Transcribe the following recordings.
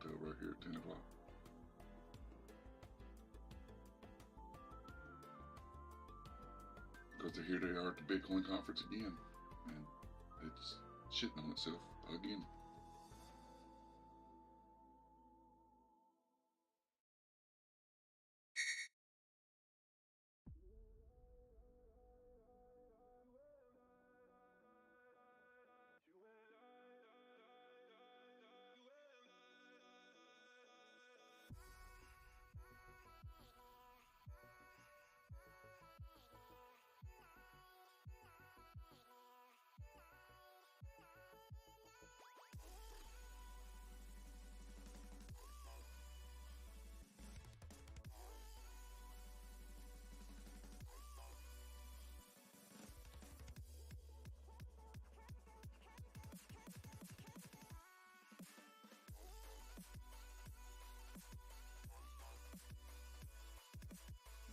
hotel right here at 10 o'clock. Because here they are at the Bitcoin conference again, and it's shitting on itself again.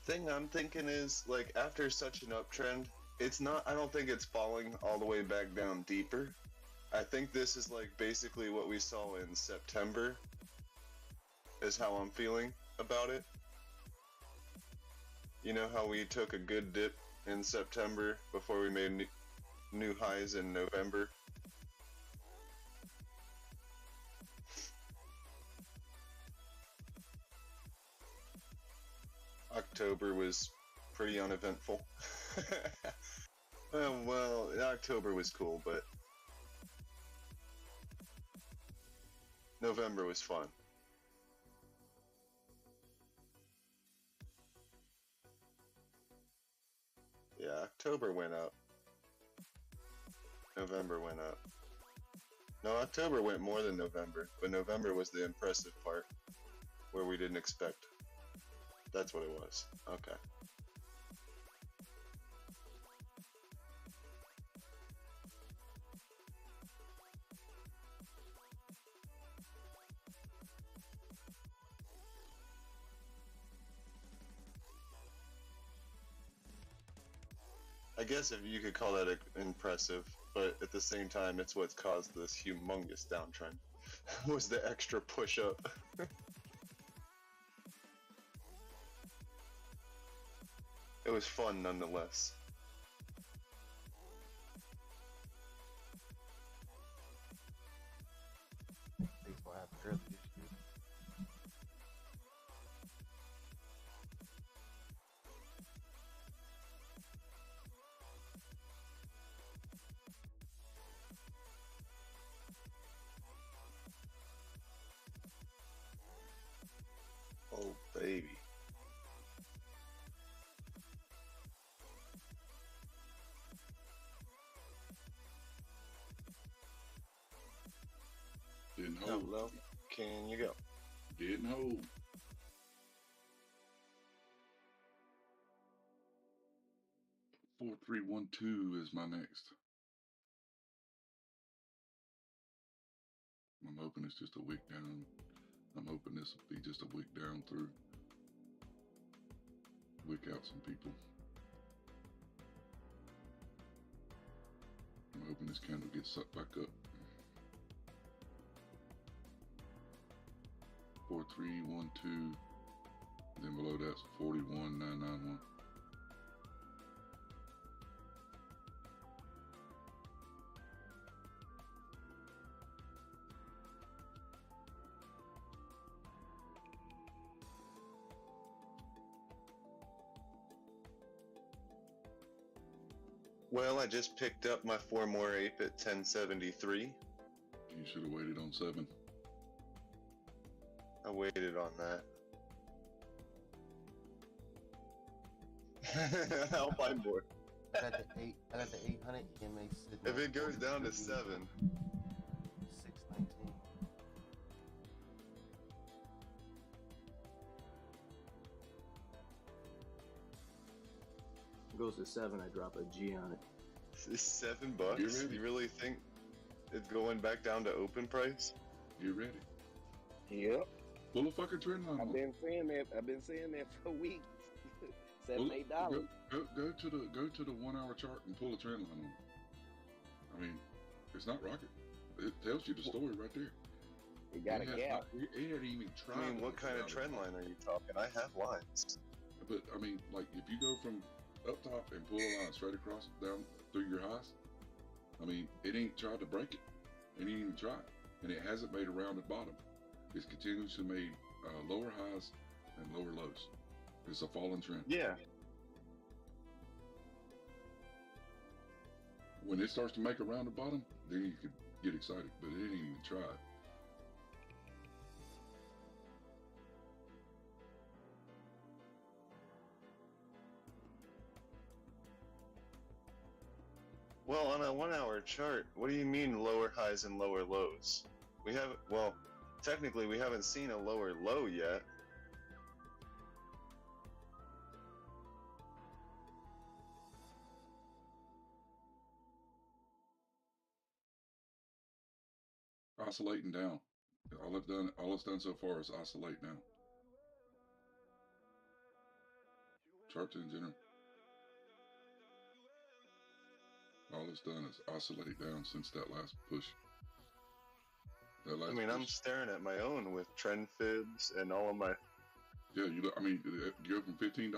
Thing I'm thinking is, like, after such an uptrend, it's not, I don't think it's falling all the way back down deeper. I think this is like basically what we saw in September, is how I'm feeling about it. You know how we took a good dip in September before we made new highs in November? October was pretty uneventful. Well, October was cool, but November was fun. Yeah, October went up. November went up. No, October went more than November, but November was the impressive part, where we didn't expect. That's what it was. Okay. I guess if you could call that impressive, but at the same time, it's what's caused this humongous downtrend. Was the extra push-up. It was fun nonetheless. Baseball happened early this year. Oh, baby. Didn't How hold. low can you go? Didn't hold. Four, 3, 1, 2 is my next. I'm hoping it's just a wick down. I'm hoping this will be just a wick down through. Wick out some people. I'm hoping this candle gets sucked back up. 4, 3, 1, 2. Then below that's 41,991. Well, I just picked up my 4 more ape at 1073. You should have waited on 7. I waited on that. I'll buy more. I got the 800 EMA sitting. If it goes down to 7. 619. Goes to 7, I drop a G on it. It's $7? You really think it's going back down to open price? You ready? Yep. Pull a fucking trend line. I've been saying that for weeks. $7, $8. Go to the 1 hour chart and pull a trend line on it. I mean, it's not rocket. It tells you the story right there. It got a It has gap. not- it hadn't even tried. I mean, to what look kind of out trend at line are you talking? I have lines. But I mean, like if you go from up top and pull a line straight across down through your highs, I mean, it ain't tried to break it. It ain't even tried, and it hasn't made a rounded bottom. It's continuously made lower highs and lower lows. It's a falling trend. Yeah. When it starts to make a rounded bottom, then you could get excited, but it ain't even tried. Well, on a 1 hour chart, what do you mean lower highs and lower lows? We haven't, well, technically we haven't seen a lower low yet. Oscillating down. All it's done so far is oscillate down. Charts in general. All it's done is oscillate down since that last push. I mean, I'm staring at my own with trend fibs and all of my. Yeah, you go from $15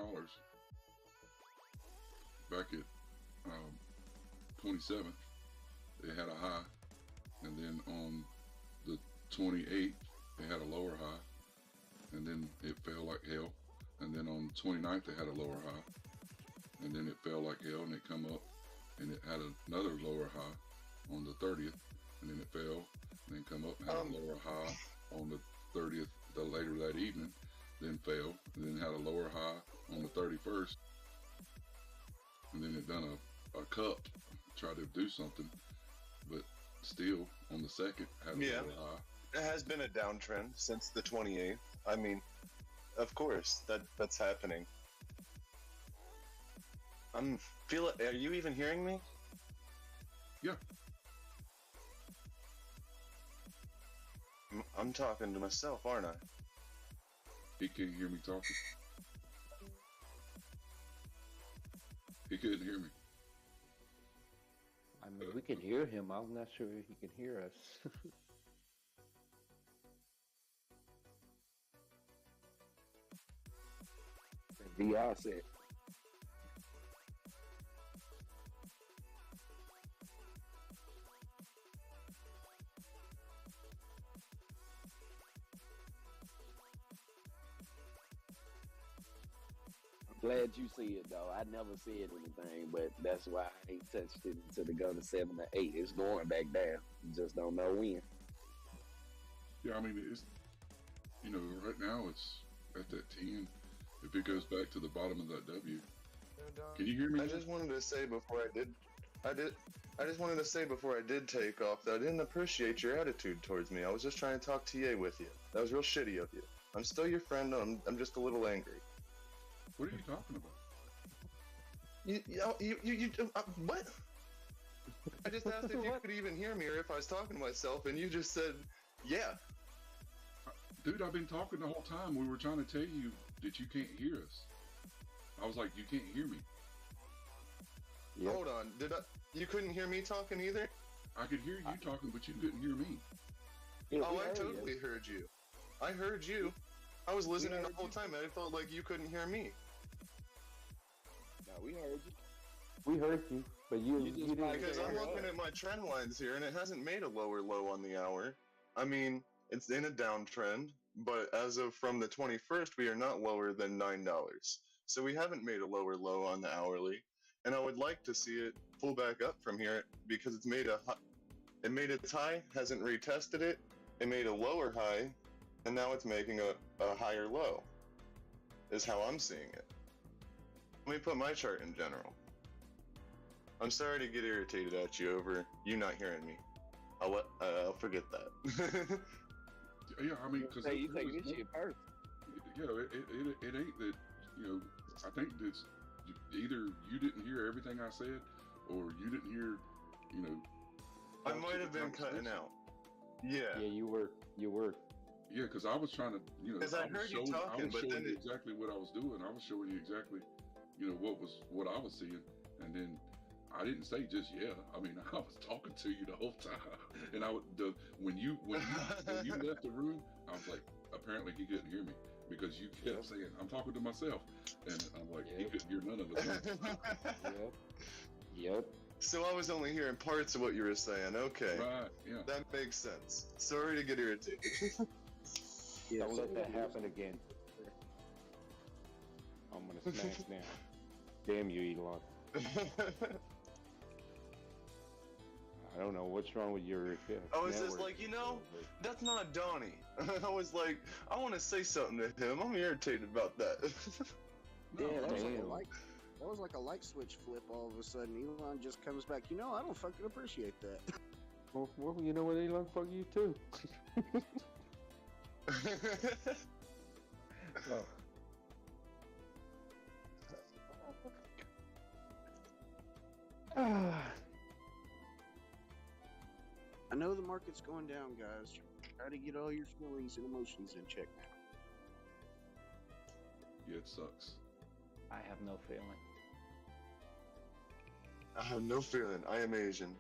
back at 27th. They had a high, and then on the 28th they had a lower high, and then it fell like hell. And then on the 29th they had a lower high, and then it fell like hell, and it come up, and it had another lower high on the 30th, and then it fell, and then come up and had a lower high on the 30th later that evening, then fell, and then had a lower high on the 31st, and then it done a cup, tried to do something, but still on the 2nd had a lower high. It has been a downtrend since the 28th. I mean, of course, that's happening. Are you even hearing me? Yeah. I'm talking to myself, aren't I? He can't hear me talking. He couldn't hear me. I mean, we can hear him. I'm not sure he can hear us. VR said. I'm glad you see it though. I never see it anything, but that's why I ain't touched it until they go to 7 or 8. It's going back down. You just don't know when. Yeah, I mean, it's, right now it's at that 10. If it goes back to the bottom of that W. Can you hear me? I just wanted to say before I just wanted to say before I did take off that I didn't appreciate your attitude towards me. I was just trying to talk TA with you. That was real shitty of you. I'm still your friend. I'm just a little angry. What are you talking about? What? I just asked if you could even hear me or if I was talking to myself, and you just said, yeah. Dude, I've been talking the whole time. We were trying to tell you that you can't hear us. I was like, you can't hear me. Yep. Hold on. You couldn't hear me talking either? I could hear you talking, but you couldn't hear me. Yeah, Oh, we I heard totally you. heard you. I heard you. I was listening the heard whole you. time, and I felt like you couldn't hear me. No, we heard you. We heard you, but you You just didn't. might- Because I'm looking at my trend lines here, and it hasn't made a lower low on the hour. I mean, it's in a downtrend, but as of from the 21st, we are not lower than $9. So we haven't made a lower low on the hourly, and I would like to see it pull back up from here because it made its high, hasn't retested it. It made a lower high, and now it's making a higher low. Is how I'm seeing it. Let me put my chart in general. I'm sorry to get irritated at you over you not hearing me. I'll forget that. Yeah, I mean, because You take this shit first. it ain't that, I think that's either you didn't hear everything I said, or you didn't hear, I might have been cutting out. Yeah. Yeah, you were. Yeah, because I was trying to, Because I heard you talking, I was but showing then you it- exactly what I was doing. I was showing you exactly, what I was seeing, and then I didn't say just yeah. I mean, I was talking to you the whole time, and when you left the room, I was like, apparently he couldn't hear me because you kept saying I'm talking to myself, and I'm like he couldn't hear none of us. Yep. So I was only hearing parts of what you were saying. Okay. Right. Yeah. That makes sense. Sorry to get irritated. Don't let that happen again. I'm gonna smash down. Damn you, Elon. I don't know what's wrong with your. I was just like, that's not Donnie. I was like, I want to say something to him. I'm irritated about that. Yeah, that was like a light switch flip. All of a sudden, Elon just comes back. I don't fucking appreciate that. Well, you know what, Elon? Fuck you too. Oh. I know the market's going down, guys. Try to get all your feelings and emotions in check now. Yeah, it sucks. I have no feeling. I have no feeling. I am Asian.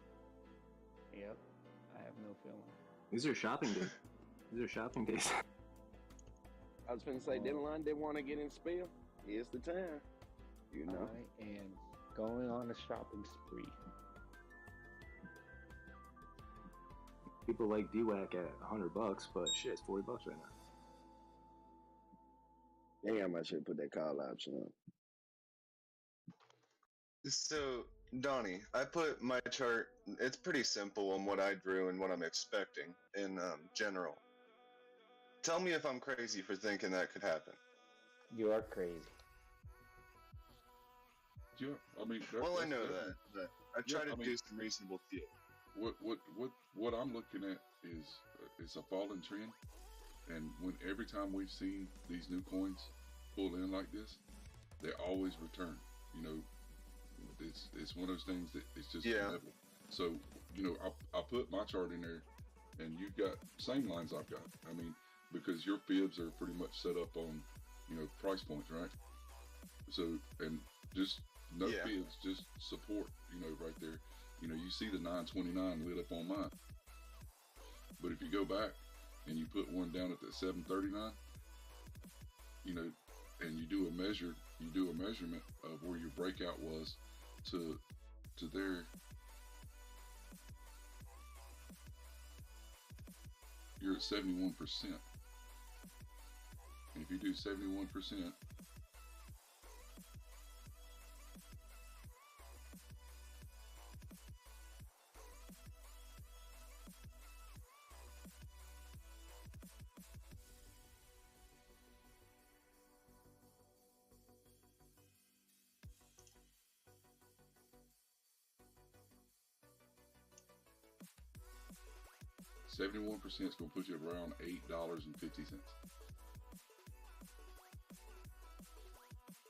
Yep, I have no feeling. These are shopping days. These are shopping days. I was going to say, Dylan didn't want to get in spill. Here's the time. I am going on a shopping spree. People like DWAC at $100, but shit, it's $40 right now. Damn, I should put that call option on. So, Donnie, I put my chart, it's pretty simple on what I drew and what I'm expecting in general. Tell me if I'm crazy for thinking that could happen. You are crazy. Yeah, I mean. I know that. I try to do some reasonable deal. What I'm looking at is it's a falling trend, and every time we've seen these new coins pull in like this, they always return. It's one of those things that it's just inevitable. So I put my chart in there, and you've got same lines I've got. I mean, because your fibs are pretty much set up on price points, right? So and just no fibs, just support. Right there. You see the 929 lit up on mine. But if you go back and you put one down at the 739, and you do a measurement of where your breakout was to there, you're at 71%. And if you do 71%, $71% is going to put you around $8.50.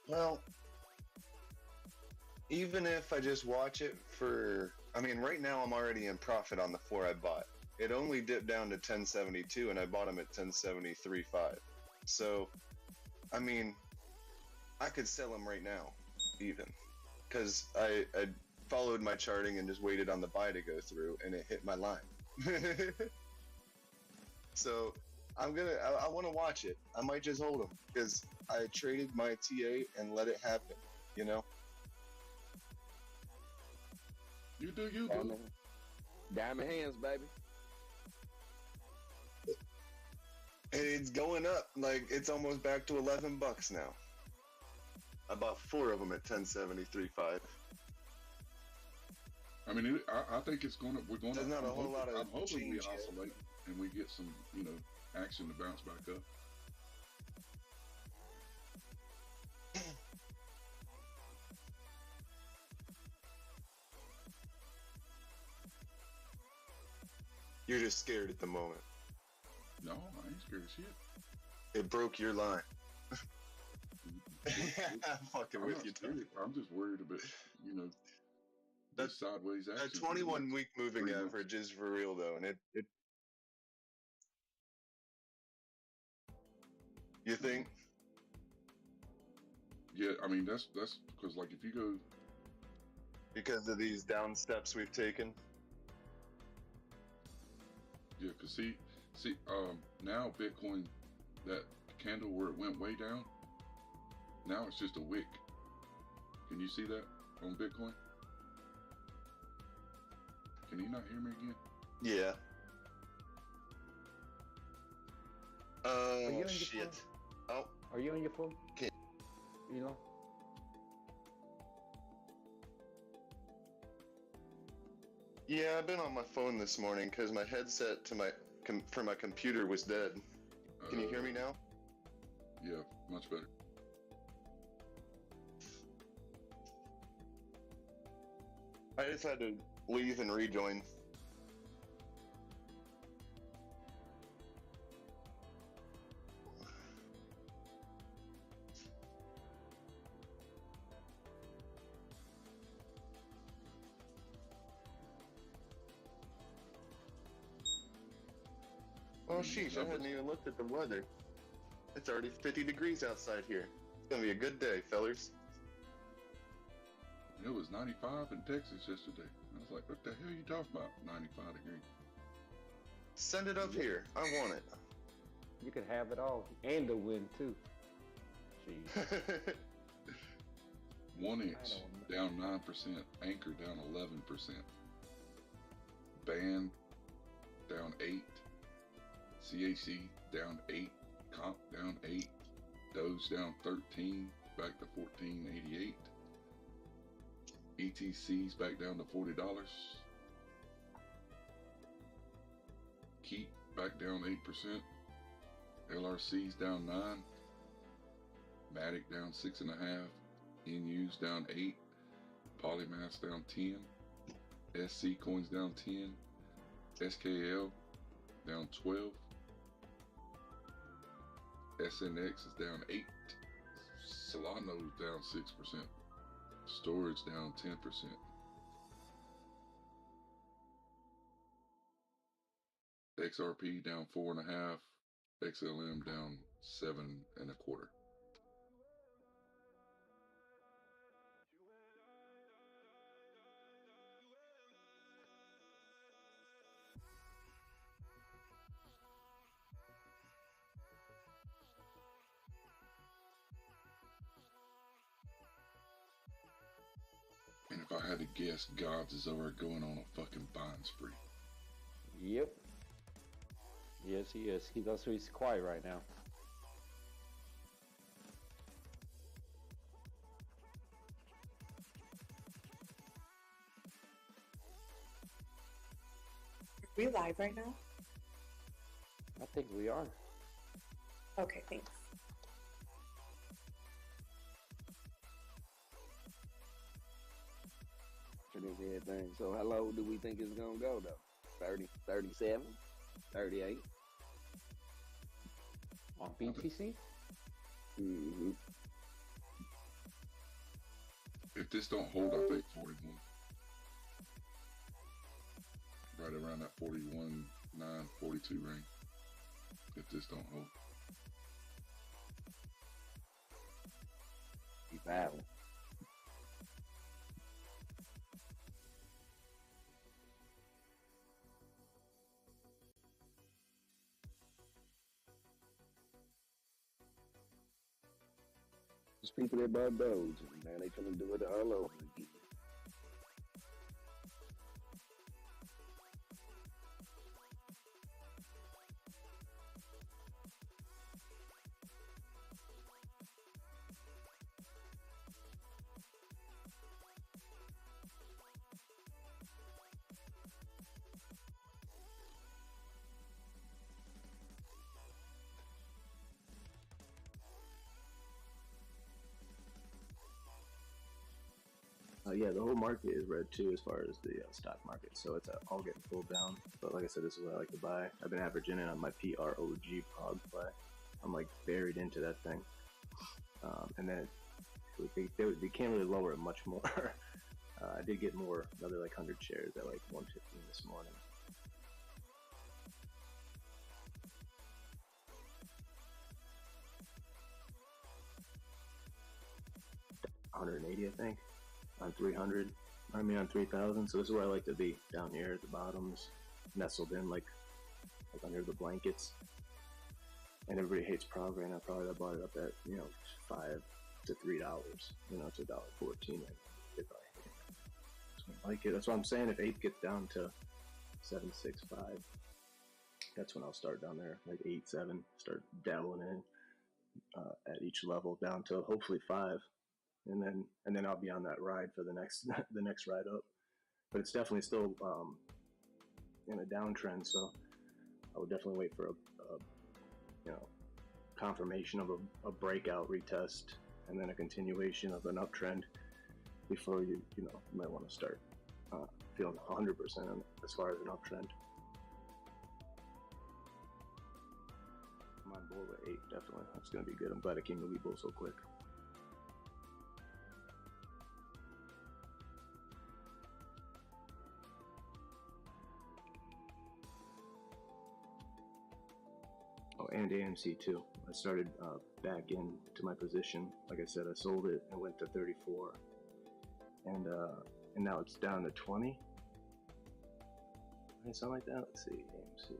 Well, even if I just watch it right now I'm already in profit on the 4 I bought. It only dipped down to 1072 and I bought them at 1073.5. So, I could sell them right now, even. Because I followed my charting and just waited on the buy to go through and it hit my line. So I want to watch it. I might just hold them because I traded my TA and let it happen. You do. Diamond hands, baby. And it's going up. Like it's almost back to $11 now. I bought 4 of them at 1073.5. I mean, I think it's going to. We're going to. There's not a whole lot of. I'm hoping we change oscillate and we get some, action to bounce back up. You're just scared at the moment. No, I ain't scared of shit. It broke your line. I'm fucking with you, Tony. I'm just worried about, that sideways action. That 21-week moving average is for real though, and it. You think? Yeah, I mean that's because like if you go. because of these down steps we've taken. Yeah, cause see, now Bitcoin, that candle where it went way down, now it's just a wick. Can you see that on Bitcoin? Can you not hear me again? Yeah. Are you on your Shit. Oh, Are you on your phone? Okay. Elon? yeah, I've been on my phone this morning because my headset to for my computer was dead. Can you hear me now? Yeah, much better. I just had to leave and rejoin. Oh sheesh, I hadn't even looked at the weather. It's already 50 degrees outside here. It's gonna be a good day, fellers. It was 95 in Texas yesterday. I was like, what the hell are you talking about? 95 degrees. Send it up here. I want it. You could have it all. And the wind, too. Jeez. 1 inch I down 9%. Anchor down 11%. Band down 8. CAC down 8. Comp down 8. Doge down 13. Back to 14.88. ETC's back down to $40. Keep back down 8%. LRC's down 9. Matic down 6.5. NU's down 8. Polymath down 10. SC coins down 10. SKL down 12. SNX is down 8. Solano's down 6%. Storage down 10%. XRP down 4.5. XLM down 7.25. And if I had to guess, Gods is already going on a fucking buying spree. Yep. Yes, he is. He's quiet right now. Are we live right now? I think we are. Okay, thanks. Everything. So how low do we think it's gonna go though? 30, 37, 38? On BTC? Mm-hmm. If this don't hold, I think 41. Right around that 41, 9, 42 range. If this don't hold. Be battle. There's people that bought Doge, and now they finna do it all over again. Yeah, the whole market is red too as far as the stock market, so it's all getting pulled down. But like I said, this is what I like to buy. I've been averaging it on my PROG play. I'm like buried into that thing, and then they can't really lower it much more. I did get another like 100 shares at like 115 this morning. $180, I think, on 300. I mean, on 3,000. So this is where I like to be, down here at the bottoms, nestled in like under the blankets. And everybody hates prog right now. Probably I bought it up at $5 to $3. It's $1.14. If I like it, that's what I'm saying. If 8 gets down to 765, that's when I'll start down there, like 8, 7. Start dabbling in at each level down to hopefully 5, and then I'll be on that ride for the next the next ride up. But it's definitely still in a downtrend, so I would definitely wait for a confirmation of a breakout retest and then a continuation of an uptrend before you might want to start feeling 100% as far as an uptrend. I'm on board with 8, definitely. That's going to be good. I'm glad I came to Weibo so quick. Oh, and AMC too. I started back into my position. Like I said, I sold it and went to 34, and now it's down to 20. Something like that. Let's see, AMC.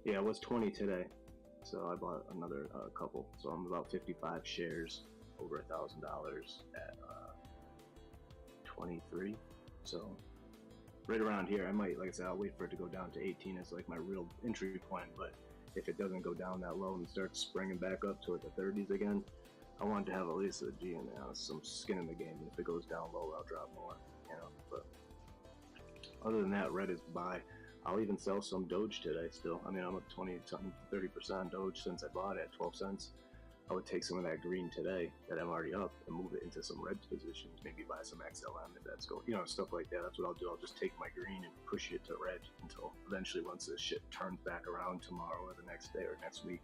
Yeah, it was 20 today, so I bought another couple. So I'm about 55 shares, over $1,000 at 23. So right around here, I might, like I said, I'll wait for it to go down to 18 as like my real entry point. But if it doesn't go down that low and starts springing back up to like the 30s again, I want to have at least a G and some skin in the game. And if it goes down low, I'll drop more. But other than that, red is buy. I'll even sell some Doge today still. I mean, I'm up 20-something, 30% on Doge since I bought it at 12 cents. I would take some of that green today that I'm already up and move it into some red positions. Maybe buy some XLM if that's going, stuff like that. That's what I'll do. I'll just take my green and push it to red until eventually, once this shit turns back around tomorrow or the next day or next week,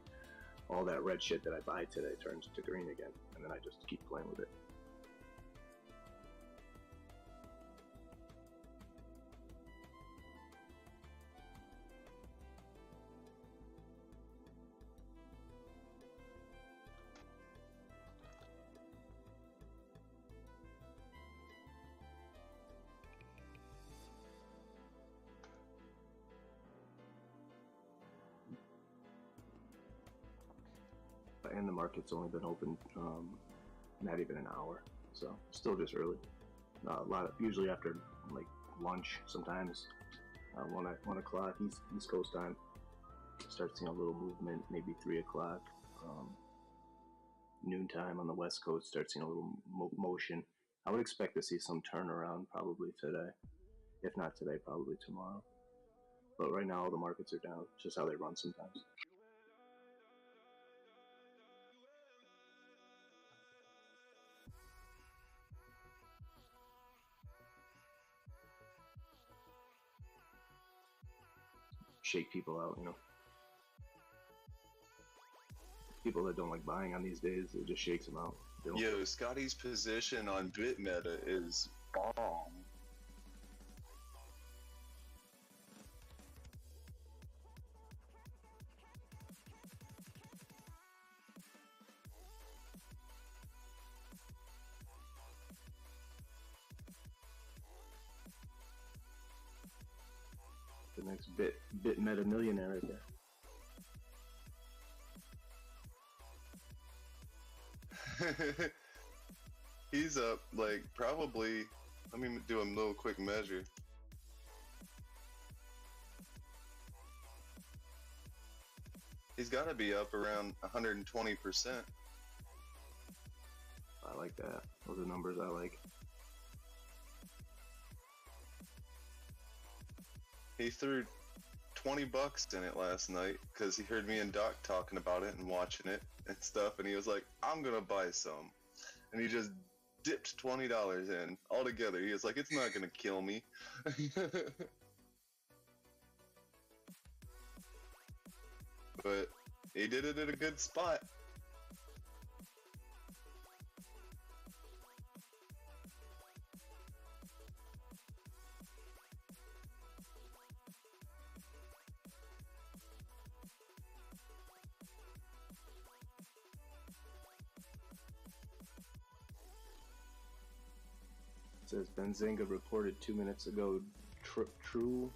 all that red shit that I buy today turns to green again. And then I just keep playing with it. And the market's only been open not even an hour, so still just early. Usually after like lunch, sometimes 1 o'clock East Coast time, start seeing a little movement. Maybe 3 o'clock noon time on the West Coast, start seeing a little motion. I would expect to see some turnaround probably today. If not today, probably tomorrow. But right now all the markets are down. It's just how they run sometimes. Shake people out, People that don't like buying on these days, it just shakes them out. Yo, Scotty's position on BitMeta is bomb. The next BitMeta millionaire right there. He's up, like, probably, let me do a little quick measure. He's got to be up around 120%. I like that. Those are numbers I like. He threw $20 in it last night because he heard me and Doc talking about it and watching it and stuff, and he was like, I'm gonna buy some. And he just dipped $20 in altogether. He was like, it's not gonna kill me. But he did it at a good spot. It says Benzinga reported 2 minutes ago. Trellview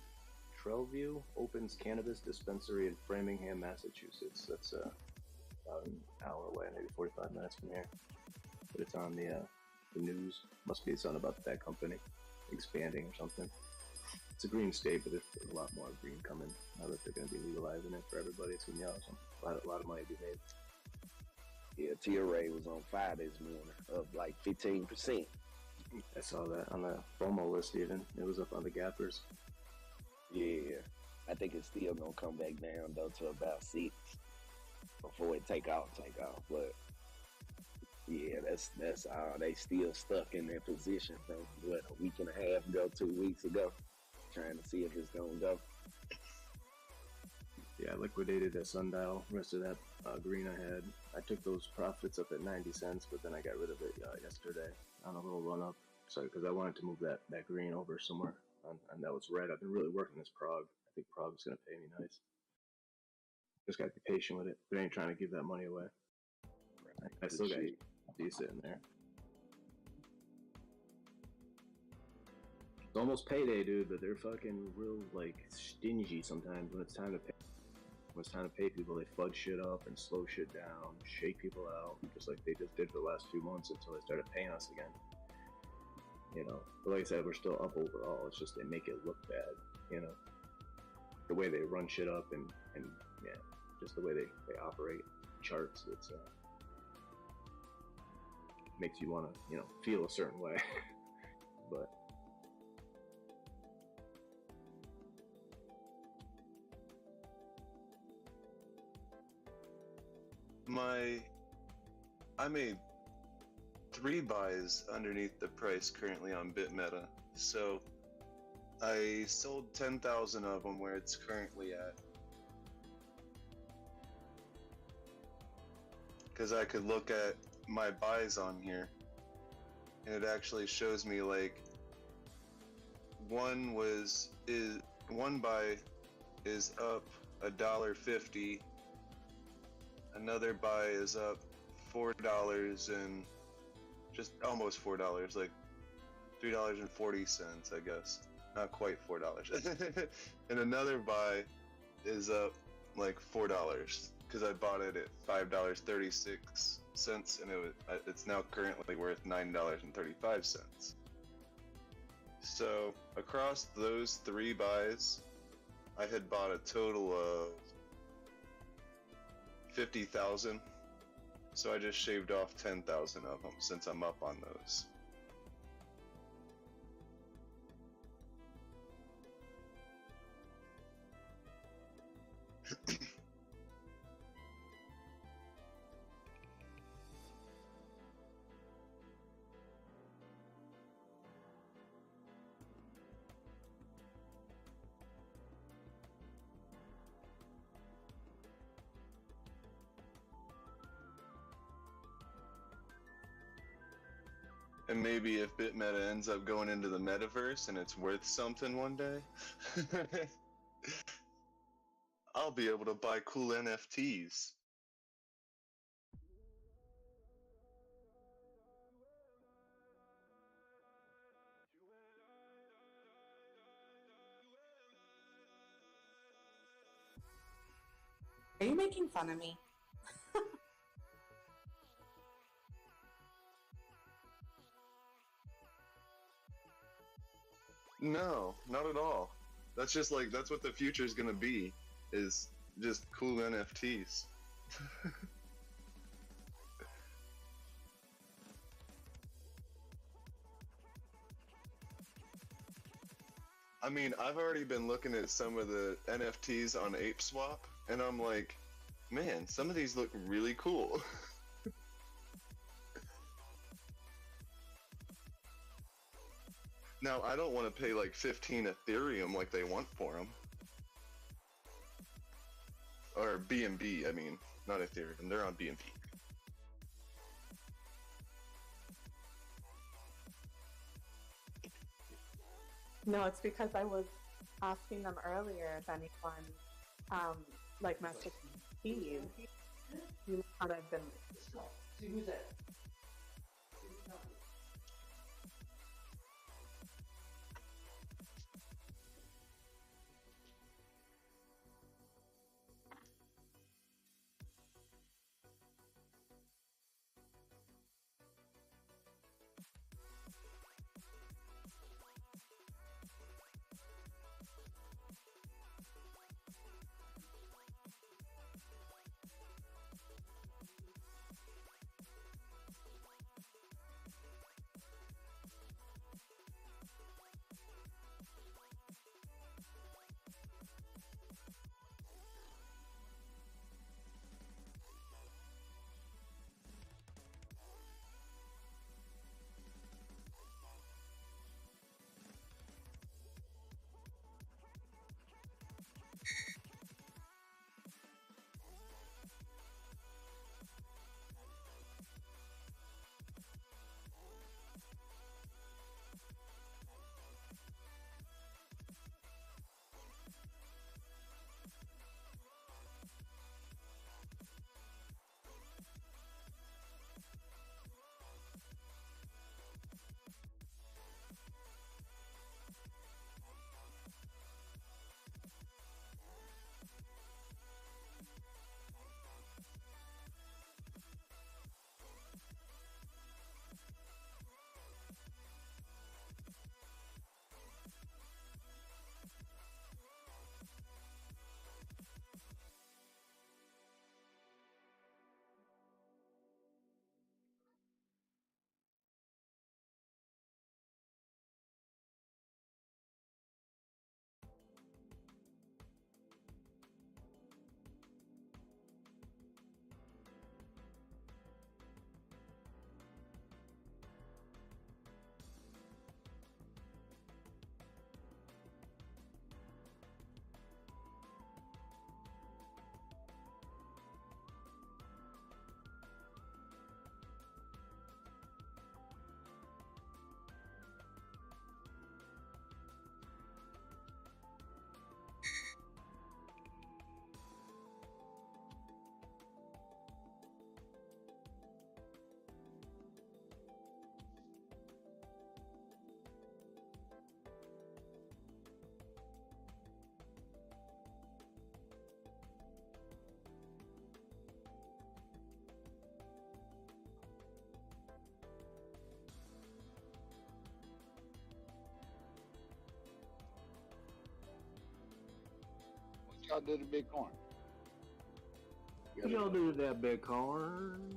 opens cannabis dispensary in Framingham, Massachusetts. That's about an hour away, maybe 45 minutes from here. But it's on the news. Must be something about that company expanding or something. It's a green state, but there's a lot more green coming now that they're going to be legalizing it for everybody. It's going to be awesome. A lot of money to be made. Yeah, TRA was on fire this morning, up like 15%. I saw that on the FOMO list even. It was up on the gappers. Yeah, I think it's still gonna come back down though to about 6 before it take off. But yeah, that's they still stuck in their position from what, a week and a half ago, 2 weeks ago, trying to see if it's gonna go. Yeah, I liquidated a sundial. Rest of that green I had. I took those profits up at 90 cents, but then I got rid of it yesterday on a little run up. So because I wanted to move that green over somewhere, and that was red. I've been really working this prog. I think prog's gonna pay me nice. Just gotta be patient with it. But I ain't trying to give that money away. I still got decent in there. It's almost payday, dude, but they're fucking real like stingy sometimes when it's time to pay. When it's time to pay people, they fudge shit up and slow shit down, shake people out, just like they just did for the last few months until they started paying us again. You know, but like I said, we're still up overall. It's just they make it look bad, you know. The way they run shit up and yeah, just the way they operate charts, it's makes you want to, you know, feel a certain way. But I made 3 buys underneath the price currently on BitMeta, so I sold 10,000 of them where it's currently at, because I could look at my buys on here and it actually shows me like one buy is up $1.50, another buy is up $4 and just almost $4, like $3.40, I guess. Not quite $4. And another buy is up like $4 because I bought it at $5.36, and it's now currently worth $9.35. So across those 3 buys, I had bought a total of 50,000. So I just shaved off 10,000 of them since I'm up on those. And maybe if BitMeta ends up going into the metaverse and it's worth something one day, I'll be able to buy cool NFTs. Are you making fun of me? No, not at all. That's just like, that's what the future is gonna be, is just cool NFTs. I mean, I've already been looking at some of the NFTs on ApeSwap, and I'm like, man, some of these look really cool. Now, I don't want to pay like 15 Ethereum like they want for them. Or BNB, I mean, not Ethereum, they're on BNB. No, it's because I was asking them earlier if anyone, like messaged you. You thought I've been. See who's that? y'all do to Bitcoin? What y'all do to that Bitcoin?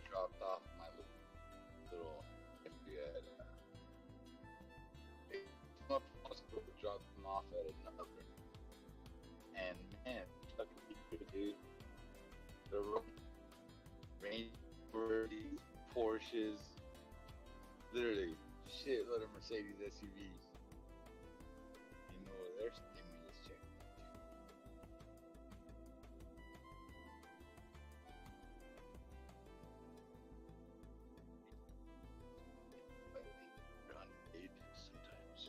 Dropped off my little yeah, dropped them off at another. And man, fucking dude, the Range Rover, Porsches, literally shitload of Mercedes SUVs. You know what their stimulus check went to. But they're unpaid sometimes.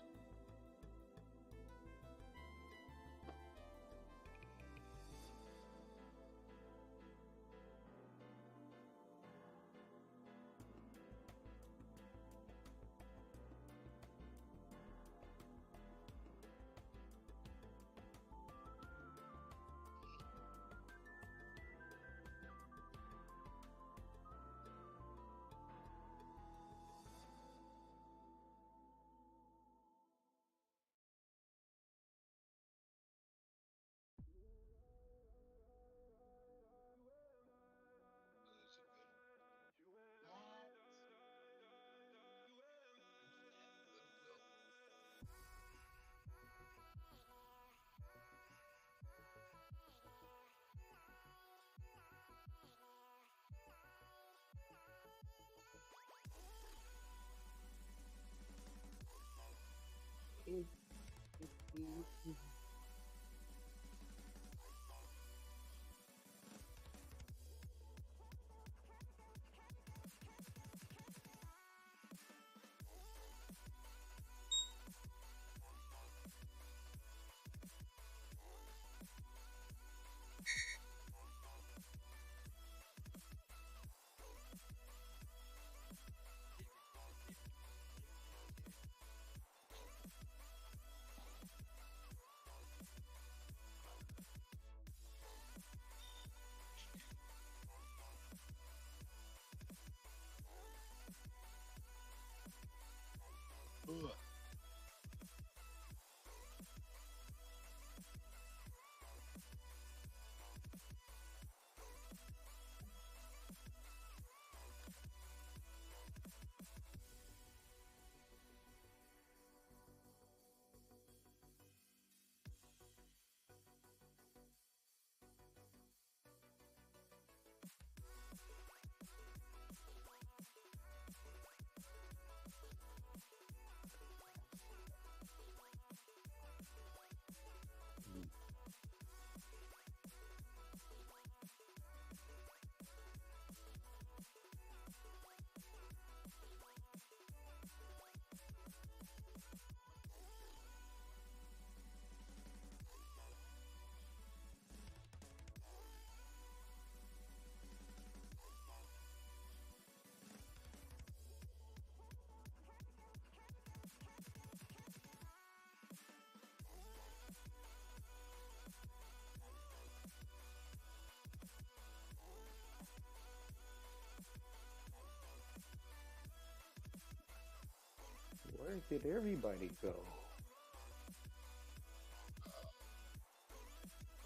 Where did everybody go?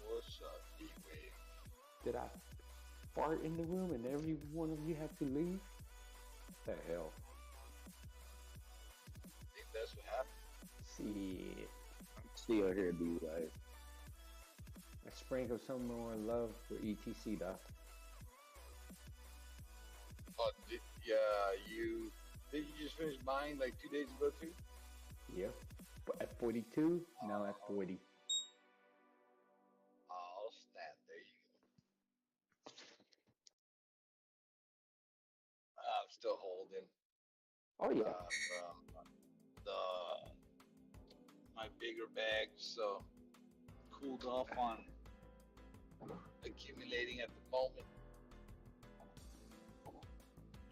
What's up, D-Wave? Did I fart in the room and every one of you had to leave? What the hell? I think that's what happened. See, I'm still here, D-Wave. I sprinkle some more love for ETC, Doc. Oh, did you just finish buying like 2 days ago too? Yep. At 42, now at 40. Oh, snap! There you go. I'm still holding. Oh yeah. My bigger bags, so cooled off on accumulating at the moment.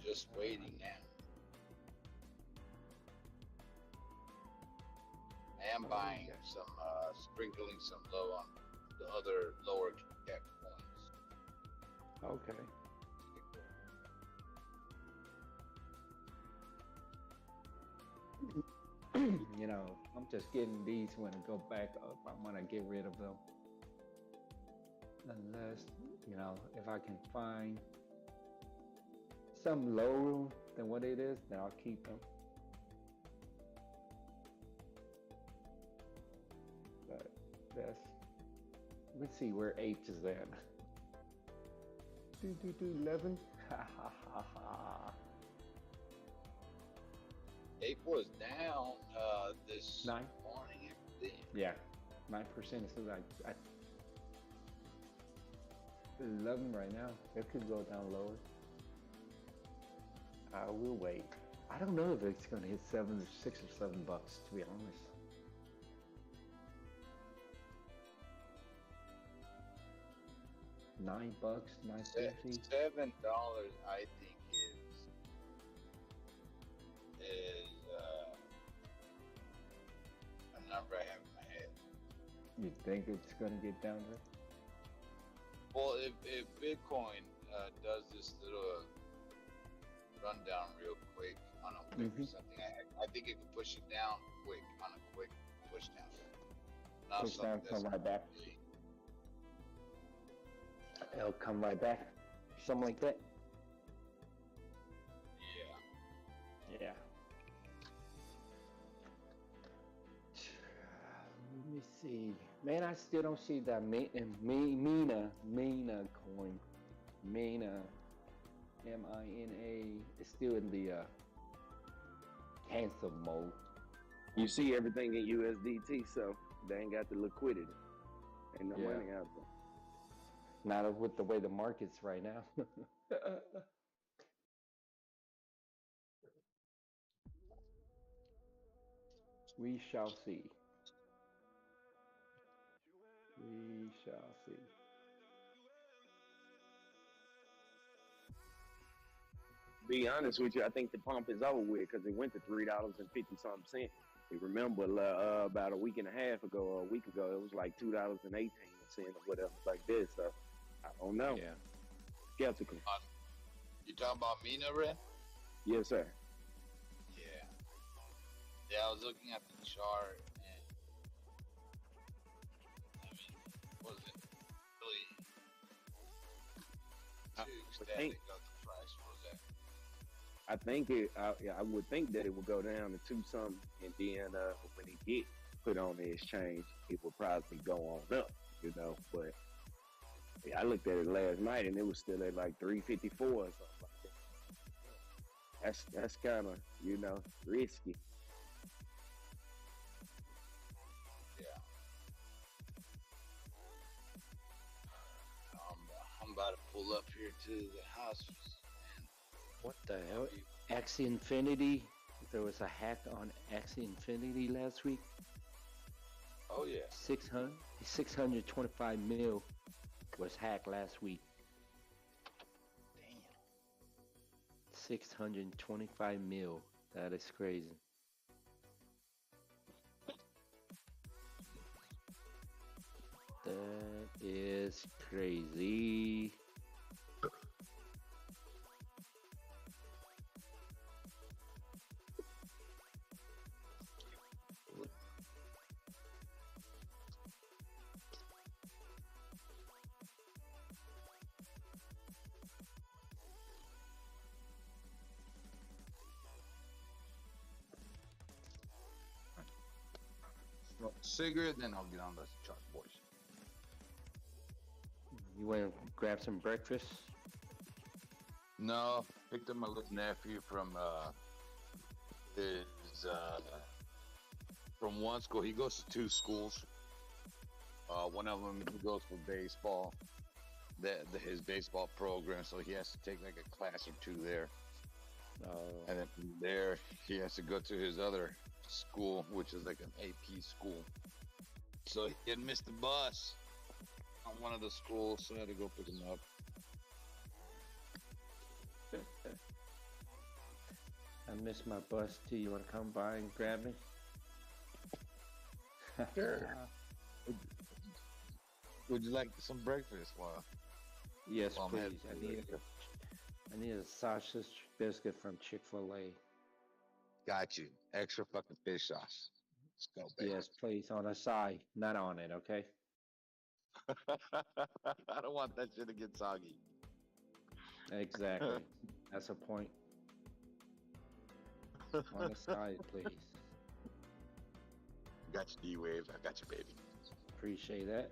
Just waiting now. I am buying some, sprinkling some low on the other lower cap ones. Okay. You know, I'm just getting these when I go back up. I'm gonna get rid of them. Unless, you know, if I can find some lower than what it is, then I'll keep them. But let's see where H is at. 11. Ha ha ha ha. Ape was down this 9. morning. Yeah, 9% is like at 11 right now. It could go down lower. I will wait. I don't know if it's gonna hit 6 or 7 bucks, to be honest. $9, $9.50. $7, I think is a number I have in my head. You think it's gonna get down there? Well, if Bitcoin does this little rundown real quick on a wick or something, I think it can push it down quick on a quick push down. Not Push down, something come that's right back. big. It'll come right back. Something like that. Yeah. Yeah. Let me see. Man, I still don't see that Mina coin. Mina, M-I-N-A, is still in the cancel mode. You see everything in USDT, so they ain't got the liquidity. Ain't no Yeah. money out there. Not with the way the market's right now. We shall see. We shall see. Be honest with you, I think the pump is over with because it went to $3.50-something. You remember about a week and a half ago or a week ago, it was like $2.18 or whatever like this. So I don't know. Yeah. Skeptical. You talking about Mina, Red? Yes, sir. Yeah. Yeah, I was looking at the chart and I mean, wasn't really too ecstatic of the price. What was that? I think I would think that it would go down to 2 something, and then when it get put on the exchange, it would probably go on up, you know. But yeah, I looked at it last night, and it was still at like 354 or something like that. That's kind of, you know, risky. Yeah. I'm about to pull up here to the house. What the hell? Axie Infinity? There was a hack on Axie Infinity last week. Oh yeah. 625 mil was hacked last week. Damn. 625 mil. That is crazy. That is crazy. Cigarette, then I'll get on the chart, boys. You want to grab some breakfast? No, picked up my little nephew from his from one school. He goes to 2 schools. One of them he goes for baseball, his baseball program. So he has to take like a class or 2 there, and then from there he has to go to his other school, which is like an AP school. So he had missed the bus on one of the schools, so I had to go pick him up. I missed my bus too. You want to come by and grab me? Sure. Would you like some breakfast? Well, Yes, Well, I'm please. I need a sausage biscuit from Chick-fil-A. Got you. Extra fucking fish sauce. Let's go, baby. Yes, please, on the side, not on it, okay? I don't want that shit to get soggy. Exactly. That's a point. On the side, please. Got you, D-Wave. I got you, baby. Appreciate that.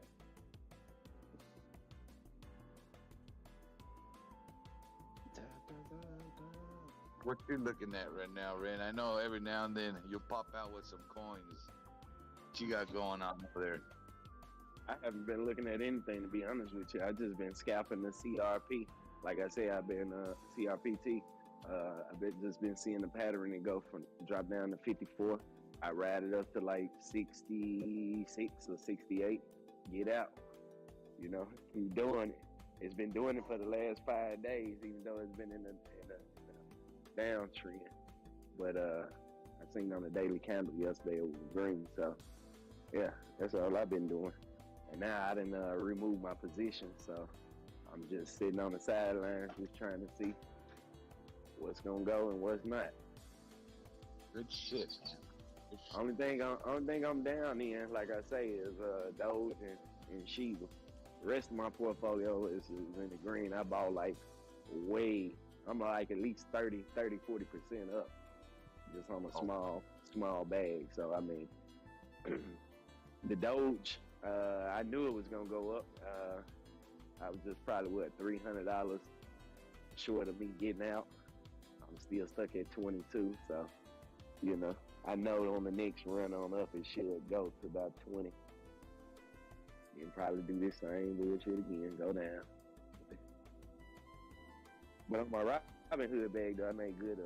What you looking at right now, Ren? I know every now and then you'll pop out with some coins. What you got going on over there? I haven't been looking at anything, to be honest with you. I've just been scalping the CRP. Like I say, I've been CRPT. Just been seeing the pattern and go from drop down to 54. I ride it up to like 66 or 68. Get out. You know, keep doing it. It's been doing it for the last 5 days, even though it's been in a downtrend. But I seen on the daily candle yesterday it was green. So yeah, that's all I've been doing. And now I didn't remove my position, so I'm just sitting on the sidelines, just trying to see what's gonna go and what's not. Good shit, man. Good shit. Only thing I'm down in, like I say, is Doge and Shiba. The rest of my portfolio is in the green. I bought I'm like at least 30, 40% up, just on a small bag. So I mean, the Doge, I knew it was gonna go up. I was just probably $300 short of me getting out. I'm still stuck at 22, so you know, I know on the next run on up it should go to about 20. And probably do this same bullshit again, go down. But on my Robin Hood bag though, I made good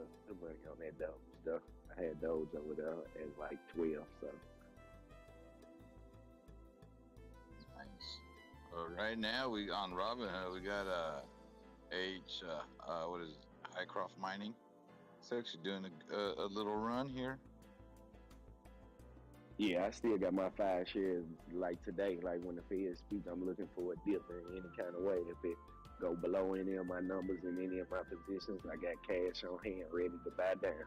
money on that Doge stuff. I had Doge over there at like 12, so. Nice. Right now we on Robinhood we got what is it? Highcroft Mining. It's actually doing a little run here. Yeah, I still got my 5 shares like today. Like when the Fed speaks, I'm looking for a dip in any kind of way. If it go below any of my numbers in any of my positions, I got cash on hand ready to buy down.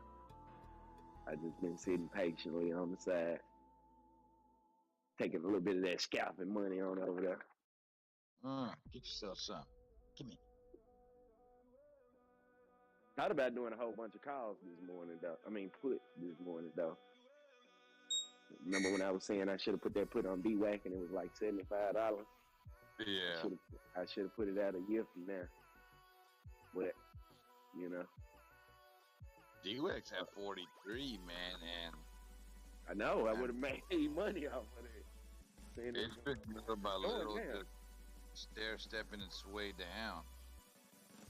I just been sitting patiently on the side, taking a little bit of that scalping money on over there. Get yourself some. Give me. Thought about doing a whole bunch of calls this morning though. Put this morning though. Remember when I was saying I should have put that put on DWAC and it was like $75? Yeah. I should have put it out a year from now. But, you know. DWAC's at 43, man, and I know, I would have made money off of it. It's been little by little stair-stepping and sway down.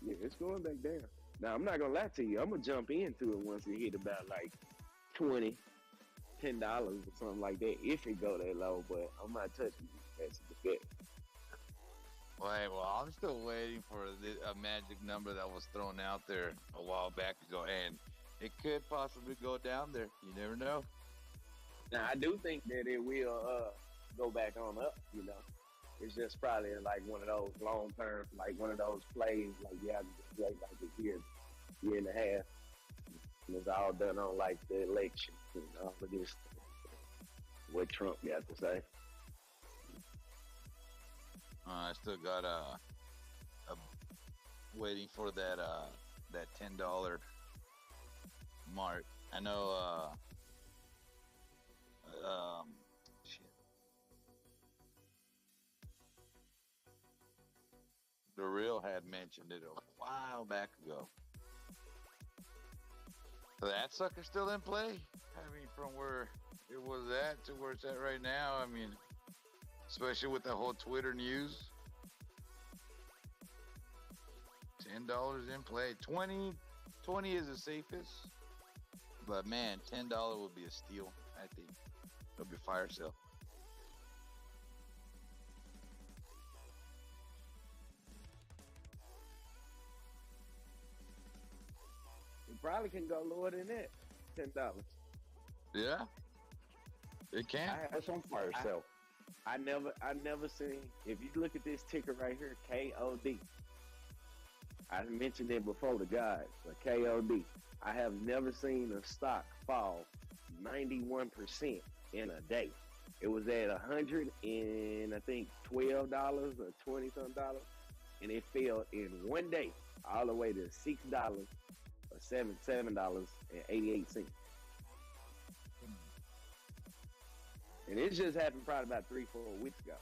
Yeah, it's going back down. Now, I'm not going to lie to you. I'm going to jump into it once it hit about like $10 or something like that, if it go that low, but I'm not touching it. That's the bet. Well, I'm still waiting for a magic number that was thrown out there a while back ago, and it could possibly go down there. You never know. Now, I do think that it will go back on up, you know. It's just probably like one of those long-term, like one of those plays, like you have to play like a year and a half. And it's all done on like the election and all of this, what Trump got to say. I still got waiting for that $10 mark. I know shit. The Real had mentioned it a while back ago. So that sucker's still in play. I mean, from where it was at to where it's at right now. I mean, especially with the whole Twitter news. $10 in play. 20 is the safest. But man, $10 would be a steal, I think. It'll be fire sale. It probably can go lower than that. $10. Yeah. It can. That's on fire sale. I never seen, if you look at this ticker right here, KOD, I mentioned it before, the guys, the KOD. I have never seen a stock fall 91% in a day. It was at 100 and I think $12 or 20 something dollars, and it fell in one day all the way to $6 or $7.88. And it just happened probably about 3-4 weeks ago.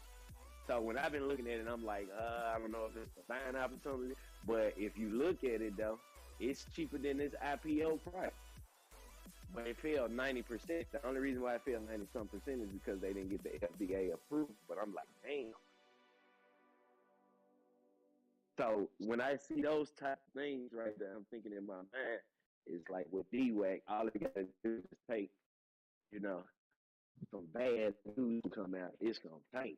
So when I've been looking at it, I'm like, I don't know if it's a buying opportunity. But if you look at it though, it's cheaper than this IPO price. But it fell 90%. The only reason why it fell 90-some% is because they didn't get the FDA approved. But I'm like, damn. So when I see those type of things right there, I'm thinking in my mind, it's like with DWAC, all they gotta do is take, you know, some bad news to come out, it's gonna tank.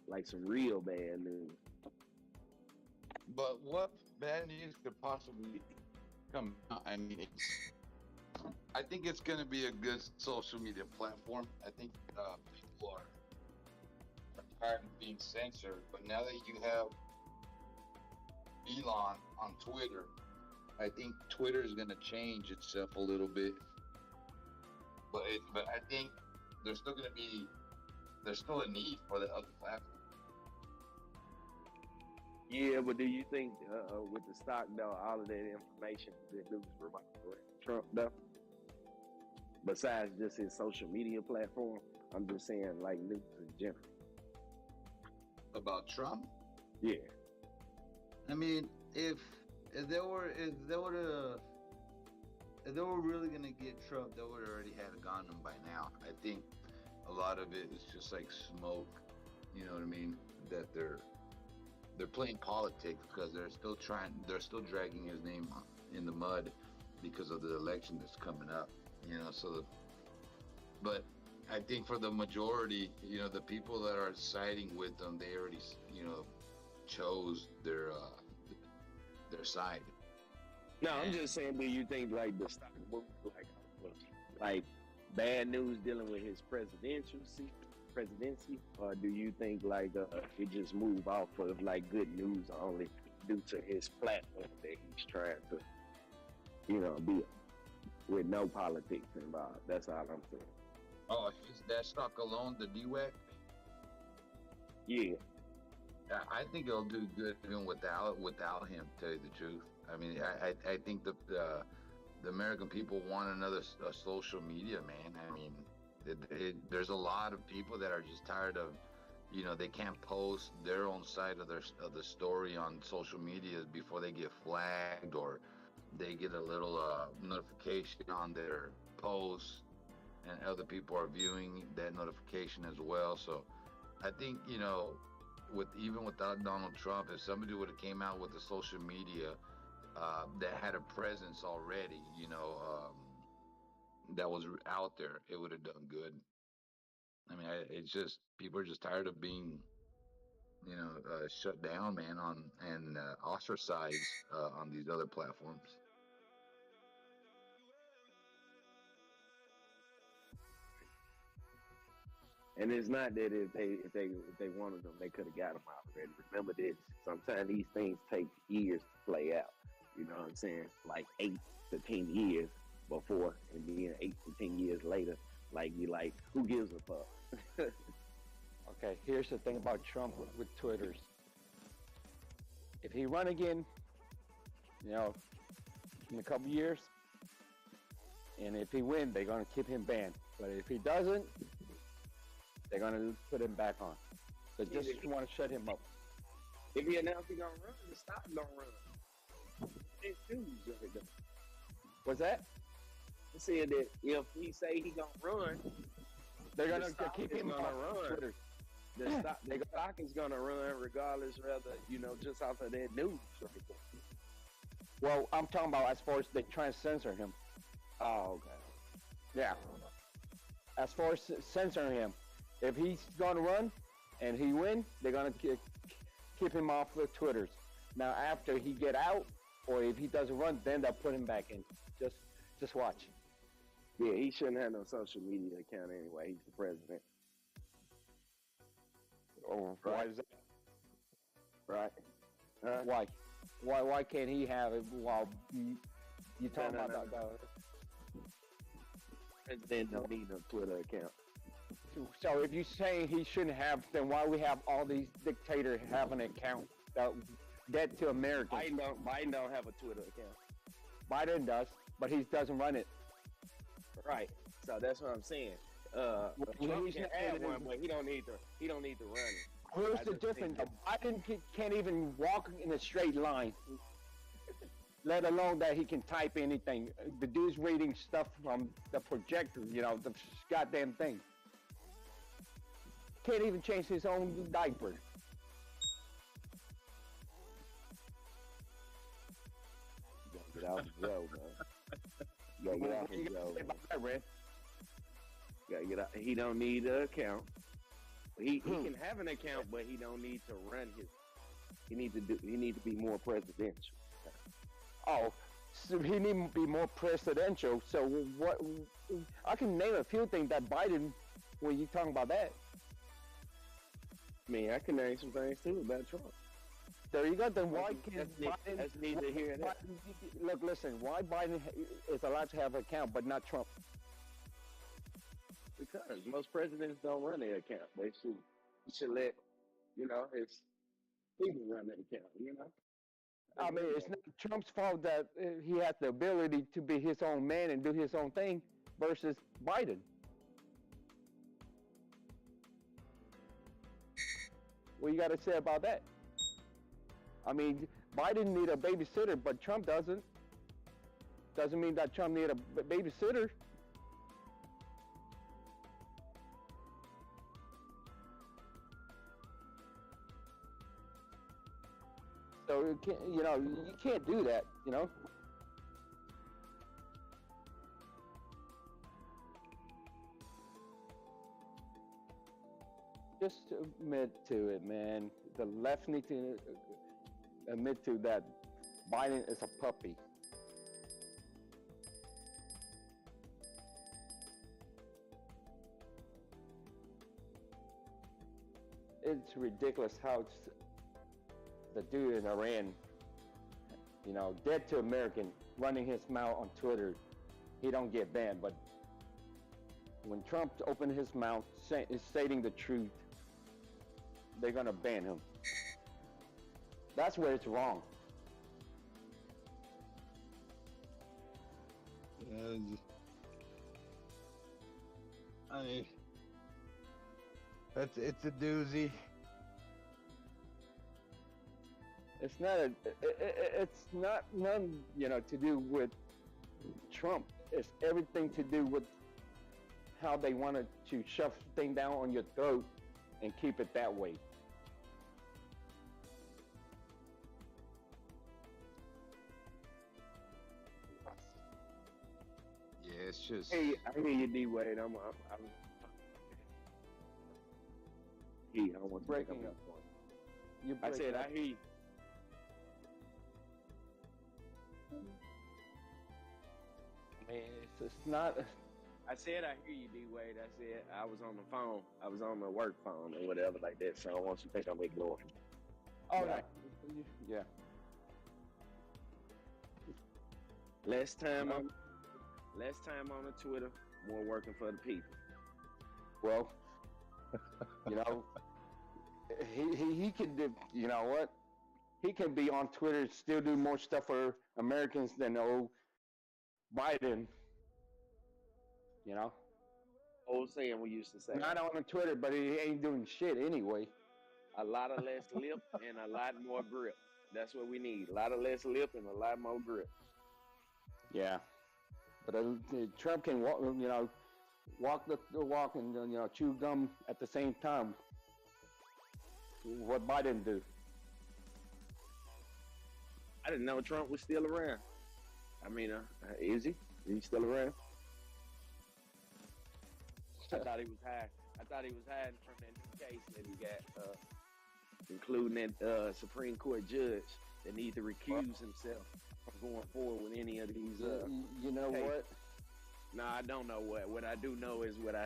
Like some real bad news. But what bad news could possibly come out? I mean, I think it's going to be a good social media platform. I think people are tired of being censored. But now that you have Elon on Twitter, I think Twitter is going to change itself a little bit. But I think there's still a need for the other platform. Yeah, but do you think with the stock though, all of that information that news about Trump though, besides just his social media platform, I'm just saying like news in general. About Trump? Yeah. I mean, if they were really gonna get Trump, they would already had gotten him by now. I think a lot of it is just like smoke. You know what I mean? That they're playing politics because they're still dragging his name in the mud because of the election that's coming up. You know, but I think for the majority, you know, the people that are siding with them, they already, you know, chose their side. No, I'm just saying, do you think like the stock move like bad news dealing with his presidency, or do you think like it just move off of like good news only due to his platform that he's trying to, you know, be with no politics involved? That's all I'm saying. Oh, is that stock alone, the DWAC? Yeah. I think it'll do good even without him, to tell you the truth. I mean, I think the American people want another social media, man. I mean, there's a lot of people that are just tired of, you know, they can't post their own side of the story on social media before they get flagged, or they get a little notification on their post, and other people are viewing that notification as well. So I think, you know, even without Donald Trump, if somebody would have came out with the social media that had a presence already, you know, that was out there, it would have done good. I mean, it's just people are just tired of being, you know, shut down, man, and ostracized on these other platforms. And it's not that if they wanted them, they could have got them already. Remember this, sometimes these things take years to play out. You know what I'm saying? Like 8 to 10 years before, and then 8 to 10 years later, like you like, who gives a fuck? Okay, here's the thing about Trump with Twitters. If he run again, you know, in a couple years, and if he win, they're gonna keep him banned. But if he doesn't, they're gonna put him back on. So just want to shut him up. If he announce he gonna run, the stock gonna run. It's news right there. What's that? He said that if he say he gonna run, they're gonna keep him on run. Twitter. The stock is gonna run regardless, rather, you know, just off of that news right there. Well, I'm talking about as far as they try and censor him. Oh, okay. Yeah. As far as censoring him, if he's gonna run and he win, they're gonna keep him off the Twitters. Now, after he get out, or if he doesn't run, then they'll put him back in. Just watch. Yeah, he shouldn't have no social media account anyway. He's the president. Oh, Right. why is that? Right. Why? Why can't he have it while you talking about the President don't need no Twitter account. So if you're saying he shouldn't have, then why we have all these dictators having an account dead to Americans? Biden don't have a Twitter account. Biden does, but he doesn't run it. Right. So that's what I'm saying. Trump can have one, but he don't need to run it. Here's the difference. Biden can't even walk in a straight line, let alone that he can type anything. The dude's reading stuff from the projector, the goddamn thing. Can't even change his own diaper. You gotta get out the road, man. You gotta get out the road. Gotta get out. He don't need an account. He can have an account, but he don't need to run his. He needs to be more presidential. Oh, so he need to be more presidential. So what? I can name a few things that Biden. When you talking about that? I mean, I can name some things too about Trump. There you go. Then why can't Biden? That's neither here nor there. Look, listen. Why Biden is allowed to have an account, but not Trump? Because most presidents don't run their account. They should let his people run their account. I mean, it's not Trump's fault that he has the ability to be his own man and do his own thing versus Biden. What you got to say about that? I mean, Biden need a babysitter, but Trump doesn't. Doesn't mean that Trump need a babysitter. So you can't do that, Just admit to it, man. The left need to admit to that Biden is a puppy. It's ridiculous how the dude in Iran, dead to American, running his mouth on Twitter, he don't get banned. But when Trump opened his mouth stating the truth, they're gonna ban him. That's where it's wrong. It's a doozy. It's not none to do with Trump. It's everything to do with how they wanted to shove thing down on your throat and keep it that way. Yeah, it's just. Hey, I hear you, D Wade. I want breaking up. I said I hear you. Man, it's not. I said I hear you, D Wade. I said I was on the phone. I was on the work phone or whatever like that. So I want you to think I'm ignoring. Oh, yeah. Less time on the Twitter, more working for the people. Well, he can do. You know what? He can be on Twitter and still do more stuff for Americans than old Biden. Old saying we used to say. Not on Twitter, but he ain't doing shit anyway. A lot of less lip and a lot more grip. That's what we need. A lot of less lip and a lot more grip. Yeah, but Trump can walk the walk and chew gum at the same time. What Biden do? I didn't know Trump was still around. I mean, is he? Is he still around? I thought he was hiding from that new case that he got, including that Supreme Court judge that needs to recuse himself from going forward with any of these. You know cases. what? No, I don't know what. What I do know is what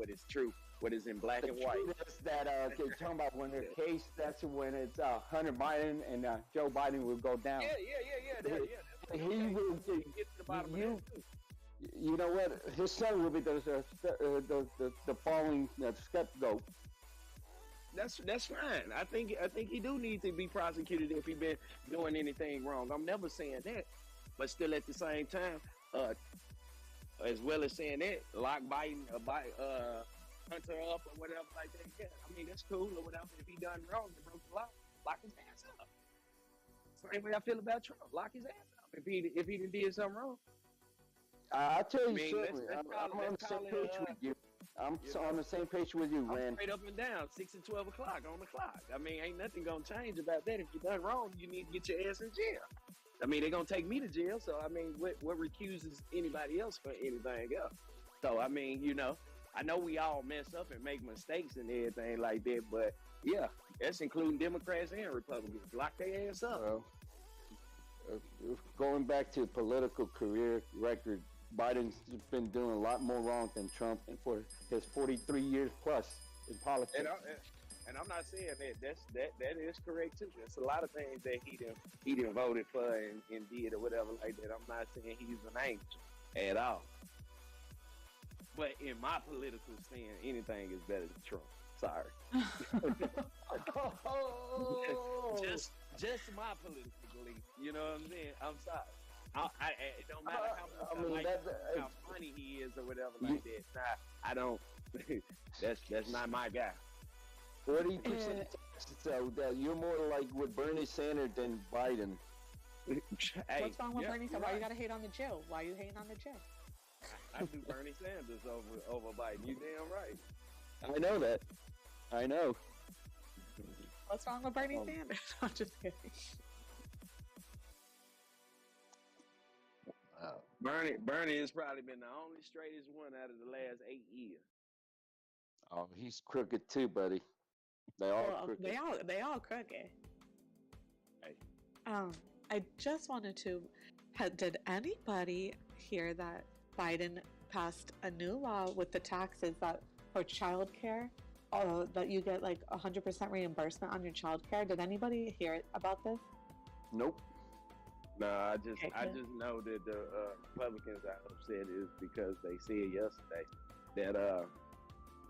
is true. what is in black and white. That's that they're talking about when their case. That's when it's Hunter Biden and Joe Biden will go down. Yeah. He will Get to the bottom of that. You know what? His son will be the following scapegoat. That's fine. I think he do need to be prosecuted if he been doing anything wrong. I'm never saying that, but still at the same time, as well as saying that, lock Biden, Hunter up or whatever like that. Yeah, I mean that's cool or whatever. If he done wrong, he broke the law, lock his ass up. Same way I feel about Trump. Lock his ass up if he did something wrong. I'll tell you something. I'm on the same page with you. I'm on the same page with you, man. Straight up and down, 6 and 12 o'clock on the clock. I mean, ain't nothing gonna change about that. If you done wrong, you need to get your ass in jail. I mean, they're gonna take me to jail, so I mean, what recuses anybody else for anything else? So I mean, I know we all mess up and make mistakes and everything like that, but yeah, that's including Democrats and Republicans. Lock their ass up. Well, going back to political career record, Biden's been doing a lot more wrong than Trump, and for his 43 years plus in politics. And I'm not saying that is correct too. There's a lot of things that he done voted for and did or whatever like that. I'm not saying he's an angel at all. But in my political stand, anything is better than Trump. Sorry. just my political belief. You know what I'm saying? I'm sorry. It don't matter how funny he is or whatever like that. Nah, I don't. That's not my guy. 40%. So you're more like with Bernie Sanders than Biden. Hey, what's wrong with Bernie Sanders? Why you gotta hate on the Joe? Why you hating on the Joe? I do Bernie Sanders over Biden. You damn right. I know that. I know. What's wrong with Bernie Sanders? I'm just kidding. Bernie has probably been the only straightest one out of the last 8 years. Oh, he's crooked too, buddy. They all crooked. They all crooked. Hey. I just wanted to. Did anybody hear that Biden passed a new law with the taxes that for childcare, that you get like 100% reimbursement on your childcare? Did anybody hear about this? Nope. No, I just know that the Republicans are upset is because they said yesterday that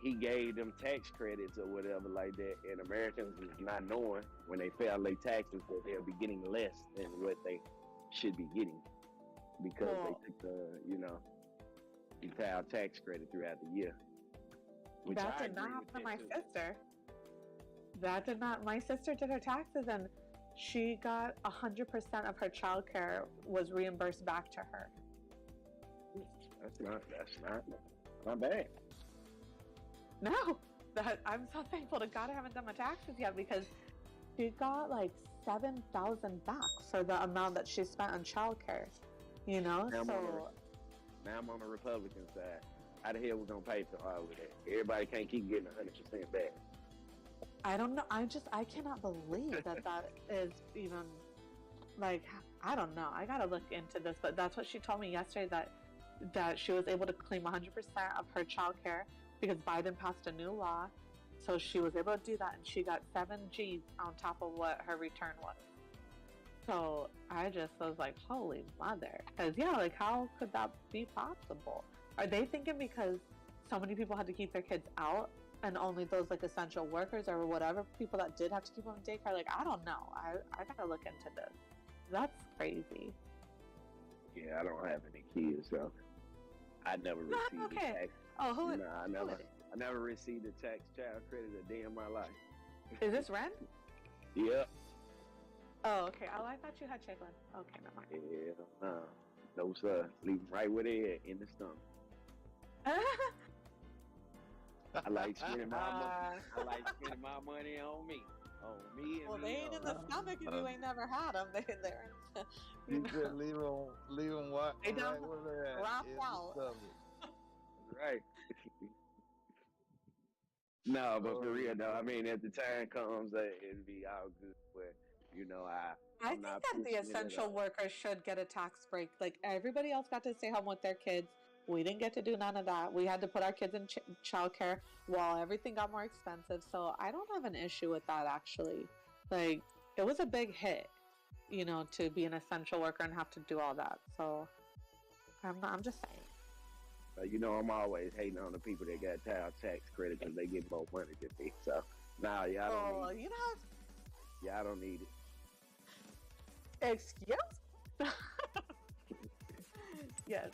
he gave them tax credits or whatever like that, and Americans is not knowing when they file their taxes that they'll be getting less than what they should be getting because they took the filed tax credit throughout the year. That did not happen to my sister. That did not. My sister did her taxes and she got 100% of her childcare was reimbursed back to her. That's not bad. No, I'm so thankful to God I haven't done my taxes yet because she got like $7,000 back for the amount that she spent on childcare. Now I'm on the Republican side. How the hell we gonna pay for all of that? Everybody can't keep getting 100% back. I don't know. I cannot believe that is even, like, I don't know. I gotta look into this, but that's what she told me yesterday, that she was able to claim 100% of her childcare because Biden passed a new law. So she was able to do that, and she got 7 G's on top of what her return was. So I just was like, holy mother. Because, yeah, like, how could that be possible? Are they thinking because so many people had to keep their kids out and only those, like, essential workers or whatever, people that did have to keep them in daycare? Like, I don't know. I gotta look into this. That's crazy. Yeah, I don't have any kids, so I never received the tax. Oh, who? I never received a tax child credit a day in my life. Is this Ren? Yep. Oh, okay. Oh, I thought you had Chiglin. Okay, never mind. Yeah, no, sir. Leave them right where they at, in the stomach. I like spending my money. I like spending my money on me. Well, they ain't in the stomach if you ain't never had them. They're you just leave them what? They don't wrap out. Right. No, but for real though, I mean, if the time comes, it'll be all good. But I think that the essential workers should get a tax break. Like everybody else got to stay home with their kids. We didn't get to do none of that. We had to put our kids in childcare while everything got more expensive. So I don't have an issue with that, actually. Like, it was a big hit, you know, to be an essential worker and have to do all that. So I'm just saying. You know, I'm always hating on the people that got child tax credit because they get more money than me. So, nah, y'all don't need it. You know, y'all don't need it. excuse? Yes,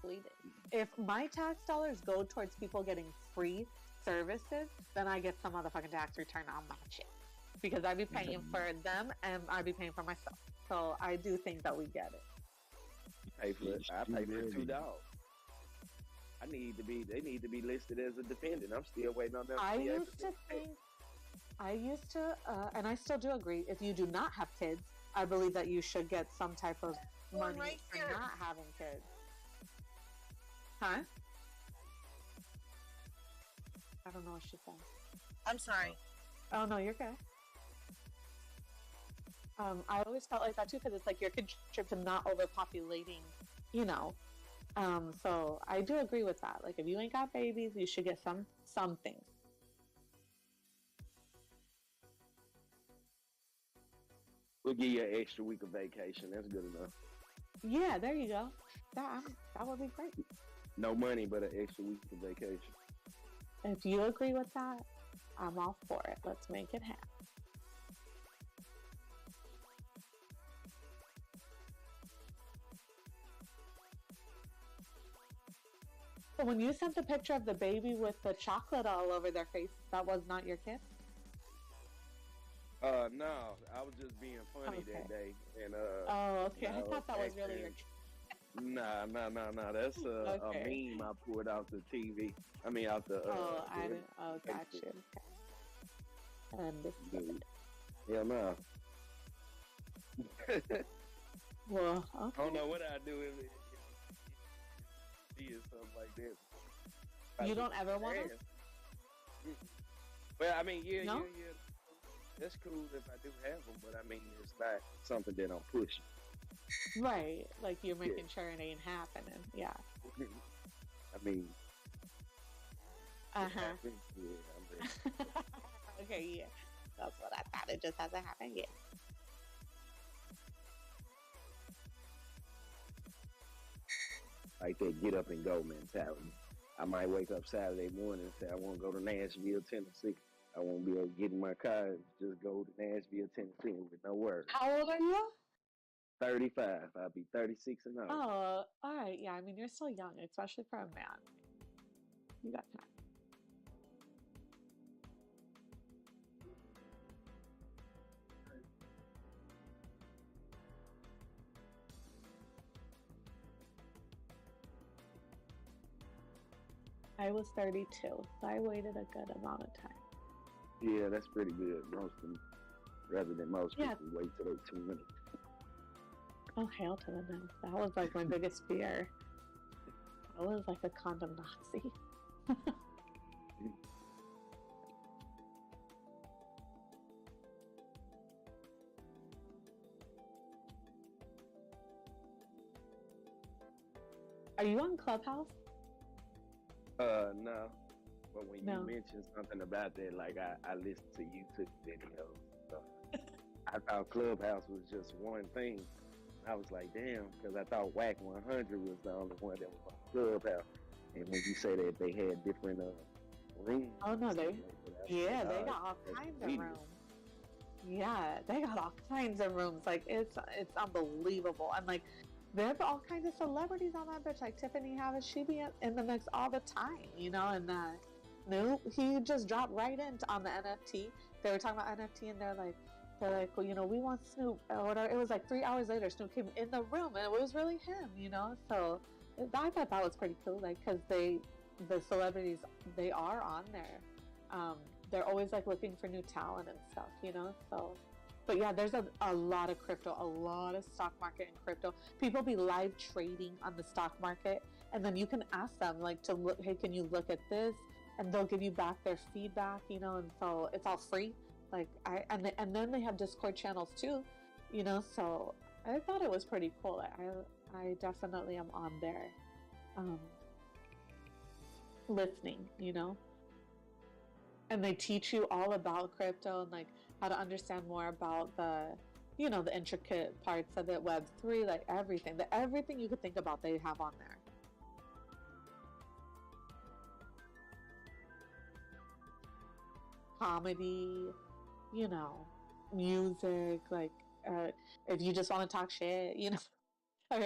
we did. If my tax dollars go towards people getting free services, then I get some motherfucking tax return on my shit. Because I be paying for them and I be paying for myself. So I do think that we get it. You pay for it. I pay for $2. They need to be listed as a defendant. I'm still waiting on them. I used to, and I still do agree, if you do not have kids, I believe that you should get some type of money for not having kids. Huh? I don't know what she said. I'm sorry. Oh, no, you're good. I always felt like that too, because it's like you're contributing to not overpopulating, you know. So I do agree with that. Like, if you ain't got babies, you should get something. We'll give you an extra week of vacation. That's good enough. Yeah, there you go. That would be great. No money, but an extra week of vacation. If you agree with that, I'm all for it. Let's make it happen. So when you sent the picture of the baby with the chocolate all over their face, that was not your kid? No, I was just being funny that day, and oh, okay. I thought that was really your kid. Nah. That's a meme I pulled out the TV. I mean, out the. Gotcha. Okay. Understood. Yeah, no. Well, okay. I don't know what I'd do if it is something like that. You don't ever want to? Well, I mean, yeah. That's cool if I do have them, but I mean, it's not something that I'm pushing. Right, like you're making sure it ain't happening. Yeah. I mean. Yeah, I'm okay, yeah. That's what I thought. It just hasn't happened yet. Like that get up and go mentality. I might wake up Saturday morning and say I want to go to Nashville, Tennessee. I won't be able to get in my car and just go to Nashville, Tennessee with no worries. How old are you? 35. I'll be 36 and all. Oh, all right. Yeah, I mean, you're still young, especially for a man. You got time. I was 32, so I waited a good amount of time. Yeah, that's pretty good. Rather than most people wait till they're 2 minutes. Oh, hail to the no. That was like my biggest fear. I was like a condom Nazi. Are you on Clubhouse? No. But when you mentioned something about that, like I listened to YouTube videos. So I thought Clubhouse was just one thing. I was like, damn, because I thought Whack 100 was the only one that was on Clubhouse. And when you say that they had different rooms. Oh, no, they got all kinds of rooms. Yeah, they got all kinds of rooms. Like, it's unbelievable. And, like, there's all kinds of celebrities on that bitch. Like, Tiffany Haddish, she be in the mix all the time, you know? And Snoop, he just dropped right in on the NFT. They were talking about NFT, and they're like, well, you know, we want Snoop or whatever. It was like 3 hours later, Snoop came in the room, and it was really him, you know? So I thought that was pretty cool, like, because the celebrities, they are on there. They're always, like, looking for new talent and stuff, you know? So, but yeah, there's a lot of crypto, a lot of stock market and crypto. People be live trading on the stock market, and then you can ask them, like, to look, hey, can you look at this? And they'll give you back their feedback, you know, and so it's all free. Like, and then they have Discord channels too, you know, so I thought it was pretty cool. I definitely am on there. listening, and they teach you all about crypto and like how to understand more about the the intricate parts of it, Web3, like everything you could think about they have on there. Comedy, music, like if you just want to talk shit, or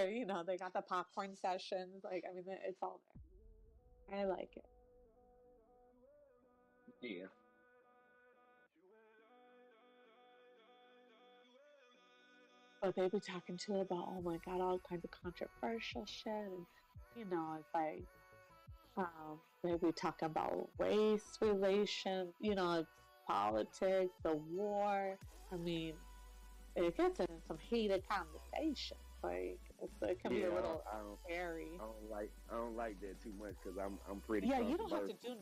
they got the popcorn sessions, like I mean it's all there. I like it. Yeah. But they be talking to about, oh my god, all kinds of controversial shit, and it's like they be talking about race relations, it's politics, the war. I mean, it gets into some heated conversations. Like it can be a little scary. I don't like that too much because I'm pretty. Yeah, you don't have to do.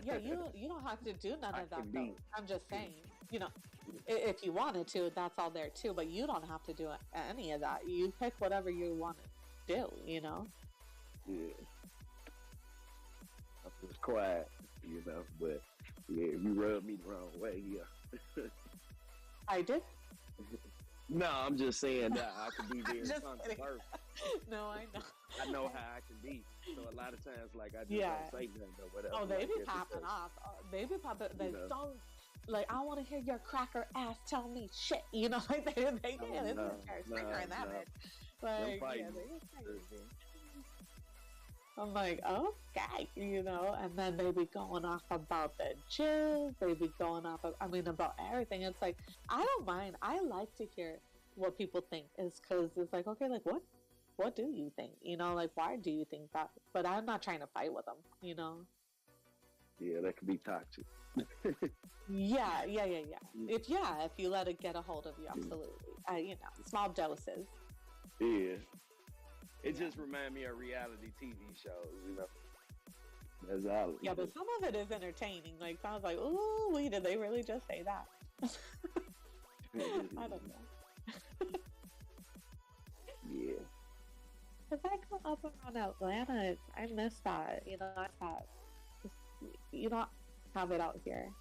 Yeah, you don't have to do none of that though. I'm just saying, if you wanted to, that's all there too. But you don't have to do any of that. You pick whatever you want to do. Yeah. I'm just quiet, but yeah, if you rub me the wrong way, yeah. I did? No, I'm just saying that I can be very controversial. No, I know. I know how I can be. So a lot of times, like, I just don't say nothing or whatever. Oh, they be popping off. They be popping. They don't, like, I want to hear your cracker ass tell me shit. Like, they this is finger in that bitch. Like, yeah, they be crazy. I'm like, okay, and then they be going off about the Jews. They be going off, about everything. It's like, I don't mind. I like to hear what people think. Is because it's like, okay, like, what do you think? Like, why do you think that? But I'm not trying to fight with them, Yeah, that could be toxic. Yeah. If you let it get a hold of you, absolutely. Small doses. Yeah. It just reminds me of reality TV shows, That's all. Yeah, but some of it is entertaining. Like, I was like, ooh, did they really just say that? I don't know. Yeah. Because I come up around Atlanta, I miss that. I thought, you don't have it out here.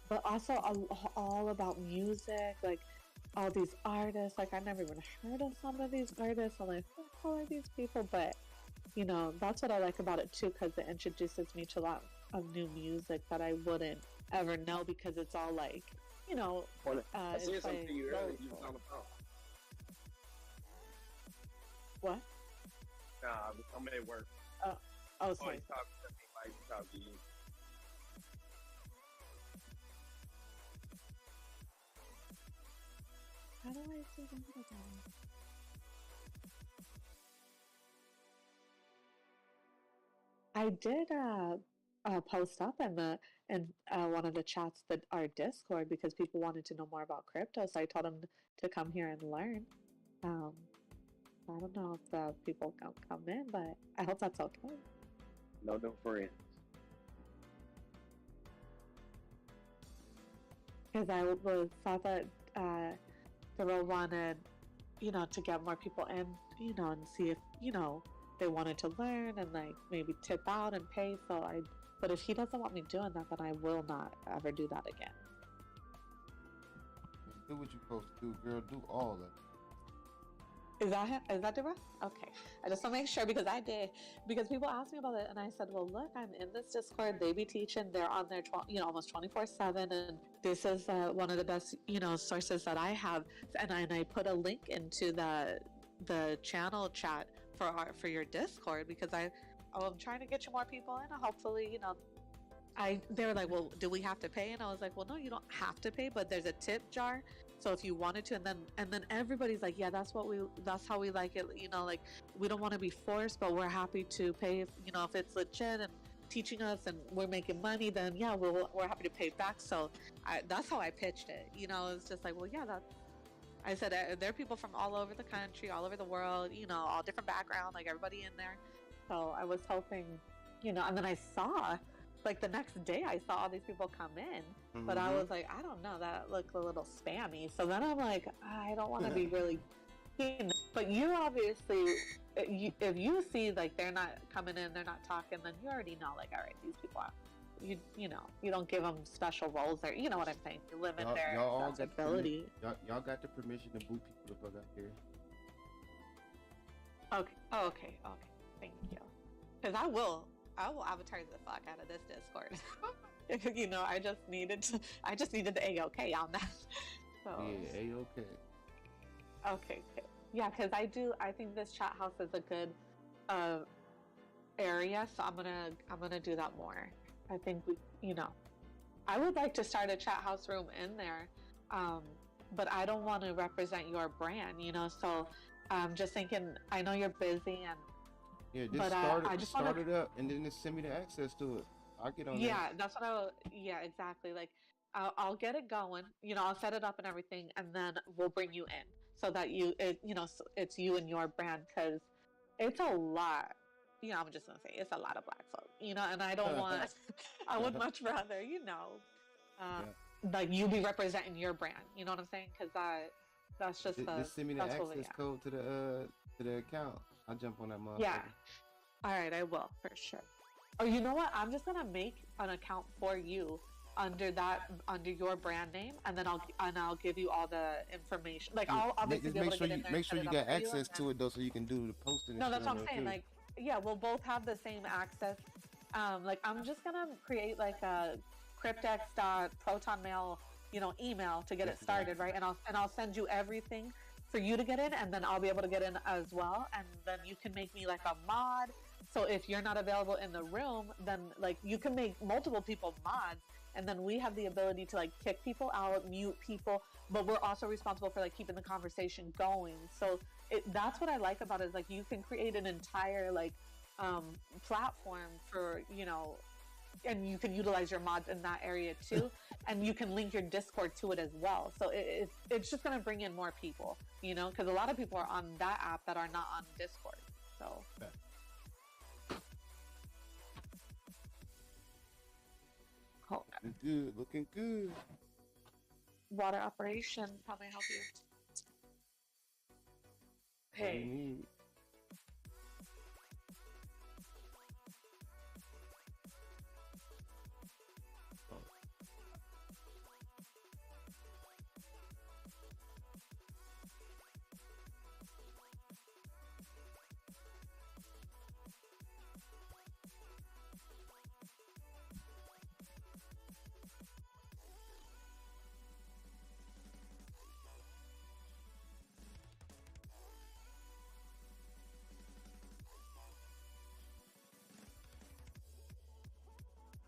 But also all about music, like all these artists. Like I never even heard of some of these artists. I'm like, who are these people? But that's what I like about it too, because it introduces me to a lot of new music that I wouldn't ever know, because it's all like, I said something to you earlier. You was on the phone. What? Nah, I'm at work. Oh, sorry. He's talking to me like he's talking to you. How do I see them again? I did post up in one of the chats that our Discord, because people wanted to know more about crypto, so I told them to come here and learn. I don't know if the people can come in, but I hope that's okay. No friends. Because I thought that Thoreau wanted, to get more people in, and see if, they wanted to learn and like maybe tip out and pay. But if he doesn't want me doing that, then I will not ever do that again. Do what you're supposed to do, girl. Do all of it. Is that him? Is that Debra? Okay. I just want to make sure, because I did. Because people asked me about it, and I said, well, look, I'm in this Discord. They be teaching. They're on there, almost 24/7, and this is one of the best, sources that I have. And I put a link into the channel chat for your Discord, because I'm trying to get you more people in. Hopefully, they were like, well, do we have to pay? And I was like, well, no, you don't have to pay, but there's a tip jar. So if you wanted to, and then everybody's like, yeah, that's how we like it. Like, we don't want to be forced, but we're happy to pay. If it's legit and teaching us and we're making money, then yeah, we're happy to pay back. So that's how I pitched it. It's just like, well, yeah, I said there are people from all over the country, all over the world, all different background, like everybody in there. So I was hoping, and then I saw like the next day I saw all these people come in, but I was like, I don't know, that looked a little spammy. So then I'm like, I don't want to be really keen. But you obviously, if you see like they're not coming in, they're not talking, then you already know, like, all right, these people are. You know, you don't give them special roles there. You know what I'm saying? You limit their accessibility. Y'all got the permission to boot people the fuck out here. Okay. Oh, okay. Thank you. Because I will avatar the fuck out of this Discord. You know, I just needed the A-OK on that. So yeah, A-OK. Okay. Yeah, because I think this chat house is a good area, so I'm gonna do that more. I think I would like to start a chat house room in there, but I don't want to represent your brand, you know. So I'm just thinking, I know you're busy yeah, just start it up and then just send me the access to it. I'll get on. Yeah, that's what yeah, exactly. Like I'll get it going, you know, I'll set it up and everything, and then we'll bring you in so that it's you and your brand, because it's a lot. You know, I'm just gonna say it's a lot of black folk, you know, and I don't want. I would much rather, you know, like you be representing your brand. You know what I'm saying? Because that's just just send me the access code to the account. I'll jump on that motherfucker. Yeah. All right, I will for sure. Or you know what? I'm just gonna make an account for you under your brand name, and then I'll give you all the information. Like I'll obviously be able to get in there. Make sure you got access to it though, so you can do the posting. No, that's what I'm saying. Like, yeah, we'll both have the same access. Like I'm just gonna create like a cryptex.protonmail, you know, email to get it started, right? And I'll send you everything for you to get in, and then I'll be able to get in as well, and then you can make me like a mod. So if you're not available in the room, then like you can make multiple people mods, and then we have the ability to like kick people out, mute people, but we're also responsible for like keeping the conversation going. So that's what I like about it, is like you can create an entire like platform for, you know, and you can utilize your mods in that area too, and you can link your Discord to it as well. So it's just going to bring in more people, you know, because a lot of people are on that app that are not on Discord. So. Yeah. Looking good. Water operation. How may I help you? Hey.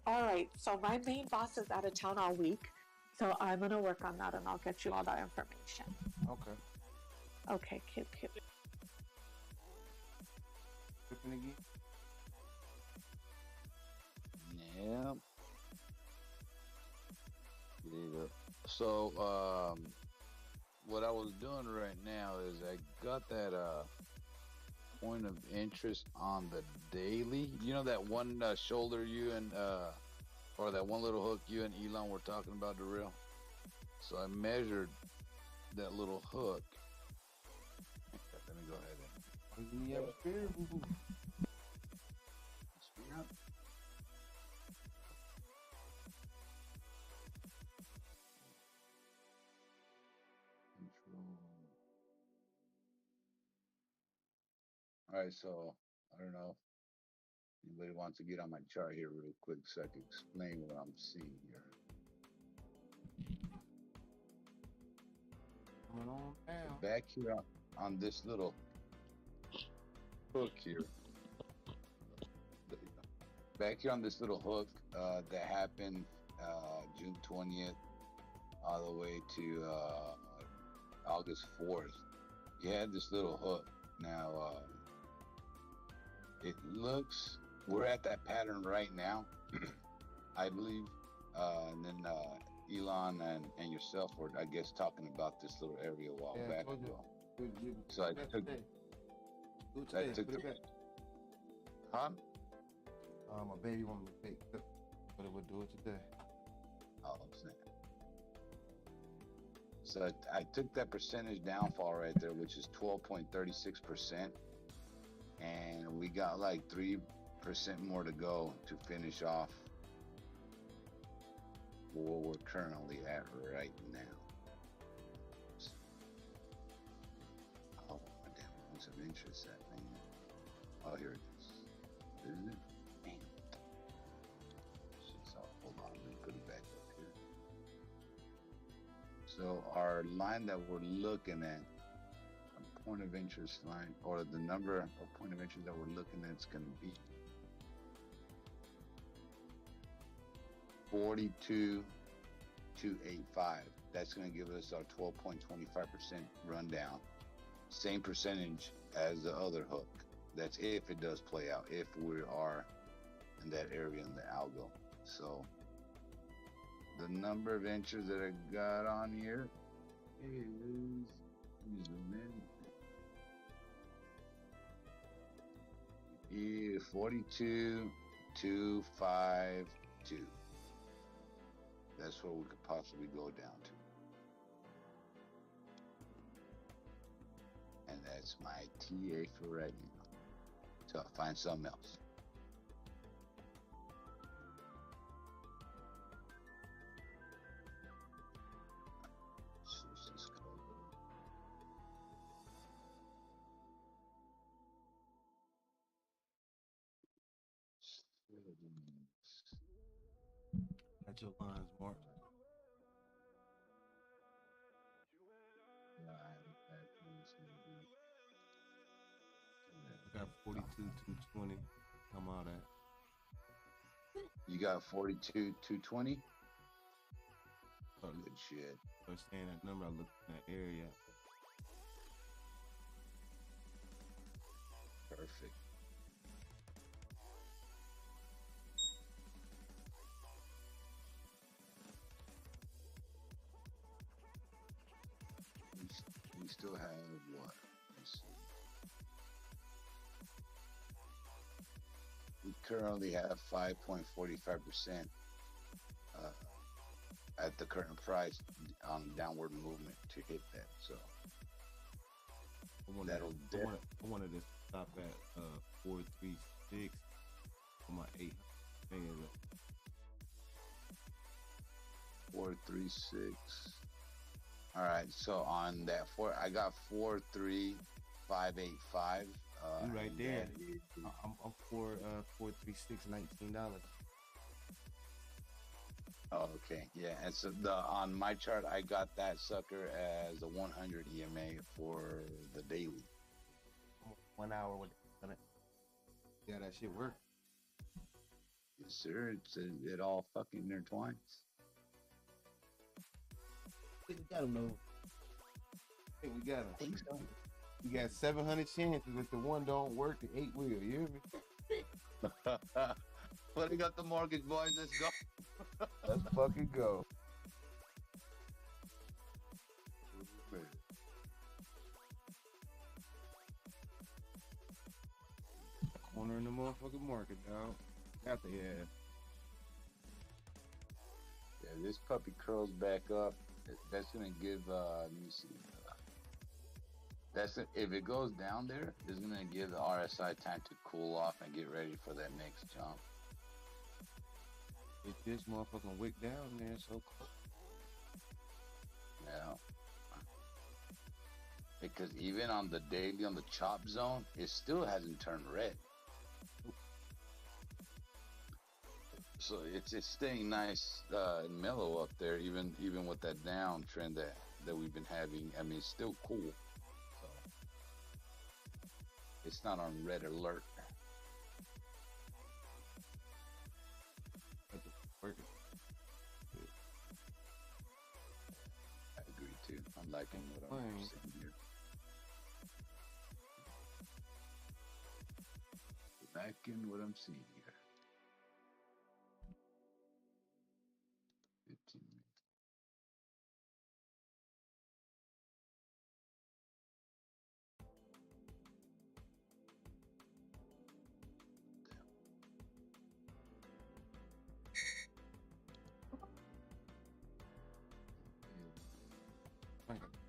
All right, so my main boss is out of town all week, so I'm gonna work on that, and I'll get you all that information. Okay. Okay, cute. Yeah. So, what I was doing right now is I got that point of interest on the daily. You know that one shoulder you and or that one little hook you and Elon were talking about, the real. So I measured that little hook. Let me go ahead and speed up. All right, so I don't know if anybody wants to get on my chart here real quick so I can explain what I'm seeing here. Coming on down. So back here on this little hook here, back here on this little hook that happened June 20th all the way to August 4th, you had this little hook. Now, it looks, we're at that pattern right now, I believe. And then Elon and yourself were, I guess, talking about this little area a while back ago. So I took the, huh? My baby want me to take. But it would do it today. Oh, snap. So I took that percentage downfall right there, which is 12.36%. And we got like 3% more to go to finish off where we're currently at right now. Oh, damn, what's of interest that thing? Oh, here it is. Isn't it? Damn. Shit's off. Hold on, let me put it back up here. So our line that we're looking at, a point of interest line, or the number of point of interest that we're looking at is going to be 42,285. That's going to give us our 12.25% rundown. Same percentage as the other hook. That's if it does play out, if we are in that area in the algo. So the number of inches that I got on here is, zoom in, 42,252. That's where we could possibly go down to. And that's my TA for right now. So I'll find something else. Got your lines marked. I got 42,220. Come out at. You got 42,220? Oh, good shit. I was saying that number, I looked in that area. Perfect. We still have what? Let's see. We currently have 5.45% at the current price on downward movement to hit that. So I wanted to stop at 436 for my 8. 436. All right, so on that I got 43585. You right there. I'm for 436, $19. Oh, okay, yeah. And so on my chart, I got that sucker as a 100 EMA for the daily. 1 hour with it. Yeah, that shit work. Yes, sir. It all fucking intertwines. I think we got him though. I think we got him. I think so. You got 700 chances. If the one don't work, the 8 will. You hear me? Putting up the mortgage, boys. Let's go. Let's fucking go. Corner in the motherfucking market, dog. Got the ass. Yeah, this puppy curls back up. That's gonna give. Let me see. If it goes down there, it's gonna give the RSI time to cool off and get ready for that next jump. If this motherfucking wick down there, so close. Yeah. Because even on the daily, on the chop zone, it still hasn't turned red. So it's staying nice and mellow up there, even with that downtrend that we've been having. I mean, it's still cool. So it's not on red alert. I agree too. I'm liking what I'm seeing here. Liking what I'm seeing here. 15 minutes.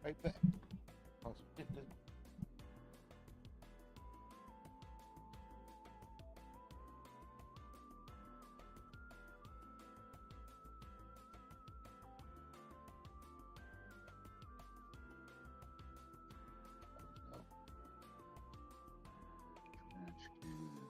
Right back. I'll spit this. Trash can.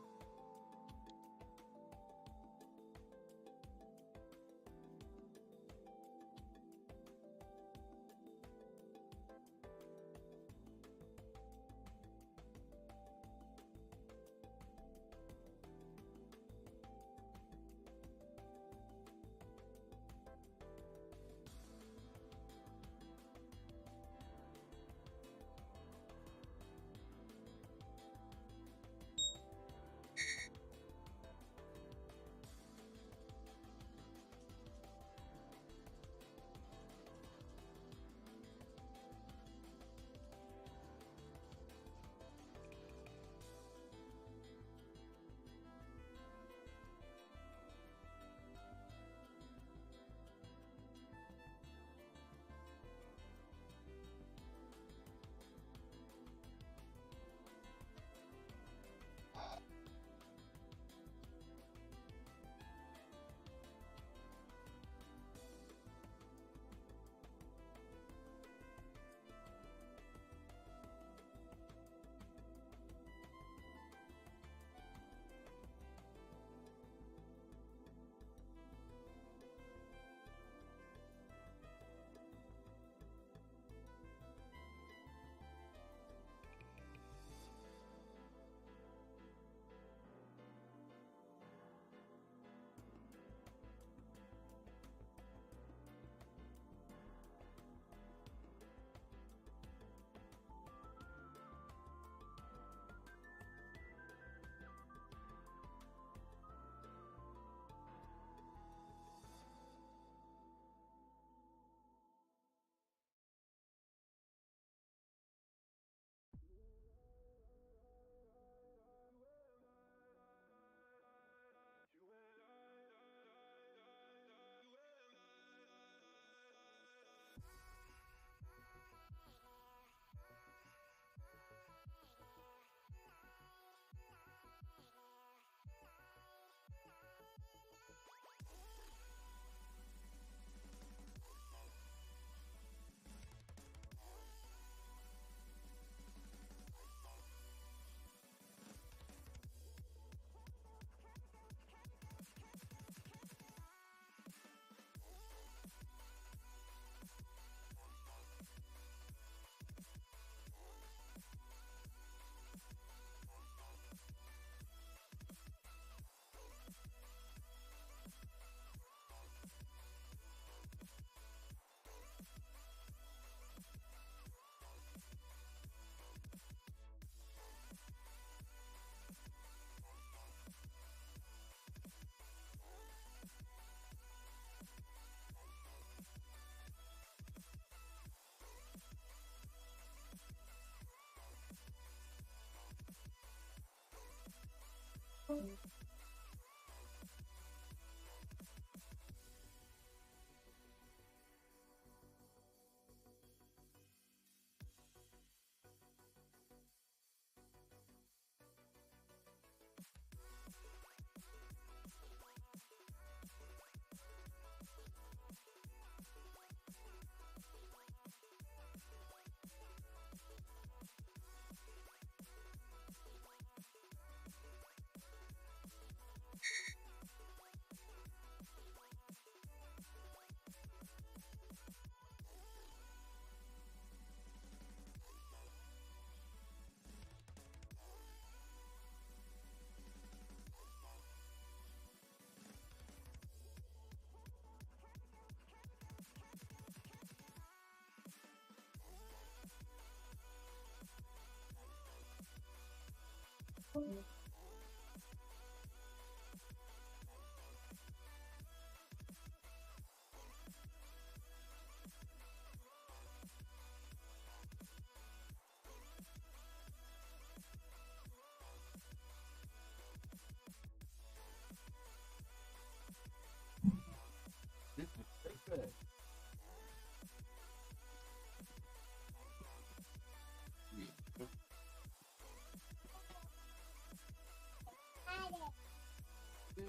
Hey,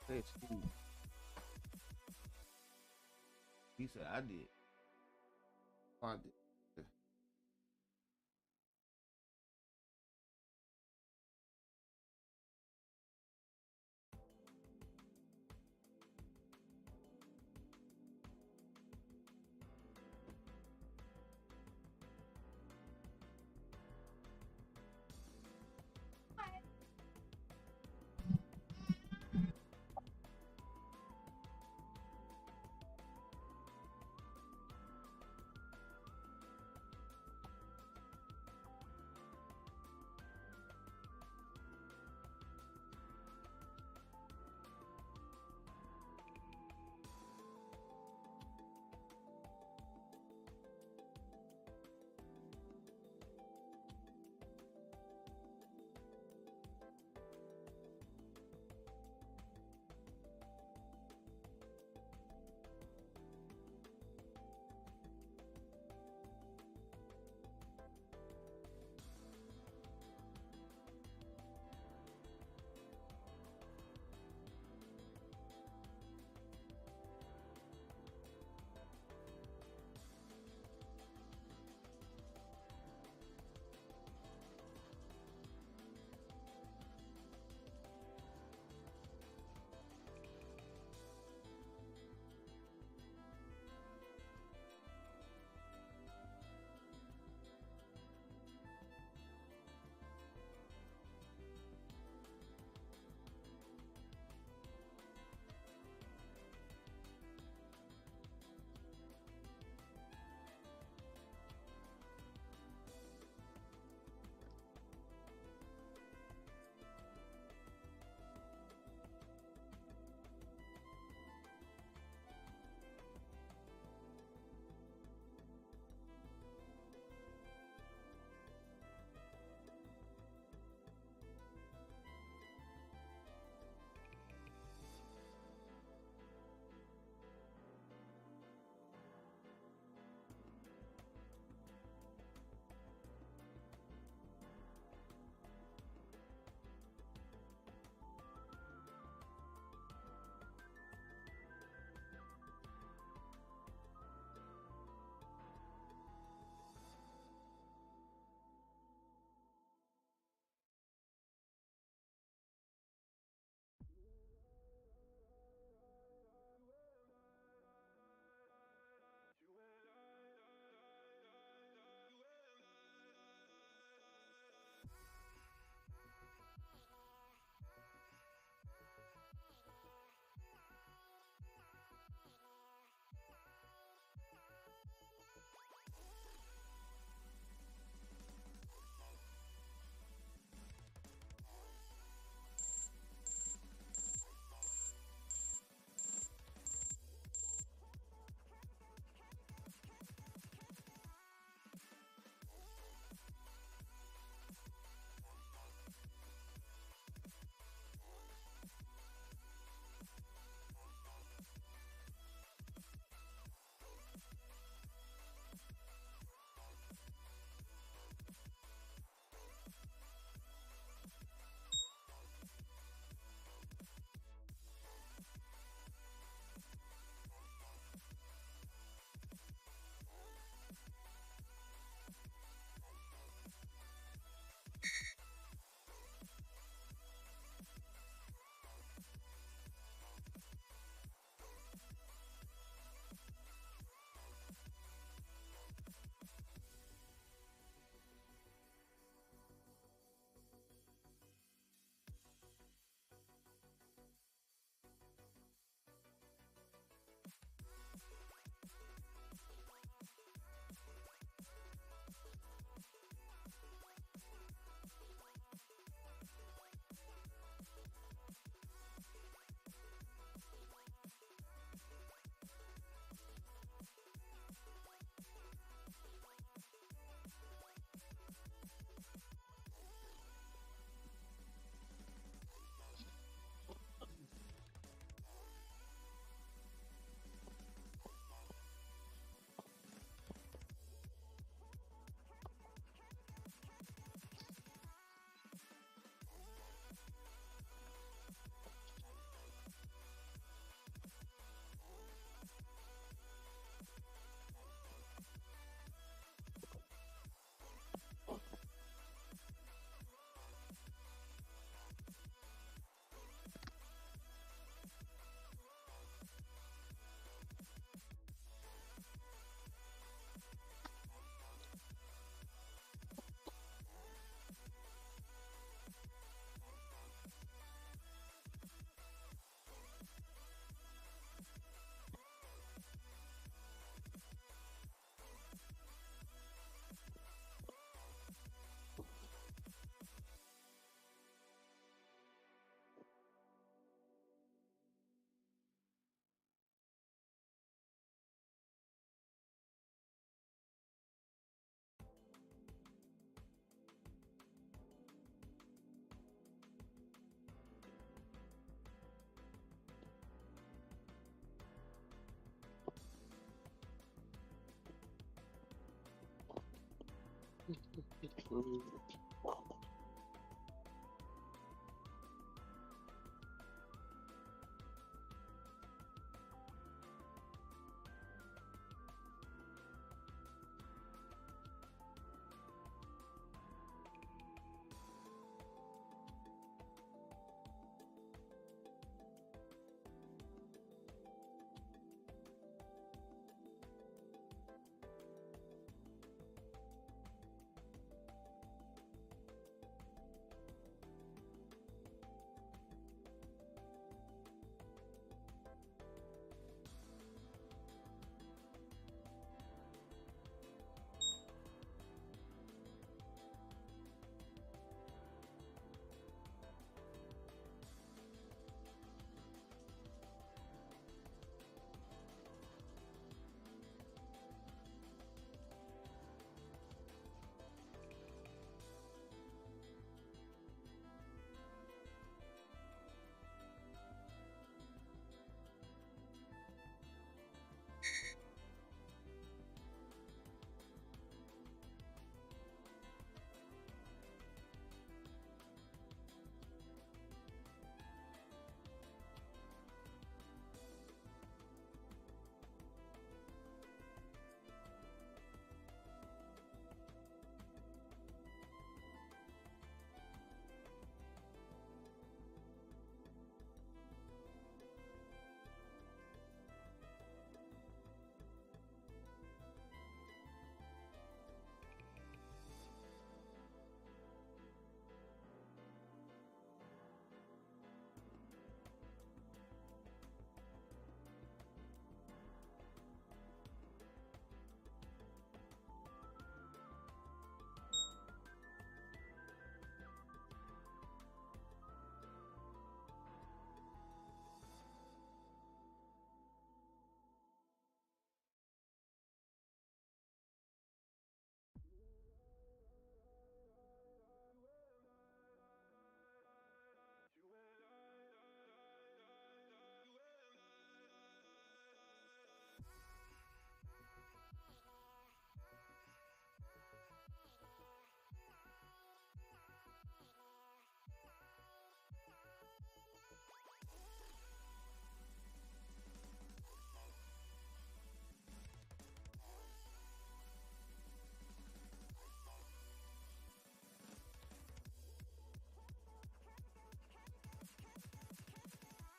Steve. He said, I did. I did.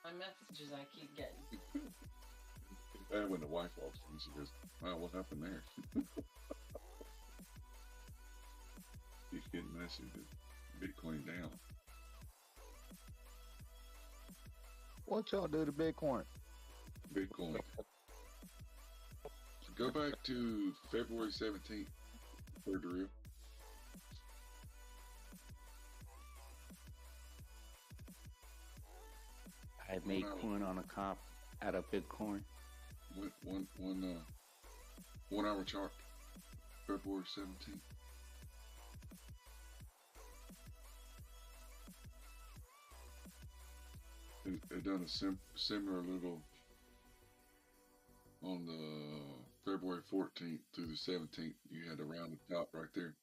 My messages I keep getting. And when the wife walks in, she goes, "Wow, what happened there?" He's getting messages. Bitcoin down. What y'all do to Bitcoin? Bitcoin. Go back to February 17th for the real. I made coin on a comp out of Bitcoin. One hour chart, February 17th. They done a similar little on the February 14th through the 17th. You had around the top right there.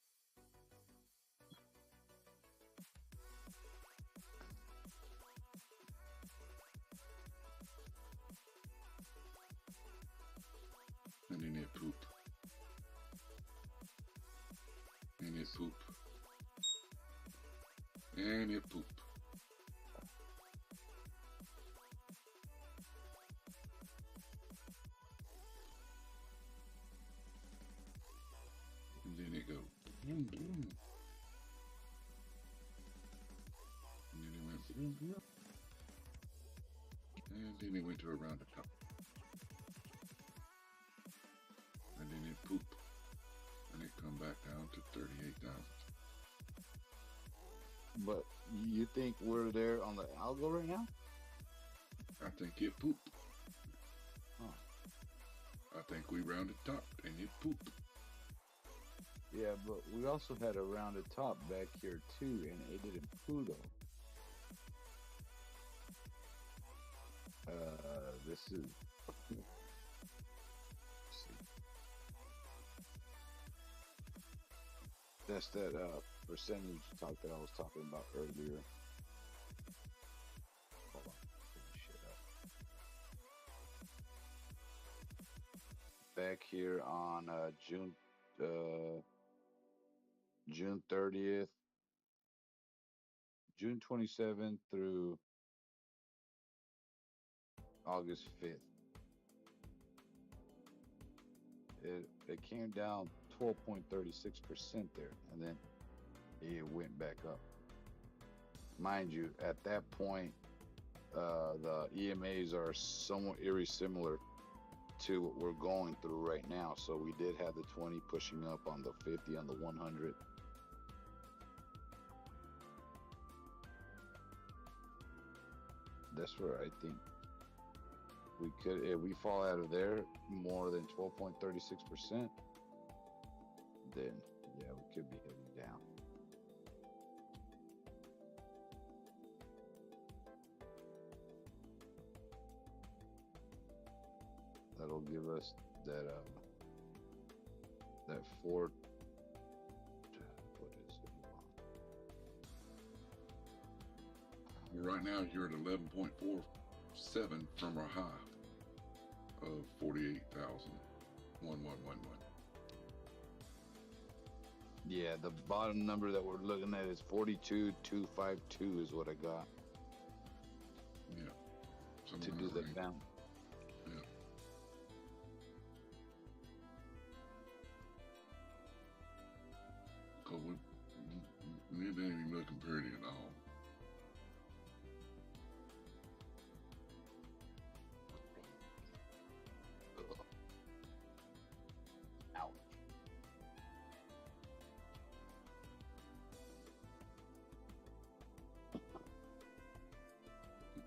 And then it poop. And it poop. And it poop. And then it go. Boom, boom. And then it went boom, boom. And then it went to around the top. And then it poop. And it come back down to 38,000. But you think we're there on the algo right now? I think it poop. Huh. I think we rounded top and it poop. Yeah, but we also had a rounded top back here too, and it didn't poo though. This is. That's that percentage talk that I was talking about earlier. Hold on, put this shit up. Back here on June 30th, June 27th through August 5th. It came down 12.36% there, and then it went back up. Mind you, at that point, the EMAs are somewhat eerie similar to what we're going through right now. So we did have the 20 pushing up on the 50, on the 100. That's where I think we could, if we fall out of there more than 12.36%, then yeah, we could be heading down. That'll give us that that what is it? Right now, you're at 11.47 from our high of 48,111. Yeah, the bottom number that we're looking at is 42,252 is what I got. Yeah. To do that down. Yeah. Cause it ain't even looking pretty at all.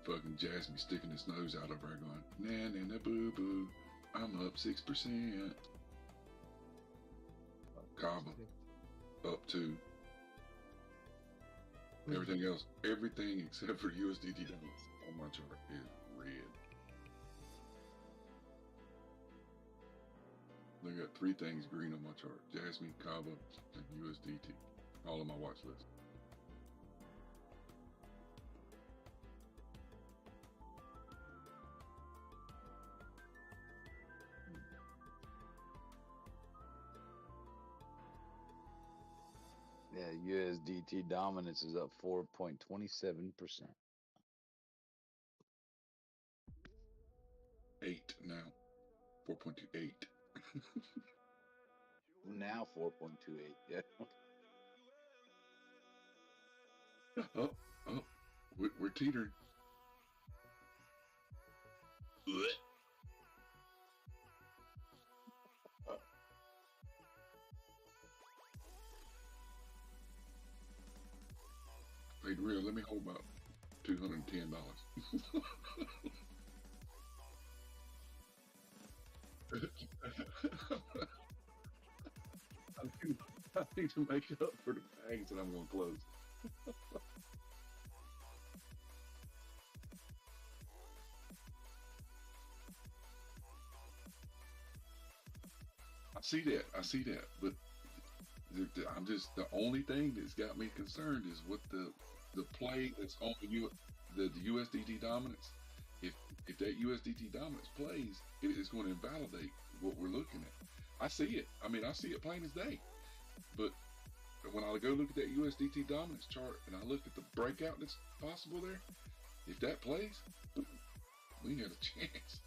Fucking Jasmine sticking his nose out of her going, nah, nah, nah, boo, boo. I'm up 6%. Kava up 2. Everything else, everything except for USDT on my chart is red. They got 3 things green on my chart: Jasmine, Kava, and USDT. All on my watch list. Yeah, USDT dominance is up 4.27%. 8 now. 4.28. Now 4.28. Yeah. Oh, we're teetering. Hey, real, let me hold about $210. I need to make up for the bags that I'm going to close. I see that, but I'm just, the only thing that's got me concerned is what the play that's on the USDT dominance. If that USDT dominance plays, it is going to invalidate what we're looking at. I see it. I mean, I see it plain as day. But when I go look at that USDT dominance chart and I look at the breakout that's possible there, if that plays, we ain't got a chance.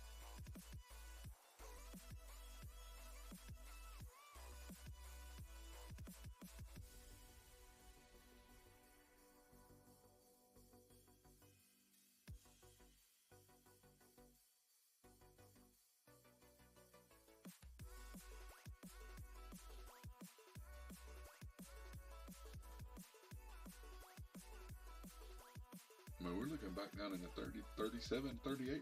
I mean, we're looking back down in the 30, 37, 38 range.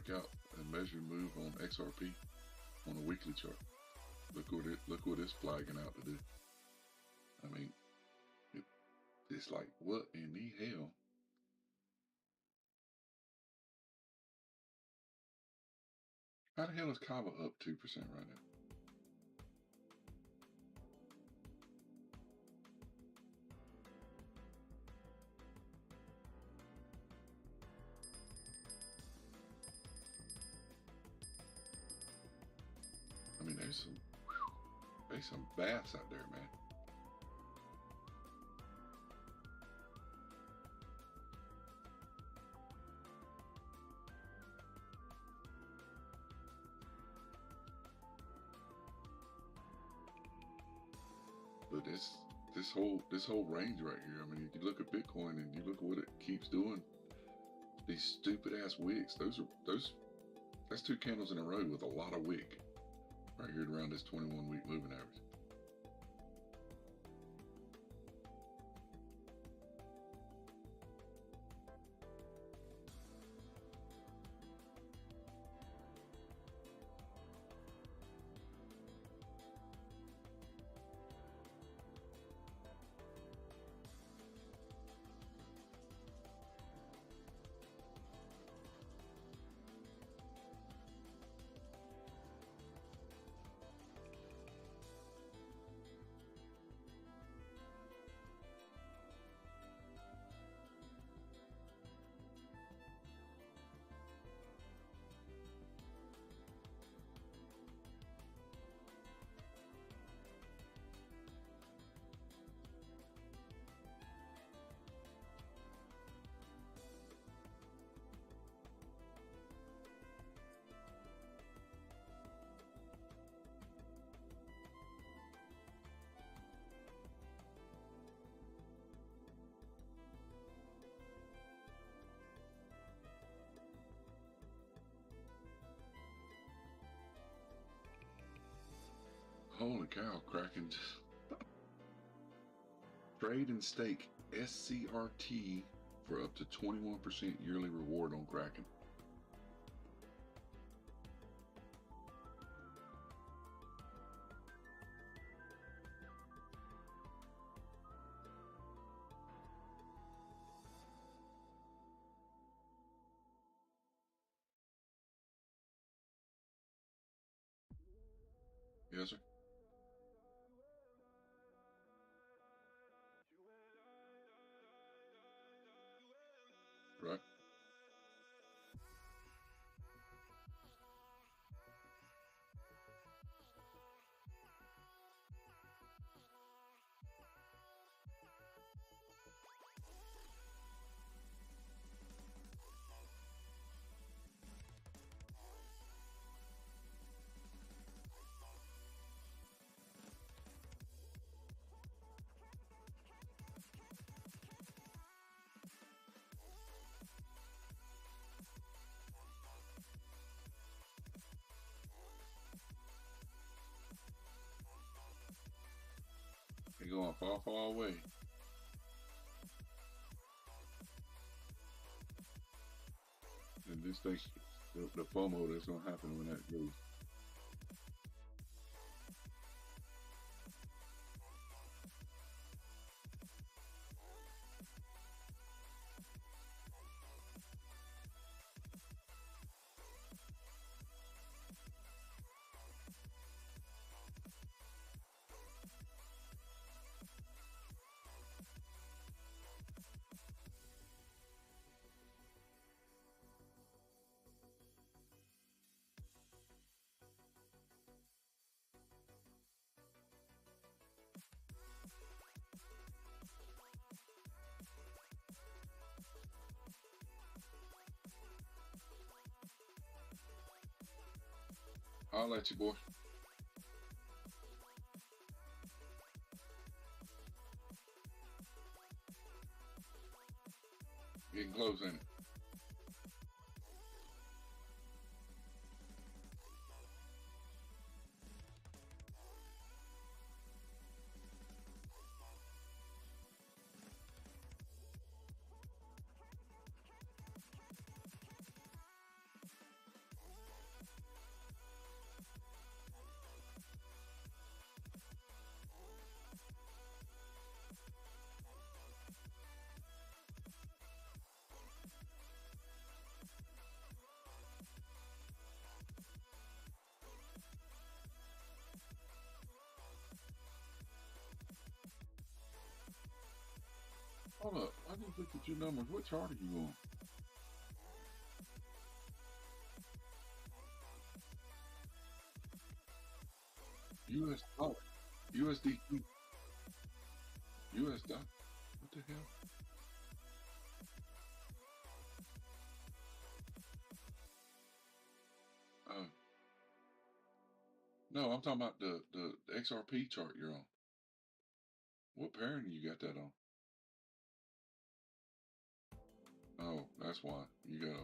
breakout and measure move on XRP on a weekly chart. Look what it's flagging out to do. I mean, it's like, what in the hell? How the hell is Kava up 2% right now? I mean, there's some bass out there, man. But this whole range right here. I mean, if you look at Bitcoin and you look at what it keeps doing, these stupid ass wicks. That's 2 candles in a row with a lot of wick right here around this 21-week moving average. Holy cow, Kraken. Trade and stake SCRT for up to 21% yearly reward on Kraken. Yes, sir. Right. You're going far, far away. And this thing, the FOMO that's going to happen when that goes. I'll let you, boy. Getting close, ain't it? Look at your numbers. What chart are you on? US dollar. USDT. US dollar. What the hell? No, I'm talking about the XRP chart you're on. What pairing you got that on? Oh, that's why. You got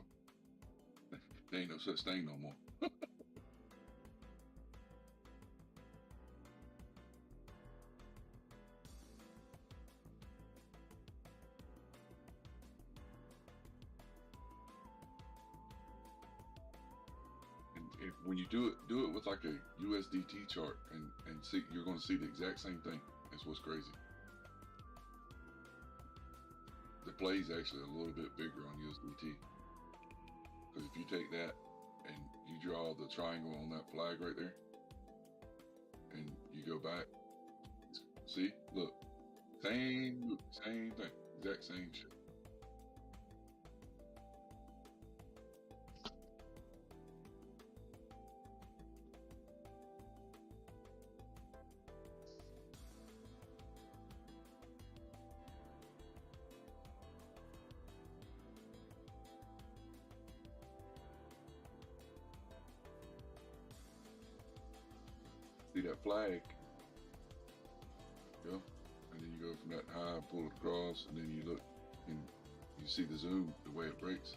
a... There ain't no such thing no more. And when you do it with like a USDT chart and see, you're going to see the exact same thing. That's what's crazy. The play's actually a little bit bigger on USDT. Because if you take that and you draw the triangle on that flag right there, and you go back, see, look, same thing, exact same shit. See that flag? Go, and then you go from that high, pull it across, and then you look, and you see the zoom, the way it breaks.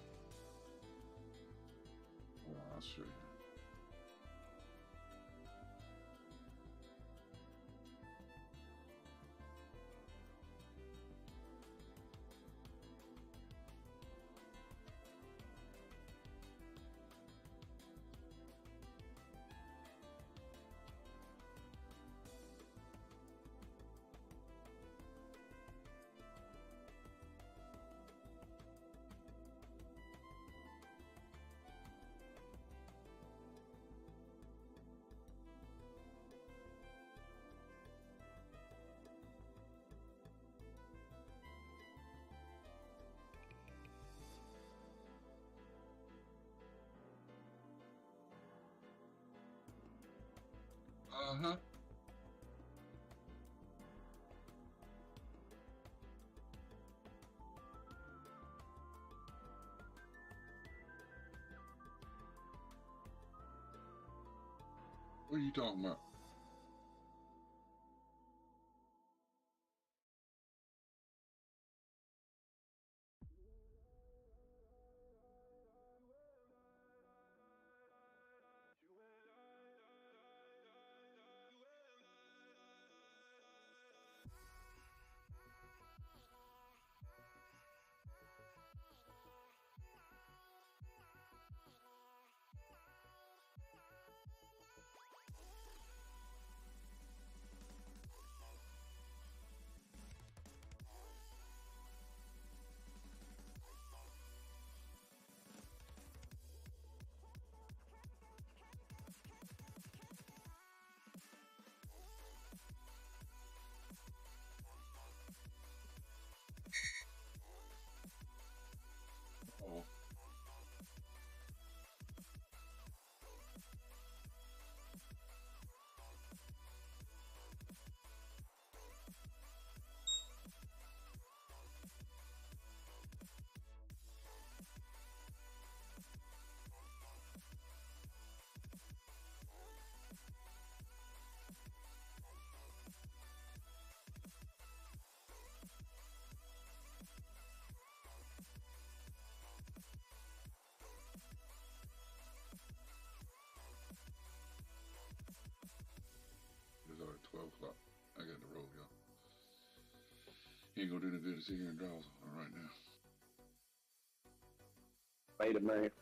Well, I'll show you. Uh-huh. What are you talking about? Oh. It's already 12 o'clock. I got to roll, y'all. He ain't gonna do no good to sit here and draw right now. Wait a minute.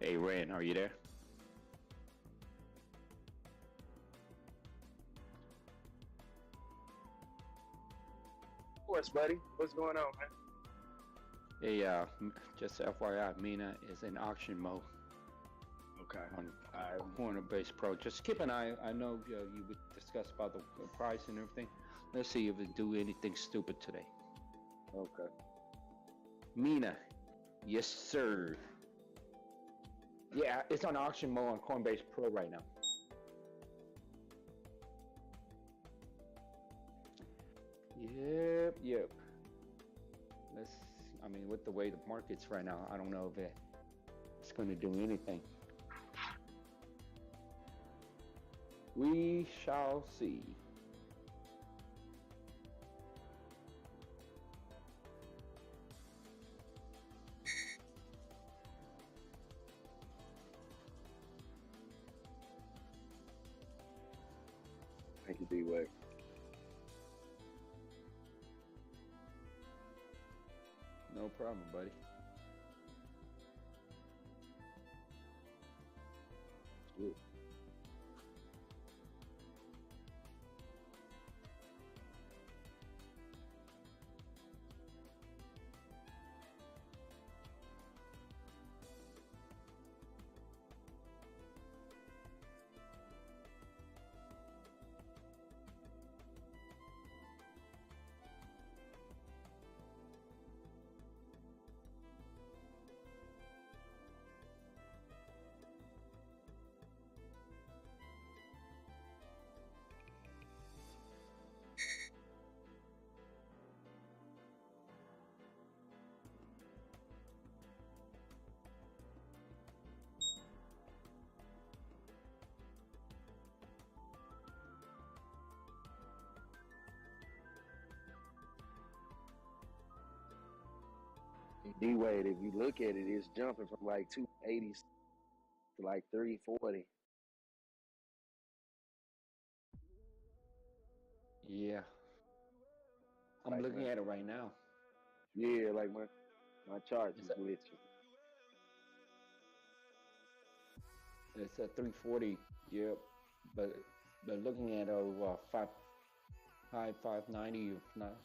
Hey, Rand, are you there? Of course, buddy. What's going on, man? Hey, just FYI, Mina is in auction mode. Okay. On Coinbase Pro. Just keep an eye. I know you would discuss about the price and everything. Let's see if it do anything stupid today. Okay. Mina, yes sir. Yeah, it's on auction mode on Coinbase Pro right now. Yep. I mean, with the way the market's right now, I don't know if it's going to do anything. We shall see. Thank you, D-Way. No problem, buddy. Good. D-Wade, if you look at it, it's jumping from like 280s to like 340. Yeah. I'm Like, looking at it right now. Yeah, like my chart is glitching. It's at 340. Yep. But looking at 590 if not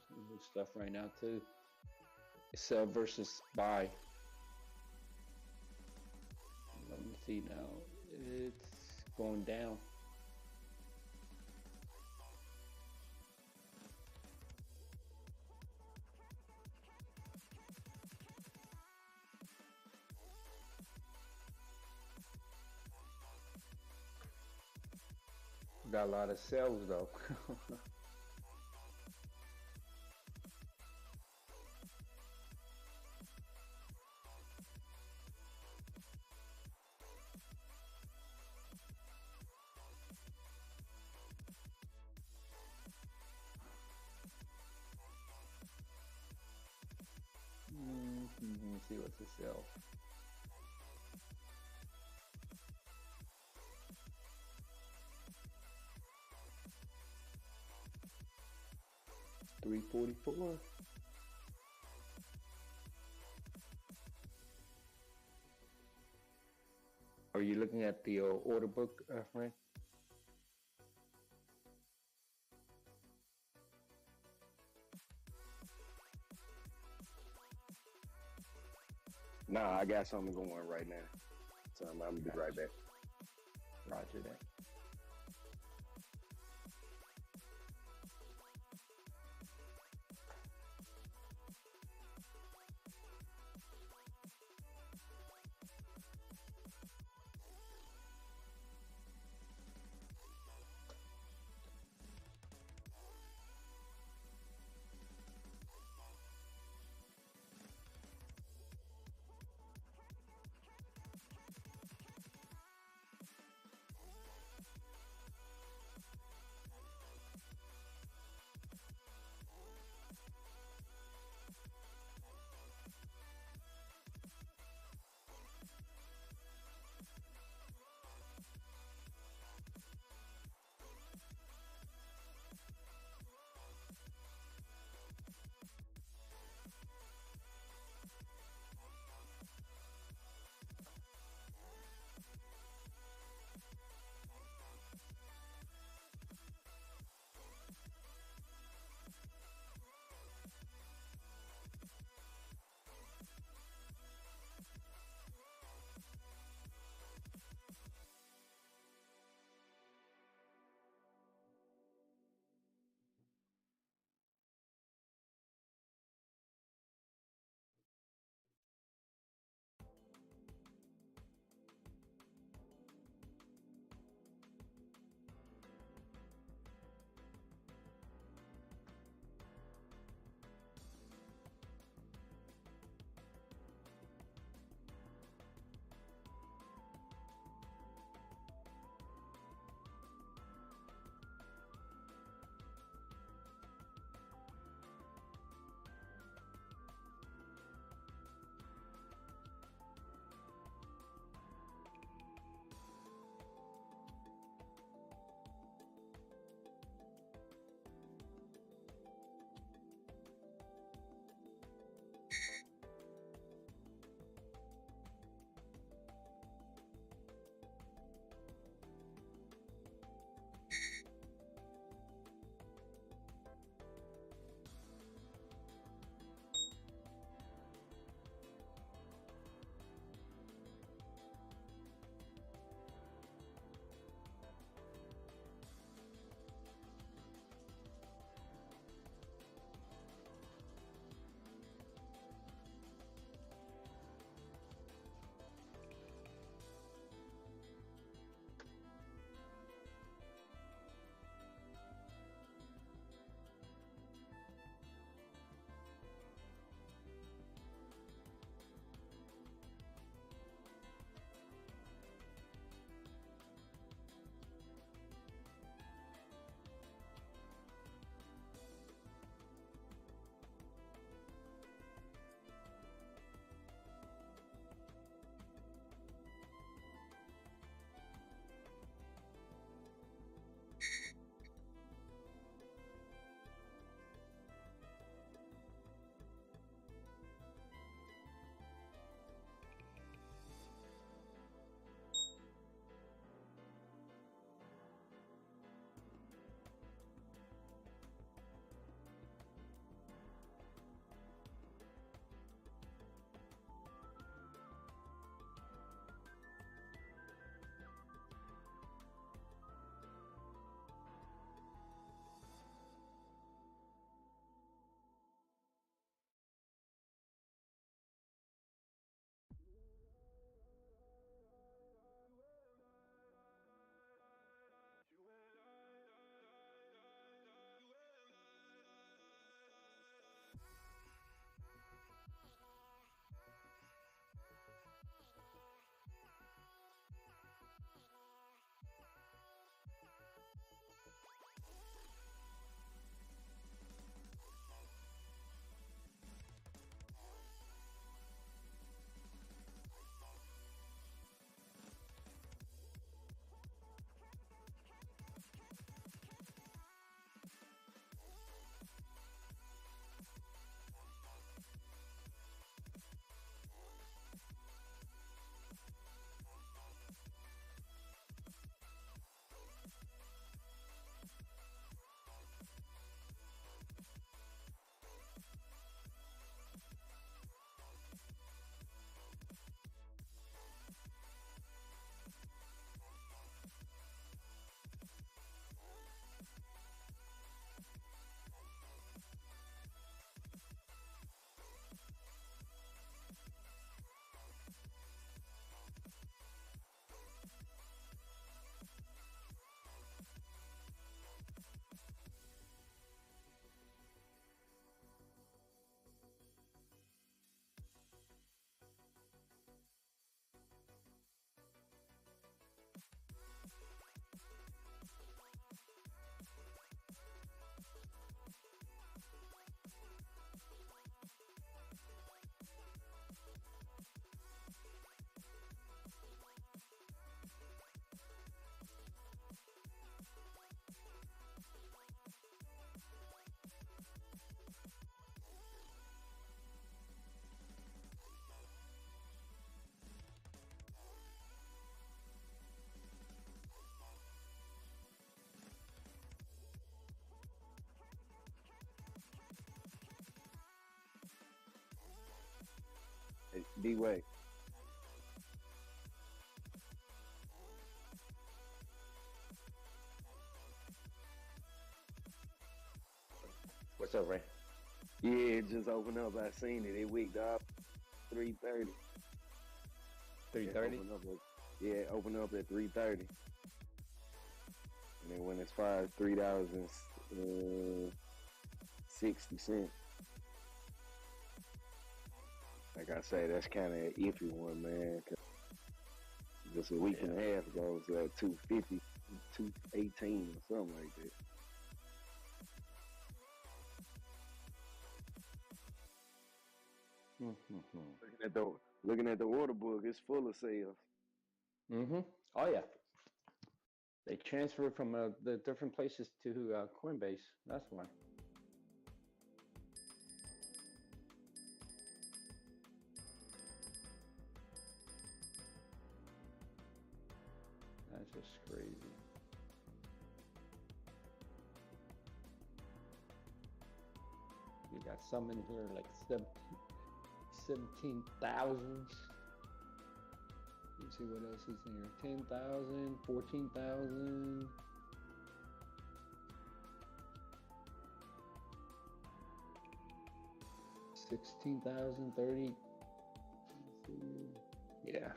stuff right now too. Sell versus buy. Let me see now. It's going down. Got a lot of sales though. Let me see what's the sell. $344. Are you looking at the order book, Frank? Nah, I got something going right now. So I'm gonna be right back. Roger that. D-Way. What's up, Ray? Yeah, it just opened up. I seen it. It wicked up 3:30. 3:30. Yeah, it opened up at 3:30, and it went as far as $3.60. Like I say, that's kind of an iffy one, man. 'Cause just a week and a half ago, it was at 250, 218 or something like that. Looking at the order book, it's full of sales. Oh yeah. They transferred from the different places to Coinbase. That's why. That's just crazy. You got some in here like 17,000. Let's see what else is in here. 10,000, 14,000. 16,000, 30. Yeah.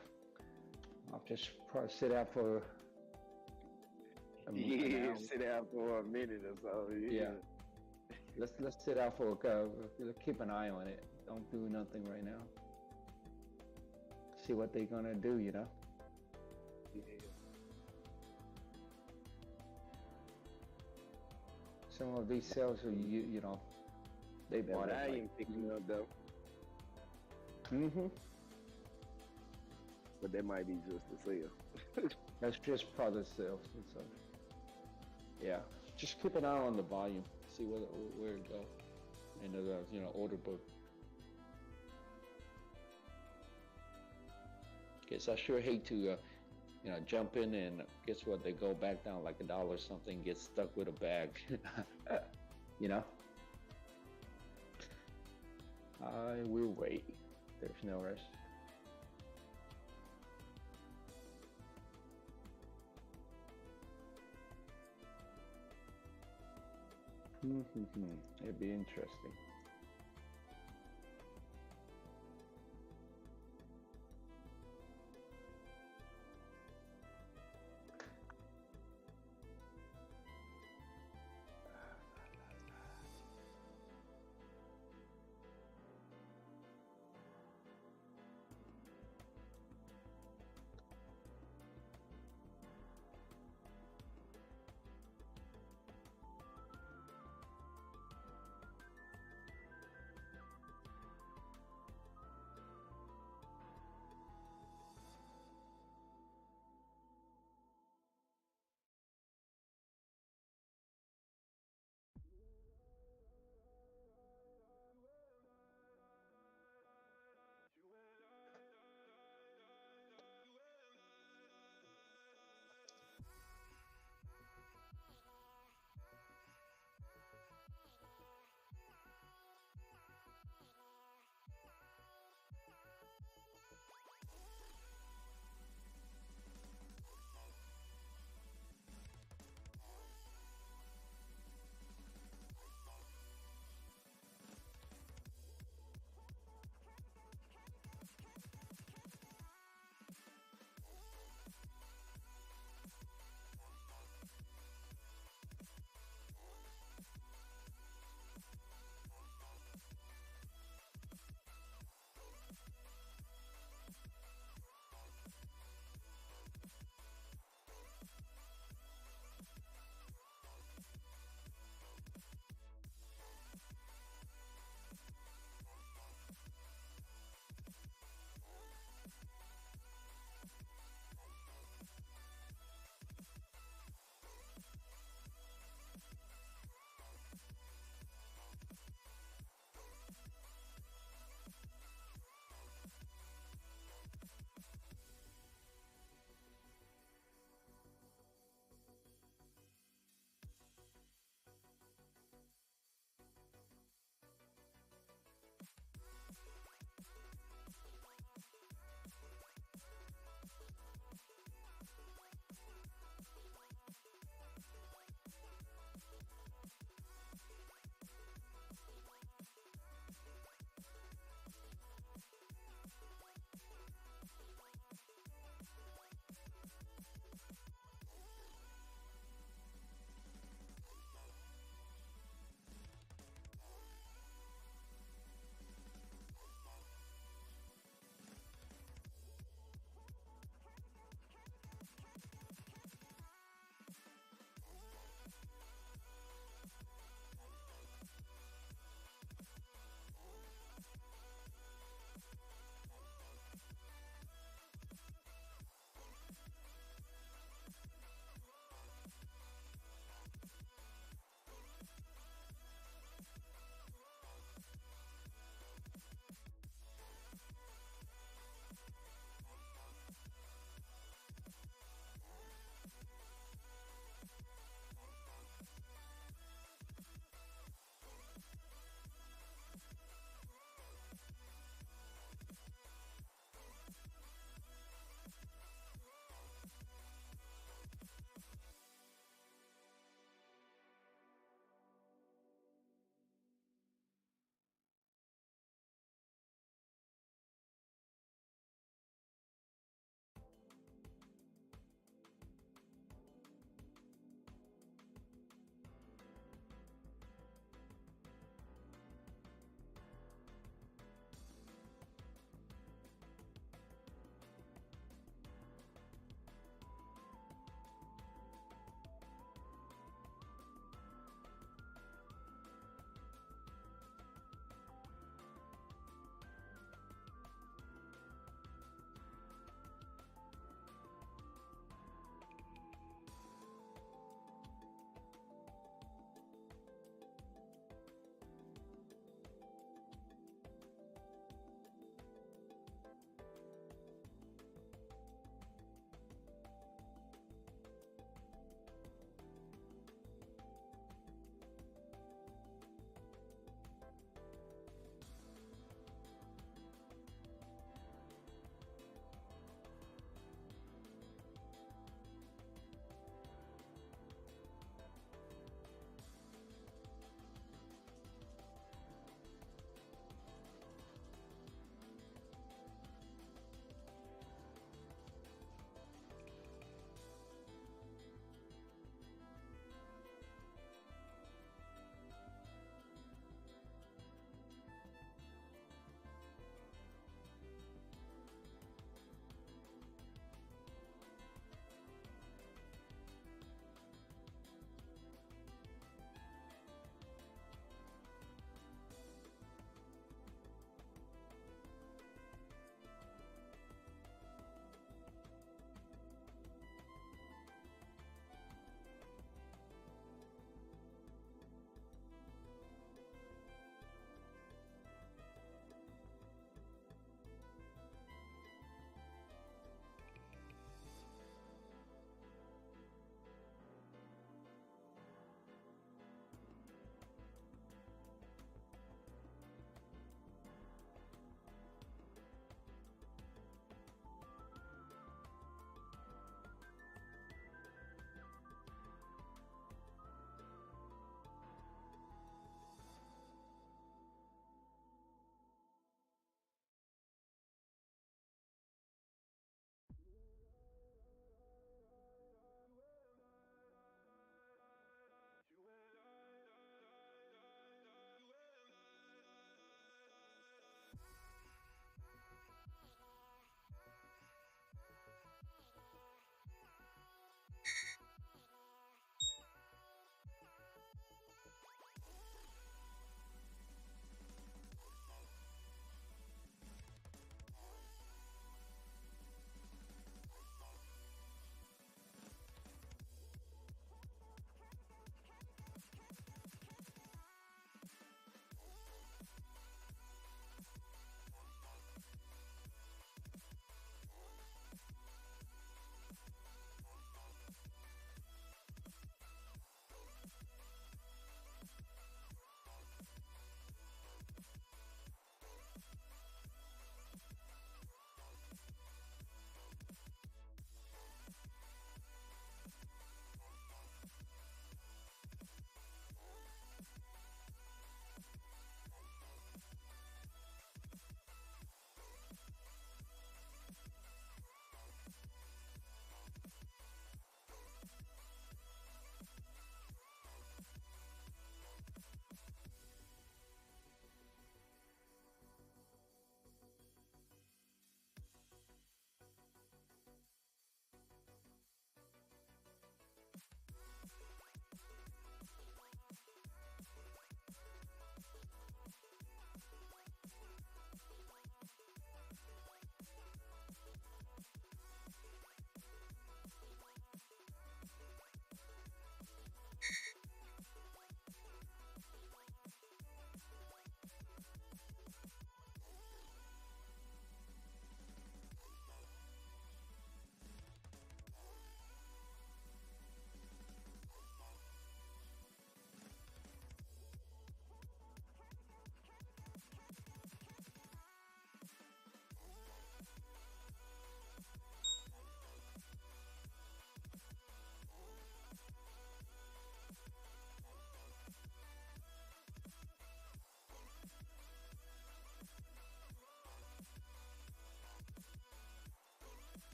I'll just probably sit out for a minute. Yeah, sit out for a minute or so. Yeah. Let's sit out for keep an eye on it. Don't do nothing right now. See what they're gonna do, you know. Yeah. Some of these sales are you know they bought it. I ain't picking up though. But that might be just a sale. That's just product sales. So yeah, just keep an eye on the volume. See where it go, and the order book. Guess I sure hate to jump in and guess what, they go back down like $1 or something, get stuck with a bag. You know. I will wait. There's no rush. It'd be interesting.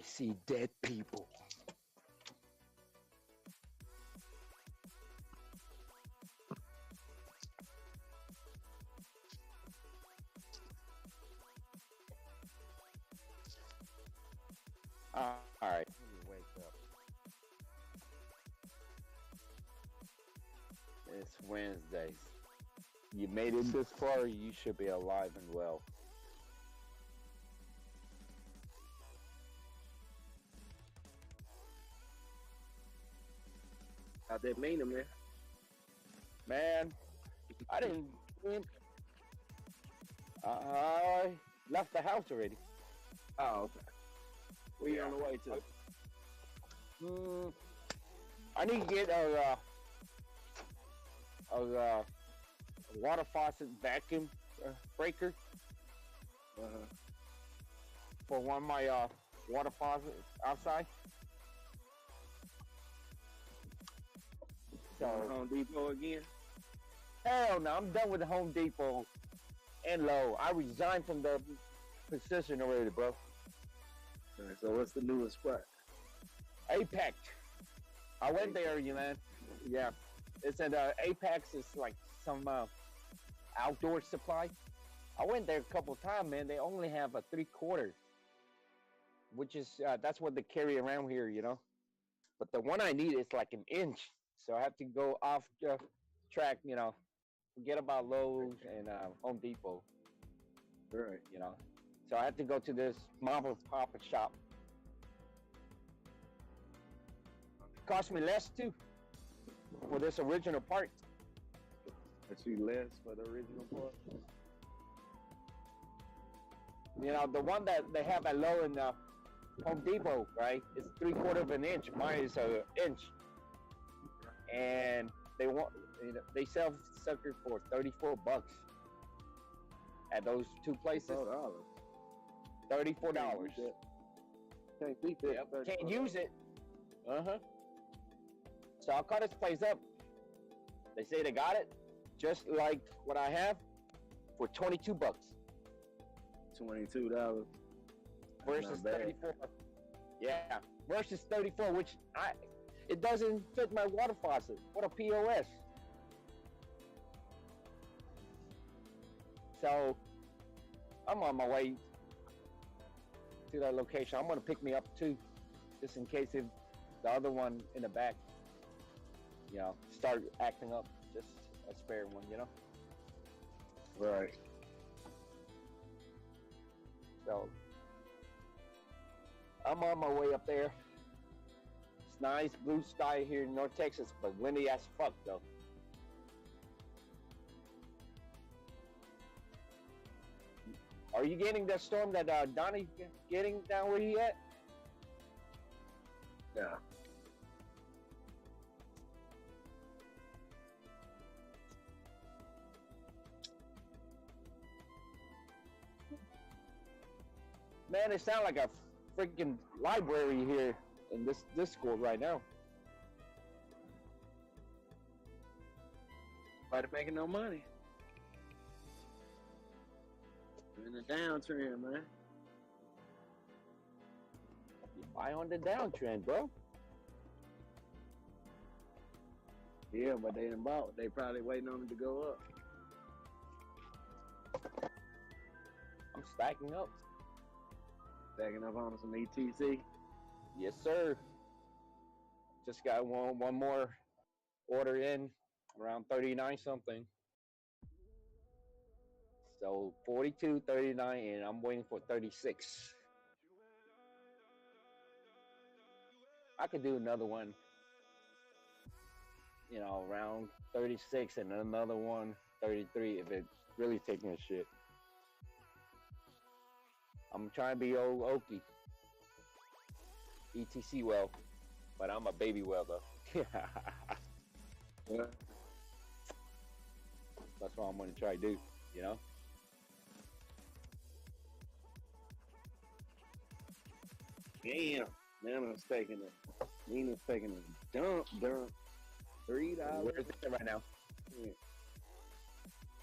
see dead people. All right, let me wake up. It's Wednesday. You made it this far, you should be alive and well. How'd that mean, man? Man, I didn't. I left the house already. Oh, okay. Where you on the way to? I need to get a water faucet vacuum breaker for one of my water faucets outside. So Home Depot again? Hell no, I'm done with the Home Depot and Lowe. I resigned from the position already, bro. Right, so what's the newest spot? Apex. I went there, you man. Yeah, it's at Apex. Is like some outdoor supply. I went there a couple times, man. They only have a 3/4, which is that's what they carry around here, you know. But the one I need is like an inch, so I have to go off track, you know. Forget about Lowe's and Home Depot. Right. You know, so I have to go to this mom and pop shop. Cost me less too for this original part. Cost you less for the original part? You know, the one that they have at Lowe's and Home Depot, right? It's 3/4 of an inch. Mine is an inch, and they sell sucker for $34 at those two places. $34. Can't beat that. Yep. Can't use it. So I'll call this place up. They say they got it, just like what I have, for $22. $22 versus 34. Yeah, versus 34, which it doesn't fit my water faucet. What a POS. So I'm on my way to that location. I'm gonna pick me up too, just in case if the other one in the back, you know, start acting up. Just a spare one, you know. Right. So I'm on my way up there. It's nice blue sky here in North Texas, but windy as fuck though. Are you getting that storm that Donnie's getting down where he at? Yeah. Man, it sounds like a freaking library here in this school right now. Nobody making no money. We're in the downtrend, man. You buy on the downtrend, bro. Yeah, but they done bought. They probably waiting on it to go up. I'm stacking up. Stacking up on some ETC? Yes, sir. Just got one more order in, around 39 something. So 42, 39, and I'm waiting for 36. I could do another one, you know, around 36 and another one, 33, if it's really taking a shit. I'm trying to be old Okie. ETC well, but I'm a baby well though. Yeah. That's what I'm gonna try to do, you know? Damn. Nina's taking a dump. $3. Where is it right now? Yeah.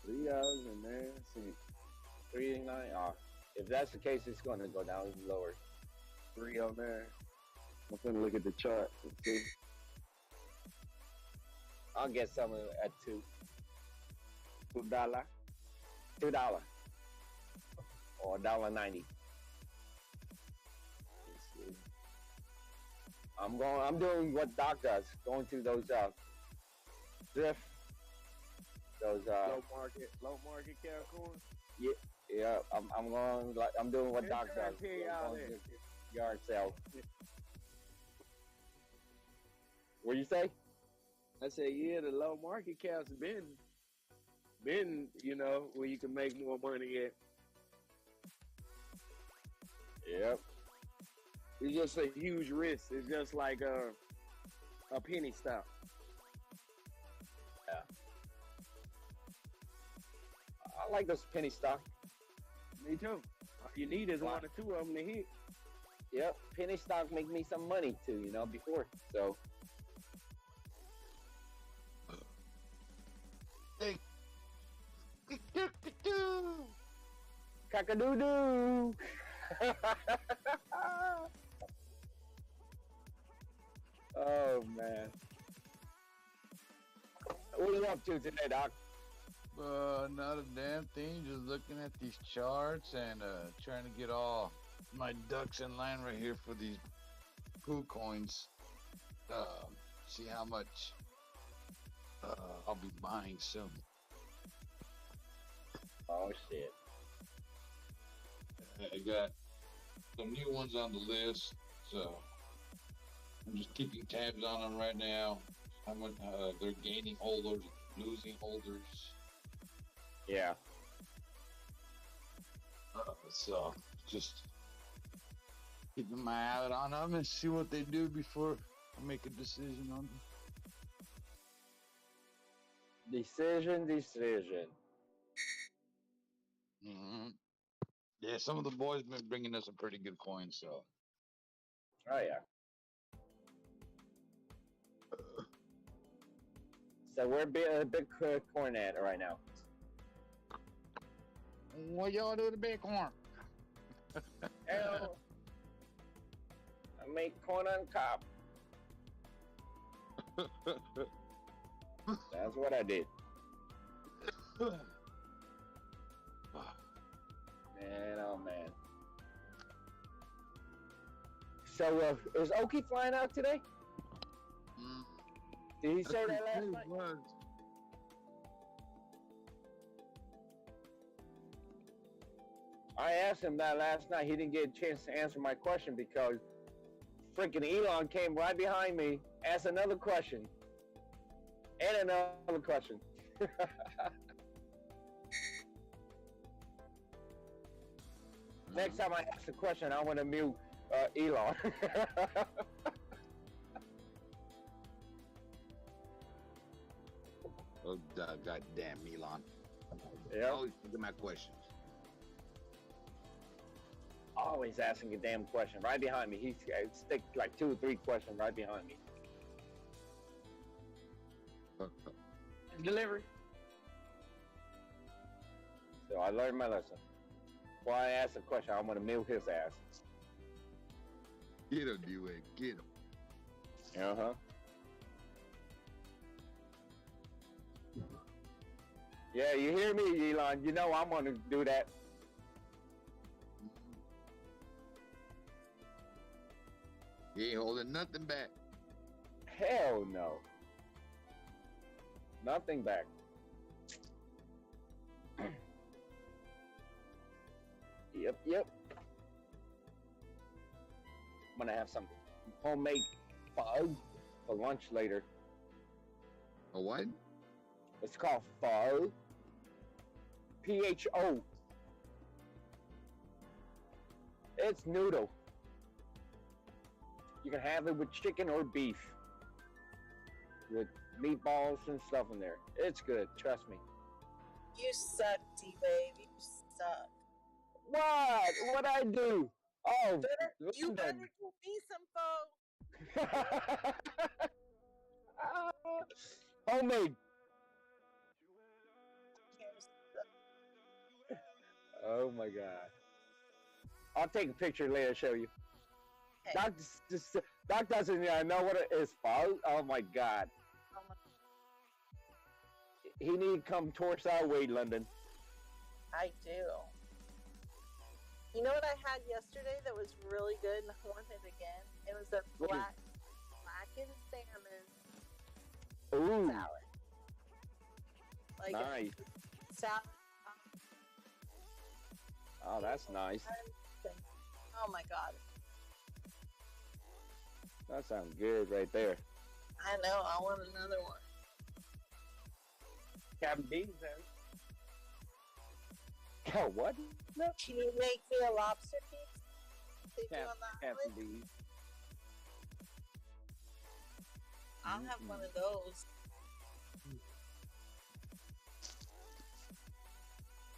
$3 in there. See. 389. If that's the case, it's going to go down even lower. 309. I'm gonna look at the chart and see. I'll get some at $2. $2. $2. Or $1.90. I'm doing what Doc does. Going to those thrift, those low market Capricorn. Yeah. I'm doing what Doc does. Going to yard sale. What you say? I say, yeah, the low market caps been, where you can make more money at. Yep. It's just a huge risk. It's just like a penny stock. Yeah. I like those penny stock. Me too. All you need is 1 or 2 of them to hit. Yep. Penny stock make me some money too, before. So. Cock-a-doo-doo. Oh man. What are you up to today, Doc? Not a damn thing. Just looking at these charts and trying to get all my ducks in line right here for these poo coins. See how much I'll be buying soon. Oh shit. I got some new ones on the list, so I'm just keeping tabs on them right now. How much they're gaining holders, losing holders. Yeah. So just keeping my eye on them and see what they do before I make a decision on them. Decision. Mm-hmm. Yeah, some of the boys been bringing us some pretty good coins, so. Oh yeah. So we're Bitcoin at right now. What y'all do to Bitcoin? Hell, I make corn on cob. That's what I did. Man, oh man. So, is Oki flying out today? Did he say that last night? I asked him that last night. He didn't get a chance to answer my question because freaking Elon came right behind me, asked another question, and another question. Next time I ask a question, I want to mute Elon. Oh, goddamn Elon. Yeah. Always look at my questions. Always asking a damn question right behind me. He's stick like 2 or 3 questions right behind me. Delivery. So I learned my lesson. Before I ask a question, I'm gonna mute his ass. Get him, D-Way. Get him. Uh-huh. Yeah, you hear me, Elon? You know I'm gonna do that. He ain't holding nothing back. Hell no. Nothing back. Yep. I'm gonna have some homemade pho for lunch later. A what? It's called pho. P-H-O. It's noodle. You can have it with chicken or beef. With meatballs and stuff in there. It's good, trust me. You suck, D-Babe. You suck. What? What'd I do? Oh, you better give me some pho. Homemade. Oh my God. I'll take a picture later, show you. Doc doesn't know what it is, folks. Oh my God. He need to come towards our way, London. I do. You know what I had yesterday that was really good and I want it again? It was a blackened salmon salad. Like nice. Salad. Oh, that's nice. Oh my God. That sounds good right there. I know. I want another one. Captain D's Oh, what? No. Can you make me a lobster piece? Captain D's. I'll have one of those.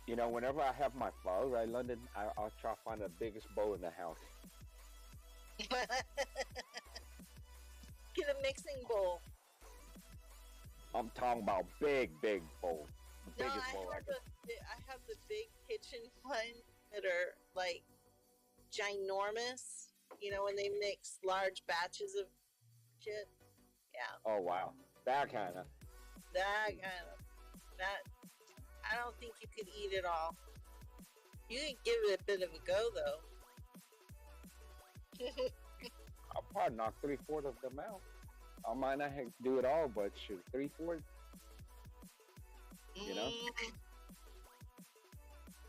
You know, whenever I have my pho, right, London, I'll try to find the biggest bowl in the house. Get a mixing bowl. I'm talking about big bowl. The No, biggest I bowl I have, can. I have the big kitchen ones that are like ginormous. You know, when they mix large batches of shit. Yeah. Oh, wow. That kind of. That. I don't think you could eat it all. You can give it a bit of a go, though. I'll probably knock 3/4 of them out. I might not have to do it all, but shoot, 3/4. You know?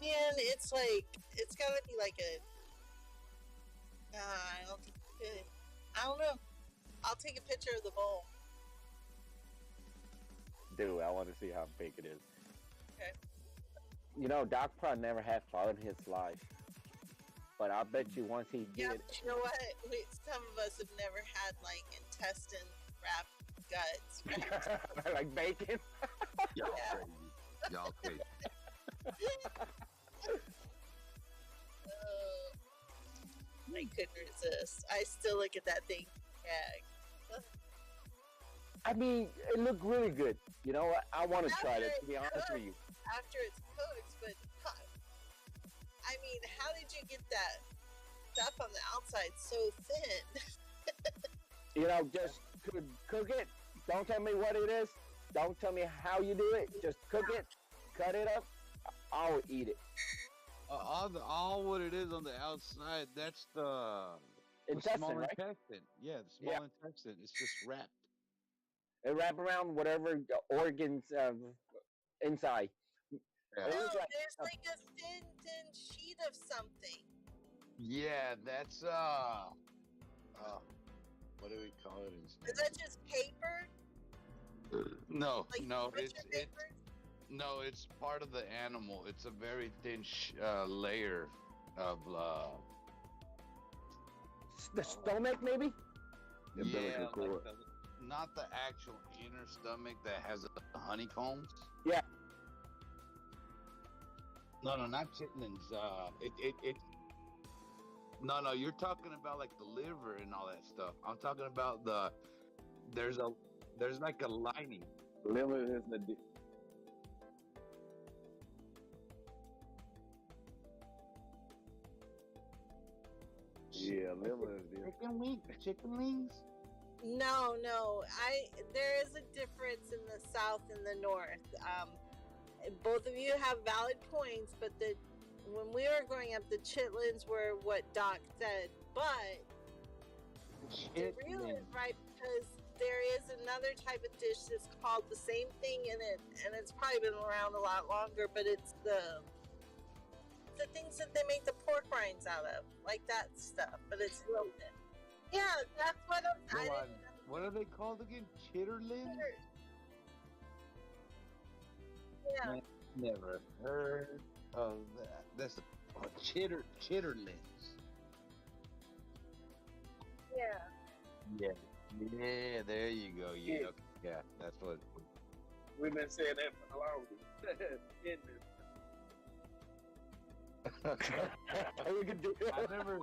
Man, it's like, it's gotta be like a. I don't think you could. I don't know. I'll take a picture of the bowl. Dude, I want to see how big it is. Okay. You know, Doc probably never had pho in his life. But I bet you once he Yeah, did. but you know what? Some of us have never had like intestine wrapped guts. Right? Like bacon? Y'all crazy. Y'all crazy. I couldn't resist. I still look at that thing. Gag. I mean, it looked really good. You know what? I want to try it, to be honest with you. After it's cooked, but I mean, how did you get that stuff on the outside so thin? You know, just cook it. Don't tell me what it is. Don't tell me how you do it. Just cook it, cut it up. I'll eat it. All what it is on the outside, that's the Intestine, small right? intestine. Yeah, the small intestine. It's just wrapped. It wrap around whatever organs inside. Oh, there's like a thin sheet of something. Yeah, that's what do we call it? Is that just paper? No, Like no, butcher it's paper? no, it's part of the animal. It's a very thin layer of the stomach, maybe. yeah, like not the actual inner stomach that has the honeycombs. Yeah. No, not chitlins. No, you're talking about like the liver and all that stuff. I'm talking about there's like a lining. Liver is the. Yeah, liver is the. Chicken wings. No. There is a difference in the south and the north. Both of you have valid points, but when we were growing up, the chitlins were what Doc said. But the real is right, because there is another type of dish that's called the same thing in it, and it's probably been around a lot longer. But it's the things that they make the pork rinds out of, like that stuff. But it's real thin. Yeah, that's what What are they called again? Chitterlings? Yeah. Never heard of that. That's chitterlings. Yeah. Yeah, there you go. Yeah, yeah, that's what. We've been saying that for the longest. I never.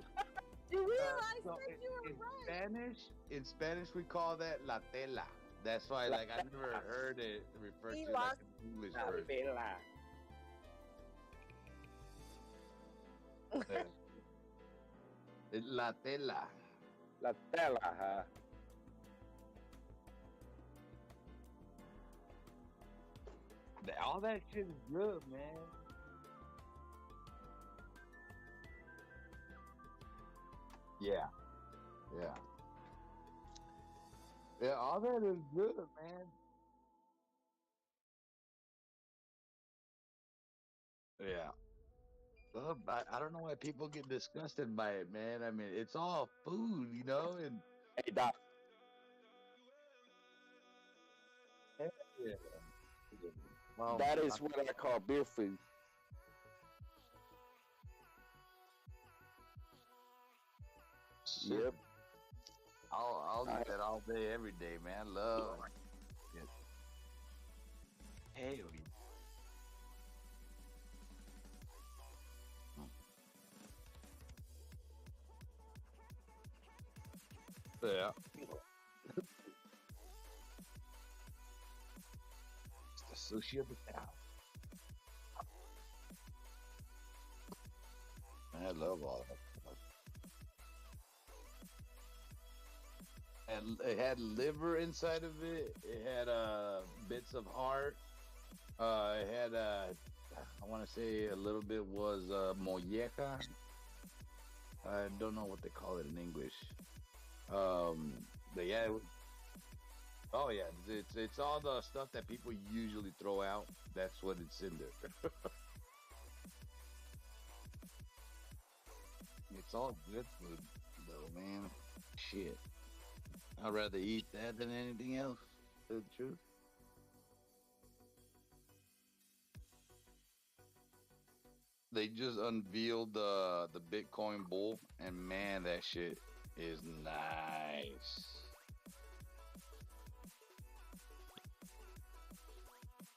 You realize that you were right. In Spanish, we call that la tela. That's why, like, I never heard it referred to like an English word. La tela. La tela, huh? All that shit is good, man. Yeah, yeah, yeah. All that is good, man. Yeah. I don't know why people get disgusted by it, man. I mean, it's all food, you know, and Hey, Doc. yeah. Well, That is what I call beer food. shit. Yep. I'll eat that all day, every day, man. Love it. Hell yeah. It's the sushi of the town. I love all that stuff. And it had liver inside of it. It had bits of heart. It had I want to say a little bit was molleja. I don't know what they call it in English. But yeah, oh yeah, it's all the stuff that people usually throw out. That's what it's in there. It's all good food, though, man. Shit, I'd rather eat that than anything else. To tell the truth. They just unveiled the Bitcoin bull, and man, that shit is nice.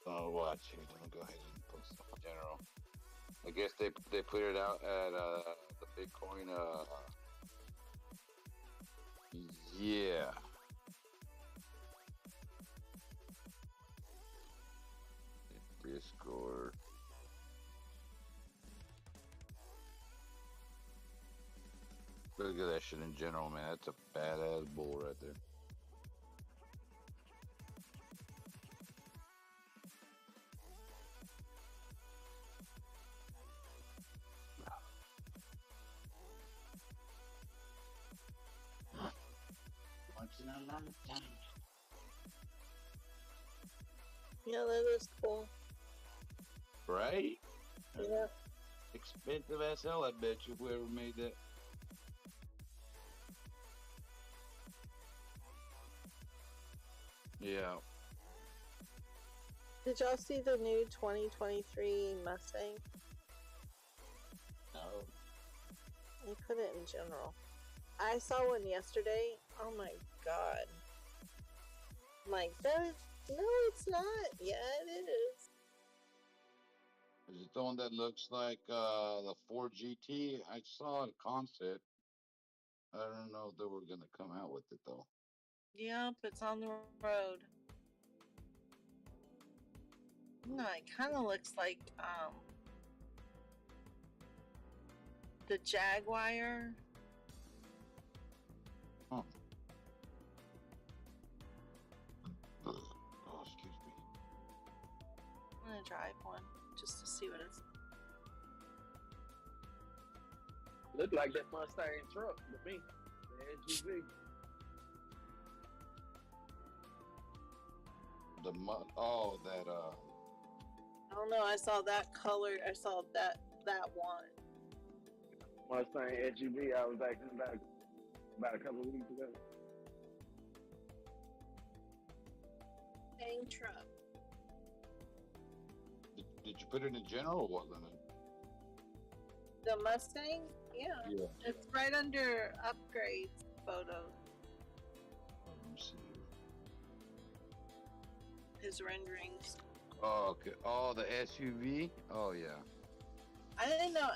Oh, watch it. Don't go ahead and post it in general. I guess they put it out at the Bitcoin. Yeah. Discord. Look at that shit in general, man. That's a badass bull right there. Once in a lifetime. Yeah, that is cool. Right? Yeah. Expensive as hell, I bet you, whoever made that. Yeah. Did y'all see the new 2023 Mustang? No. They put it in general. I saw one yesterday. Oh my god. I'm like, no, it's not. Yeah, it is. Is it the one that looks like the Ford GT? I saw a concept. I don't know if they were gonna come out with it though. Yep, it's on the road. No, it kind of looks like the Jaguar. Huh. Oh, excuse me. I'm gonna drive one just to see what it's. Look like that Mustang truck to me. The SUV. Oh, that I don't know. I saw that color. I saw that one. Mustang SUV. I was acting about a couple of weeks ago. Dang truck. Did you put it in general or wasn't it? The Mustang? Yeah. Yeah. It's right under upgrades photos. Let me see. His renderings. Oh, okay. Oh, the SUV. Oh, yeah. I didn't know.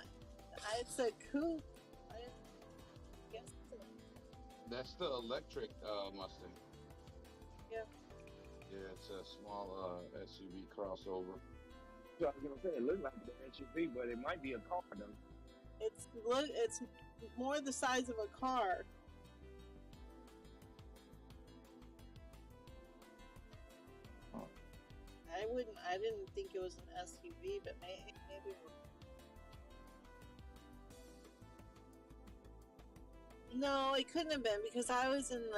It's a coupe. I guess so. That's the electric Mustang. Yeah. Yeah, it's a small SUV crossover. So I was gonna say it looked like the SUV, but it might be a car though. It's more the size of a car. I didn't think it was an SUV, but maybe. No, it couldn't have been because I was in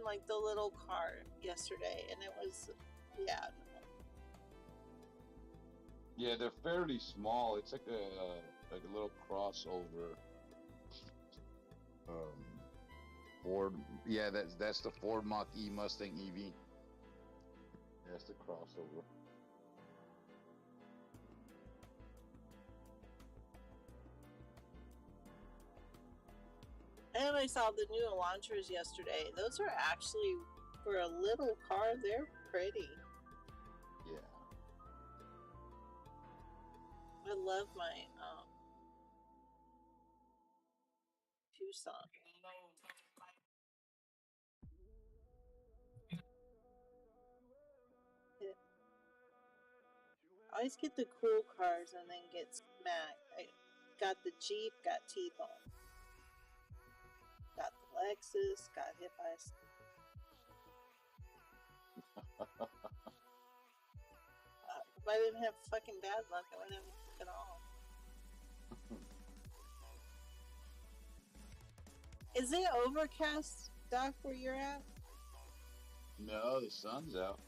like the little car yesterday, and it was, yeah. Yeah, they're fairly small. It's like a little crossover. Ford. Yeah, that's the Ford Mach E Mustang EV. That's the crossover. And I saw the new Elantras yesterday. Those are actually, for a little car, they're pretty. Yeah. I love my Tucson. I always get the cool cars and then get smacked. I got the Jeep, got T-bone. Got the Lexus, got hit by a... if I didn't have fucking bad luck, I wouldn't have it at all. Is it overcast, Doc, where you're at? No, the sun's out.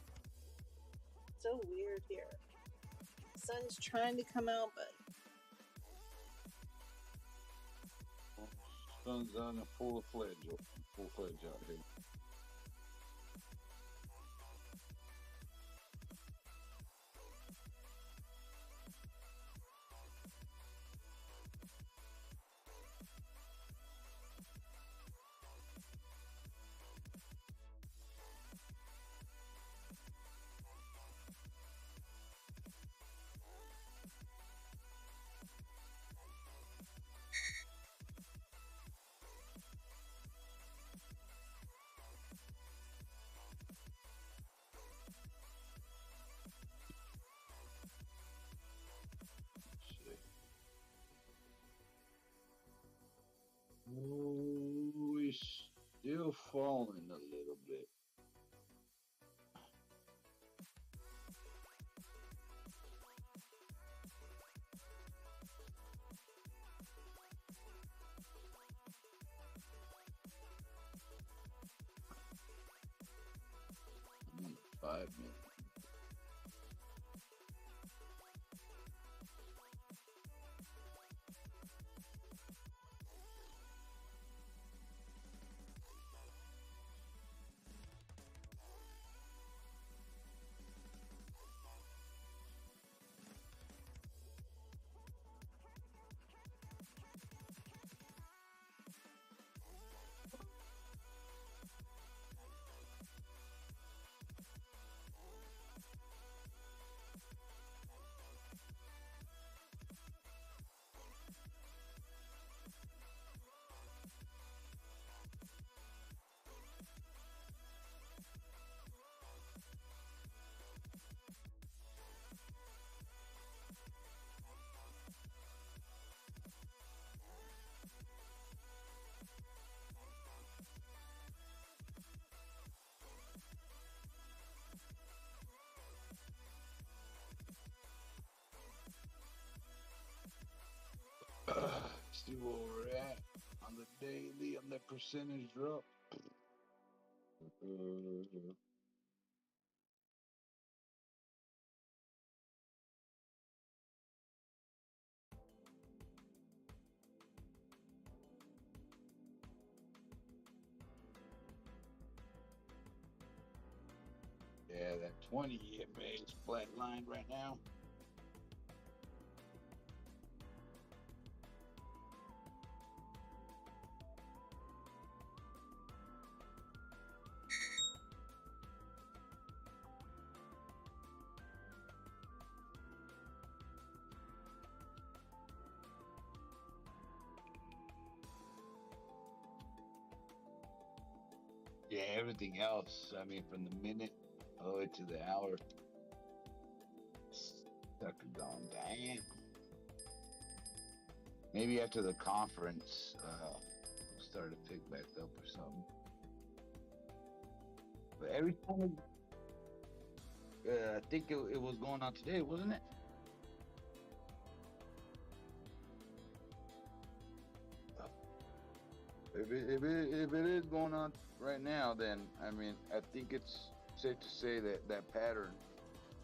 So weird here. The sun's trying to come out, but Sun's on a full fledged out here. Oh, it's still falling a little bit. I'm on 5 minutes. See where we're at on the daily, on the percentage drop. Yeah, that 20 EMA is flatlined right now. Yeah, everything else, I mean, from the minute all the way to the hour, sucker gone down. Maybe after the conference, we'll start to pick back up or something. But every time I think it was going on today, wasn't it? If it is going on right now, then I mean, I think it's safe to say that that pattern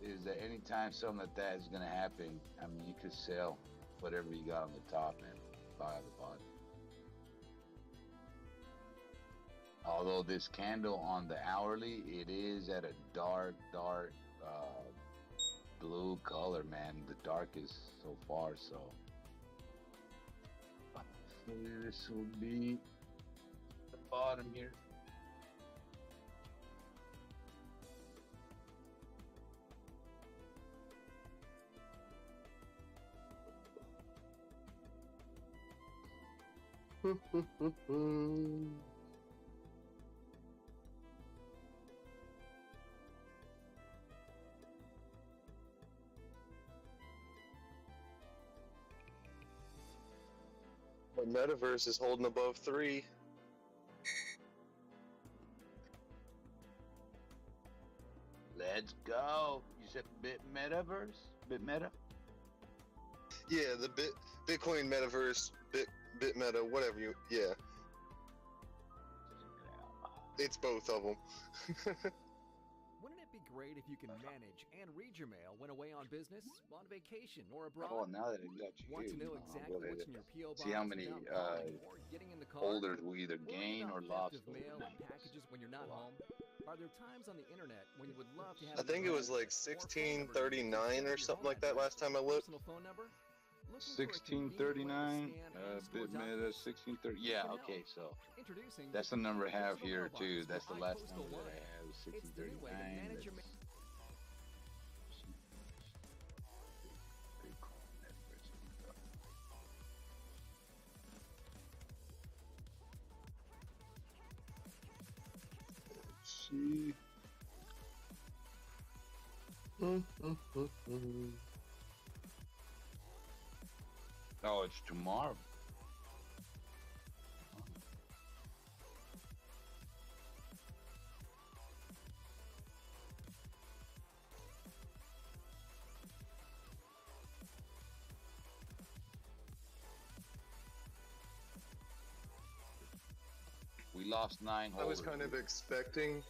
is that anytime something like that is going to happen, I mean, you could sell whatever you got on the top and buy the bottom. Although this candle on the hourly, it is at a dark blue color, man. The darkest so far, so hopefully this will be the bottom here. The metaverse is holding above 3. Let's go. You said bit metaverse? Bit meta? Yeah, the Bitcoin metaverse, bit meta, whatever you. Yeah. It's both of them. Wouldn't it be great if you can manage and read your mail when away on business, on vacation, or abroad? Oh, now that it got you Want here, to know I'll exactly go ahead what's in and your PO box see how many without calling or getting in the car? holders we either Worried gain about or theft lost of mail and overnight. packages when you're not home? Are there times on the internet when you would love to have I think it was like 1639 or something like that last time I looked. personal phone number? 1639, bit meta 1630. Yeah, okay, so that's the number I have here too. That's the last number that I have, 1639. See. Oh, it's tomorrow. We lost 9 I was holders. kind of expecting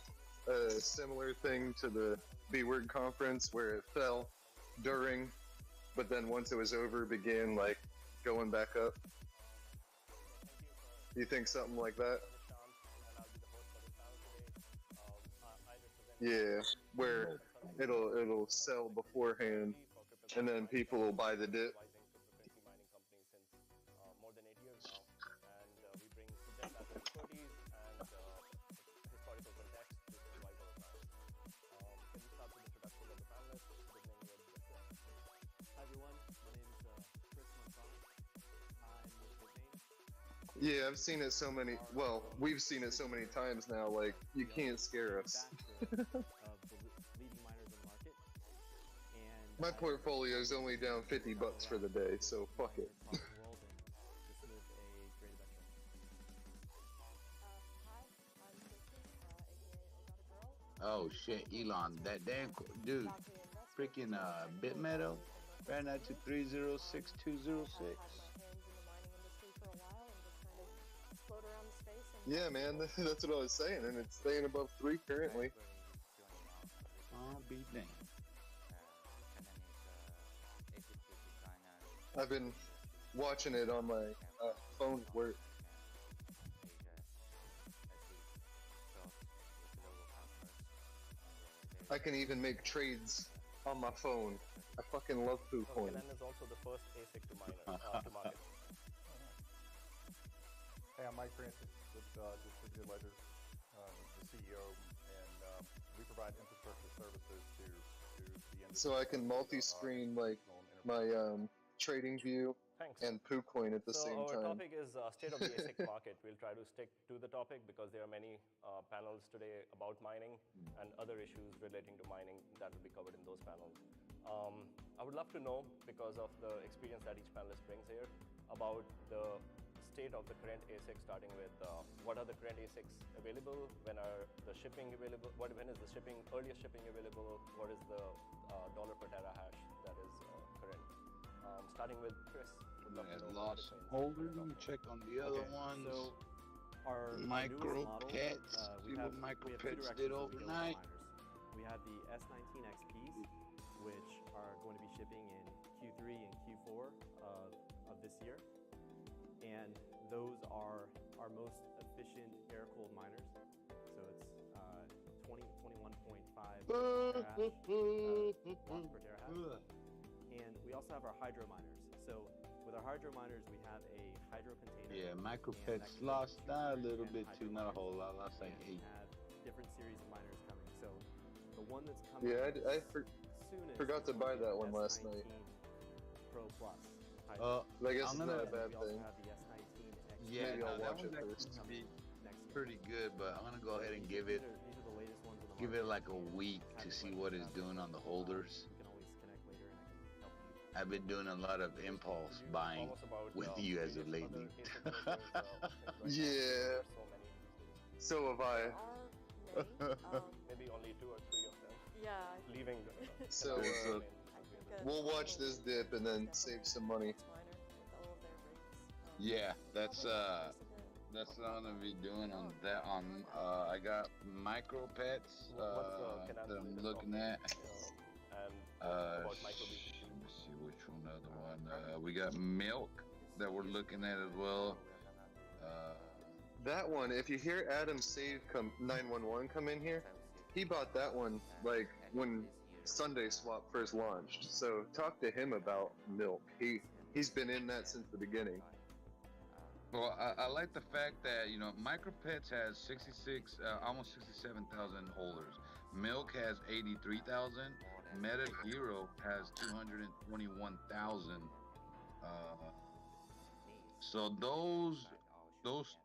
a similar thing to the B-Word conference where it fell during, but then once it was over, began like going back up. Do you think something like that? Yeah, where it'll sell beforehand, and then people will buy the dip. Yeah, I've seen it so many. Well, we've seen it so many times now. Like, you can't scare us. My portfolio is only down $50 for the day, so fuck it. Oh shit, Elon, that damn dude, freaking bit metal, right now to 306206. Yeah, man, that's what I was saying, and it's staying above 3 currently. I'll be damned. I've been watching it on my phone at work. I can even make trades on my phone. I fucking love PooCoin. Kellen is also the first ASIC to market. Hey, I'm Mike Francis with Distributed Ledger, the CEO, and we provide infrastructure services to the industry. So I can multi-screen like my trading view and PooCoin at the same So our time. topic is state of the ASIC market. We'll try to stick to the topic because there are many panels today about mining and other issues relating to mining that will be covered in those panels. I would love to know, because of the experience that each panelist brings here, about the state of the current ASICs, starting with what are the current ASICs available, when are the shipping available, when is the earliest shipping available, what is the dollar per terahash that is current. Starting with Chris. I lost some holders. Let me check on the other ones. So our micro newest model, pets. we See have what micro two pets directions did that we go with overnight. miners. We have the S19 XPs, which are going to be shipping in Q3 and Q4 of this year. And those are our most efficient air-cooled miners. So it's 21.5 watts per terahash. And we also have our hydro miners. So with our hydro miners, we have a hydro container. Yeah, micro pets lost a little bit too, not a whole lot. Lost like 8. We have different series of miners coming. So the one that's coming. Yeah, I soonest forgot to buy that one last S19 night. Pro Plus. I guess it's not a bad we also thing. have the S19 XP. Yeah, Maybe I'll that watch it one's first. actually pretty good, but I'm gonna go ahead and give it These are the latest ones in the give it like a week to see what it's doing on the holders. You can always connect later and I can help you. I've been doing a lot of impulse buying with you as of lately. Yeah. So have I. Maybe only 2 or 3 of them. Yeah. Leaving. So we'll watch this dip and then save some money. Yeah, that's what I'm gonna be doing on that. I got micro pets that I'm looking at. Let's see which one. Other one. We got milk that we're looking at as well. That one, if you hear Adam Save 911 come in here, he bought that one like when Sunday Swap first launched. So talk to him about milk. He's been in that since the beginning. Well, I like the fact that, MicroPets has 66, almost 67,000 holders. Milk has 83,000. Meta Hero has 221,000. So those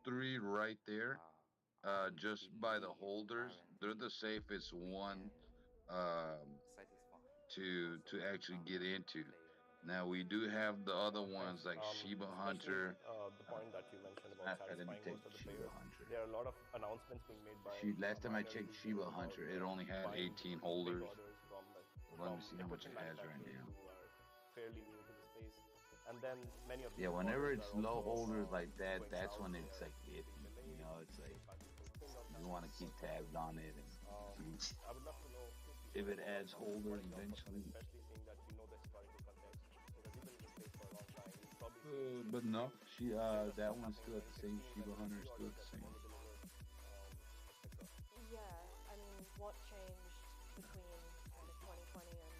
3 right there, just by the holders, they're the safest one to actually get into. Now we do have the other ones like Shiba Hunter. The point that you mentioned about satisfying most of the players. There are a lot of announcements being made by. Last time I checked Shiba Hunter, it only had 18 holders. Let me see how much it has right now. Fairly new to the space, and then many of Yeah, whenever it's low holders like that, that's when it's like iffy. It's like you want to keep tabs on it and see I would love to know if it adds holders eventually. especially seeing that you know the historical context, because you've been in the space for a long time. You probably But no, that one's still at the same. Shiba Hunter is still at the same. Yeah, I mean, what changed between kind of 2020 and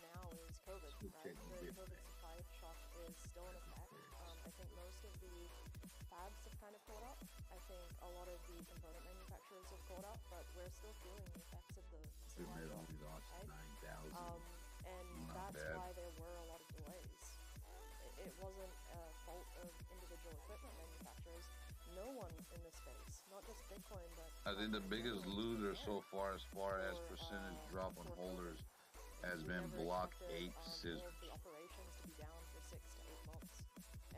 now is COVID, right? The COVID supply shock is still in effect. I think most of the fabs have kind of caught up. I think a lot of the component manufacturers have caught up, but we're still feeling the effects of the supply It shock, only lost right? 9,000. And Not that's bad. why there were a lot of delays. It wasn't a fault of individual equipment manufacturers. No one in the space, not just Bitcoin, but I think the biggest loser so far as percentage drop on holders has been Block 8 scissors. the operations to be down for 6 to 8 months.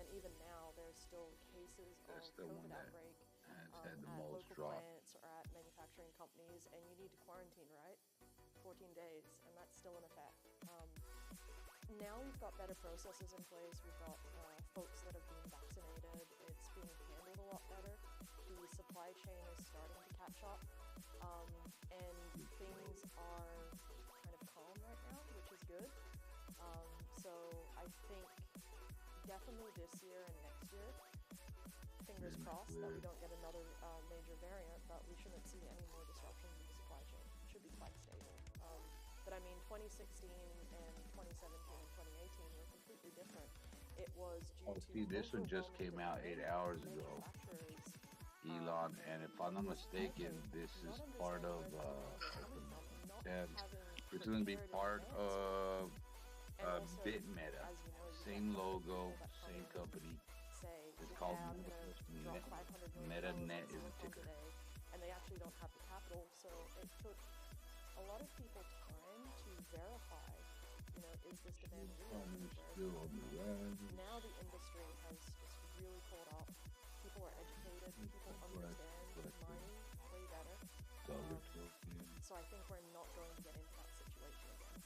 And even now, there's still cases That's of the one COVID that outbreak has at had the most local drop. plants or at manufacturing companies, and you need to quarantine, right? 14 days, and that's still in effect. Now we've got better processes in place. We've got folks that have been vaccinated. It's being handled a lot better. The supply chain is starting to catch up, and things are kind of calm right now, which is good. So I think definitely this year and next year, fingers crossed that we don't get another major variant, but we shouldn't see any more disruptions in the supply chain. It should be quite stable. But I mean, 2016 and 2017 and 2018 were completely different. It was due to See, this one just came out 8 hours ago. Elon, and if I'm not mistaken, this is part of this is gonna be part of BitMeta. Same logo, same company. It's called MetaNet is the ticker. And they actually don't have the capital, so it took a lot of people time to verify, is this demand real? Now the industry has just really caught up. People are educated. People understand mining way better. So I think we're not going to get into that situation again.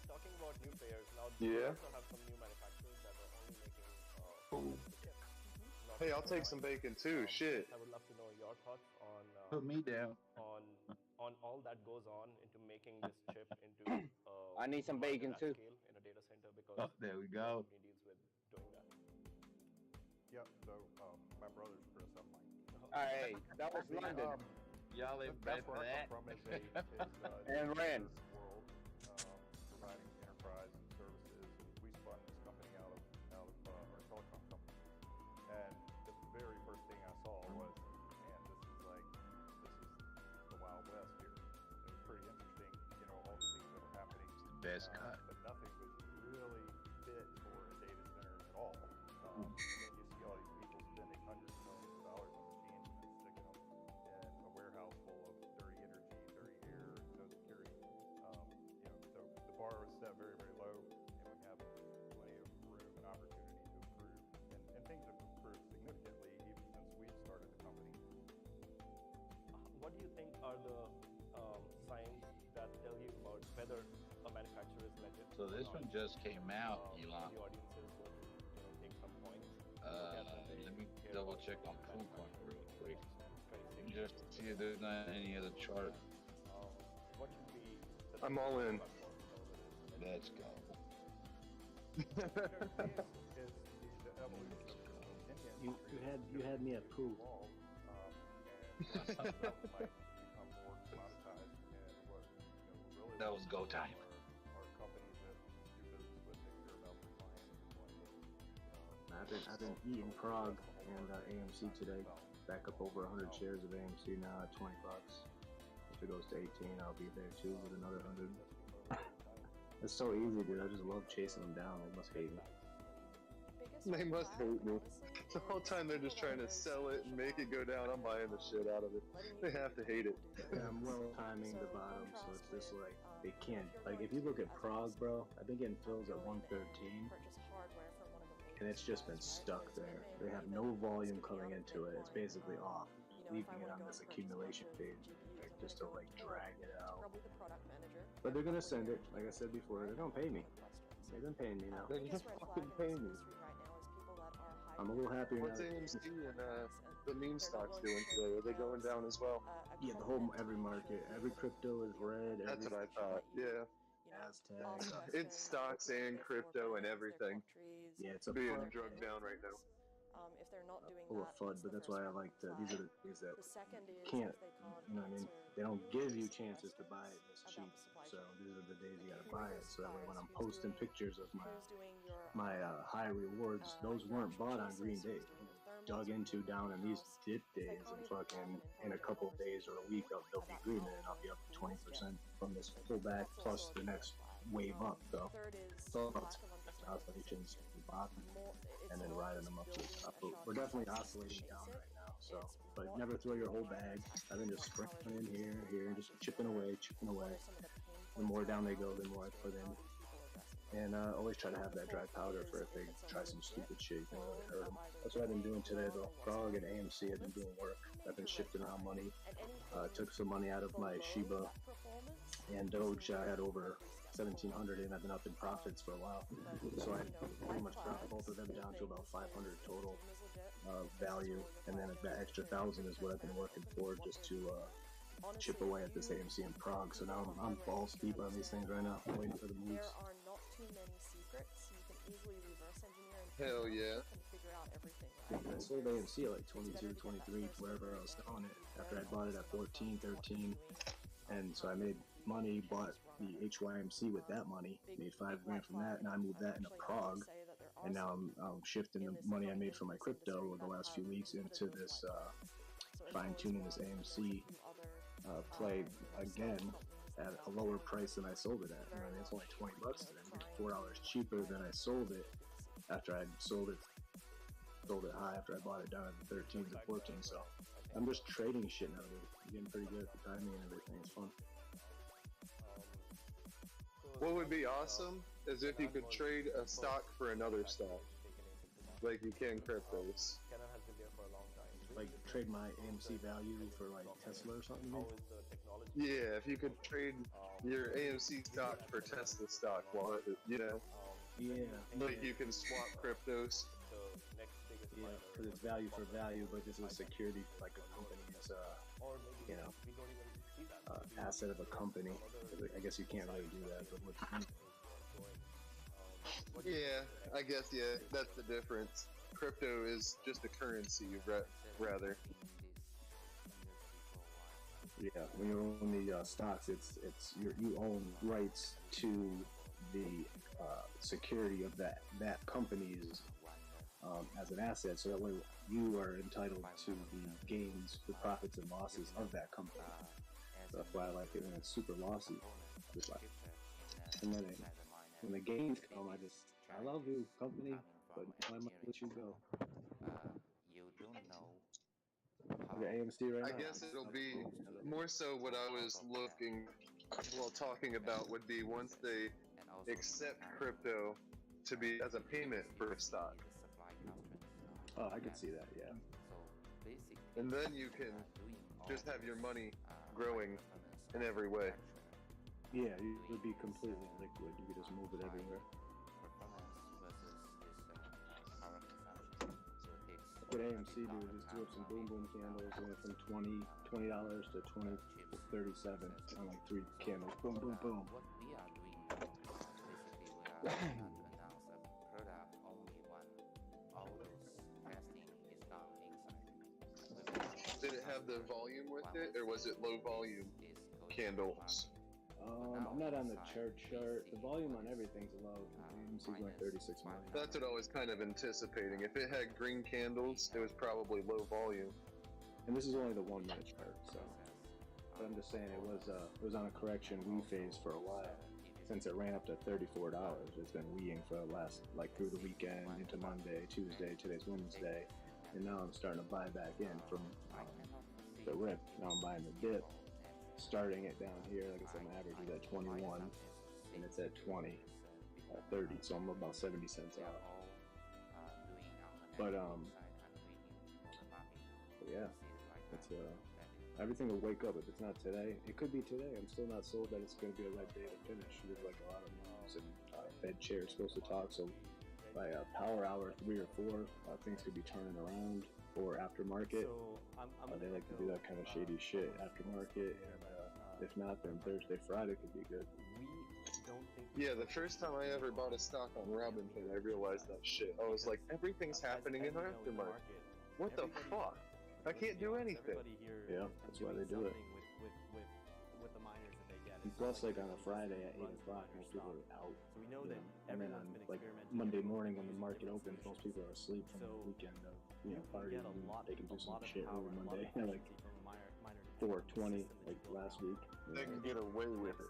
Talking about new players, now Yeah. we also have some new manufacturers that are only making the chip. Not Hey, I'll the take design. some bacon too. Shit. I would love to know your thoughts on Put me down. on all that goes on into making this chip into I need some miner bacon at too. scale in a data center because Oh, there we the go. company deals with doing that. Yep. So my brother's Chris. I'm Mike. Hey, that was The, London. Y'all ain't that's ready for where I that. come from is a And Rand. world providing enterprise and services. And we spun this company out of our telecom company. And the very first thing I saw was, man, this is the Wild West here. It was pretty interesting, you know, all the things that were happening. Best cut. But nothing was really fit for a data center at all. And then you see all these people spending hundreds of millions of dollars on machines and then sticking them in a warehouse full of dirty energy, dirty air, and no security. You know, so the bar was set very, very low, and we have plenty of room and opportunity to improve. And things have improved significantly even since we've started the company. What do you think are the signs that tell you about whether a manufacturer is legit? So this one just came out, Elon. The audiences would take some points. Let me double check on KuCoin real quick. Just to see if there's not any other chart. What should be I'm all in. Let's go. You had me at poo. That was go time. I've been eating Prague and AMC today. Back up over 100 shares of AMC now at $20. If it goes to 18, I'll be there too with another 100. It's so easy, dude. I just love chasing them down. They must hate me. They must hate me. The whole time they're just trying to sell it and make it go down, I'm buying the shit out of it. They have to hate it. Yeah, I'm well timing the bottom, so it's just like they can't. Like if you look at Prague, bro, I've been getting fills at 113, and it's just been stuck there. They have no volume coming into it. It's basically off, leaving it on this accumulation page, like, just to like drag it out. But they're gonna send it. Like I said before, they're gonna pay me. They've been paying me now. They're just fucking paying me. I'm a little happier What's now. AMC and the meme stocks doing today? Are they going down as well? Yeah, every market, every crypto is red. That's what I thought. Yeah. Aztec. It's stocks and crypto and everything. Yeah, it's a being fun. drugged down right now. If they're not doing Full of that, FUD, but that's why I like these are the things that the second is can't, if they can't you know what I mean? They don't give you chances to buy it this cheap. So these are the days you gotta buy it. So that way when I'm posting pictures of my high rewards, those weren't bought on green days. Dug into down in these dip days, and fucking in a couple of days or a week they'll be green, and I'll be up 20% from this pullback plus the next wave up. So it's all about oscillations at the bottom and then riding them up to the top. But we're definitely oscillating down right now. So, but never throw your whole bag. I've been just sprinkling in here, just chipping away. The more down they go, the more I put in. And always try to have that dry powder for if they try some stupid shit, you can really hurt them. That's what I've been doing today, though. Prague and AMC have been doing work. I've been shifting around money. Took some money out of my Shiba and Doge. I had over 1,700 in. I've been up in profits for a while. So I pretty much brought both of them down to about 500 total value. And then that extra 1,000 is what I've been working for just to chip away at this AMC in Prague. So now I'm balls deep on these things right now. I'm waiting for the moves. There are not too many secrets. You can easily reverse engineer and Hell yeah. figure out everything, I sold AMC at like 22, 23, wherever I was selling it. After I bought it at 14, 13. And so I made money, bought the HYMC with that money, made $5 grand from that, and I moved that into Prague. And now I'm shifting the money I made from my crypto over the last few weeks into this fine-tuning this AMC play again at a lower price than I sold it at. You know, it's only $20 today. I'm getting $4 cheaper than I sold it after I sold it high after I bought it down at the 13s and 14s. So I'm just trading shit now. I'm getting pretty good at the timing and everything. It's fun. What would be awesome is if you could trade a stock for another stock. like you can cryptos. Canon has been there for a long time. Like trade my AMC value for like Tesla or something. How is the technology? Yeah, if you could trade your AMC stock for Tesla stock, well, you know. Yeah. Like you can swap cryptos. The next biggest Yeah, because it's value for value, but this is security like a company's, or maybe you know, we don't even see that. asset of a company. I guess you can't really do that, but what Yeah, I guess, yeah, that's the difference. Crypto is just a currency, rather. Yeah, when you own the stocks, you own rights to the security of that company's as an asset, so that way you are entitled to the gains, the profits and losses of that company. So that's why I like it when it's super lossy. Just like, and then when the gains come, I love you, company, but I might let you go. Okay, AMC right now. I guess it'll be more so what I was talking about would be once they accept crypto to be as a payment for a stock. Oh, I could see that, yeah. And then you can just have your money growing in every way. Yeah, you would be completely liquid. You could just move it everywhere. What AMC do is just do up some boom boom candles. Went from $20 to 37 on like 3 candles. Boom boom boom. Did it have the volume with it, or was it low volume candles? I'm not on the chart. The volume on everything's low. AMC's like 36 million. That's what I was kind of anticipating. If it had green candles, it was probably low volume. And this is only the 1 minute chart, so. But I'm just saying it was on a correction wee phase for a while. Since it ran up to $34, it's been weeing for the last, like through the weekend, into Monday, Tuesday, today's Wednesday. And now I'm starting to buy back in from the rip. Now I'm buying the dip, starting it down here. Like I said, my average is at 21, and it's at 30. So I'm about 70 cents out. But yeah, it's everything will wake up. If it's not today, it could be today. I'm still not sold that it's going to be a red day to finish. There's like a lot of news, and Fed chair is supposed to talk. So by power hour 3 or 4, things could be turning around. Or aftermarket. So they like to do that kind of shady shit. Aftermarket, and if not, then Thursday, Friday could be good. Yeah, the first time I ever bought a stock on Robinhood, I realized that shit. I was like, everything's happening in aftermarket. What the fuck? I can't do anything. Yeah, that's why they do it. With the miners that they get. And plus, like on a Friday at 8 o'clock, most people are out. So we know that and then on like Monday morning when the market opens, most people are asleep from the weekend of partying. They can do some shit over Monday, like 4:20, like last week. They can get away with it.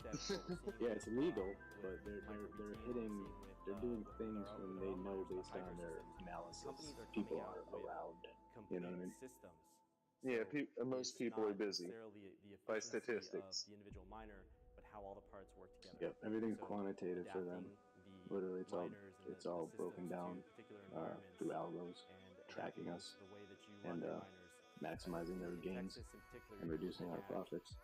Yeah, it's illegal, but they're doing things when they know based on their analysis people are around. You know what I mean? Yeah, most people are busy by statistics. The individual miner, but how all the parts work together. Yep, everything's quantitative for them. Literally, it's all broken down through algos, tracking us, and maximizing their gains and reducing our profits.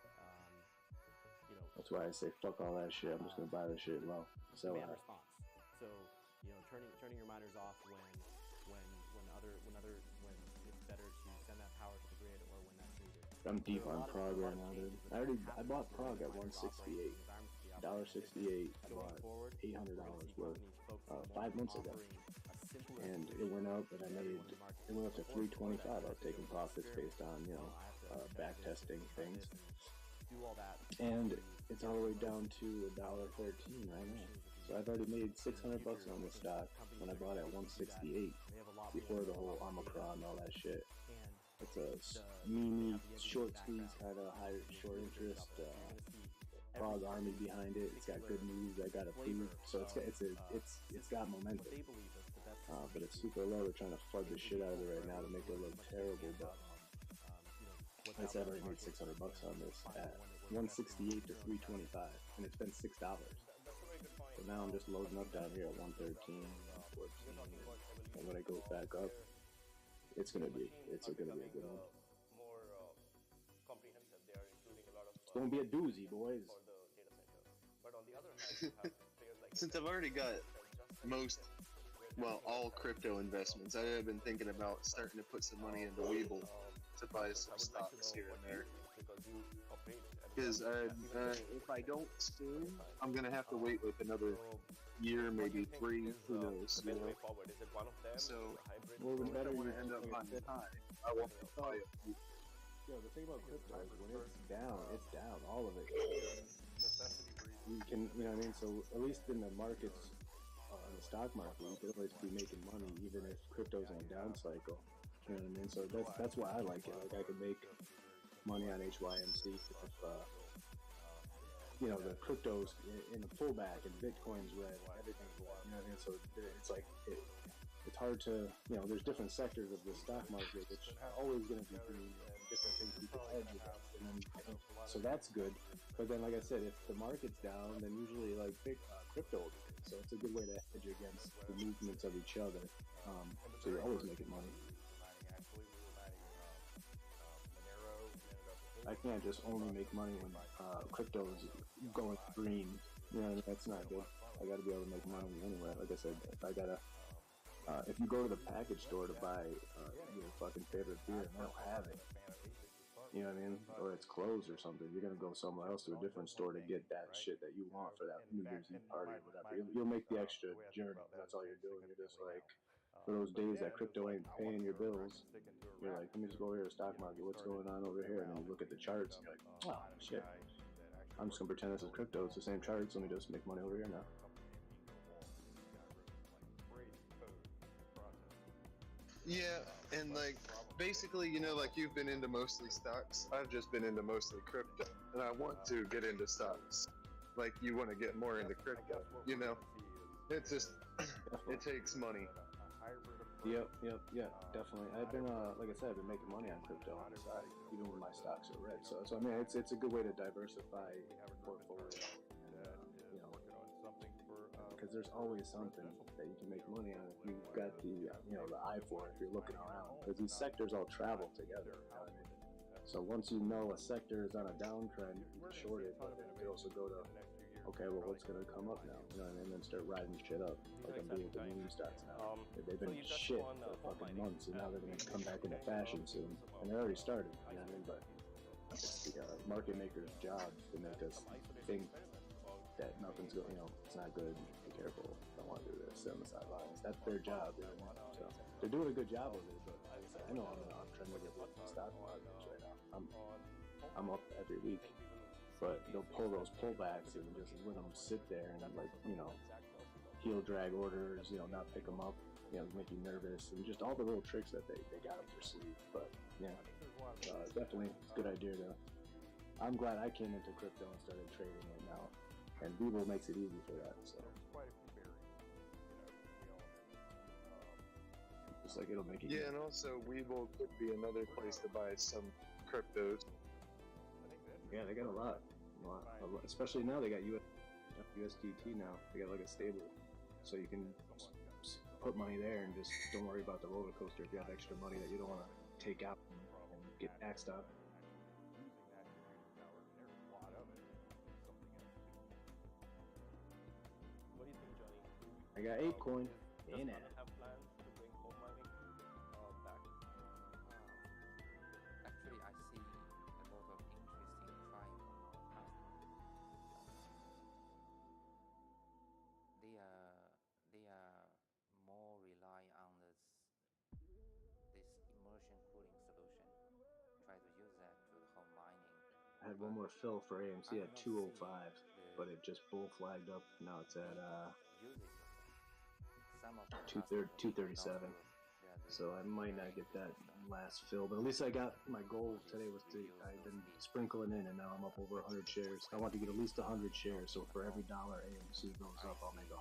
That's why I say fuck all that shit. I'm just gonna buy this shit low, sell it. Response. So turning your miners off when it's better to send that power to the grid or when that's needed. I'm deep on Prague right now, dude. I bought Prague at $168. $1.68. I bought $800 worth 5 months ago, and it went up, and it went up to $325. I was taking profits based on back testing things, and it's all the way down to $1.13 right now. So I've already made $600 on this stock when I bought it at $168 before the whole Omicron and all that shit. It's a mini short squeeze kind of high short interest. Prague army behind it. It's got good news. I got approved, so it's got momentum. But it's super low. They're trying to flood the shit out of it right now to make it look terrible. But like I said, I already made $600 on this at $168 to $325, and it's been $6. So now I'm just loading up down here at $113. 14, and when it goes back up, it's gonna be a good one. More comprehensive. They are including a lot of. It's gonna be a doozy, boys. For the data center. But on the other hand, you have players like. Since I've already got all crypto investments, I have been thinking about starting to put some money into Webull to buy some stocks here and there. Because if I don't soon, I'm gonna have to wait like another year, maybe 3. Who knows? You know. So, well, the better you end up buying high, I want to buy it. Yo, the thing about crypto is when it's down, all of it. You can, you know what I mean? So at least in the markets, in the stock market, you can always be making money even if crypto's in a down cycle. You know what I mean? So that's why I like it. Like I can make money on HYMC if you know the crypto's in a pullback and Bitcoin's red and everything's red. You know what I mean? So it's like it's hard to, you know, there's different sectors of the stock market which are always going to be green and different things you can hedge against, and then so that's good. But then, like I said, if the market's down, then usually like crypto will be good. So it's a good way to hedge against the movements of each other. So you're always making money. I can't just only make money when crypto is going green. You know, that's not good. I got to be able to make money anyway. Like I said, if I gotta, if you go to the package store to buy your fucking favorite beer and they don't have it, you know what I mean, or it's closed or something, you're gonna go somewhere else to a different store to get that shit that you want for that New Year's Eve party or whatever. You'll make the extra journey. That's all you're doing. You're just like, for those days that crypto ain't paying your bills, you're like, let me just go over here to the stock market. What's going on over here? And then you look at the charts and you're like, oh shit, I'm just gonna pretend this is crypto. It's the same charts. Let me just make money over here now. Yeah, and like basically, you know, like you've been into mostly stocks. I've just been into mostly crypto, and I want to get into stocks. Like you want to get more into crypto, you know? It's just it takes money. Yep, definitely. I've been, like I said, I've been making money on crypto on the side, even when my stocks are red. So I mean, it's a good way to diversify your portfolio, and, you know, because there's always something that you can make money on if you've got the, you know, the eye for it. If you're looking around, because these sectors all travel together. You know what I mean? So once you know a sector is on a downtrend, you can short it, but then you can also go to, okay, well, what's going to come up now? You know what I mean? And then start riding shit up, like I'm doing with the meme stocks now. They've been shit for fucking months, and now they're going to come back into fashion soon. And they already started, you know what I mean? But it's the market maker's job to make us think that nothing's going, you know, it's not good, be careful, don't want to do this, sit on the sidelines. That's their job, you know? So they're doing a good job of it, but like I said, I know I'm in an uptrend with the stock market right now. I'm up every week. But they'll pull those pullbacks and just let them sit there and, like, you know, heel drag orders, you know, not pick them up, you know, make you nervous, and just all the little tricks that they got up their sleeve. But yeah, definitely it's a good idea to. I'm glad I came into crypto and started trading it now, and Webull makes it easy for that. So just like it'll make it. Yeah, easy. And also Webull could be another place to buy some cryptos. Yeah, they got a lot. Especially now they got USDT now. They got like a stable, so you can put money there and just don't worry about the roller coaster if you have extra money that you don't want to take out and get axed out. What do you think, Johnny? I got 8 coin in it. Have plans to bring home mining back? Actually, I see a lot of interesting trying. They are more rely on this immersion cooling solution. Try to use that to home mining. I had one more fill for AMC at 205, but it just bull flagged up. Now it's at 237. So I might not get that last fill, but at least I got my goal today was to, I've been sprinkling in, and now I'm up over 100 shares. I want to get at least 100 shares, so for every dollar AMC goes up, I'll make $100.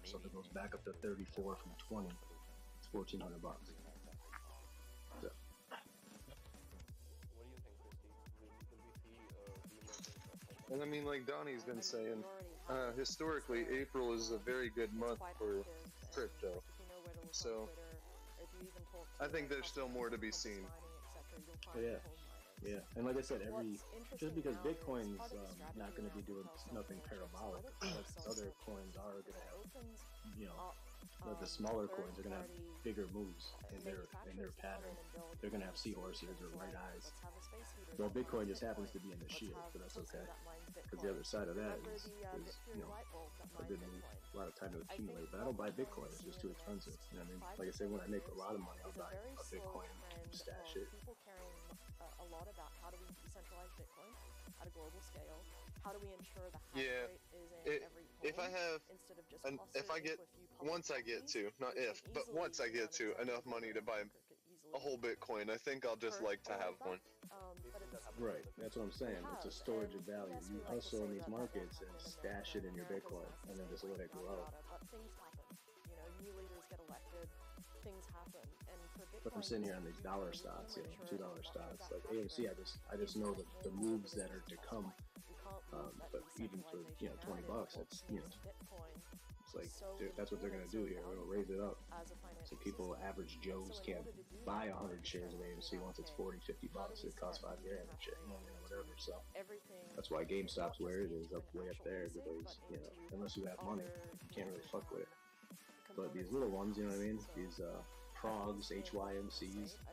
So if it goes back up to 34 from 20, it's $1,400 bucks. So. What do you think, Christy? Will we see the emergence of And I mean, like Donnie's been saying, historically, April is a very good month for crypto. Like if you know where to look So on Twitter, or if you even talk to I think like, there's still more to be seen. mining, etc., you'll Oh, find yeah. home miners. Yeah, and like I said, What's just interesting because now is Bitcoin's part of the strategy not going to be around doing retail nothing self-ownership, parabolic, other coins are going to have, opens you know, up the smaller third coins are going to have party bigger moves in their manufacturers to come pattern. in and build They're going to have solutions seahorses or to right like, eyes. let's have a space heater Well, that Bitcoin mines just happens to Bitcoin. be in the Let's shield, have but that's Tesla okay. that mines Because the Bitcoin. other side of that Remember is the you Bitfury know, light bulb that a mines good Bitcoin. move, a lot of time to I think accumulate. But I what don't buy we're going Bitcoin; to it's see just in too the expensive. next You know what I mean? 5 Like I to say, 10 when I make a years lot of money, I'll is a buy very a slow Bitcoin, trend stash of it. people caring a lot about how do we decentralize Bitcoin at a global scale? How do we ensure the hash Yeah, rate is in every home if I have, instead of just if I clustering get, into a few public once I get properties, to, not which if, can but easily once I be get done to exactly enough how money to the buy broker could easily a whole Bitcoin, I think I'll just like to all have of that. one. But it's Right, that's what I'm saying. It's a storage of value. yes, You we like to hustle in say these that that won't markets and happen in stash America. it in your America's Bitcoin, nice to and then say, just like, let it yada grow. yada, but things happen. You know, new leaders get elected, things happen, and for Bitcoin, But I'm sitting here on these dollar stocks, you know, $2 stocks, like AMC. I just know the moves that are to come. But even for $20, it's it's like that's what they're gonna do here. They'll raise it up. So people, average Joes, can't buy 100 shares of AMC once it's 40, $50. It costs $5 grand and shit, whatever. So that's why GameStop's where it is, way up there, because unless you have money, you can't really fuck with it. But these little ones, you know what I mean? These Progs, HYMCs,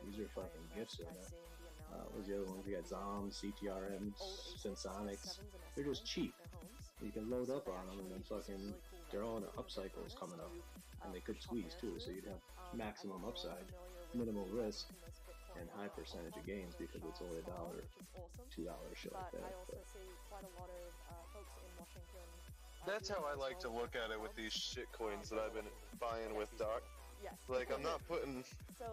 these are fucking gifts right now. What's the other ones? You got Zoms, CTRMs, Sensonics. They're just cheap. You can load up on them, and then fucking they're all in upcycles coming up, and they could squeeze too. So you'd have maximum upside, minimal risk, and high percentage of gains because it's only $1, $2 shit like that. I also see quite a lot of folks in Washington. That's how I like to look at it with these shit coins that I've been buying with Doc. Like, I'm not putting,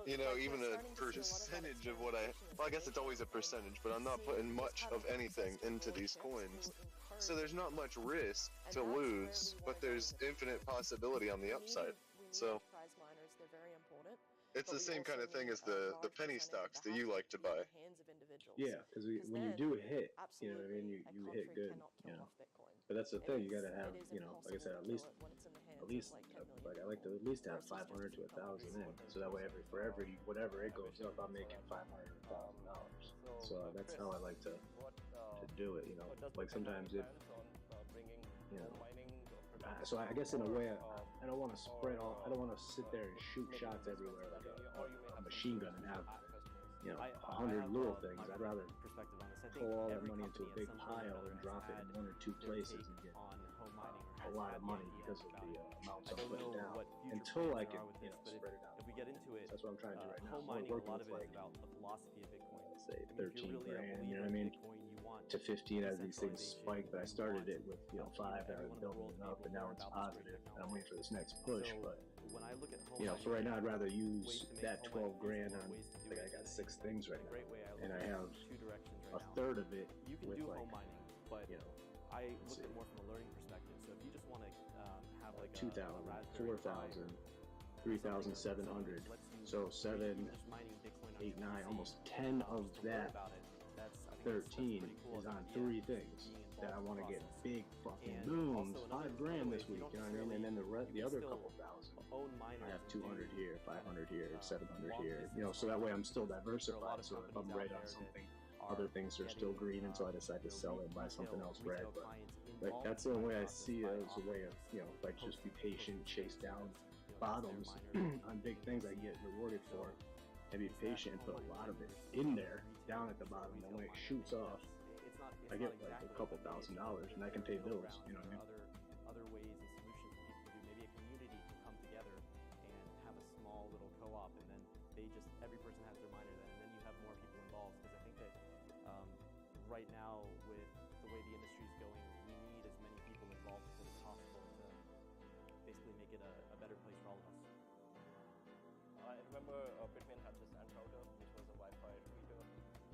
even a percentage of what well, I guess it's always a percentage, but I'm not putting much of anything into these coins. So there's not much risk to lose, but there's infinite possibility on the upside. So it's the same kind of thing as the penny stocks that you like to buy. Yeah, because when you do hit, you know what I mean, you hit good, But that's the thing, you gotta have, like I said, at least, like I like to at least have 500 to 1,000 in, so that way for every whatever it goes up, I'm making $500 to $1,000. So that's how I like to do it, Like sometimes if, so I guess in a way, I don't want to spread all, I don't want to sit there and shoot shots everywhere like a machine gun and have 100 little things. I'd rather pull all that money into a big pile and drop it in one or two places and get a lot of money because of the amounts I'm putting down until I can spread it out. If we get into it, that's what I'm trying to do right now. home mining, a lot of it is about the philosophy of Bitcoin. Say 13 grand, you know what I mean? To 15 as these things spike, but I started it with 5 and I was building it up, and now it's positive. And I'm waiting for this next push, but for right now, I'd rather use that 12 grand on, like I got 6 things right now, and I have a third of it with like, home mining, but I look at it more from a learning perspective. So if you just want to have like 2,000, 4,000, 3,700, so 7, 8, 9, almost 10 of that 13 is on 3 things that I want to get big fucking booms, 5 grand this week, you know what I mean? And then the other couple thousand, I have 200 here, 500 here, 700 here, so that way I'm still diversified. So if I'm red on something, other things are still green until I decide to sell it and buy something else red. But like that's the way I see it, as a way of like just be patient, chase down bottoms on big things I get rewarded for, and be patient and put a lot of it in there down at the bottom, and when it shoots off, I get like a couple $1,000 and I can pay bills, you know what I mean? Other ways and solutions that people can do. Maybe a community can come together and have a small little co-op, and then every person has their miner then, and then you have more people involved. Because I think that right now, with the way the industry is going, we need as many people involved as possible to basically make it a better place for all of us. I remember Bitmain had this ant router, which was a Wi-Fi reader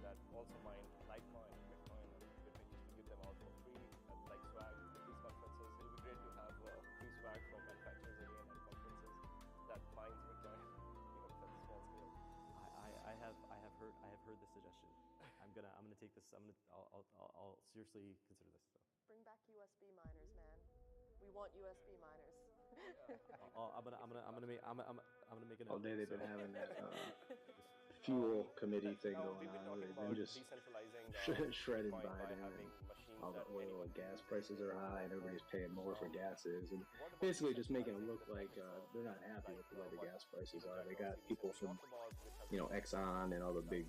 that also mined Litecoin and Bitcoin, and Bitmain used to give them out for free at like swag at these conferences. It would be great to have free swag from manufacturers again at conferences that mines Bitcoin, even if it's small scale. I have heard this suggestion. I'm gonna take this. I'll seriously consider this. So. Bring back USB miners, man. We want USB miners. I'm gonna make a note. All day they've been So- having that fuel committee thing Now, going we've been on where talking they've been about just decentralizing shredding Bitcoin by Biden, having and machines all the that oil anyone and gas can use prices are high, and everybody's paying more for gases, and basically just making it look like they're not happy with the way the gas prices are. They got people from, Exxon and all the big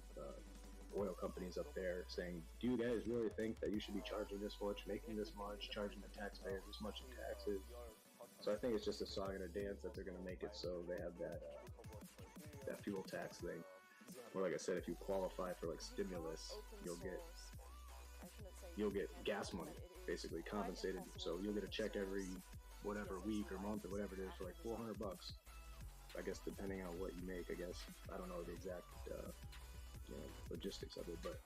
oil companies up there saying, do you guys really think that you should be charging this much, making this much, charging the taxpayers this much in taxes? So I think it's just a song and a dance that they're going to make it so they have that fuel tax thing. Or like I said, if you qualify for like stimulus, you'll get gas money, basically compensated. So you'll get a check every whatever week or month or whatever it is for like $400. I guess depending on what you make, I guess. I don't know the exact logistics of it, but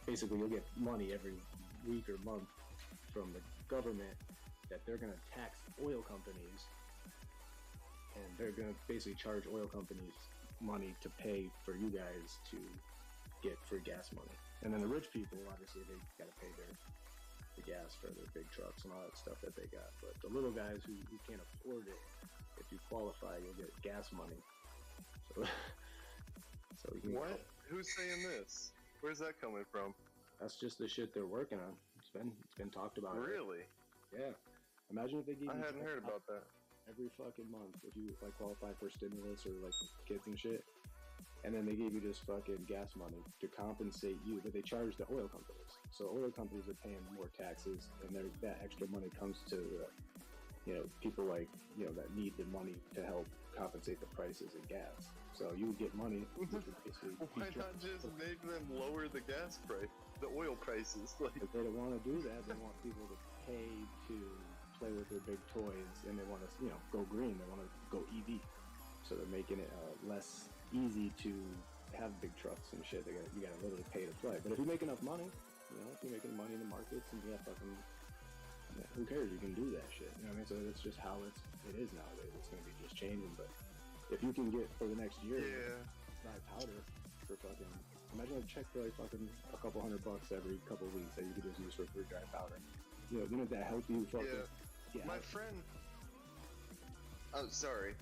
basically you'll get money every week or month from the government that they're going to tax oil companies, and they're going to basically charge oil companies money to pay for you guys to get free gas money. And then the rich people, obviously, they got to pay the gas for their big trucks and all that stuff that they got. But the little guys who can't afford it, if you qualify, you'll get gas money. So you can. What? Who's saying this? Where's that coming from? That's just the shit they're working on. It's been talked about. Really? Yeah. Imagine if they gave I you hadn't heard about that. every fucking month if you like qualify for stimulus or like kids and shit, and then they gave you just fucking gas money to compensate you, but they charge the oil companies. So oil companies are paying more taxes, and that extra money comes to people like that need the money to help compensate the prices of gas. So you would get money. Which would basically Why not just make them lower the gas price, the oil prices? Like, if they don't want to do that, they want people to pay to play with their big toys, and they want to go green. They want to go EV. So they're making it less easy to have big trucks and shit. You gotta literally pay to play. But if you make enough money, if you're making money in the markets, and who cares? You can do that shit. You know what I mean? So it's just how it is nowadays. It's gonna be just changing. But if you can get for the next year, dry powder for fucking. Imagine a check for like fucking a couple $100 every couple of weeks that you could just use for free dry powder. Wouldn't that help you fucking? Yeah. My friend. Oh, sorry.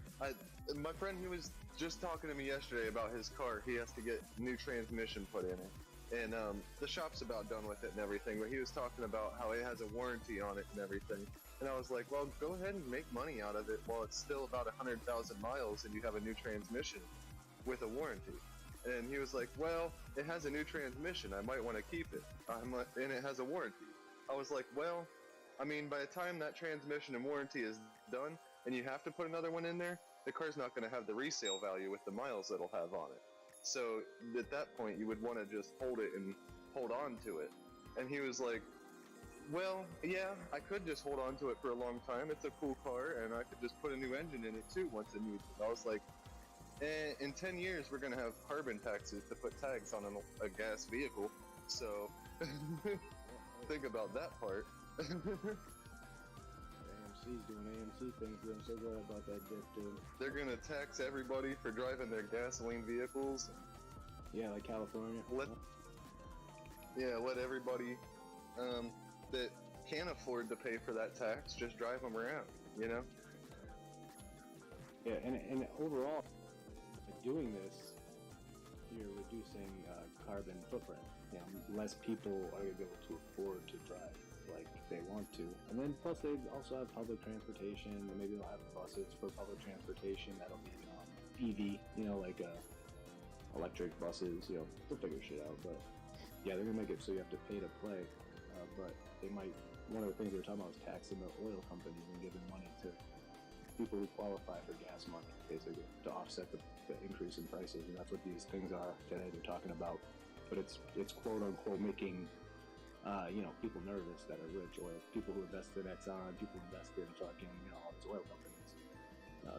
My friend, he was just talking to me yesterday about his car. He has to get new transmission put in it. And the shop's about done with it and everything, but he was talking about how it has a warranty on it and everything. And I was like, well, go ahead and make money out of it while it's still about 100,000 miles and you have a new transmission with a warranty. And he was like, well, it has a new transmission. I might want to keep it. And it has a warranty. I was like, well, I mean, by the time that transmission and warranty is done and you have to put another one in there, the car's not going to have the resale value with the miles it'll have on it. So at that point, you would want to just hold it and hold on to it. And he was like, well, yeah, I could just hold on to it for a long time. It's a cool car, and I could just put a new engine in it too once it needs it. I was like, in 10 years, we're going to have carbon taxes to put tags on a gas vehicle. So think about that part. AMC's doing AMC things. I'm so glad about that dip, dude. They're going to tax everybody for driving their gasoline vehicles. Yeah, like California. Let everybody that can't afford to pay for that tax just drive them around, Yeah, and overall, by doing this, you're reducing carbon footprint. Less people are going to be able to afford to drive like they want to. And then plus they also have public transportation, and maybe they'll have buses for public transportation that'll be EV, like electric buses, they'll figure shit out. But yeah, they're going to make it so you have to pay to play. But they might, one of the things they were talking about was taxing the oil companies and giving money to people who qualify for gas money, basically, to offset the increase in prices. And that's what these things are today they're talking about. But it's quote unquote making, people nervous that are rich, or people who invest in Exxon, people who invest in fucking, all these oil companies,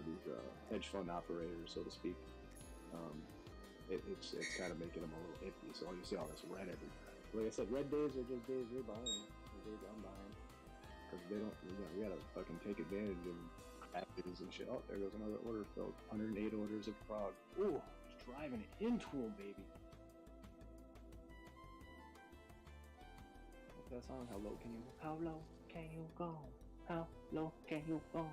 these hedge fund operators, so to speak. It's kind of making them a little iffy. So you see all this red everywhere. Like I said, red days are just days you're buying. The days I'm buying. Because they don't, we gotta fucking take advantage of crashes and shit. Oh, there goes another order filled. 108 orders of Prague. Ooh, he's driving it into him, baby. What's that song? How low can you go? How low can you go? How low can you go?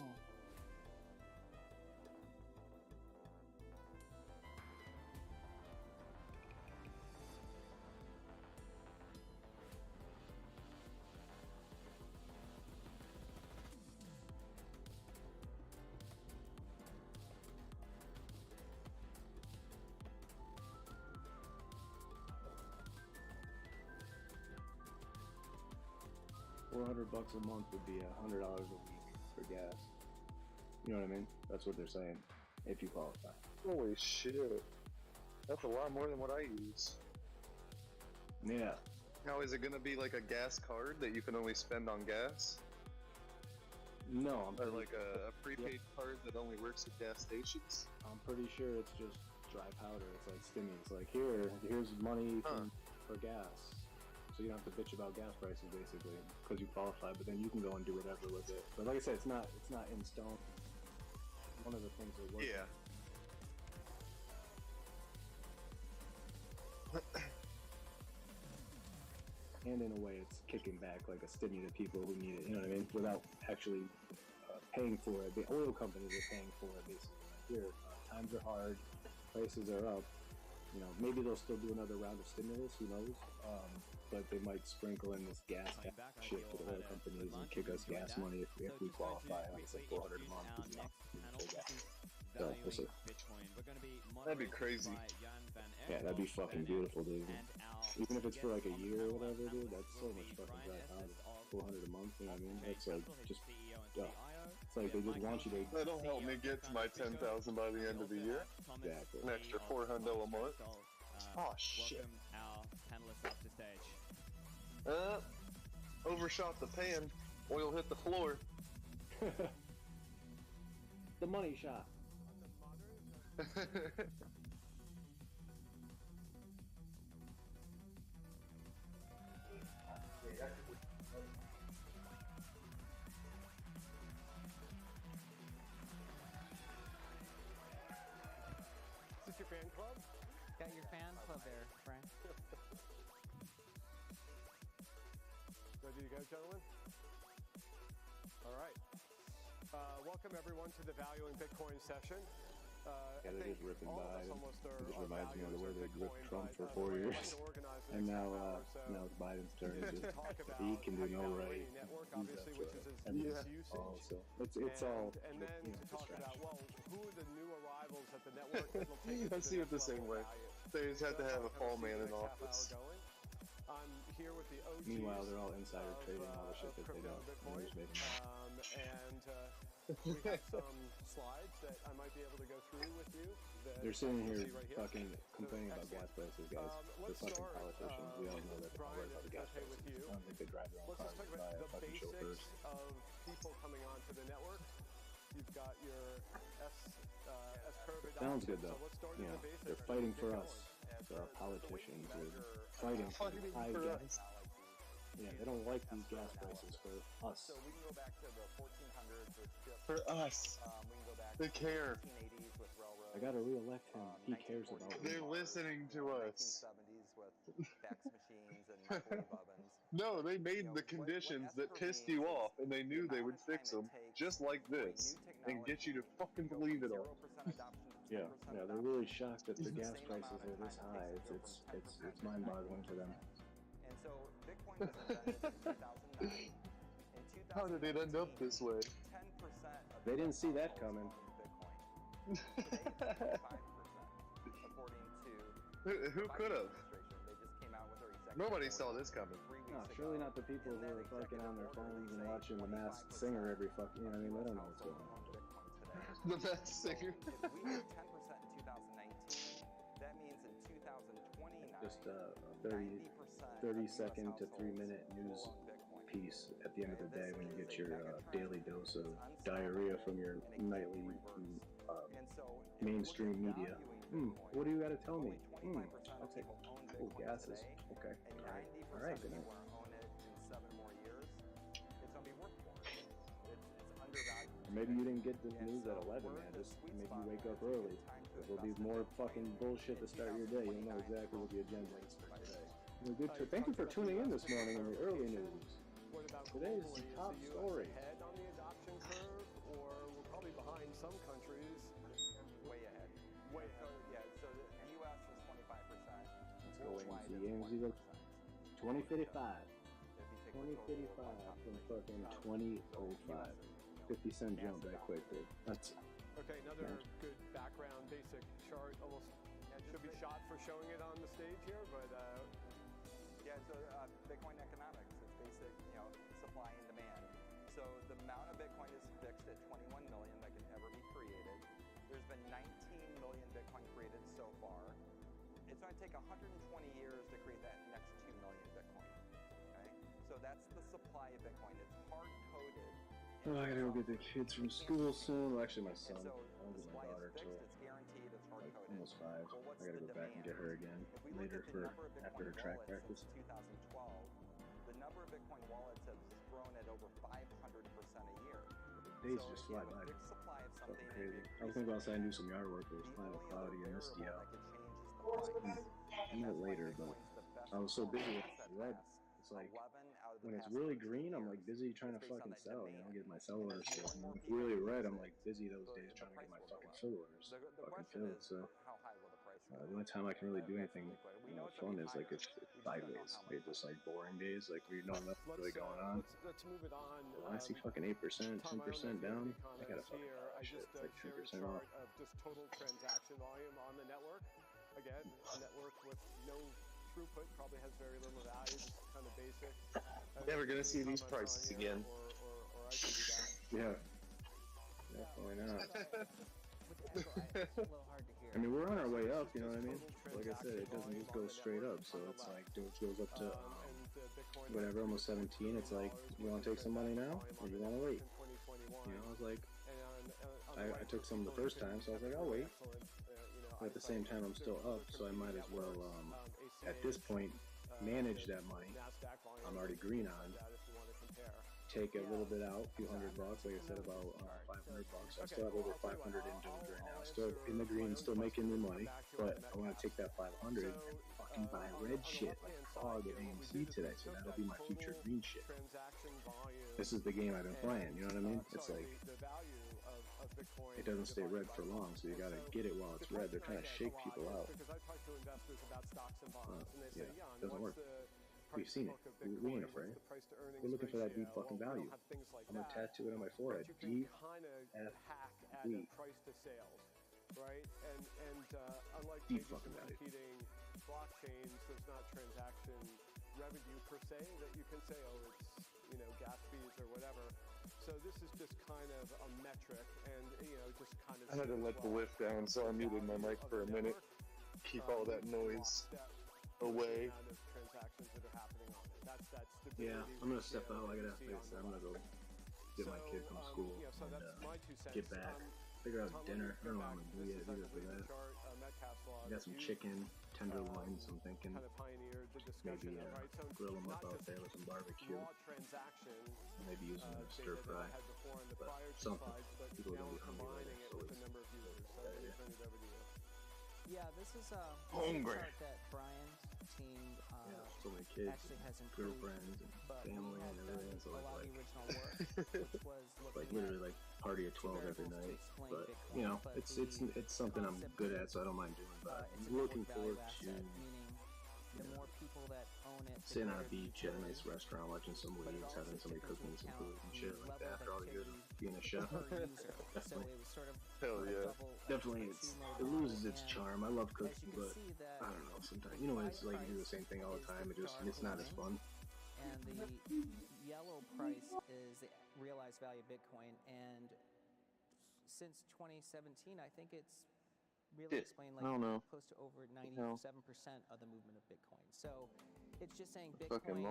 $400 a month would be $100 a week for gas. You know what I mean? That's what they're saying. If you qualify. Holy shit. That's a lot more than what I use. Yeah. Now, is it going to be like a gas card that you can only spend on gas? No, or like a prepaid card that only works at gas stations? I'm pretty sure it's just dry powder. It's like stimmy. It's like, here's money for gas. So you don't have to bitch about gas prices, basically, because you qualify, but then you can go and do whatever with it. But like I said, it's not in stone. One of the things that works. Yeah. And in a way, it's kicking back like a stimmy to people who need it, you know what I mean? Without actually paying for it. The oil companies are paying for it, basically. Like, here, times are hard, prices are up. You know, maybe they'll still do another round of stimulus, who knows? But they might sprinkle in this gas shit to the oil companies and kick us gas money if we qualify. Like I said, $400 a month. You know, so we'll see. That'd be crazy. Yeah, that'd be fucking beautiful, dude. Even if it's for like a year or whatever, dude, that's so much fucking dry powder. $400 a month, you know what I mean? That's like just, it's like they just want you to. That'll help me get to my 10,000 by the end of the year. Exactly. An extra $400 a month. Oh shit. Our panelists up to stage. Overshot the pan. Oil hit the floor. The money shot. Is this your fan club? Got your fan club there, Frank. Ready to go, gentlemen? All right. Welcome everyone to the Valuing Bitcoin session. Yeah, they're just ripping Biden. It just reminds me of the way they ripped Trump for 4 years. And now it's Biden's turn. He can do no right. So it's all and then to talk about, well, who are the new arrivals at the network that will take I see it the same way. They just have to have a fall man in office. I'm here with the OGs. Meanwhile, they're all insider trading all the shit that they don't. And we have some slides that I might be able to go through with you. They're sitting here fucking complaining about gas prices, guys. They're fucking politicians. We all know that they're not worried about the gas prices. I don't think they drive their own cars and buy a fucking chauffeurs. Of people coming onto the network. You've got your S-curve adoption. Sounds good though. So let's start You at know, the basics. they're fighting for us. For our politicians. They're fighting for high gas. Yeah, they don't like these gas prices for us. So we can go back to the 1400s with just For us. we can go back They to care. the 1980s with railroads. I gotta re-elect him. He cares about me. They're listening to us. 1970s with fax machines and microwave ovens. No, they made the conditions that pissed you off, and they knew they would fix them, just like this, and get you to fucking believe it all. Yeah, they're really shocked that the gas prices are this high. It's mind-boggling to them. And so Bitcoin was invented in 2009. In How did it end up this way? 10% of They didn't see that coming. Bitcoin. Today it's 25%, according to Who could have? They just came out with their executive Nobody order saw this coming. 3 weeks No, ago. surely not the people who are fucking on their phones and watching The Masked Singer every fucking. You know what I mean? They don't know what's going on. The Masked Singer. If we did 10% in 2019, that means in 2029, Just a 30-second to 3-minute news piece at the end of the day when you get your daily dose of diarrhea from your nightly mainstream media. What do you got to tell me? I'll take. Oh, gases. Okay. All right. Good night. Or maybe you didn't get the news at 11, man. Just maybe you wake up early. There'll be more fucking bullshit to start your day. You'll know exactly what the agenda is for today. Thank you for tuning in this morning in the early news. Today's top story. Ahead on the adoption curve, or we're probably behind some countries. Way ahead. Way ahead. Yeah. So the U.S. is 25%. Let's go AMZ. AMZ looks 2055. 2055 from fucking 2005. 50-cent jump that quick, dude. That's Okay, another good background basic chart. Almost should be shot for showing it on the stage here, but yeah. So Bitcoin economics. It's basic, supply and demand. So the amount of Bitcoin is fixed at 21 million that can ever be created. There's been 19 million Bitcoin created so far. It's going to take 120 years to create that next 2 million Bitcoin. Okay? So that's the supply of Bitcoin. It's hard-coded. Oh, I gotta go get the kids from school soon. Well, actually, my son. And so I don't the get my supply daughter is till fixed, it's guaranteed, it's like hard-coded. almost 5. Well, what's I gotta the go back and get demand? her again If we look later at the for number of after her Bitcoin track wallets practice. since 2012, the number of Bitcoin wallets has grown at over 500% a year. Days So just if you fly have a by. fixed supply of It's something fucking and crazy. you I was gonna go increase outside and do some yard work, but it was the kind of only cloudy other and misty variable out. that could change is the price. A And little that's why later, but Bitcoin's the best I was so busy performing with asset red. class. It's like 11 out of the when it's past really 13 green, I'm years. like busy trying to It's based on fucking that sell, demand. get my sell And order as more stuff. and And more when it's people really red, use I'm it, like busy those days the trying to get price my will go fucking up. fill orders The fucking question filled. is, So how high will the price go? the only time I can really do That's the anything big question. We know it's fun going to be is like higher. it's We just don't know sideways. how much Like just like boring days, like where you know nothing's really going on. Let's move it on. But when I see fucking 8%, Tom, 10% down, I gotta comments fucking here. buy that I shit. just It's like shared a 10% off. chart of just total transaction volume on the network. Again, a network with no throughput probably has very little value. Just kind of basic. Never gonna see these prices again. Or I can do that. Yeah. Definitely not. With the echo, it's a little hard to hear. I mean, we're on our way up, you know what I mean? Like I said, it doesn't just go straight up, so it's like, it goes up to, whatever, almost 17, it's like, you want to take some money now, or you want to wait? You know, I was like, I took some the first time, so I was like, I'll wait. But at the same time, I'm still up, so I might as well, at this point, manage that money. I'm already green on. Take a little bit out, a few $100, like I said, about $500. I still have over 500 in dudes right now. Still in the green, still making me money, but I want to take that 500 and fucking buy red shit like fog at AMC today. So that'll be my future green shit. This is the game I've been playing. You know what I mean? It's like it doesn't stay red for long, so you gotta get it while it's red. They're trying to shake people out. Yeah, it doesn't work. We've seen it. We ain't afraid. We're looking for that deep fucking value. I'm gonna tattoo it on my forehead. Deep FV. Price to sales, right? And unlike Deep maybe fucking some value. competing blockchains, there's not transaction revenue per se that you can say, oh, it's gas fees or whatever. So this is just kind of a metric, and just kind of. I had to let the lift down, so I muted my mic for a minute. Keep all that noise away. Yeah, I'm gonna step out. I'm gonna go get my kid from school and get back. Figure out dinner. I don't know what I'm gonna do yet either for that. I got some chicken, tenderloins. I'm thinking maybe grill them up out there with some barbecue. Maybe use them in a stir fry. But something. People are gonna be hungry later, so it's Yeah, this is Hungry. chart that Brian's team so many kids, actually has improved, girlfriends, and but family, we had and everything. So a lot of like, the original work, which was like looking literally at like party at 12 every night. But you know, it's something I'm good at, so I don't mind doing. But I'm looking forward to the more people that own it, sitting on a beach at a nice restaurant, watching some waves, having somebody cooking some food and shit like that. After all the years of being a chef, definitely. Hell yeah. Definitely, it loses its charm. I love cooking, but I don't know. Sometimes, you know, it's like you do the same thing all the time. It's not as fun. And the yellow price is the realized value of Bitcoin, and since 2017, I think it's really explained like close to over 97% of the movement of Bitcoin. So it's just saying Bitcoin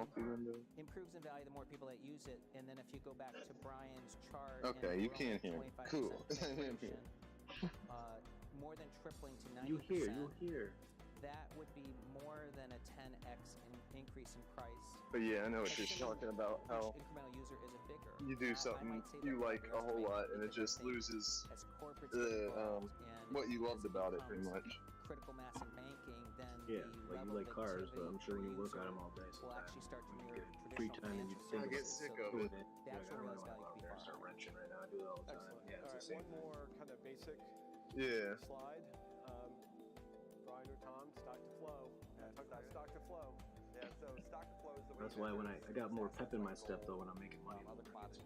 improves in value the more people that use it. And then if you go back to Brian's chart, Okay, you can hear. Cool. More than tripling to 90%. You hear. That would be more than a 10x increase in price. But yeah, I know what you're talking about. How incremental user isn't bigger. you do something you like a whole lot, and it just loses the what you loved about it, pretty much. Critical mass in banking, then yeah, like you like cars, but I'm sure when you work on them all day, will actually start to mirror free time and you think I get sick of it. The actual realized value could be far. Start wrenching right now. I do it all the time. Yeah, it's the same one more kind of basic slide. Brian or Tom, stock to flow. Stock to flow. Yeah, so stock to flow is the way. That's why when I got more pep in my step though when I'm making money. Other commodities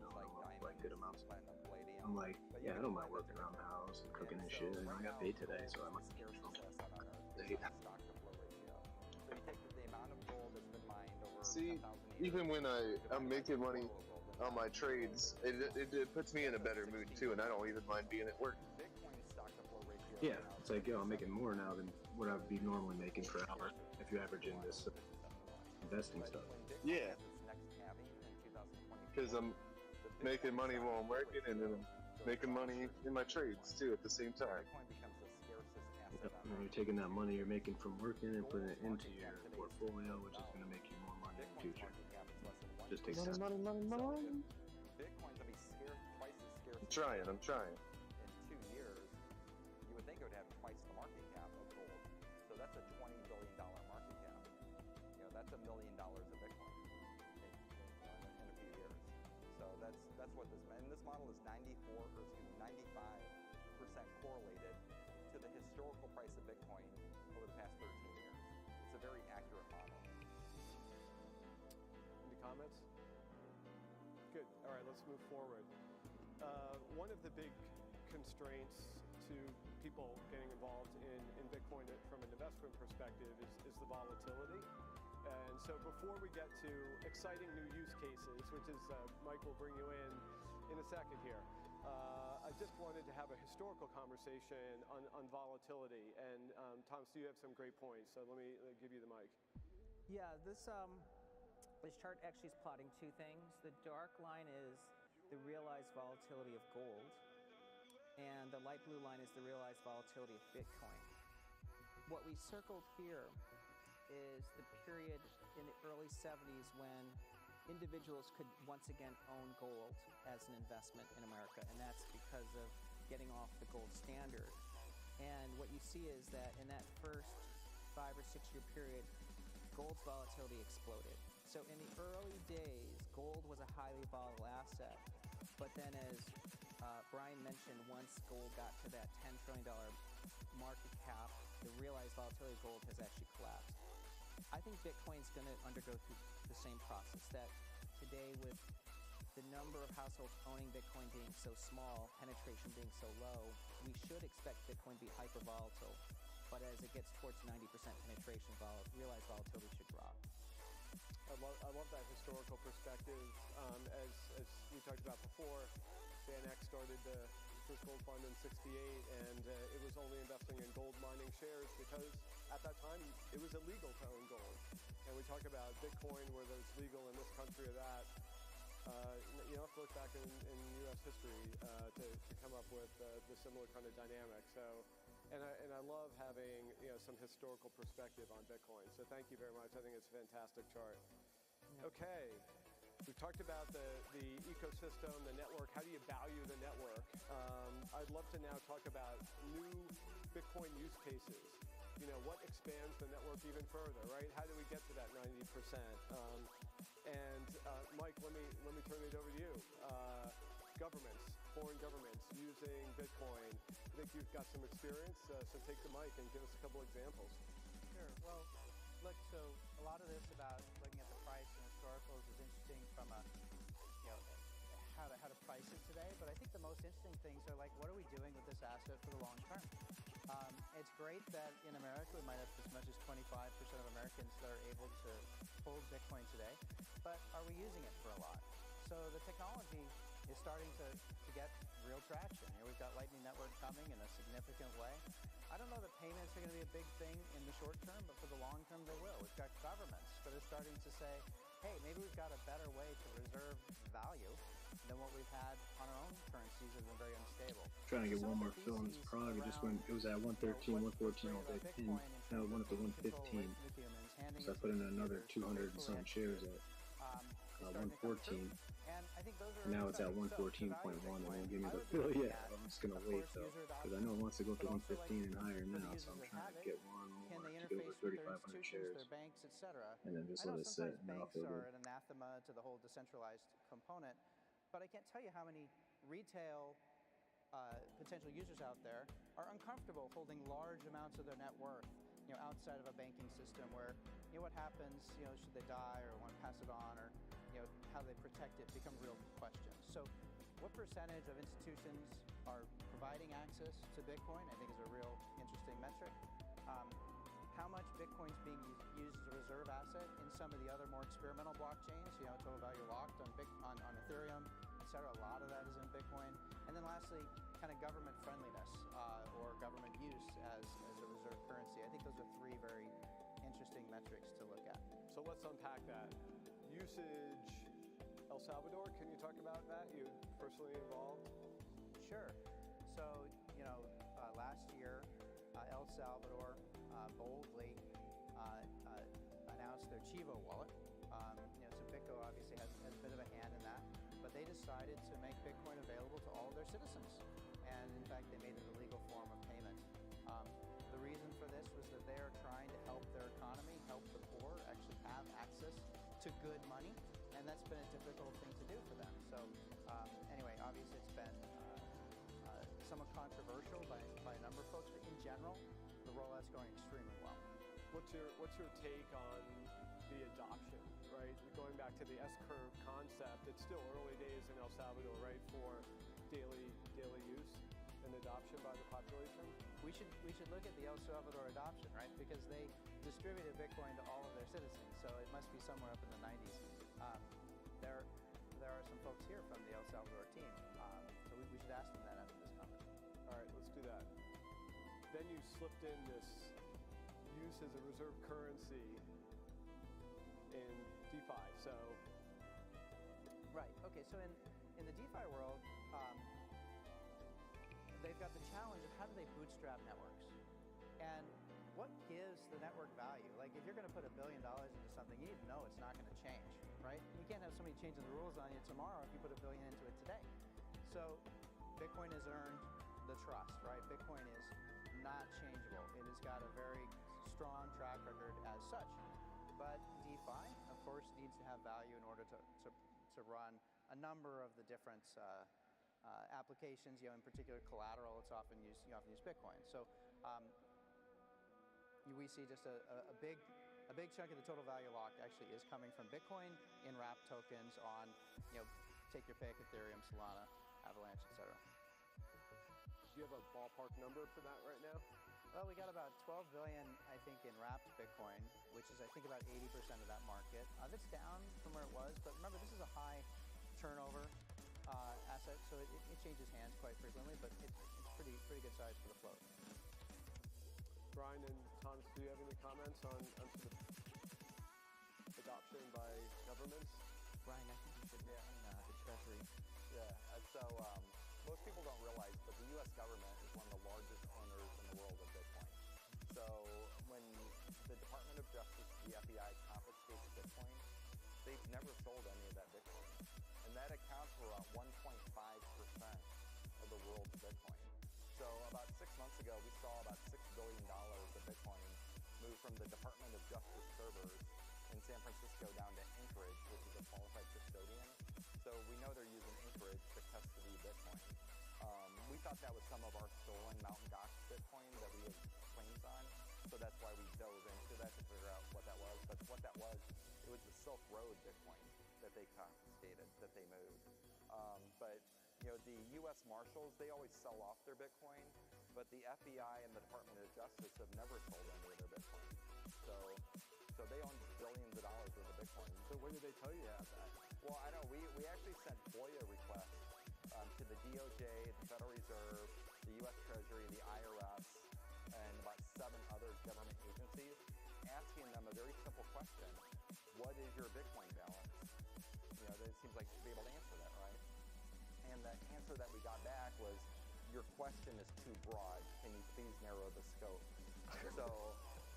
like good amounts. platinum, palladium. I'm like, yeah, I don't mind working around the house and cooking and shit. I got paid today, so I'm like, stock to flow ratio. So you take the amount of gold that's been mined over 10,000 even when I'm making money on my trades, it puts me in a better mood too, and I don't even mind being at work. Yeah, it's like, yo, I'm making more now than what I'd be normally making per hour if you average in this investing stuff. Yeah, because I'm making money while I'm working, and then I'm making money in my trades too at the same time. You're taking that money you're making from working and putting it into your portfolio, which is going to make you more money in the future. Just takes time. Money. Bitcoin's gonna be scarce, twice as scarce. I'm trying. In 2 years, you would think it would have twice the market cap of gold. So that's a $20 billion market cap. You know, that's $1 million of Bitcoin in a few years. So that's what this, and this model is 95% correlated to the historical price of Bitcoin over the past 13 years. It's a very accurate model. Any comments? Good. All right, let's move forward. One of the big constraints to people getting involved in Bitcoin from an investment perspective is the volatility. And so before we get to exciting new use cases, which is Mike will bring you in a second here, I just wanted to have a historical conversation on volatility. And Thomas, you have some great points, so let me give you the mic. Yeah, this chart actually is plotting two things. The dark line is the realized volatility of gold, and the light blue line is the realized volatility of Bitcoin. What we circled here is the period in the early 70s when individuals could once again own gold as an investment in America, and that's because of getting off the gold standard. And what you see is that in that first 5 or 6 year period, gold's volatility exploded. So in the early days, gold was a highly volatile asset, but then as Brian mentioned, once gold got to that $10 trillion market cap, the realized volatility of gold has actually collapsed. I think Bitcoin's going to undergo through the same process, that today with the number of households owning Bitcoin being so small, penetration being so low, we should expect Bitcoin to be hyper volatile. But as it gets towards 90% penetration, realized volatility should drop. I love that historical perspective. As we talked about before, Van Eck started the first gold fund in '68, and it was only investing in gold mining shares because at that time it was illegal to own gold. And we talk about Bitcoin, whether it's legal in this country or that. You have to look back in U.S. history to come up with the similar kind of dynamic. So, and I love having some historical perspective on Bitcoin. So thank you very much. I think it's a fantastic chart. Okay, we've talked about the ecosystem, the network. How do you value the network? I'd love to now talk about new Bitcoin use cases. What expands the network even further, right? How do we get to that 90%? And Mike, let me turn it over to you. Governments, foreign governments using Bitcoin. I think you've got some experience, so take the mic and give us a couple examples. Sure. Well, look, so a lot of this about looking at the price and historicals is interesting from a, how to price it today. But I think the most interesting things are like, what are we doing with this asset for the long term? It's great that in America we might have as much as 25% of Americans that are able to hold Bitcoin today, but are we using it for a lot? So the technology is starting to get real traction. We've got Lightning Network coming in a significant way. I don't know that payments are going to be a big thing in the short term, but for the long term they will. We've got governments that are starting to say, hey, maybe we've got a better way to reserve value than what we've had on our own currencies that have been very unstable. Trying to get one more fill in this Prague. It was at 113, 114 all day. And now it went up to 115. So I put in another 200 and some shares at 114. Now it's at 114.1. It won't give me the fill yet. I'm just going to wait though, because I know it wants to go to 115 and higher now. So I'm trying to get one more to get over 3,500 shares. And then just let it sit, and then I'll feel good. Are an anathema to the whole decentralized component, but I can't tell you how many retail potential users out there are uncomfortable holding large amounts of their net worth, outside of a banking system where, what happens, should they die or want to pass it on, or, how they protect it become real questions. So what percentage of institutions are providing access to Bitcoin, I think is a real interesting metric. how much Bitcoin's being used as a reserve asset in some of the other more experimental blockchains, total value locked on Ethereum, et cetera. A lot of that is in Bitcoin. And then lastly, kind of government friendliness or government use as a reserve currency. I think those are three very interesting metrics to look at. So let's unpack that. Usage, El Salvador, can you talk about that? You personally involved? Sure. So, last year, El Salvador boldly announced their Chivo wallet. So BitGo obviously has a bit of a hand in that, but they decided to make Bitcoin available to all of their citizens. And in fact, they made it a legal form of payment. The reason for this was that they are trying to help their economy, help the poor actually have access to good money, and that's been a difficult thing to do for them. So anyway, obviously it's been somewhat controversial by a number of folks, but in general, the rollout's going extremely well. What's your take on the adoption, right? Going back to the S-curve concept, it's still early days in El Salvador, right, for daily use and adoption by the population? We should look at the El Salvador adoption, right? Because they distributed Bitcoin to all of their citizens, so it must be somewhere up in the 90s. There are some folks here from the El Salvador team, so we should ask them that after this conference. All right, let's do that. Then you slipped in this use as a reserve currency in DeFi. So, right. Okay. So in the DeFi world, they've got the challenge of how do they bootstrap networks, and what gives the network value? Like if you're going to put $1 billion into something, you need to know it's not going to change, right? You can't have somebody changing the rules on you tomorrow if you put $1 billion into it today. So Bitcoin has earned the trust, right? Bitcoin is not changeable. It has got a very strong track record as such. But DeFi, of course, needs to have value in order to run a number of the different applications. In particular, collateral. It's often used. You often use Bitcoin. So we see just a big chunk of the total value locked actually is coming from Bitcoin in wrapped tokens on take your pick, Ethereum, Solana, Avalanche, etc. Do you have a ballpark number for that right now? Well, we got about 12 billion, I think, in wrapped Bitcoin, which is, I think, about 80% of that market. That's down from where it was, but remember, this is a high turnover asset, so it changes hands quite frequently, but it's pretty good size for the float. Brian and Thomas, do you have any comments on sort of adoption by governments? Brian, I think you should mention the Treasury. Yeah, and so most people don't realize, but the U.S. government is one of the largest owners in the world of Bitcoin. So when the Department of Justice, the FBI, confiscates Bitcoin, they've never sold any of that Bitcoin. And that accounts for about 1.5% of the world's Bitcoin. So about 6 months ago, we saw about $6 billion of Bitcoin move from the Department of Justice servers in San Francisco down to Anchorage, which is a qualified custodian. So we know they're using Anchorage to custody Bitcoin. We thought that was some of our stolen Mt. Gox Bitcoin that we had claims on. So that's why we dove into that to figure out what that was. But what that was, it was the Silk Road Bitcoin that they confiscated, that they moved. But the U.S. Marshals, they always sell off their Bitcoin, but the FBI and the Department of Justice have never sold any of their Bitcoin. So they own billions of dollars worth of Bitcoin. So when did they tell you that? Well, I know we actually sent FOIA requests to the DOJ, the Federal Reserve, the U.S. Treasury, the IRS, and about 7 other government agencies, asking them a very simple question: what is your Bitcoin balance? It seems like you should be able to answer that, right? And the answer that we got back was, your question is too broad. Can you please narrow the scope?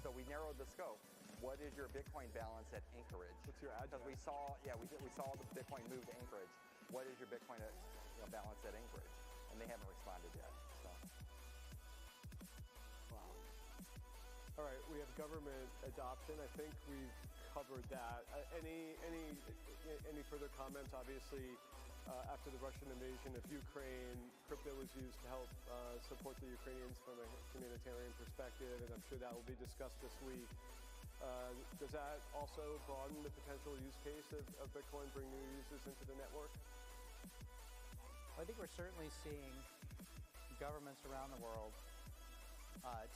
So we narrowed the scope. What is your Bitcoin balance at Anchorage? What's your address? Because we saw the Bitcoin move to Anchorage. What is your Bitcoin balance at Anchorage? And they haven't responded yet. So. Wow. All right, we have government adoption. I think we've covered that. Any further comments? Obviously, after the Russian invasion of Ukraine, crypto was used to help support the Ukrainians from a humanitarian perspective, and I'm sure that will be discussed this week. Does that also broaden the potential use case of Bitcoin, bring new users into the network? I think we're certainly seeing governments around the world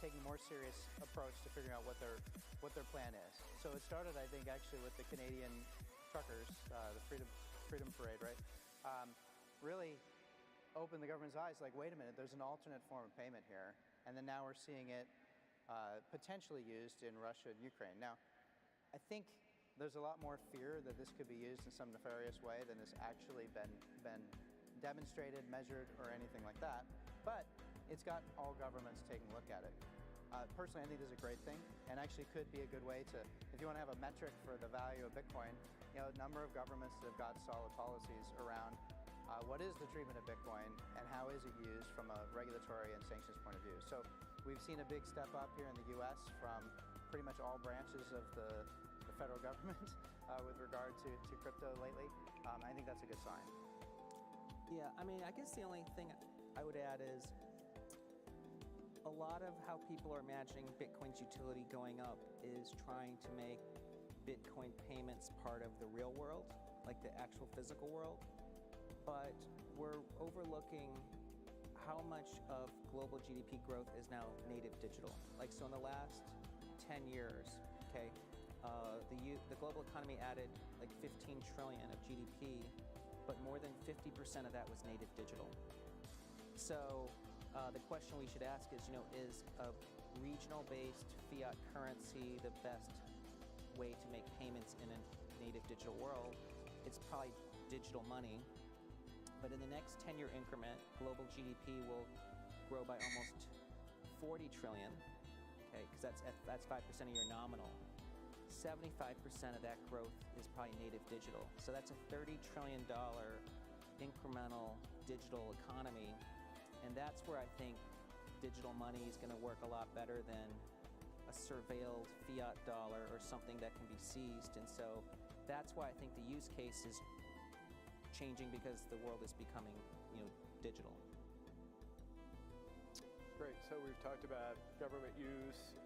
taking a more serious approach to figuring out what their plan is. So it started, I think, actually with the Canadian truckers, the Freedom Parade, right? Really opened the government's eyes, like, wait a minute, there's an alternate form of payment here. And then now we're seeing it potentially used in Russia and Ukraine. Now, I think there's a lot more fear that this could be used in some nefarious way than has actually been demonstrated, measured, or anything like that. But it's got all governments taking a look at it. Personally, I think this is a great thing, and actually could be a good way to, if you want to have a metric for the value of Bitcoin, a number of governments that have got solid policies around what is the treatment of Bitcoin and how is it used from a regulatory and sanctions point of view. So we've seen a big step up here in the U.S. from pretty much all branches of the federal government with regard to crypto lately. I think that's a good sign. Yeah, I mean, I guess the only thing I would add is a lot of how people are imagining Bitcoin's utility going up is trying to make Bitcoin payments part of the real world, like the actual physical world. But we're overlooking how much of global GDP growth is now native digital. Like, so in the last 10 years, okay, the global economy added like 15 trillion of GDP, but more than 50% of that was native digital. So the question we should ask is, is a regional-based fiat currency the best way to make payments in a native digital world? It's probably digital money. But in the next 10-year increment, global GDP will grow by almost 40 trillion, okay, because that's 5% of your nominal. 75% of that growth is probably native digital. So that's a $30 trillion incremental digital economy. And that's where I think digital money is going to work a lot better than a surveilled fiat dollar or something that can be seized. And so that's why I think the use case is changing, because the world is becoming, digital. Great. So we've talked about government use.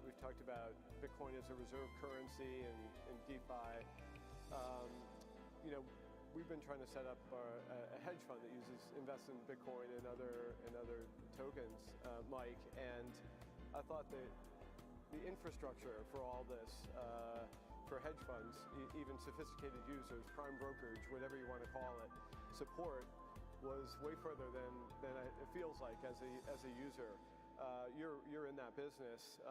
We've talked about Bitcoin as a reserve currency and DeFi. We've been trying to set up a hedge fund that invests in Bitcoin and other tokens, Mike. And I thought that the infrastructure for all this, for hedge funds, even sophisticated users, prime brokerage, whatever you want to call it, support was way further than it feels like as a user. You're in that business.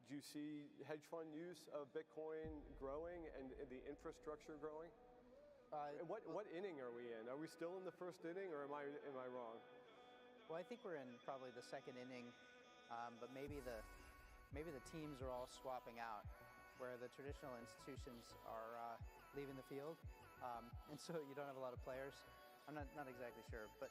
Do you see hedge fund use of Bitcoin growing and the infrastructure growing? What inning are we in? Are we still in the first inning, or am I wrong? Well, I think we're in probably the second inning, but maybe the teams are all swapping out, where the traditional institutions are leaving the field, and so you don't have a lot of players. I'm not exactly sure, but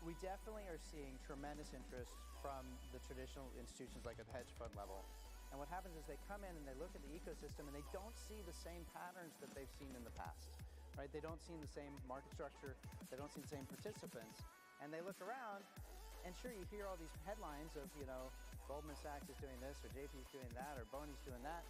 we definitely are seeing tremendous interest from the traditional institutions, like at the hedge fund level. And what happens is they come in and they look at the ecosystem and they don't see the same patterns that they've seen in the past, right? They don't see the same market structure, they don't see the same participants, and they look around, and sure, you hear all these headlines of, Goldman Sachs is doing this, or JP's doing that, or Boney's doing that,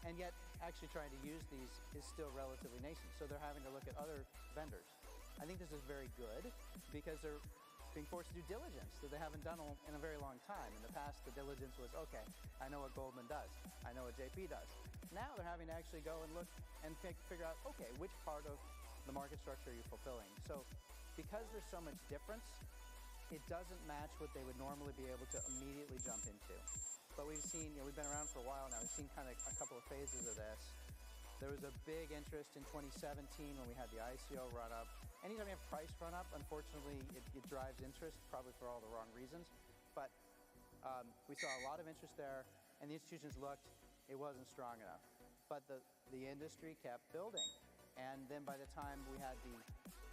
and yet actually trying to use these is still relatively nascent. So they're having to look at other vendors. I think this is very good because they're being forced to do diligence that they haven't done in a very long time. In the past, the diligence was, okay, I know what Goldman does. I know what JP does. Now they're having to actually go and look and figure out, okay, which part of the market structure are you fulfilling? So because there's so much difference, it doesn't match what they would normally be able to immediately jump into. But we've seen, we've been around for a while now. We've seen kind of a couple of phases of this. There was a big interest in 2017 when we had the ICO run up. Anytime you have price run up, unfortunately, it drives interest, probably for all the wrong reasons. But we saw a lot of interest there, and the institutions looked, it wasn't strong enough. But the industry kept building. And then by the time we had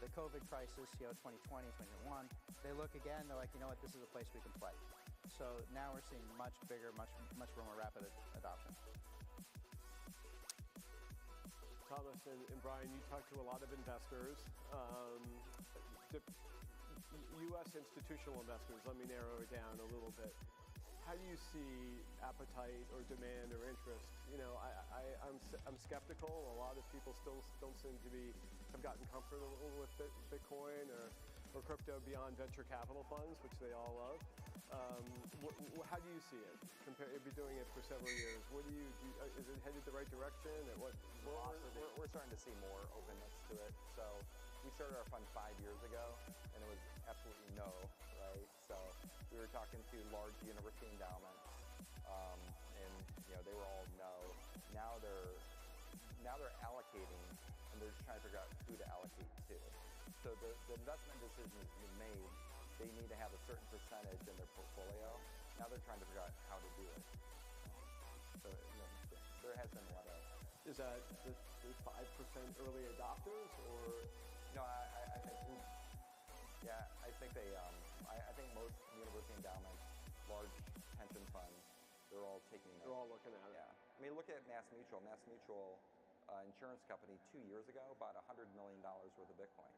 the COVID crisis, 2020, 2021, they look again, they're like, you know what, this is a place we can play. So now we're seeing much bigger, much more rapid adoption. Thomas and Brian, you talk to a lot of investors, U.S. institutional investors. Let me narrow it down a little bit. How do you see appetite or demand or interest? I'm skeptical. A lot of people still seem to have gotten comfortable with Bitcoin or crypto beyond venture capital funds, which they all love. How do you see it? You've been doing it for several years. What do you? Is it headed the right direction? At what velocity? We're starting to see more openness to it. So we started our fund 5 years ago, and it was absolutely no, right? So we were talking to large university endowments, and they were all no. Now they're allocating, and they're just trying to figure out who to allocate to. So the investment decision has been made. They need to have a certain percentage in their portfolio. Now they're trying to figure out how to do it. So there has been a lot of. Is that the 5% early adopters, or? No, I think. Yeah, I think they. I think most university endowments, large pension funds, they're all taking it. They're all looking at it. Yeah. I mean, look at Mass Mutual. Mass Mutual insurance company 2 years ago bought $100 million worth of Bitcoin.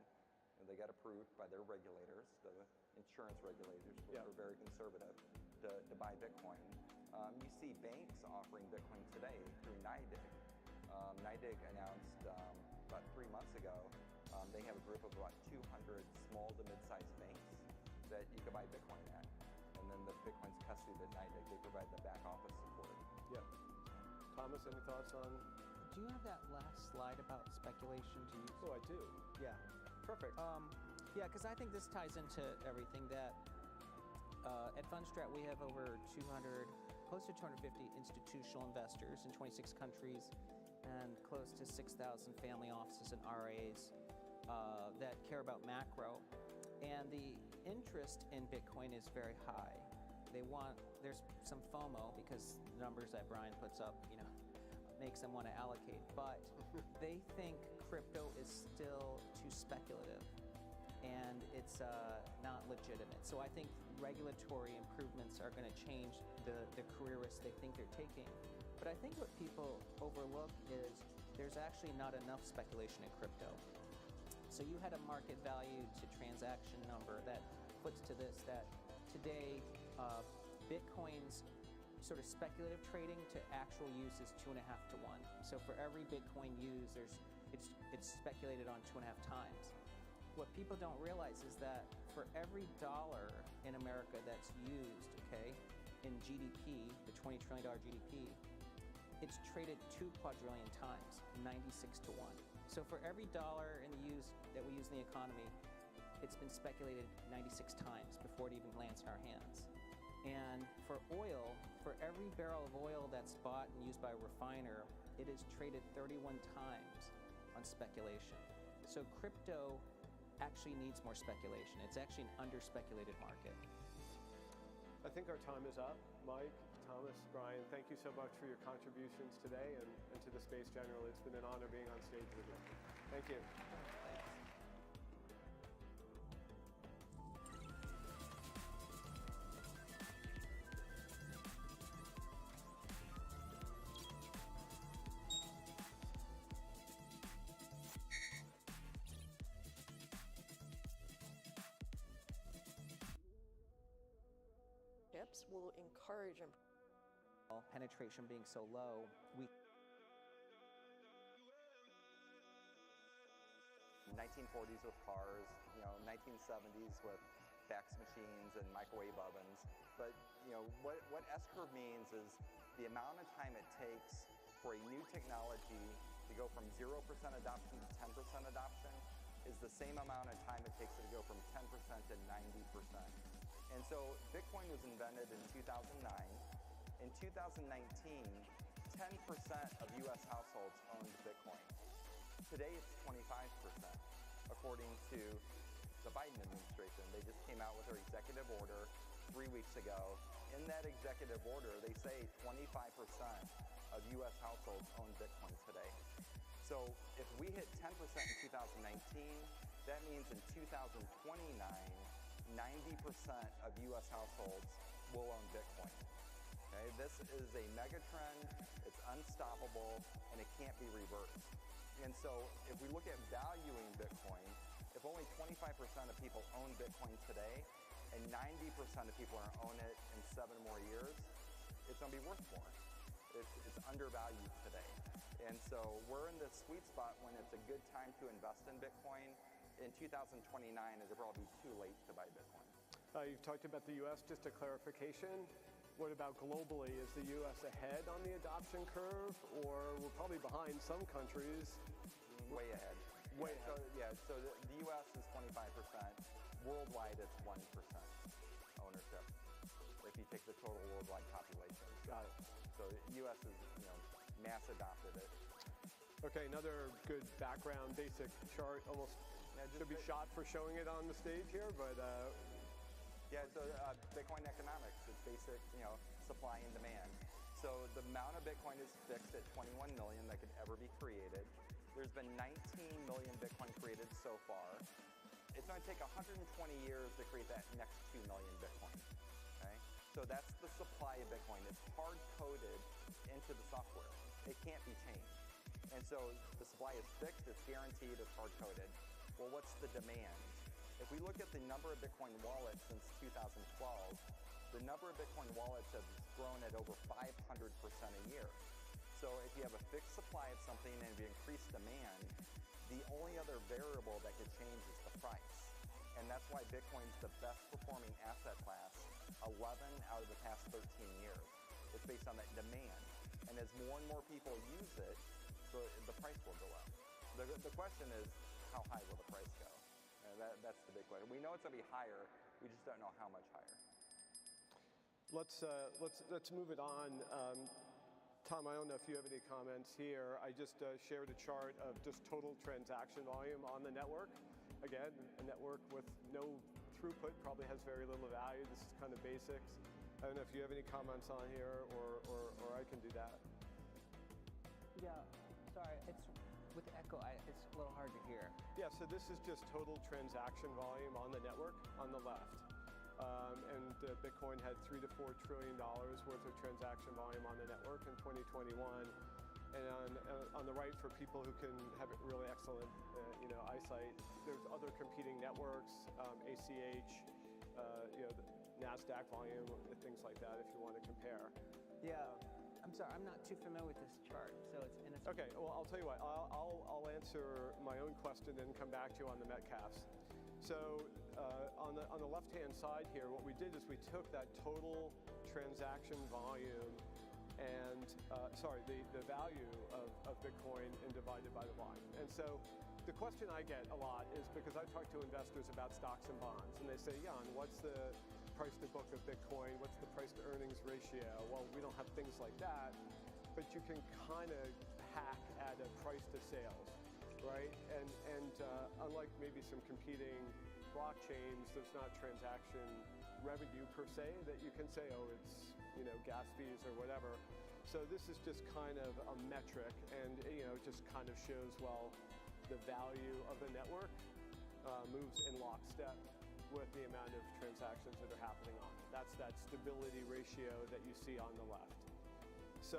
And they got approved by their regulators, the insurance regulators, who are very conservative, to buy Bitcoin. You see banks offering Bitcoin today through NYDIG. NYDIG announced about 3 months ago, they have a group of about 200 small to mid-sized banks that you can buy Bitcoin at. And then the Bitcoin's custodied at NYDIG. They provide the back office support. Yeah. Thomas, any thoughts on? Do you have that last slide about speculation to use? Oh, I do. Yeah. Perfect. Yeah, because I think this ties into everything that at Fundstrat we have over 200, close to 250 institutional investors in 26 countries and close to 6,000 family offices and RAs that care about macro. And the interest in Bitcoin is very high. There's some FOMO because the numbers that Brian puts up, makes them want to allocate, but they think crypto is still too speculative and it's not legitimate. So I think regulatory improvements are going to change the career risks they think they're taking. But I think what people overlook is there's actually not enough speculation in crypto. So you had a market value to transaction number that puts to this, that today Bitcoin's sort of speculative trading to actual use is 2.5 to 1. So for every Bitcoin used, it's speculated on 2.5 times. What people don't realize is that for every dollar in America that's used, in GDP, the $20 trillion GDP, it's traded 2 quadrillion times, 96 to 1. So for every dollar that we use in the economy, it's been speculated 96 times before it even lands in our hands. And for oil, for every barrel of oil that's bought and used by a refiner, it is traded 31 times on speculation. So crypto actually needs more speculation. It's actually an under-speculated market. I think our time is up. Mike, Thomas, Brian, thank you so much for your contributions today and to the space generally. It's been an honor being on stage with you. Thank you. Will encourage penetration being so low, we 1940s with cars, 1970s with fax machines and microwave ovens. But what S-curve means is the amount of time it takes for a new technology to go from 0% adoption to 10% adoption is the same amount of time it takes to go from 10% to 90%. And so Bitcoin was invented in 2009. In 2019, 10% of U.S. households owned Bitcoin. Today it's 25%, according to the Biden administration. They just came out with their executive order 3 weeks ago. In that executive order, they say 25% of U.S. households own Bitcoin today. So if we hit 10% in 2019, that means in 2029, 90% of U.S. households will own Bitcoin. Okay? This is a mega trend, it's unstoppable, and it can't be reversed. And so if we look at valuing Bitcoin, if only 25% of people own Bitcoin today, and 90% of people are going to own it in 7 more years, it's going to be worth more. It's undervalued today. And so we're in this sweet spot when it's a good time to invest in Bitcoin. In 2029, it'll probably be too late to buy Bitcoin. You've talked about the U.S., just a clarification. What about globally? Is the U.S. ahead on the adoption curve, or we're probably behind some countries? Way ahead. Way ahead. So the U.S. is 25%. Worldwide, it's 1% ownership. If you take the total worldwide population. Got it. So the U.S. is, mass adopted it. Okay, another good background, basic chart. Almost should be shot for showing it on the stage here, but. Bitcoin economics. It's basic, supply and demand. So the amount of Bitcoin is fixed at 21 million that could ever be created. There's been 19 million Bitcoin created so far. It's going to take 120 years to create that next 2 million Bitcoin. Okay? So that's the supply of Bitcoin. It's hard-coded into the software. It can't be changed. And so the supply is fixed, it's guaranteed, it's hard-coded. Well, what's the demand? If we look at the number of Bitcoin wallets since 2012, the number of Bitcoin wallets has grown at over 500% a year. So if you have a fixed supply of something and you increase demand, the only other variable that could change is the price. And that's why Bitcoin's the best performing asset class 11 out of the past 13 years. It's based on that demand. And as more and more people use it, the price will go up. The question is, how high will the price go? That's the big question. We know it's going to be higher. We just don't know how much higher. Let's move it on. Tom, I don't know if you have any comments here. I just shared a chart of just total transaction volume on the network. Again, a network with no throughput probably has very little value. This is kind of basics. I don't know if you have any comments on here, or I can do that. Yeah, sorry, it's with the echo, it's a little hard to hear. Yeah, so this is just total transaction volume on the network on the left. Bitcoin had $3 to $4 trillion worth of transaction volume on the network in 2021. And on the right, for people who can have really excellent eyesight, there's other competing networks, ACH, the NASDAQ volume, things like that if you want to compare. Yeah. I'm sorry, I'm not too familiar with this chart, so it's innocent. Okay, well, I'll tell you what, I'll answer my own question and come back to you on the Metcalfs. So on the left-hand side here, what we did is we took that total transaction volume and, the value of Bitcoin and divided by the volume. And so the question I get a lot is because I talk to investors about stocks and bonds, and they say, Jan, what's the price to book of Bitcoin? What's the price to earnings ratio? Well, we don't have things like that, but you can kind of hack at a price to sales, right? And unlike maybe some competing blockchains, there's not transaction revenue per se that you can say, oh, it's gas fees or whatever. So this is just kind of a metric, and it just kind of shows, well, the value of the network moves in lockstep with the amount of transactions that are happening on it. That's that stability ratio that you see on the left. So,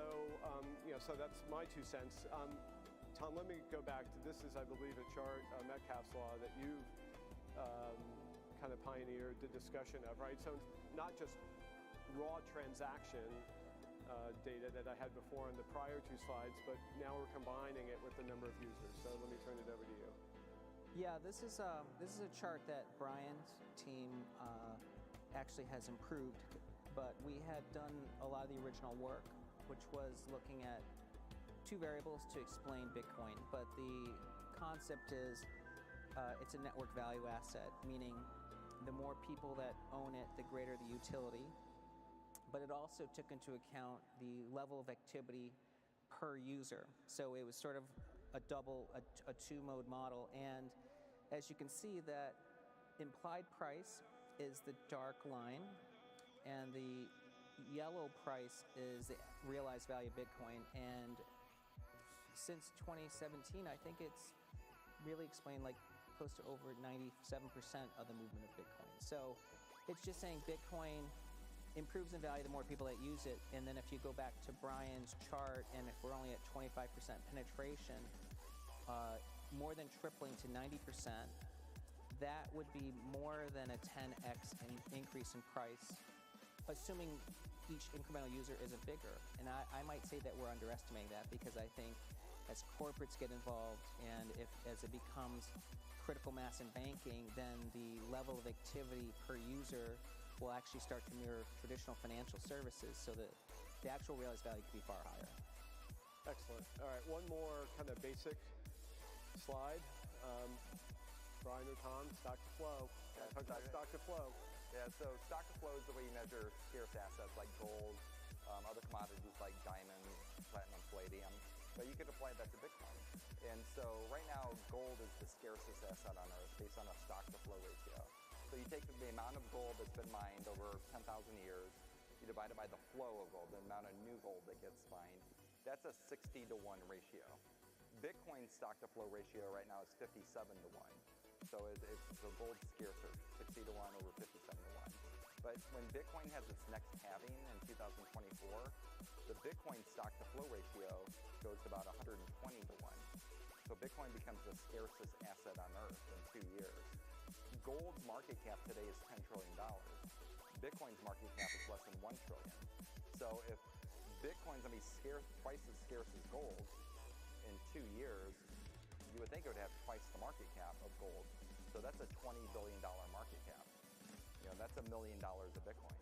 so that's my 2 cents. Tom, let me go back to this is, I believe, a chart, Metcalf's law, that you've kind of pioneered the discussion of, right? So not just raw transaction data that I had before in the prior 2 slides, but now we're combining it with the number of users. So let me turn it over to you. Yeah, this is a chart that Brian's team actually has improved, but we had done a lot of the original work, which was looking at 2 variables to explain Bitcoin. But the concept is it's a network value asset, meaning the more people that own it, the greater the utility. But it also took into account the level of activity per user. So it was sort of a 2-mode model. And as you can see, that implied price is the dark line, and the yellow price is the realized value of Bitcoin. And since 2017, I think it's really explained like close to over 97% of the movement of Bitcoin. So it's just saying Bitcoin improves in value the more people that use it. And then if you go back to Brian's chart, and if we're only at 25% penetration, more than tripling to 90%, that would be more than a 10x increase in price, assuming each incremental user isn't bigger. And I might say that we're underestimating that, because I think as corporates get involved, and as it becomes critical mass in banking, then the level of activity per user will actually start to mirror traditional financial services, so that the actual realized value could be far higher. Excellent. All right, one more kind of basic slide. Brian or Tom, stock to flow. Talk about stock to flow. Yeah, so stock to flow is the way you measure scarce assets like gold, other commodities like diamonds, platinum, palladium, but you could apply that to Bitcoin. And so right now, gold is the scarcest asset on Earth based on a stock to flow ratio. So you take the amount of gold that's been mined over 10,000 years, you divide it by the flow of gold, the amount of new gold that gets mined. That's a 60 to 1 ratio. Bitcoin's stock to flow ratio right now is 57 to 1. So it's the gold scarcer, 60 to 1 over 57 to 1. But when Bitcoin has its next halving in 2024, the Bitcoin stock to flow ratio goes to about 120 to 1. So Bitcoin becomes the scarcest asset on Earth in 2 years. Gold's market cap today is $10 trillion. Bitcoin's market cap is less than $1 trillion. So if Bitcoin's going to be twice as scarce as gold in 2 years, you would think it would have twice the market cap of gold. So that's a $20 billion market cap. That's $1 million of Bitcoin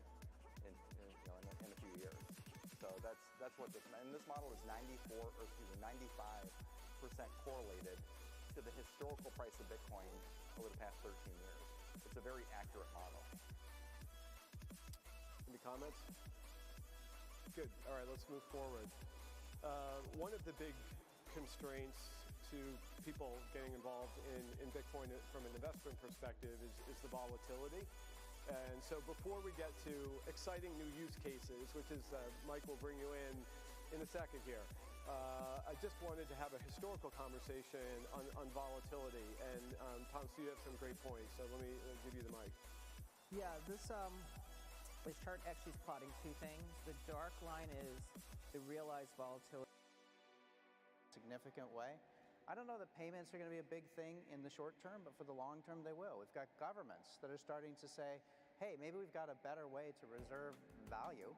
in a few years. So that's what this, and this model is 95% correlated to the historical price of Bitcoin over the past 13 years. It's a very accurate model. Any comments? Good. All right, let's move forward. One of the big constraints to people getting involved in Bitcoin from an investment perspective is the volatility. And so before we get to exciting new use cases, which is Mike will bring you in a second here, I just wanted to have a historical conversation on volatility. And Tom, so you have some great points, so let me give you the mic. Yeah, this chart actually is plotting two things. The dark line is the realized volatility in a significant way. I don't know that payments are going to be a big thing in the short term, but for the long term they will. We've got governments that are starting to say, hey, maybe we've got a better way to reserve value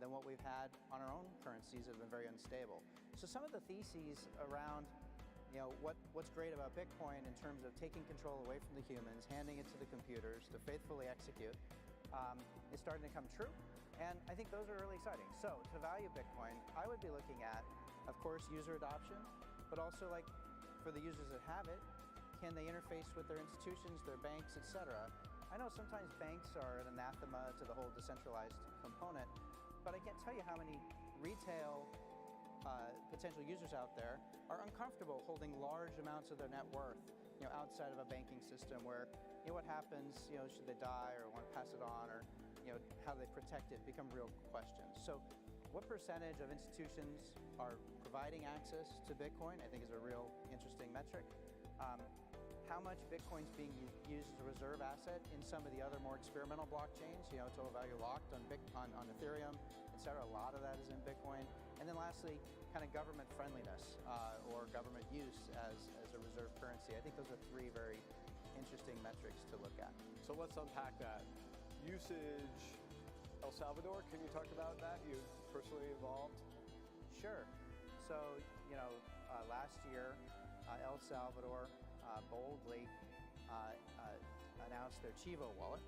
than what we've had on our own currencies that have been very unstable. So some of the theses around what's great about Bitcoin in terms of taking control away from the humans, handing it to the computers to faithfully execute, is starting to come true. And I think those are really exciting. So to value Bitcoin, I would be looking at, of course, user adoption, but also like for the users that have it, can they interface with their institutions, their banks, etc.? I know sometimes banks are an anathema to the whole decentralized component, but I can't tell you how many retail potential users out there are uncomfortable holding large amounts of their net worth, outside of a banking system where, what happens, should they die or want to pass it on, or, how they protect it become real questions. So what percentage of institutions are providing access to Bitcoin, I think is a real interesting metric. How much Bitcoin's being used as a reserve asset in some of the other more experimental blockchains, total value locked on Ethereum, etc. A lot of that is in Bitcoin. And then lastly, kind of government friendliness or government use as a reserve currency. I think those are three very interesting metrics to look at. So let's unpack that. Usage, El Salvador, can you talk about that? You personally involved? Sure. So, last year, El Salvador boldly announced their Chivo wallet.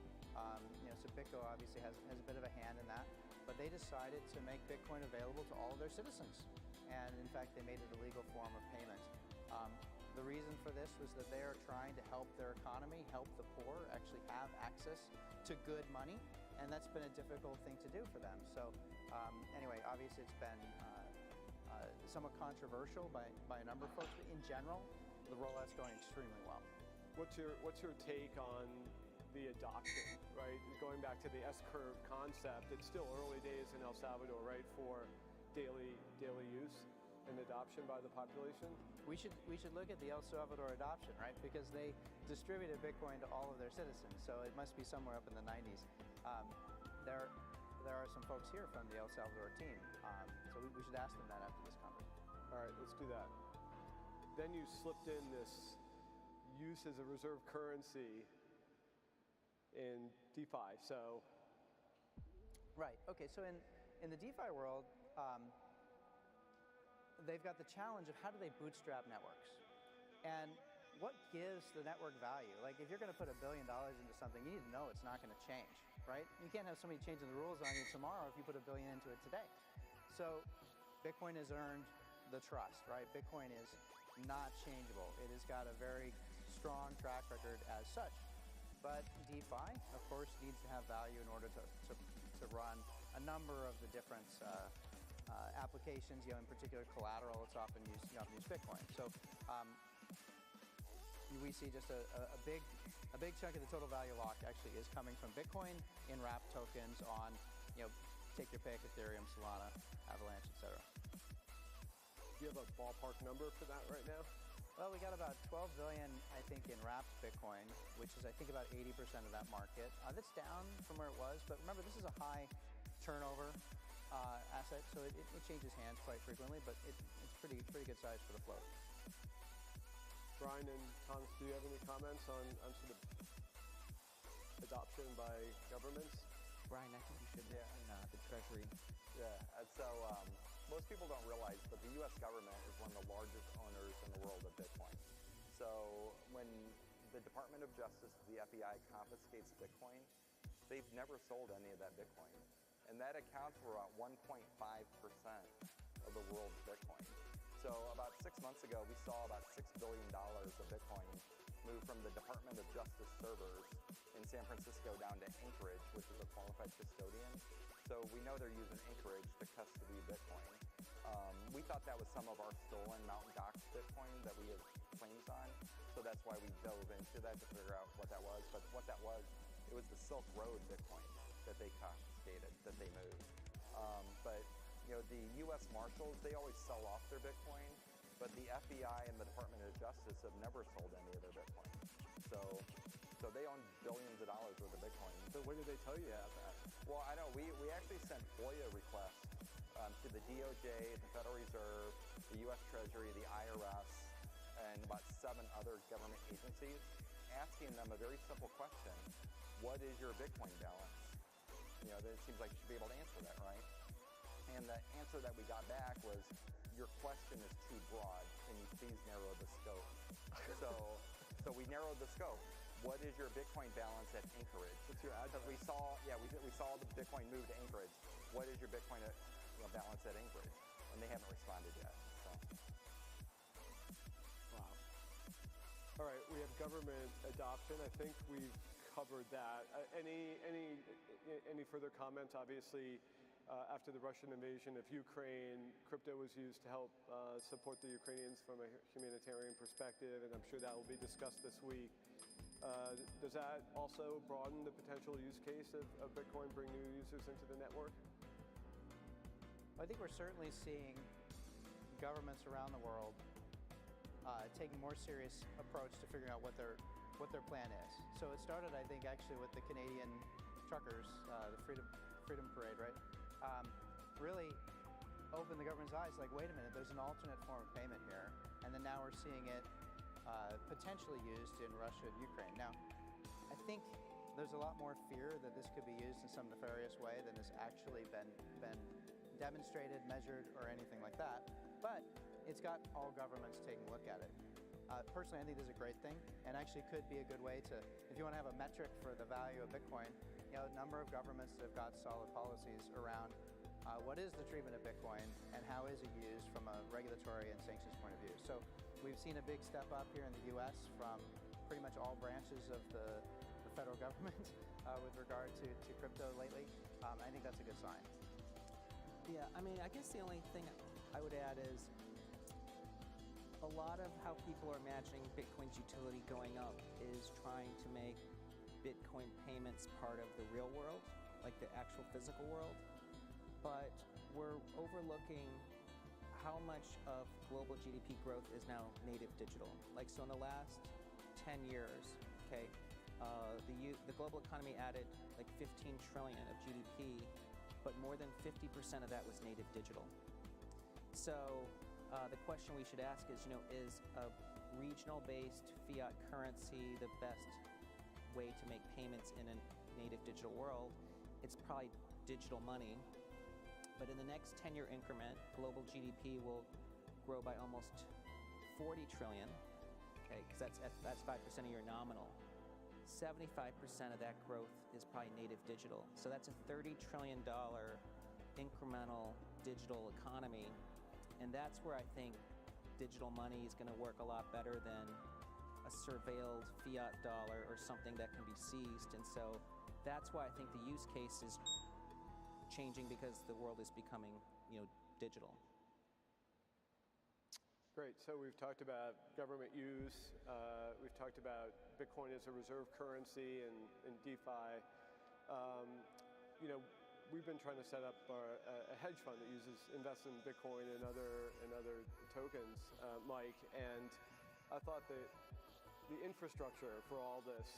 So BitGo obviously has a bit of a hand in that, but they decided to make Bitcoin available to all of their citizens. And in fact, they made it a legal form of payment. The reason for this was that they are trying to help their economy, help the poor actually have access to good money, and that's been a difficult thing to do for them. So anyway, obviously it's been somewhat controversial by a number of folks, but in general, the rollout's going extremely well. What's your take on the adoption, right? Going back to the S-curve concept, it's still early days in El Salvador, right, for daily use and adoption by the population? We should look at the El Salvador adoption, right? Because they distributed Bitcoin to all of their citizens, so it must be somewhere up in the 90s. There are some folks here from the El Salvador team, so we should ask them that after this conference. All right, let's do that. Then you slipped in this use as a reserve currency in DeFi. So, right. Okay. So in the DeFi world, they've got the challenge of how do they bootstrap networks? And what gives the network value? Like if you're going to put $1 billion into something, you need to know it's not going to change, right? You can't have somebody changing the rules on you tomorrow if you put $1 billion into it today. So Bitcoin has earned the trust, right? Bitcoin is not changeable. It has got a very strong track record as such. But DeFi, of course, needs to have value in order to run a number of the different applications, in particular collateral. It's often used, you often use Bitcoin. So we see just a big chunk of the total value lock actually is coming from Bitcoin in wrapped tokens on, take your pick, Ethereum, Solana, Avalanche, etc. Do you have a ballpark number for that right now? Well, we got about 12 billion, I think, in wrapped Bitcoin, which is, I think, about 80% of that market. That's down from where it was, but remember, this is a high turnover asset, so it changes hands quite frequently, but it's pretty good size for the float. Brian and Thomas, do you have any comments on sort of adoption by governments? Brian, I think you should mention the Treasury. Yeah, and so most people don't realize, but the U.S. government is one of the largest owners in the world of Bitcoin. So when the Department of Justice, the FBI, confiscates Bitcoin, they've never sold any of that Bitcoin. And that accounts for about 1.5% of the world's Bitcoin. So about 6 months ago, we saw about $6 billion of Bitcoin move from the Department of Justice servers in San Francisco down to Anchorage, which is a qualified custodian. So we know they're using Anchorage to custody Bitcoin. We thought that was some of our stolen Mt. Gox Bitcoin that we had claims on. So that's why we dove into that to figure out what that was. But what that was, it was the Silk Road Bitcoin that they confiscated, that they moved. But the U.S. Marshals, they always sell off their Bitcoin, but the FBI and the Department of Justice have never sold any of their Bitcoin. So they own billions of dollars worth of Bitcoin. So when did they tell you that? Well, I know we actually sent FOIA requests to the DOJ, the Federal Reserve, the U.S. Treasury, the IRS, and about 7 other government agencies, asking them a very simple question: what is your Bitcoin balance? It seems like you should be able to answer that, right? And the answer that we got back was, your question is too broad. Can you please narrow the scope? So we narrowed the scope. What is your Bitcoin balance at Anchorage? What's your address? Because we saw the Bitcoin move to Anchorage. What is your Bitcoin balance at Anchorage? And they haven't responded yet. So. Wow. All right, we have government adoption. I think we've covered that. Any further comments? Obviously, after the Russian invasion of Ukraine, crypto was used to help support the Ukrainians from a humanitarian perspective, and I'm sure that will be discussed this week. Does that also broaden the potential use case of Bitcoin, bring new users into the network? I think we're certainly seeing governments around the world taking a more serious approach to figuring out what their plan is. So it started, I think, actually with the Canadian truckers, the Freedom Parade, right? Really opened the government's eyes, like, wait a minute, there's an alternate form of payment here. And then now we're seeing it potentially used in Russia and Ukraine. Now, I think there's a lot more fear that this could be used in some nefarious way than has actually been demonstrated, measured, or anything like that. But it's got all governments taking a look at it. Personally, I think this is a great thing, and actually could be a good way to, if you want to have a metric for the value of Bitcoin, a number of governments that have got solid policies around what is the treatment of Bitcoin and how is it used from a regulatory and sanctions point of view. So we've seen a big step up here in the U.S. from pretty much all branches of the federal government with regard to crypto lately. I think that's a good sign. Yeah, I mean, I guess the only thing I would add is a lot of how people are imagining Bitcoin's utility going up is trying to make Bitcoin payments part of the real world, like the actual physical world. But we're overlooking how much of global GDP growth is now native digital. Like, so in the last 10 years, okay, the global economy added like 15 trillion of GDP, but more than 50% of that was native digital. So the question we should ask is, is a regional-based fiat currency the best way to make payments in a native digital world? It's probably digital money. But in the next 10-year increment, global GDP will grow by almost 40 trillion, okay, because that's 5% of your nominal. 75% of that growth is probably native digital. So that's a $30 trillion incremental digital economy. And that's where I think digital money is going to work a lot better than a surveilled fiat dollar or something that can be seized. And so that's why I think the use case is changing, because the world is becoming, digital. Great. So we've talked about government use. We've talked about Bitcoin as a reserve currency and DeFi. We've been trying to set up a hedge fund that invests in Bitcoin and other tokens, Mike. And I thought that the infrastructure for all this,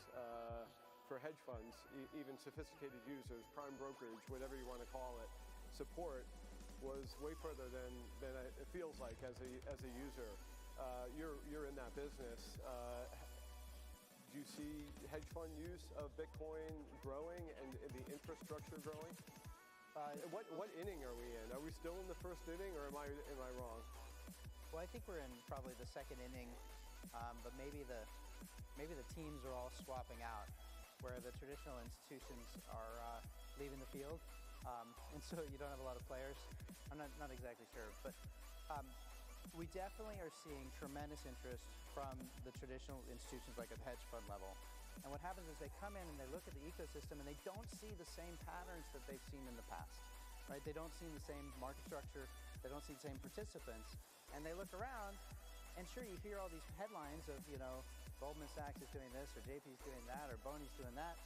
for hedge funds, even sophisticated users, prime brokerage, whatever you want to call it, support, was way further than it feels like as a user. You're in that business. Do you see hedge fund use of Bitcoin growing and the infrastructure growing? What inning are we in? Are we still in the first inning, or am I wrong? Well, I think we're in probably the second inning, but maybe the teams are all swapping out, where the traditional institutions are leaving the field, and so you don't have a lot of players. I'm not exactly sure, but we definitely are seeing tremendous interest from the traditional institutions, like at the hedge fund level. And what happens is they come in and they look at the ecosystem and they don't see the same patterns that they've seen in the past, right? They don't see the same market structure, they don't see the same participants, and they look around, and sure, you hear all these headlines of, Goldman Sachs is doing this, or JP's doing that, or Boney's doing that,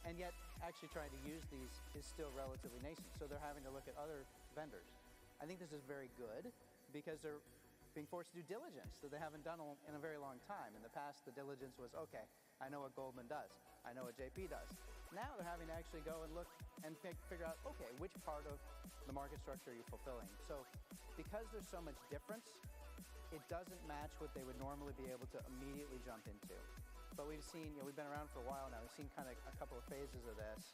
and yet actually trying to use these is still relatively nascent, so they're having to look at other vendors. I think this is very good, because they're being forced to do diligence that they haven't done in a very long time. In the past, the diligence was, okay, I know what Goldman does, I know what JP does. Now they're having to actually go and look and figure out, okay, which part of the market structure are you fulfilling? So because there's so much difference, it doesn't match what they would normally be able to immediately jump into. But we've seen, we've been around for a while now, we've seen kind of a couple of phases of this.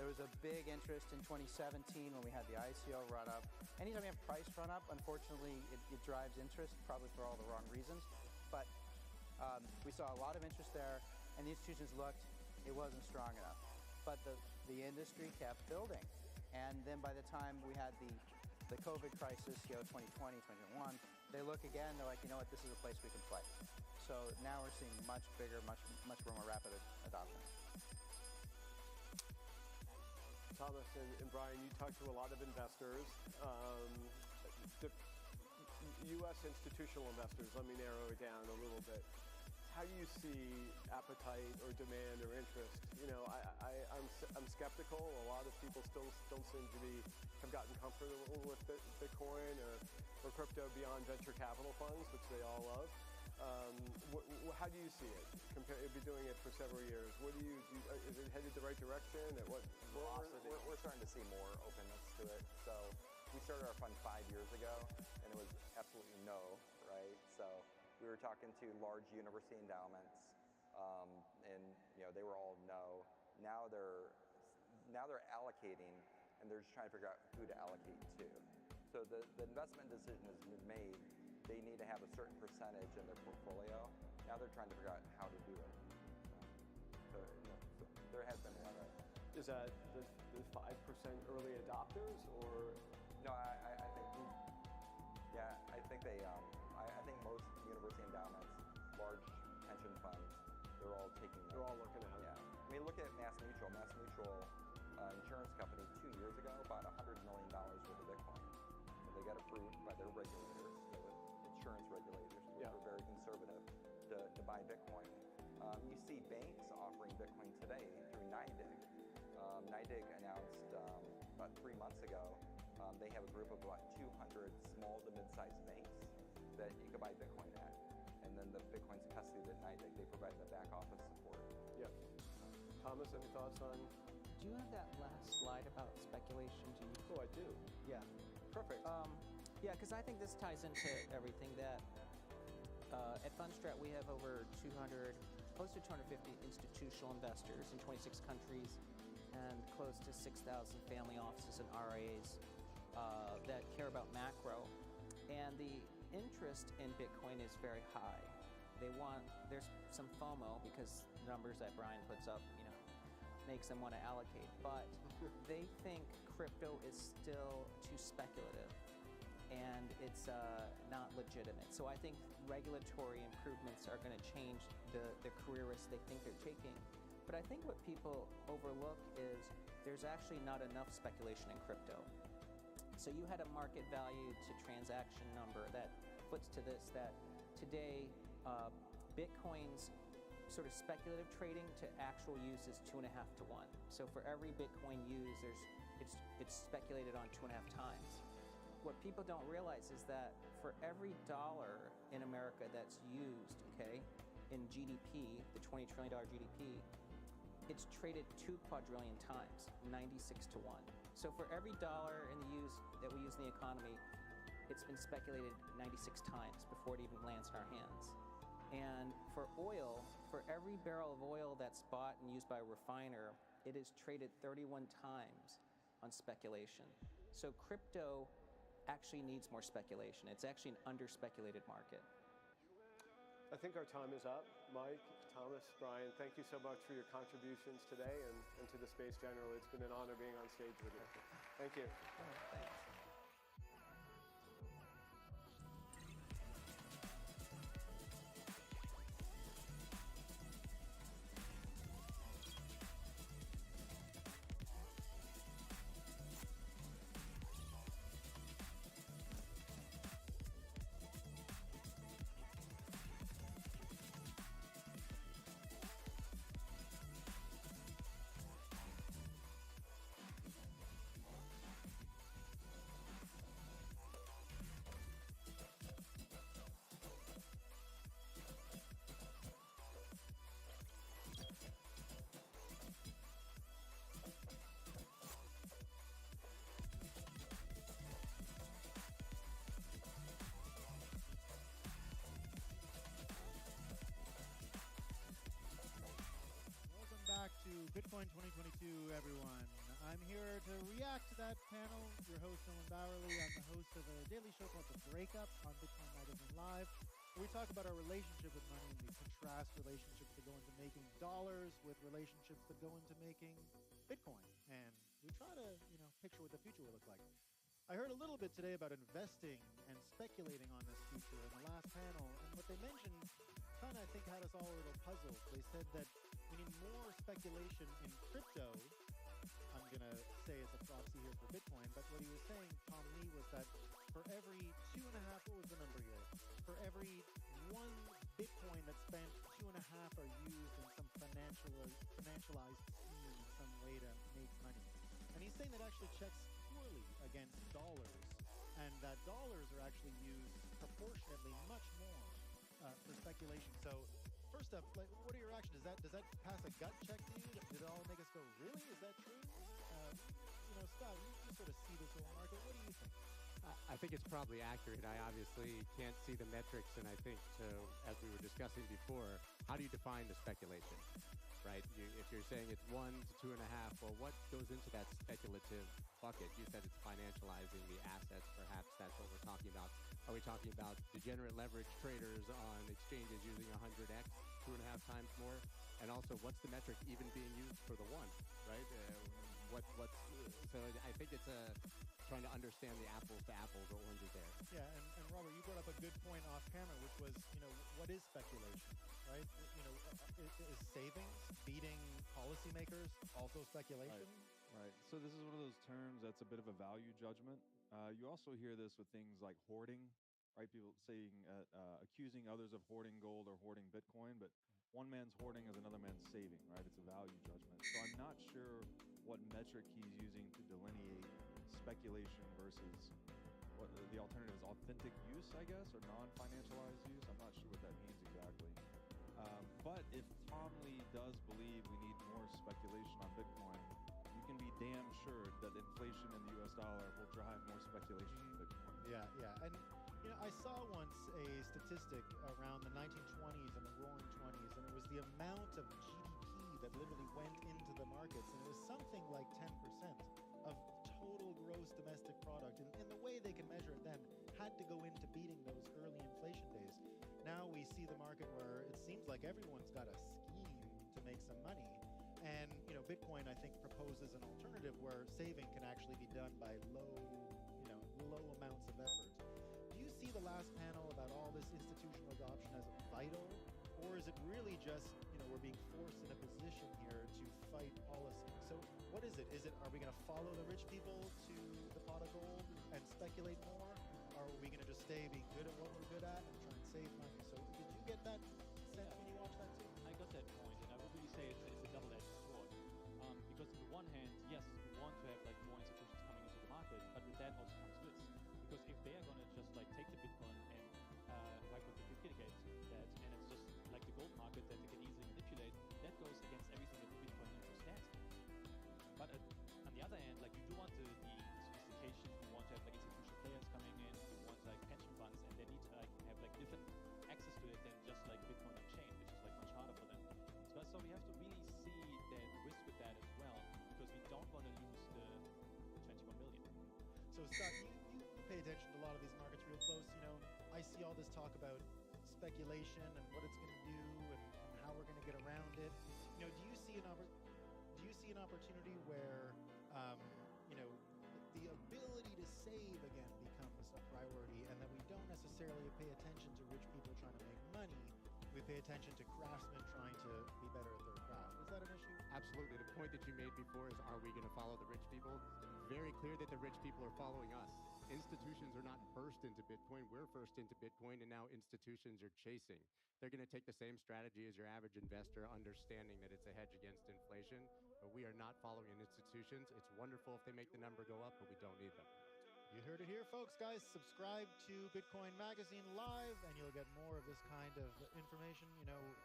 There was a big interest in 2017 when we had the ICO run up. Anytime you have price run up, unfortunately, it drives interest, probably for all the wrong reasons. But we saw a lot of interest there, and the institutions looked, it wasn't strong enough. But the industry kept building. And then by the time we had the COVID crisis, 2020, 2021, they look again, they're like, you know what, this is a place we can play. So now we're seeing much bigger, much more rapid adoption. Thomas and Brian, you talk to a lot of investors. The U.S. institutional investors, let me narrow it down a little bit. How do you see appetite or demand or interest? I'm skeptical. A lot of people still don't seem to have gotten comfortable with Bitcoin or crypto beyond venture capital funds, which they all love. How do you see it? You've been doing it for several years. Is it headed the right direction? We're starting to see more openness to it. So we started our fund 5 years ago, and it was absolutely no, right? So we were talking to large university endowments, and they were all no. Now they're allocating, and they're just trying to figure out who to allocate to. So the investment decision has been made. They need to have a certain percentage in their portfolio. Now they're trying to figure out how to do it. So there has been a lot of. Is that the 5% early adopters, or? No, I think. Yeah, I think they. I think most university endowments, large pension funds, they're all taking. They're all looking at it. Yeah. I mean, look at MassMutual. MassMutual insurance company 2 years ago bought $100 million worth of Bitcoin. And they got approved by their regulators, the insurance regulators, which were very conservative, to buy Bitcoin. You see banks offering Bitcoin today through NYDIG. NYDIG announced about 3 months ago, they have a group of about 200 small to mid-sized banks that you could buy Bitcoin at. And then the Bitcoin's custodied at NYDIG. They provide the back office support. Yeah. Thomas, any thoughts on? Do you have that last slide about speculation? Oh, I do. Yeah. Perfect. Yeah, because I think this ties into everything that at Fundstrat we have over close to 250 institutional investors in 26 countries and close to 6,000 family offices and RIAs that care about macro. And the interest in Bitcoin is very high. There's some FOMO because the numbers that Brian puts up, makes them want to allocate, but they think crypto is still too speculative and it's not legitimate. So I think regulatory improvements are going to change the career risks they think they're taking. But I think what people overlook is there's actually not enough speculation in crypto. So you had a market value to transaction number that foots to this, that today Bitcoin's sort of speculative trading to actual use is 2.5 to 1. So for every Bitcoin used, it's speculated on 2.5 times. What people don't realize is that for every dollar in America that's used, in GDP, the $20 trillion GDP, it's traded 2 quadrillion times, 96 to 1. So for every dollar that we use in the economy, it's been speculated 96 times before it even lands in our hands. And for oil, for every barrel of oil that's bought and used by a refiner, it is traded 31 times on speculation. So crypto actually needs more speculation. It's actually an under-speculated market. I think our time is up. Mike, Thomas, Brian, thank you so much for your contributions today and to the space generally. It's been an honor being on stage with you. Thank you. Thanks. Back to Bitcoin 2022, everyone. I'm here to react to that panel. Your host, Nolan Bowerly. I'm the host of a daily show called The Breakup on Bitcoin Magazine Live, where we talk about our relationship with money and we contrast relationships that go into making dollars with relationships that go into making Bitcoin. And we try to, picture what the future will look like. I heard a little bit today about investing and speculating on this future in the last panel, and what they mentioned kind of, I think, had us all a little puzzled. They said that we need more speculation in crypto. I'm going to say it's a proxy here for Bitcoin, but what he was saying, Tom Lee, was that for every 2.5, what was the number here? For every 1 Bitcoin that's spent, 2.5 are used in some financialized scheme, some way to make money. And he's saying that actually checks poorly against dollars, and that dollars are actually used proportionately much more for speculation. So first up, what are your reactions? Does that pass a gut check to you? Did it all make us go, really? Is that true? Scott, you sort of see this whole market. What do you think? I think it's probably accurate. I obviously can't see the metrics, and I think, as we were discussing before, how do you define the speculation, right? If you're saying it's 1 to 2.5, well, what goes into that speculative bucket? You said it's financializing the assets. Perhaps that's what we're talking about. Are we talking about degenerate leverage traders on exchanges using 100x, 2.5 times more? And also, what's the metric even being used for the one, right? So I think it's trying to understand the apples to apples or oranges there. Yeah, and Robert, you brought up a good point off camera, which was, what is speculation, right? Is savings, beating policymakers also speculation? Right. So this is one of those terms that's a bit of a value judgment. You also hear this with things like hoarding, right? People saying, accusing others of hoarding gold or hoarding Bitcoin, but one man's hoarding is another man's saving, right? It's a value judgment. So I'm not sure what metric he's using to delineate speculation versus what the alternative is, authentic use, I guess, or non-financialized use. I'm not sure what that means exactly. But if Tom Lee does believe we need more speculation on Bitcoin, you can be damn sure that inflation in the US dollar will drive more speculation in Bitcoin. Yeah. And I saw once a statistic around the 1920s and the roaring 20s, and it was the amount of GDP that literally went into the markets, and it was something like 10% of total gross domestic product. And the way they can measure it then had to go into beating those early inflation days. Now we see the market where it seems like everyone's got a scheme to make some money. And, Bitcoin, I think, proposes an alternative where saving can actually be done by low amounts of effort. Do you see the last panel about all this institutional adoption as vital? Or is it really just, we're being forced in a position here to fight policy? So what is it? Are we going to follow the rich people to the pot of gold and speculate more? Or are we going to just stay being good at what we're good at and try and save money? So did you get that sense when you watched that too? I got that point, and I would really say it's a double-edged sword. Because on the one hand, yes, we want to have more institutions coming into the market, but with that also comes risk. Because if they are going to just take the Bitcoin and like what the mitigate that, and it's just like the gold market that they can easily manipulate, that goes against everything that the Bitcoin info stands for. But on the other hand, you do want the sophistication, you want to have institutional players coming in, you want pension funds, and they need to have different access to it than just Bitcoin on chain, which is much harder for them. So we have to really see the risk with that as well, because we don't want to lose the 21 million. So Scott, you pay attention to a lot of these markets real close. I see all this talk about speculation and what it's going to do and how we're going to get around it. Do you see an opportunity where the ability to save again becomes a priority, and that we don't necessarily pay attention to rich people trying to make money? We pay attention to craftsmen trying to be better at their craft. Is that an issue? Absolutely. The point that you made before is, are we going to follow the rich people? Very clear that the rich people are following us. Institutions are not first into Bitcoin. We're first into Bitcoin, and now institutions are chasing. They're going to take the same strategy as your average investor, understanding that it's a hedge against inflation, but we are not following institutions. It's wonderful if they make the number go up, but we don't need them. You heard it here, folks. Guys, subscribe to Bitcoin Magazine Live, and you'll get more of this kind of information.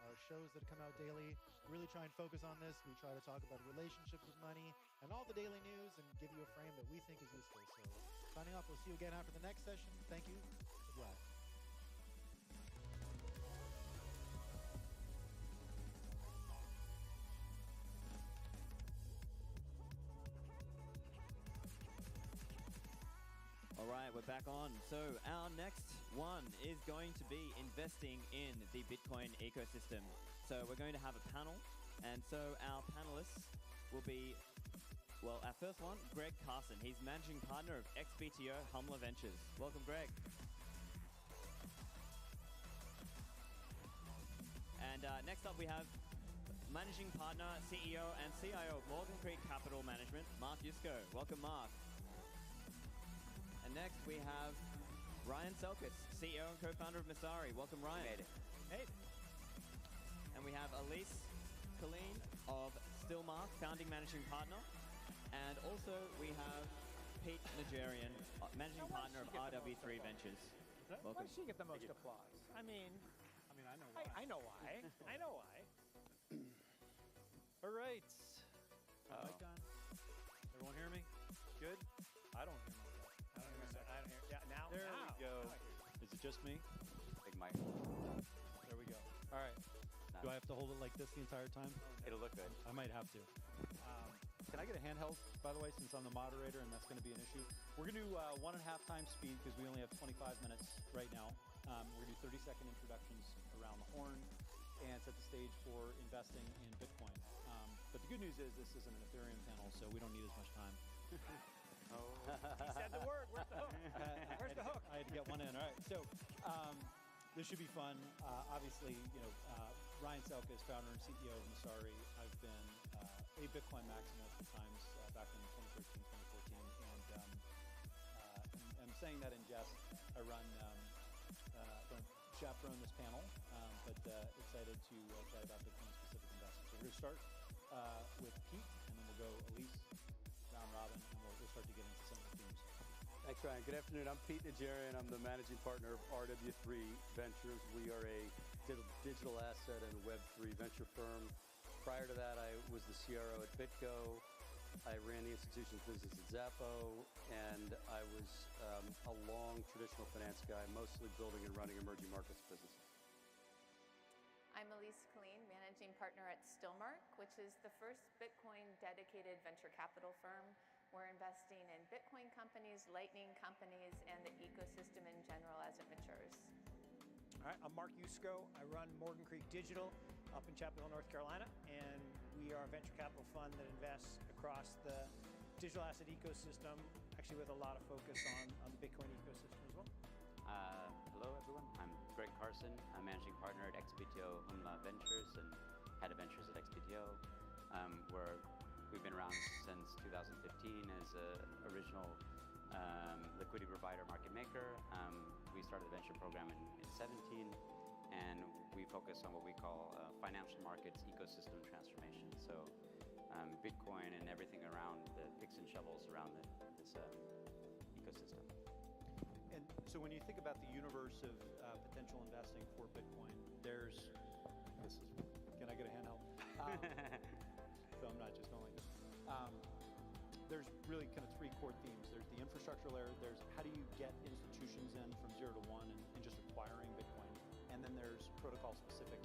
Our shows that come out daily really try and focus on this. We try to talk about relationships with money and all the daily news and give you a frame that we think is useful. So, signing off. We'll see you again after the next session. Thank you. Goodbye. All right, we're back on. So our next one is going to be investing in the Bitcoin ecosystem. So we're going to have a panel, and so our panelists will be, our first one, Greg Carson. He's managing partner of XBTO Humler Ventures. Welcome, Greg. And next up we have managing partner, CEO, and CIO of Morgan Creek Capital Management, Mark Yusko. Welcome, Mark. And next we have Ryan Selkis, CEO and co-founder of Masari. Welcome, Ryan. Made it. Hey. And we have Elise Colleen of Stillmark, founding managing partner. And also we have Pete Nigerian, managing partner of RW3 Ventures. Welcome. Why does she get the most applause? I mean, I know why. I know why. I know why. All right. Mic on. Everyone hear me? Good? I don't hear myself. I don't hear. Yeah, now. There now. we go. Now I hear you. Is it just me? Big mic. There we go. All right. Do I have to hold it like this the entire time? It'll look good. I might have to. Can I get a handheld, by the way, since I'm the moderator and that's going to be an issue? We're going to do 1.5 times speed because we only have 25 minutes right now. We're going to do 30-second introductions around the horn and set the stage for investing in Bitcoin. But the good news is this isn't an Ethereum panel, so we don't need as much time. Oh. He said the word. Where's the hook? Where's the hook? I had to get one in. All right. So this should be fun. Obviously, Ryan Selkis, founder and CEO of Masari. I've been a Bitcoin maximalist at times back in 2013, 2014. And I'm saying that in jest. I don't chaperone this panel, but excited to chat about Bitcoin-specific investing. So we're going to start with Pete, and then we'll go Elise, round robin, and we'll start to get into some of the themes. Thanks, Ryan. Good afternoon. I'm Pete Nigerian. I'm the managing partner of RW3 Ventures. We are a digital asset and Web3 venture firm. Prior to that, I was the CRO at BitGo. I ran the institutions business at Zappo, and I was a long traditional finance guy, mostly building and running emerging markets businesses. I'm Elise Colleen, managing partner at Stillmark, which is the first Bitcoin dedicated venture capital firm We're investing in Bitcoin companies, Lightning companies, and the ecosystem in general as it matures. All right, I'm Mark Yusko. I run Morgan Creek Digital up in Chapel Hill, North Carolina, and we are a venture capital fund that invests across the digital asset ecosystem, actually with a lot of focus on the Bitcoin ecosystem as well. Hello, everyone. I'm Greg Carson. I'm managing partner at XPTO Humla Ventures and head of ventures at XPTO. We've been around since 2015 as an original liquidity provider market maker. We started the venture program in 17, and we focus on what we call financial markets ecosystem transformation. So Bitcoin and everything around the picks and shovels around this ecosystem. And so when you think about the universe of potential investing for Bitcoin, can I get a handheld? So I'm not just going like this. There's really kind of three core themes. There's the infrastructure layer, there's how do you get institutions in from 0 to 1 and just acquiring Bitcoin, and then there's protocol specific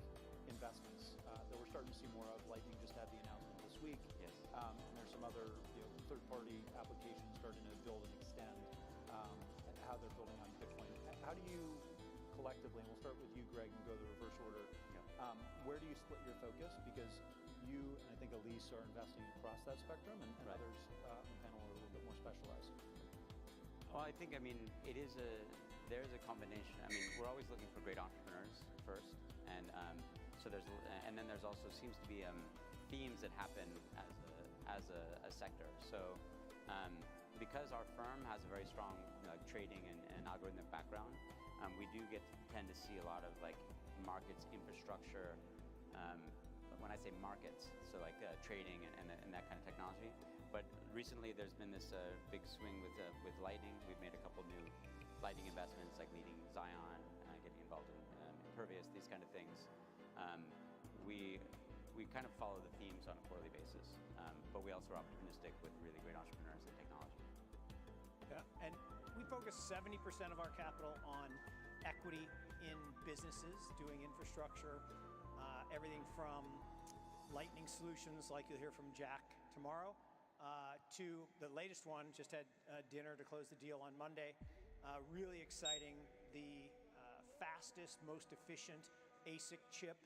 investments that we're starting to see more of. Lightning just had the announcement this week. Yes. And there's some other third-party applications starting to build and extend how they're building on Bitcoin. How do you collectively, and we'll start with you, Greg, and go the reverse order. Where do you split your focus? Because you and I think Elise are investing across that spectrum, and others on the panel are a little bit more specialized. Well, I think, there's a combination. We're always looking for great entrepreneurs first, and and then there's also seems to be themes that happen as a sector. So because our firm has a very strong trading and algorithmic background, we do tend to see a lot of markets infrastructure. When I say markets, so trading and that kind of technology. But recently there's been this big swing with Lightning. We've made a couple new Lightning investments, like leading Zion, getting involved in Impervious, these kind of things. We kind of follow the themes on a quarterly basis, but we also are opportunistic with really great entrepreneurs and technology. Yeah, and we focus 70% of our capital on equity in businesses doing infrastructure, everything from Lightning solutions like you'll hear from Jack tomorrow, to the latest one, just had dinner to close the deal on Monday. Really exciting, the fastest, most efficient ASIC chip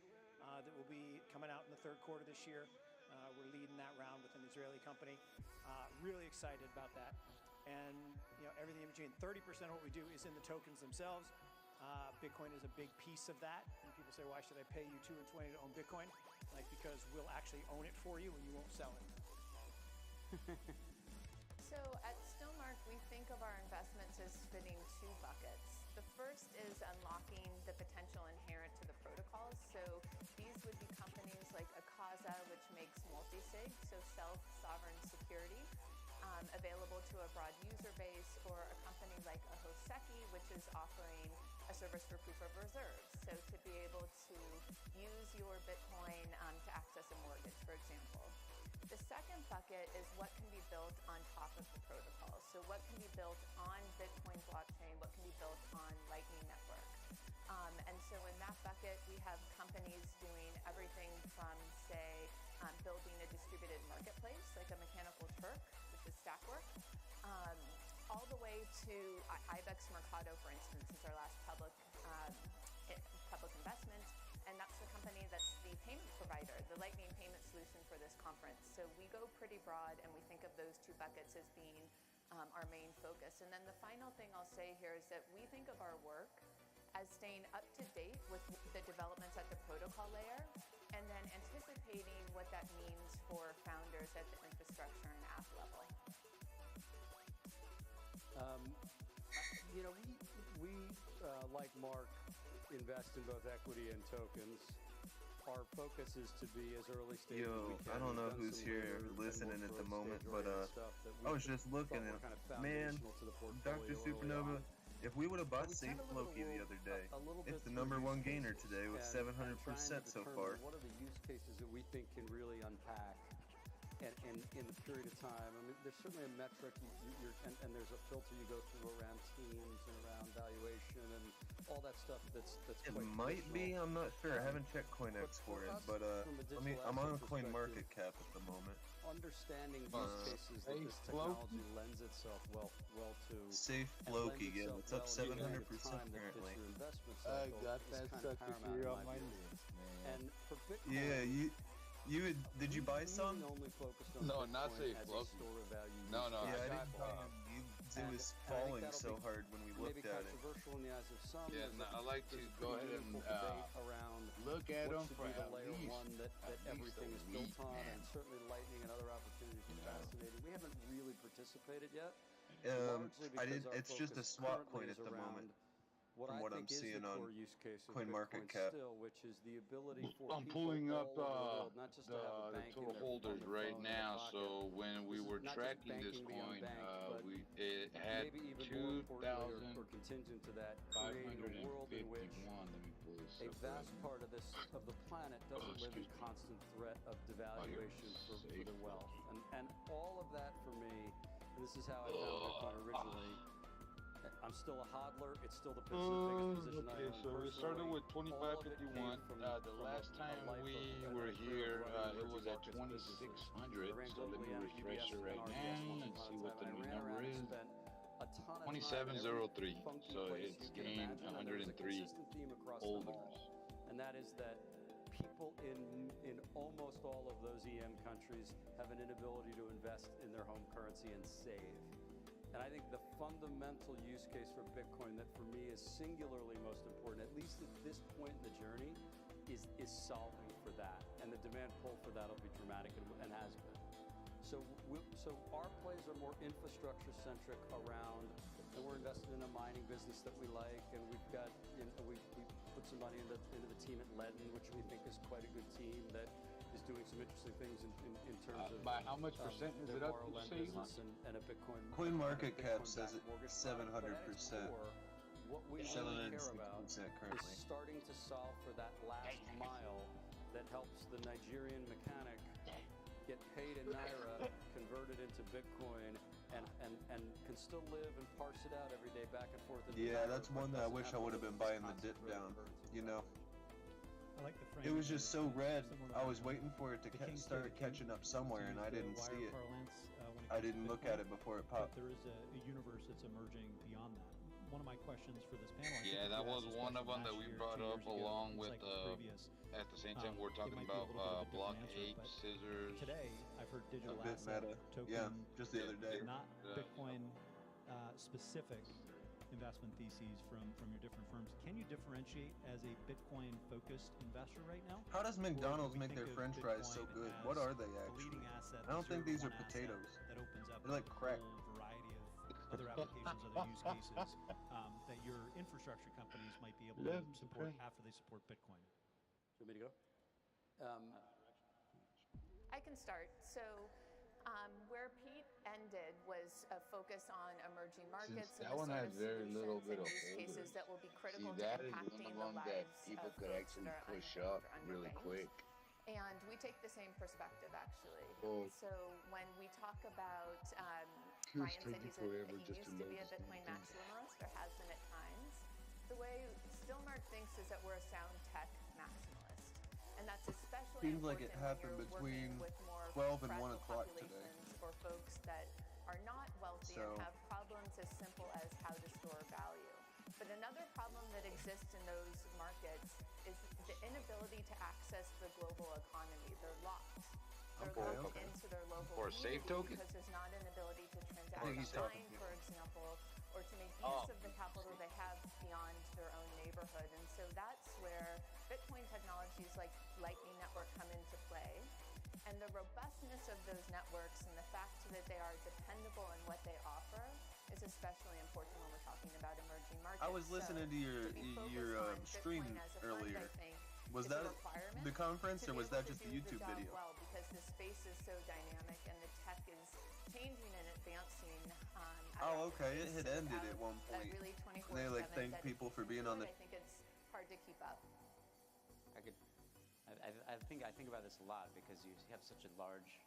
that will be coming out in the third quarter this year. We're leading that round with an Israeli company. Really excited about that. And everything in between. 30% of what we do is in the tokens themselves. Bitcoin is a big piece of that. And people say, why should I pay you $2 and $20 to own Bitcoin? Because we'll actually own it for you and you won't sell it. So at Stonemark, we think of our investments as fitting two buckets. The first is unlocking the potential inherent to the protocols. So these would be companies like Akaza, which makes multi-sig, so self-sovereign security, available to a broad user base, or a company like a Hoseki, which is offering a service for proof of reserves. So to be able to use your Bitcoin to access a mortgage, for example. The second bucket is what can be built on top of the protocol. So what can be built on Bitcoin blockchain, what can be built on Lightning Network. And so in that bucket, we have companies doing everything from, say, building a distributed marketplace, like a Mechanical Turk, which is Stackwork, all the way to Ibex Mercado, for instance, is our last public investment. And that's the company that's the payment provider, the Lightning payment solution for this conference. So we go pretty broad, and we think of those two buckets as being our main focus. And then the final thing I'll say here is that we think of our work as staying up to date with the developments at the protocol layer, and then anticipating what that means for founders at the infrastructure and app level. We like Mark, invest in both equity and tokens. Our focus is to be as early stage as we can. I don't know who's here listening at the moment, but I was just looking and man, Dr. Supernova, if we would have bought Safe Loki the other day, it's the #1 gainer today with 700% so far. What are the use cases that we think can really unpack and in the period of time? There's certainly a metric, and there's a filter you go through around teams and around valuation and all that stuff that's It quite might be, I'm not sure. I haven't checked But CoinEx for it, us, but from a digital I'm on asset CoinMarketCap at the moment. understanding use cases that this technology lends itself well to. Safe Floki, yeah, it's up 700% currently. I got that sucker here on my list, man. And for Bitcoin, yeah, did you buy some? No, not Safe Floki. No, yeah, I didn't buy them. It was falling so hard when we looked at it. Yeah, no, I like to go ahead and look at them for at least everything is built on, and certainly Lightning and other opportunities are fascinating. We haven't really participated yet. It's just a swap coin at the moment, from what I'm seeing on CoinMarketCap. Which is the ability for I'm pulling up the total holders right now. So when we were tracking this coin, it had 2,551. Let me pull this up. A vast part of the planet doesn't live in constant threat of devaluation for their wealth, and all of that for me. And this is how I found Bitcoin originally. I'm still a hodler. It's still the biggest position I own. So we started with 2551. The last time we were here, it was at 2600. So let me refresh it right now and see what the new number is. 2703. So it's gained 103 holders. And that is that people in almost all of those EM countries have an inability to invest in their home currency and save. And I think the fundamental use case for Bitcoin that for me is singularly most important, at least at this point in the journey, is solving for that. And the demand pull for that will be dramatic and has been. So our plays are more infrastructure centric around, and we're invested in a mining business that we like, and we've got, we put some money into the team at Ledden, which we think is quite a good team that is doing some interesting things in terms of by how much percent is it up? And a Bitcoin. CoinMarketCap says it's 700%. What we really care about is starting to solve for that last mile that helps the Nigerian mechanic get paid in Naira, converted into Bitcoin, and can still live and parse it out every day back and forth. Yeah, that's one that I wish I would have been buying the dip down, you know. I like the frame. It was just so red. I was waiting for it to start catching up somewhere, and I didn't see it. I didn't look at it before it popped. There is a universe that's emerging beyond that. One of my questions for this panel. Yeah, that was one of them that we brought up along with. At the same time, we're talking about block 8 scissors. Today, I've heard digital a bit asset meta. token. Yeah, just the other day. Not Bitcoin specific investment theses from your different firms. Can you differentiate as a Bitcoin focused investor right now? How does McDonald's make their French fries so good? What are they actually? I don't think these are potatoes. That opens up They're like crack. a whole variety of other applications, other use cases that your infrastructure companies might be able to support after they support Bitcoin. Do you want me to go? I can start. So where Pete ended was a focus on emerging markets That one has very little bit of use cases that will be critical to that is impacting one of the them that lives people of could folks actually that are push underbanked up or really underbanked. quick. And we take the same perspective, actually. Oh. So when we talk about, It's Ryan said taking he forever just used to to load be a this Bitcoin thing. maximalist, or has been at times. The way Stillmark thinks is that we're a sound tech maximalist. And that's especially Seems like it happened between 12 and 1 o'clock today. For folks that are not wealthy and have problems as simple as how to store value. But another problem that exists in those markets is the inability to access the global economy. They're locked. They're locked into their local For a safe token? because there's not an ability to transact he's online, for example, or to make use of the capital they have beyond their own neighborhood. And so that's where Bitcoin technologies like Lightning Network come into play. And the robustness of those networks and the fact that they are dependable in what they offer is especially important when we're talking about emerging markets. I was listening to your stream earlier. Was that the conference, or was that just the YouTube video? Well, because the space is so dynamic and the tech is changing and advancing. Oh, okay. It had ended at one point. Really and they thanked people for being on the. I think it's hard to keep up. I think about this a lot because you have such a large,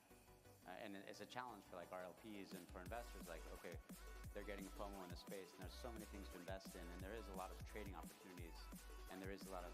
and it's a challenge for like RLPs and for investors. Like, okay, they're getting a FOMO in the space, and there's so many things to invest in, and there is a lot of trading opportunities, and there is a lot of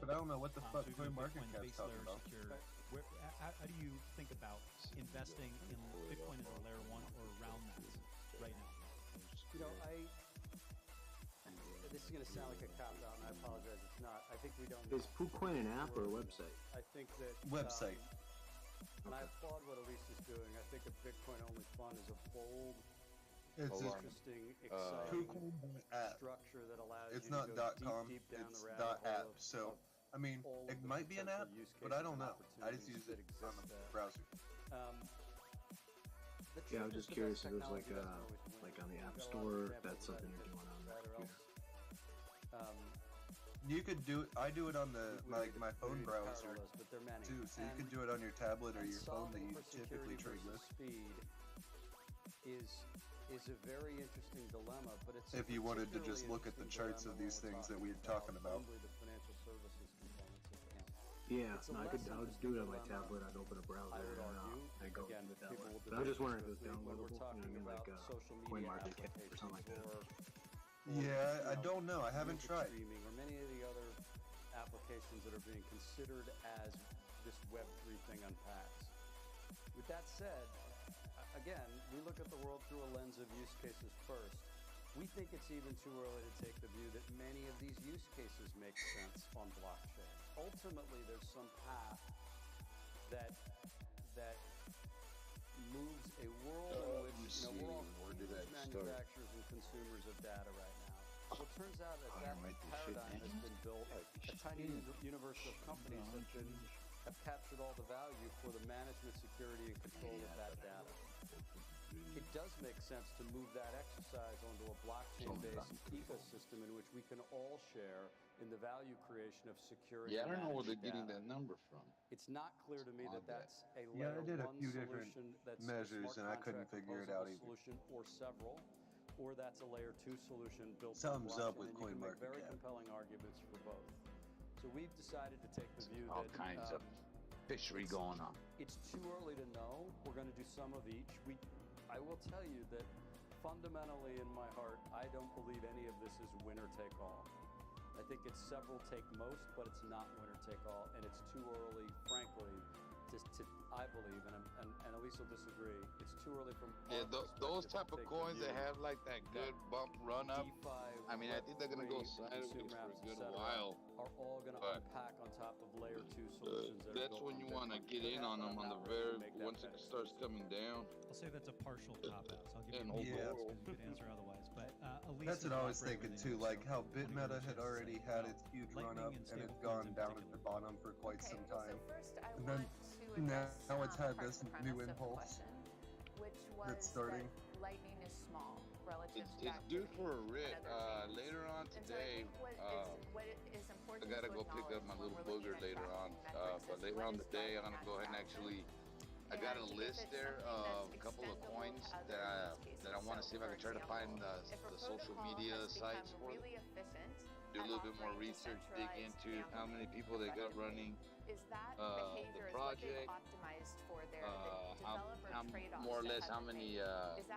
but I don't know what the fuck to do CoinMarketCap's Bitcoin base talking layer about. secure. you think about investing in Bitcoin as a layer 1 or around that right now? You know, this is going to sound like a cop out, and I apologize. It's not. I think we don't. Is PooCoin an app or a website? I think that website. And I applaud what Elise is doing. I think a Bitcoin-only fund is a bold, interesting, exciting structure that allows it's you not to go .com, deep down it's the rabbit .app. hole So, I mean, it might be an app, but I don't know. I just use it on the browser. Yeah, I was just curious if it was like on the App Store, if that's something you're doing on the computer. You could do it. I do it on my phone browser too. So you could do it on your tablet or your phone that you typically trade with. Speed is a very interesting dilemma, but it's if you wanted to just look at the charts of these things that we're talking about. The financial services components of it. Yeah, no, I would do it on my tablet. I'd open a browser and go with that way. But I was just wondering if it was downloadable, like CoinMarketCap or something like that. Yeah, I don't know. I haven't tried. Streaming or many of the other applications that are being considered as this Web3 thing unpacks. With that said, again, we look at the world through a lens of use cases first. We think it's even too early to take the view that many of these use cases make sense on blockchain. Ultimately, there's some path that moves a world in which we're all huge manufacturers and consumers of data right now. Well, it turns out that paradigm has been built, a tiny universe of companies that have captured all the value for the management, security, and control of that data. It does make sense to move that exercise onto a blockchain-based ecosystem in which we can all share in the value creation of security. Yeah, I don't know where they're getting that number from. It's not clear to me that that's a layer I did a few different measures and I couldn't figure it out either. Solution or several, or that's a layer 2 solution built Sums on blockchain, up with and you can make very CoinMarketCap. compelling arguments for both. So we've decided to take the view all that kinds of fishery going on. It's too early to know. We're going to do some of each. I will tell you that fundamentally in my heart, I don't believe any of this is winner take all. I think it's several take most, but it's not winner take all, and it's too early, frankly, to I believe, and Elise will disagree. It's too early from those type of coins that have like that good bump run up. I mean, I think they're gonna go sideways for a good while. Are all gonna unpack on top of layer 2 solutions. That's when you want to get in on them on the once it starts coming down. I'll say that's a partial cop out. So I'll give you Yeah. a good answer otherwise. But Elise, That's what I was thinking too, like how BitMeta had already had its huge run up and it's gone down at the bottom for quite some time. And then now it's had this new impulse that's starting. Lightning is small relative to It's due for a writ later on today. I gotta go pick up my little booger later on. But later on today, I'm gonna go ahead and actually. I got a list there of a couple of coins that I want to see if I can try to find the social media sites for. Do a little bit more research, dig into how many people they got running the project, how more or less how many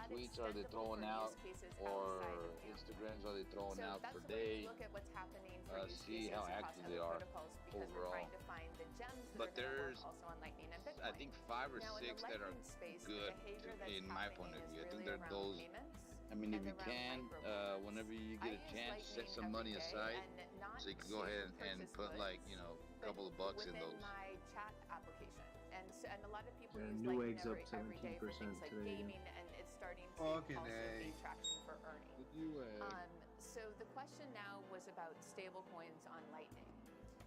tweets are they throwing out, or Instagrams are they throwing out per day. See how active they are overall. But there's, I think 5 or 6 that are good in my point of view. I think they're those. I mean, if you can, whenever you get a chance, set some money aside so you can go ahead and put like, a couple of bucks in those. My chat application, and a lot of people use Neweggs Lightning up every day for 17% things like today. gaming, and it's starting to also gain traction for earning. So the question now was about stable coins on Lightning.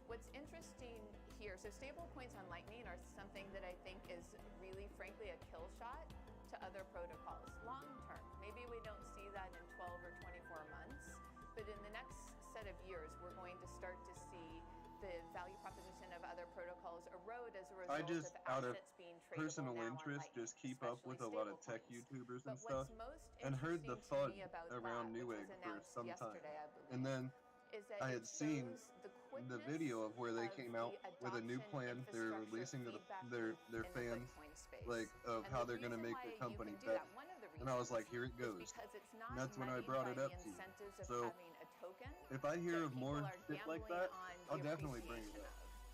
What's interesting here, so stable coins on Lightning are something that I think is really, frankly, a kill shot to other protocols long term. Maybe we don't see that in 12 or 24 months, but in the next set of years, we're going to start to see the value proposition of other protocols erode as a result I just, of out of assets being tradable personal now on interest, Lightning, just keep up with a lot of tech YouTubers and stuff, what's most and heard the interesting to FUD me about around that, which Newegg was for announced some time. yesterday, I believe, And then is that I it had seen shows the the video of where they came out with a new plan they're releasing to their fans, like of how they're going to make their company better. And I was like, here it goes. And that's when I brought it up to you. So if I hear of more shit like that, I'll definitely bring it up.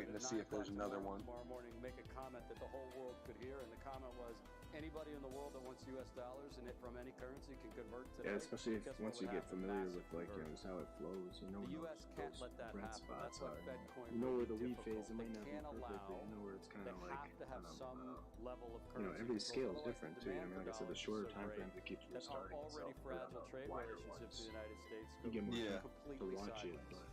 waiting to see if there's another one. Tomorrow morning, make a comment that the whole world could hear, and the comment was, anybody in the world that wants U.S. dollars and it from any currency can convert today. Yeah, especially if once you get familiar with like just how it flows, you know. The U.S. can't let that happen. That's why FedCoin you know where the will be weed phase, it may not be can't perfect, allow. but you know where it's kind They of like have to have some level of you know, currency every scale is control. different too. You know, like I said, the shorter time great frames it keeps that are restarting already itself. fragile trade wider relationships ones, with the United States you get more time to completely watch it. sideways. But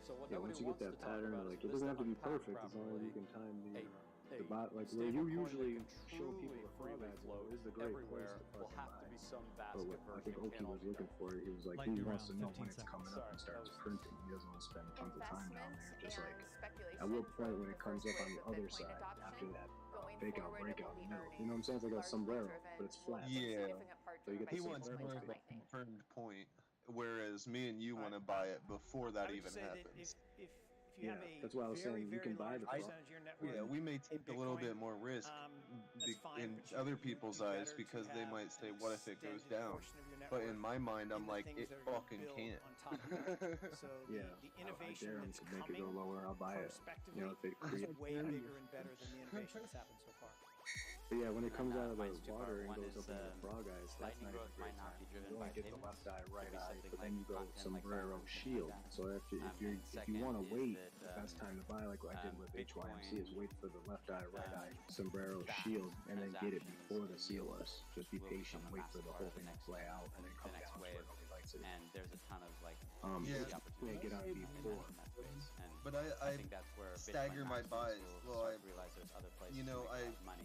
So what yeah, nobody once you get wants that to talk pattern, about like is it doesn't have to be unpack perfect as long as you can time the the bot, like where you usually show people the frog eyes is the great place to will fucking have buy. to be some vast But what I think Oki was looking for, he was like, he wants to know when it's coming up and starts printing. He doesn't want to spend tons of time down there. Just like, at what point when it comes up on the other side, after that fake out breakout in the middle. You know what I'm saying? It's like a sombrero, but it's flat. Yeah. So you get the He wants more of a confirmed point, whereas me and you want to buy it before that even happens. If you have a that's why I was saying you can buy the percentage of your network, yeah, we may take a little bit more risk in other people's eyes because they might say, what if it goes down? But in my mind, I'm like, it fucking can't. So yeah, the innovation I that's to make it go lower, I'll buy it. You know, if it creates way bigger and better than the innovation that's happened so far. But yeah, when it comes out of the mine's too far. water and One goes is, up into the frog eyes, that's lightning not growth even a great might not time. be driven You by only get the payments. left eye, right Could be eye, something but then like you go content, like sombrero that, shield. like that. So if you And want to second wait, is the that, best time to buy, like what I did with Bitcoin, HYMC, is wait for the left eye, right eye, sombrero shield, and then get it before the CLS. Just be patient, wait for the whole thing to play out, and then come down to where nobody likes it. And there's a ton of like Yeah. opportunities Make it on before. in that space. And But I think that's where stagger my Bitcoin buys. maximalists Well, will start to realize there's other places you know, to I make money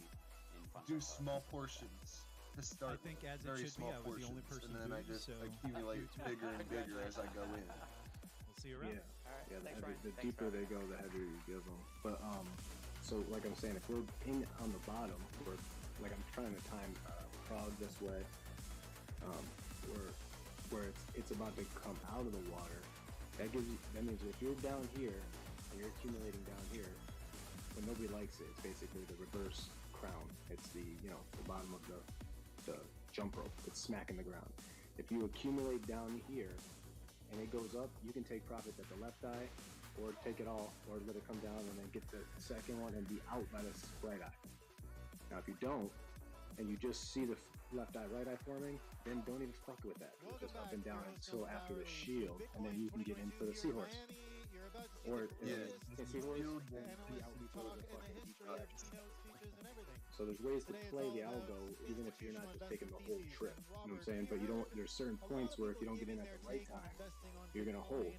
in funds do like ours. small portions to start. I think as it very should be, small I was the only portions, person and then I booting, just so accumulate bigger and bigger as I go in. We'll see you around. Yeah, the deeper they go, the heavier you give them. But so like I'm saying, if we're in on the bottom, we're like I'm trying to time frog this way, where it's about to come out of the water. That means if you're down here and you're accumulating down here, but nobody likes it, it's basically the reverse crown. It's the the bottom of the jump rope. It's smacking the ground. If you accumulate down here and it goes up, you can take profits at the left eye, or take it all, or let it come down and then get the second one and be out by the right eye. Now, if you don't, and you just see the left eye, right eye forming, then don't even fuck with that. Just up and down until after the shield, and then you can get in for the seahorse. Or the seahorse, then be out before the fucking deep cracks. So there's ways to play the algo, even if you're not just taking the whole trip. You know what I'm saying? But there's certain points where if you don't get in at the right time, you're gonna hold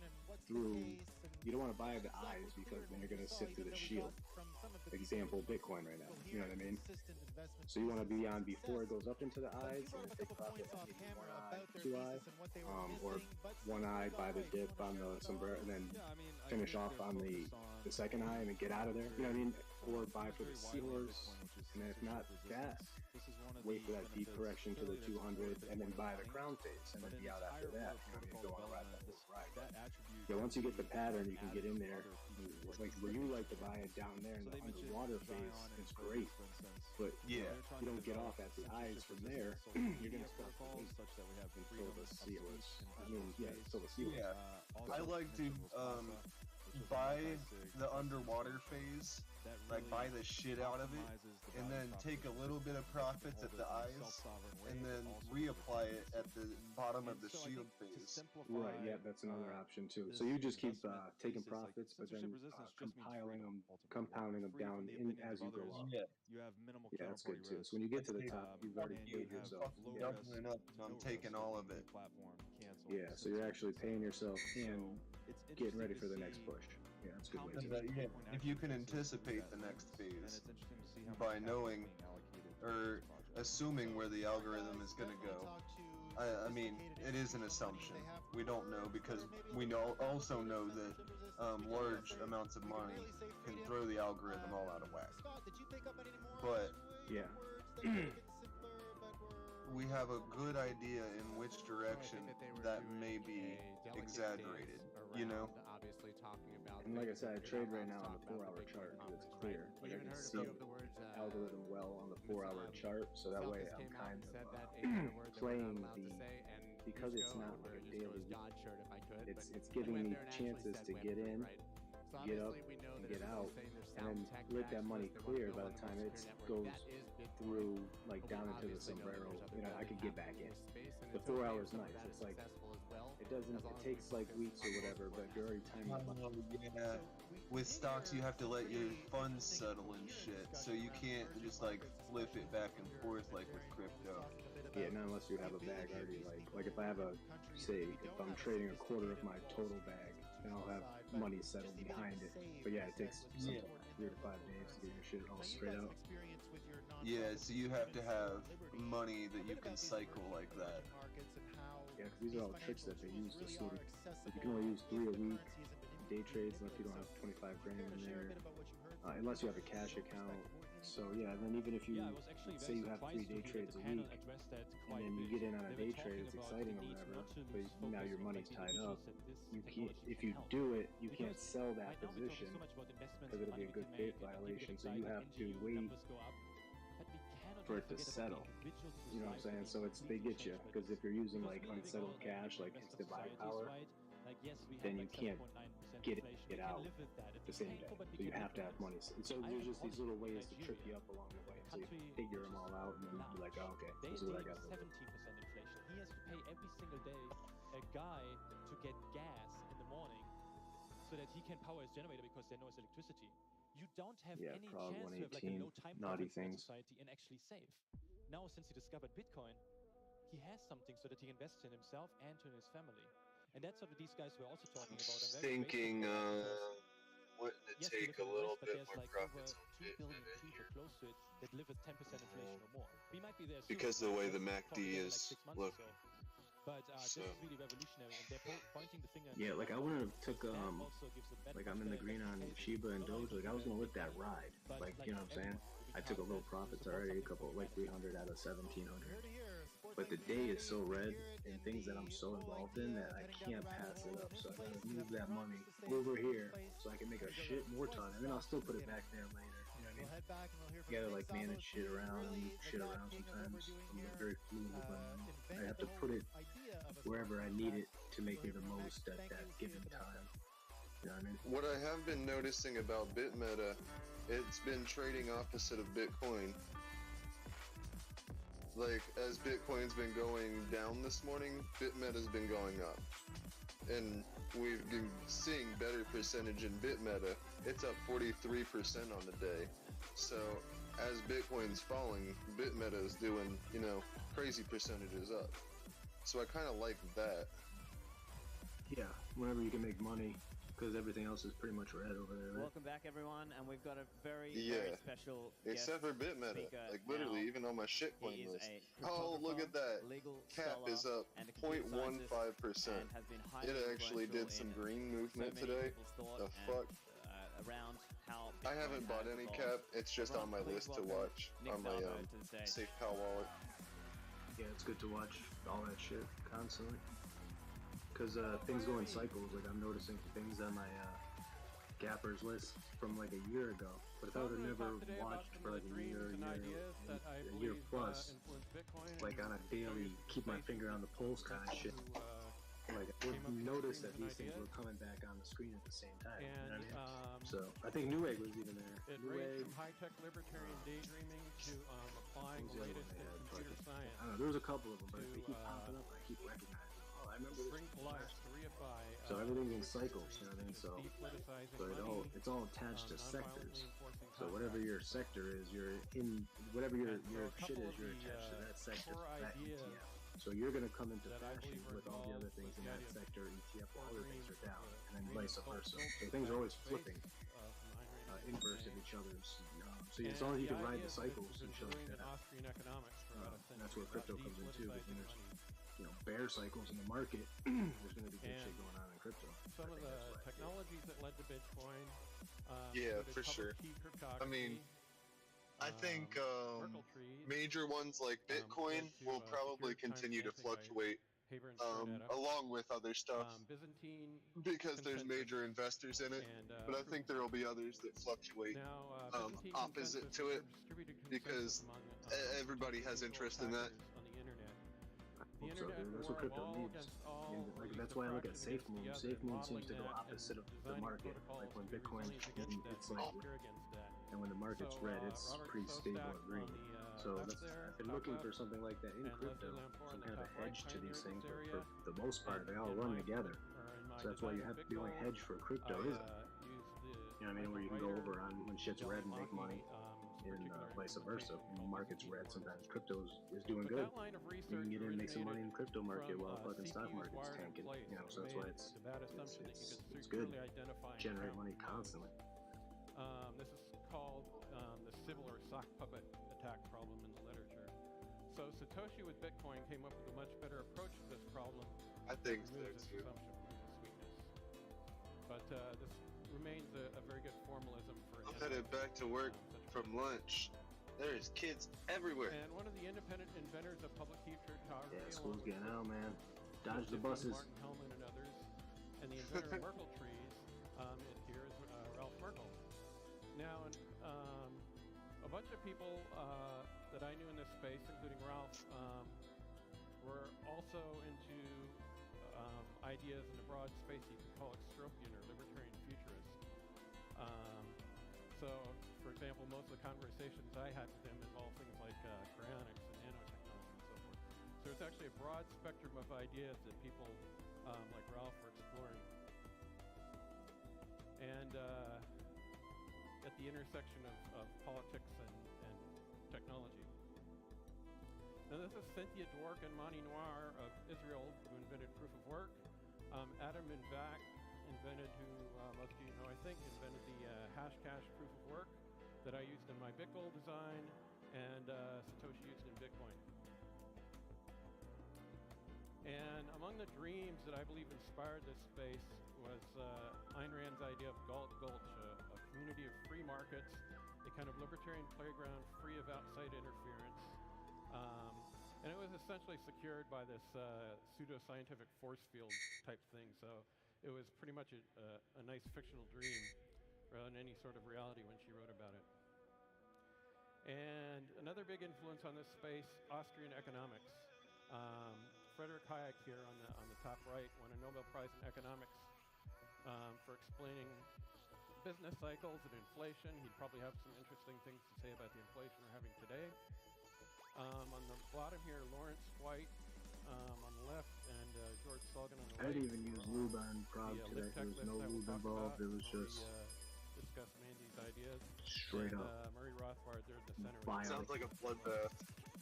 through. You don't want to buy the eyes because then you're gonna sit through the shield. Example, Bitcoin right now. You know what I mean? So you want to be on before it goes up into the eyes, and then take profit on maybe one eye, two eye, or one eye by the dip on the sombrero, and then finish off on the second eye, and then get out of there. You know what I mean? Or buy for the seahorse, and then if not that, wait for that deep correction to the 200, and then buy the crown face, and then be out after that. You know what I mean? Go on a ride that whole ride. Yeah, once you get the pattern, you can get in there. Like where you like to buy it down there in the underwater phase, it's great. But you don't get off at the eyes from there. You're gonna start to wait until the seahorse. Until the seahorse. Yeah, I like to buy the underwater phase, like buy the shit out of it, and then take a little bit of profits at the eyes, and then reapply it at the bottom of the shield phase. Right, yeah, that's another option too. So you just keep taking profits, but then compounding them down as you go up. Yeah, that's good too. So when you get to the top, you've already paid yourself. Doubling up, I'm taking all of it. Yeah, so you're actually paying yourself and getting ready for the next push. Yeah, that's a good way to do it. If you can anticipate the next phase by knowing or assuming where the algorithm is going to go, I mean, it is an assumption. We don't know because we also know that large amounts of money can throw the algorithm all out of whack. But yeah, we have a good idea in which direction that may be exaggerated, you know? And like I said, I trade right now on the 4-hour chart because it's clear. Like I can see the algorithm well on the 4-hour chart, so that way I'm kind of playing because it's not like a daily, it's giving me chances to get in, get up, and get out, and then let that money clear by the time it goes through, like down into the sombrero, I could get back in. The 4 hours nice. It's like, it takes like weeks or whatever, but you're already timing it. Yeah. With stocks, you have to let your funds settle and shit, so you can't just like flip it back and forth like with crypto. Yeah, not unless you have a bag already. Like if I have if I'm trading a quarter of my total bag, then I'll have money settled behind it. But yeah, it takes something like 3 to 5 days to get your shit all straight out. Yeah, so you have to have money that you can cycle like that. Yeah, because these are all tricks that they use to sort of, like you can only use 3 a week, day trades if you don't have 25 grand in there, unless you have a cash account. So yeah, and then even if you say you have 3 day trades a week, and then you get in on a day trade, it's exciting or whatever, but now your money's tied up. You can't, if you do it, you can't sell that position because it'll be a good faith violation. So you have to wait for it to settle. You know what I'm saying? So they get you, because if you're using like unsettled cash, like instant buy power, then you can't get out the same day. So you have to have money. So there's just these little ways to trip you up along the way. So you figure them all out, and then you're like, oh, okay, this is what I got to do. 17% inflation. He has to pay every single day a guy to get gas in the morning so that he can power his generator because there's no electricity. You don't have any chance to have like a low time profits in society and actually save. Now, since he discovered Bitcoin, he has something so that he invests in himself and in his family. And that's what these guys were also talking about. I'm thinking, wouldn't it take a little bit more profits on Bit maybe here? Close to it that live with 10% inflation or more. We might be there soon. Because of the way the MACD is looking. But this is really revolutionary, and they're pointing the finger. Yeah, like I wouldn't have took like I'm in the green on Shiba and Doge. Like I was gonna let that ride. Like, you know what I'm saying? I took a little profits already, a couple like 300 out of 1700. But the day is so red and things that I'm so involved in that I can't pass it up. So I gotta move that money over here so I can make a shit more ton, and then I'll still put it back there later. You know what I mean? You gotta like manage shit around and move shit around sometimes. I'm very fluid with my money. I have to put it wherever I need it to make me the most at that given time. You know what I mean? What I have been noticing about BitMeta, it's been trading opposite of Bitcoin. Like, as Bitcoin's been going down this morning, BitMeta's been going up. And we've been seeing better percentage in BitMeta. It's up 43% on the day. So, as Bitcoin's falling, BitMeta is doing, you know, crazy percentages up. So I kind of like that. Yeah, whenever you can make money, because everything else is pretty much red over there, right? Welcome back, everyone, and we've got a very special except for BitMeta. Like, literally, even on my shitcoin list. Oh, look at that. Cap is up 0.15%. It actually did some green movement today. The fuck? Around how I haven't bought any cap. It's just on my list to watch on my SafePal wallet. Yeah, it's good to watch all that shit constantly. Because things go in cycles. Like, I'm noticing things on my Gappers list from like a year ago. But if I would have never watched for like a year plus, like on a daily, keep my finger on the pulse kind of shit, like I would notice that these things were coming back on the screen at the same time. You know what I mean? So I think Newegg was even there. It ranged from high-tech libertarian daydreaming to applying the latest in computer science. I don't know, there was a couple of them, but they keep popping up. I keep recognizing them. Oh, I remember this. So everything's in cycles, you know what I mean? So it's all attached to sectors. So whatever your sector is, you're in. Whatever your shit is, you're attached to that sector, that ETF. So you're going to come into fashion with all the other things in that sector, ETF, while other things are down, and then vice versa. So things are always flipping, inverse of each other's. So as long as you can ride the cycles and show that, and that's where crypto comes in too. Because there's, you know, bear cycles in the market. There's going to be good shit going on in crypto. Some of the technologies that led to Bitcoin. Yeah, for sure. I mean, I think major ones like Bitcoin will probably continue to fluctuate along with other stuff because there's major investors in it, but I think there will be others that fluctuate opposite to it because everybody has interest in that. I hope so, dude. That's what crypto needs. And like, that's why I look at SafeMoon. SafeMoon seems to go opposite of the market. Like when Bitcoin, it's like, and when the market's red, it's pretty stable at green. So I've been looking for something like that in crypto, some kind of a hedge to these things. But for the most part, they all run together. So that's why you have the only hedge for crypto is, you know what I mean, where you can go over on when shit's red and make money, and vice versa. When the market's red, sometimes crypto is doing But good. that line of You research can get in and make some money in the crypto market from, while fucking stock CPUs market's wired in tanking. place, You know, so so that's why made the bad assumption that you could it's good. securely identify and Generate count money nodes. constantly. This is called the Sybil or sock puppet attack problem in the literature. So Satoshi with Bitcoin came up with a much better approach to this problem. I think so removes this too. assumption, removes this weakness. But this remains a very good formalism for I'm headed back to work from lunch. There's kids everywhere. And one of the independent inventors of public key cryptography, Yeah, school's getting out, man. Dodge the buses. Martin Hellman and others, and the inventor of Merkle trees, here is Ralph Merkle. Now, a bunch of people that I knew in this space, including Ralph, were also into ideas in a broad space you could call extropian or libertarian futurist. So, for example, most of the conversations I had with him involved things like cryonics and nanotechnology and so forth. So it's actually a broad spectrum of ideas that people like Ralph were exploring. And at the intersection of politics and technology. Now this is Cynthia Dwork and Mani Noir of Israel, who invented proof of work. Adam Invak invented, who most of you know I think, invented the Hashcash proof of work that I used in my Bitgold design, and Satoshi used in Bitcoin. And among the dreams that I believe inspired this space was Ayn Rand's idea of Galt Gulch, a community of free markets, a kind of libertarian playground free of outside interference. And it was essentially secured by this pseudo-scientific force field type thing, so it was pretty much a nice fictional dream rather than any sort of reality when she wrote about it. And another big influence on this space, Austrian economics. Friedrich Hayek here on the top right won a Nobel Prize in economics for explaining business cycles and inflation. He'd probably have some interesting things to say about the inflation we're having today. On the bottom here, Lawrence White on the left and George Sullivan on the right. I didn't even use lube on Prague today. There was no lube involved. It was just discuss Mandy's ideas. straight up Murray Rothbard there in the center. Sounds like a bloodbath.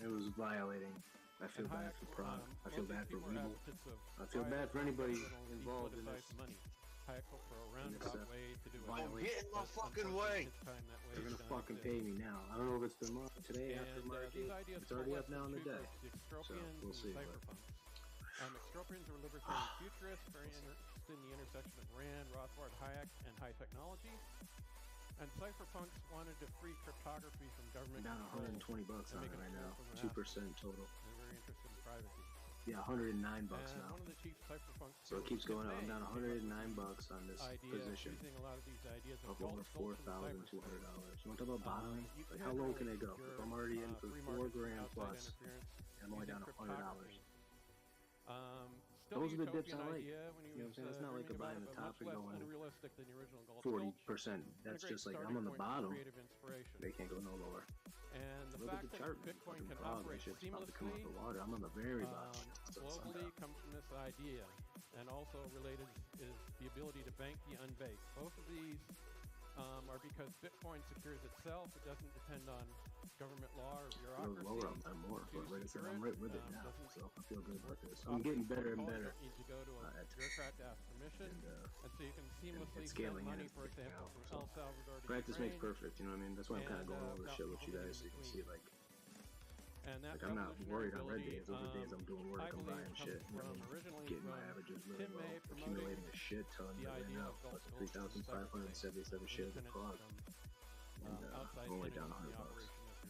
It was violating. I feel bad for Prague. I feel bad for Weeble. I feel bad for anybody involved in this. Money. Hayek hoped for a roundabout way to do it. I'm getting my fucking way. They're gonna fucking pay me now. I don't know if it's been today after market. It's already up now in the day. So we'll see. Extropians were libertarian futurists, very interested in the intersection of Rand, Rothbard, Hayek, and high technology. And cypherpunks wanted to free cryptography from government down control. $120 on it right now. 2% total. They're very interested in privacy. Yeah, $109 now. One of the chief cypherpunks. So it keeps going up. I'm down $109 on this position using a lot of these ideas of over $4,200. You want to talk about bottoming? Like how low can they go? If I'm already in for $4 grand plus, and I'm only down $100. Those are the dips I like. You know what I'm saying? It's not like a buy in the top and going 40%. That's just like I'm on the bottom. They can't go no lower. And the Look at fact the that chart. Bitcoin Fucking can frog. operate That shit's about to come off seamlessly the water. I'm on the very bottom. globally comes from this idea, and also related is the ability to bank the unbanked. Both of these are because Bitcoin secures itself. It doesn't depend on government law or bureaucracy. Lower on that more, but like I said, I'm right with it now, so I feel good about this. I'm getting better and better. You need to go to a bureaucrat to ask permission, and so you can seamlessly scaling send money, it for example, from El Salvador to practice Ukraine. makes perfect, you know what I mean? That's why I'm kind of going over shit with you guys so you can see, like I'm not worried on red days. Those are days I'm doing work, I'm buying shit, you know, getting my averages really low, accumulating a shit ton right now, plus 3,577 shares of Prague, and I'm only down $100.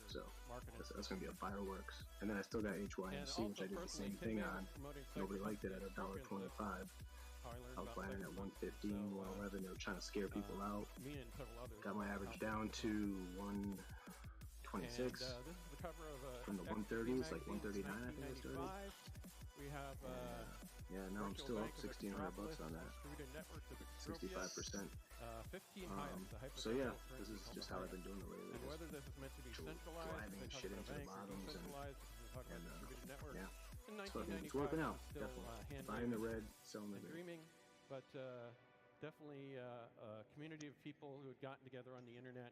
So that's gonna be a fireworks. And then I still got HYMC, which I did the same thing on. Nobody liked it at $1.25. I was buying it at 115, 111. They were trying to scare people out. Got my average down to 126 from the 130s, like 139 I think I started. We have yeah, now I'm still up $1,600 on that. 65%. So yeah, this is just how I've been doing it lately. And whether this is meant to be centralized, driving shit into the bottoms and yeah, it's working out. Definitely buying the red, selling the red. Dreaming, but definitely a community of people who had gotten together on the internet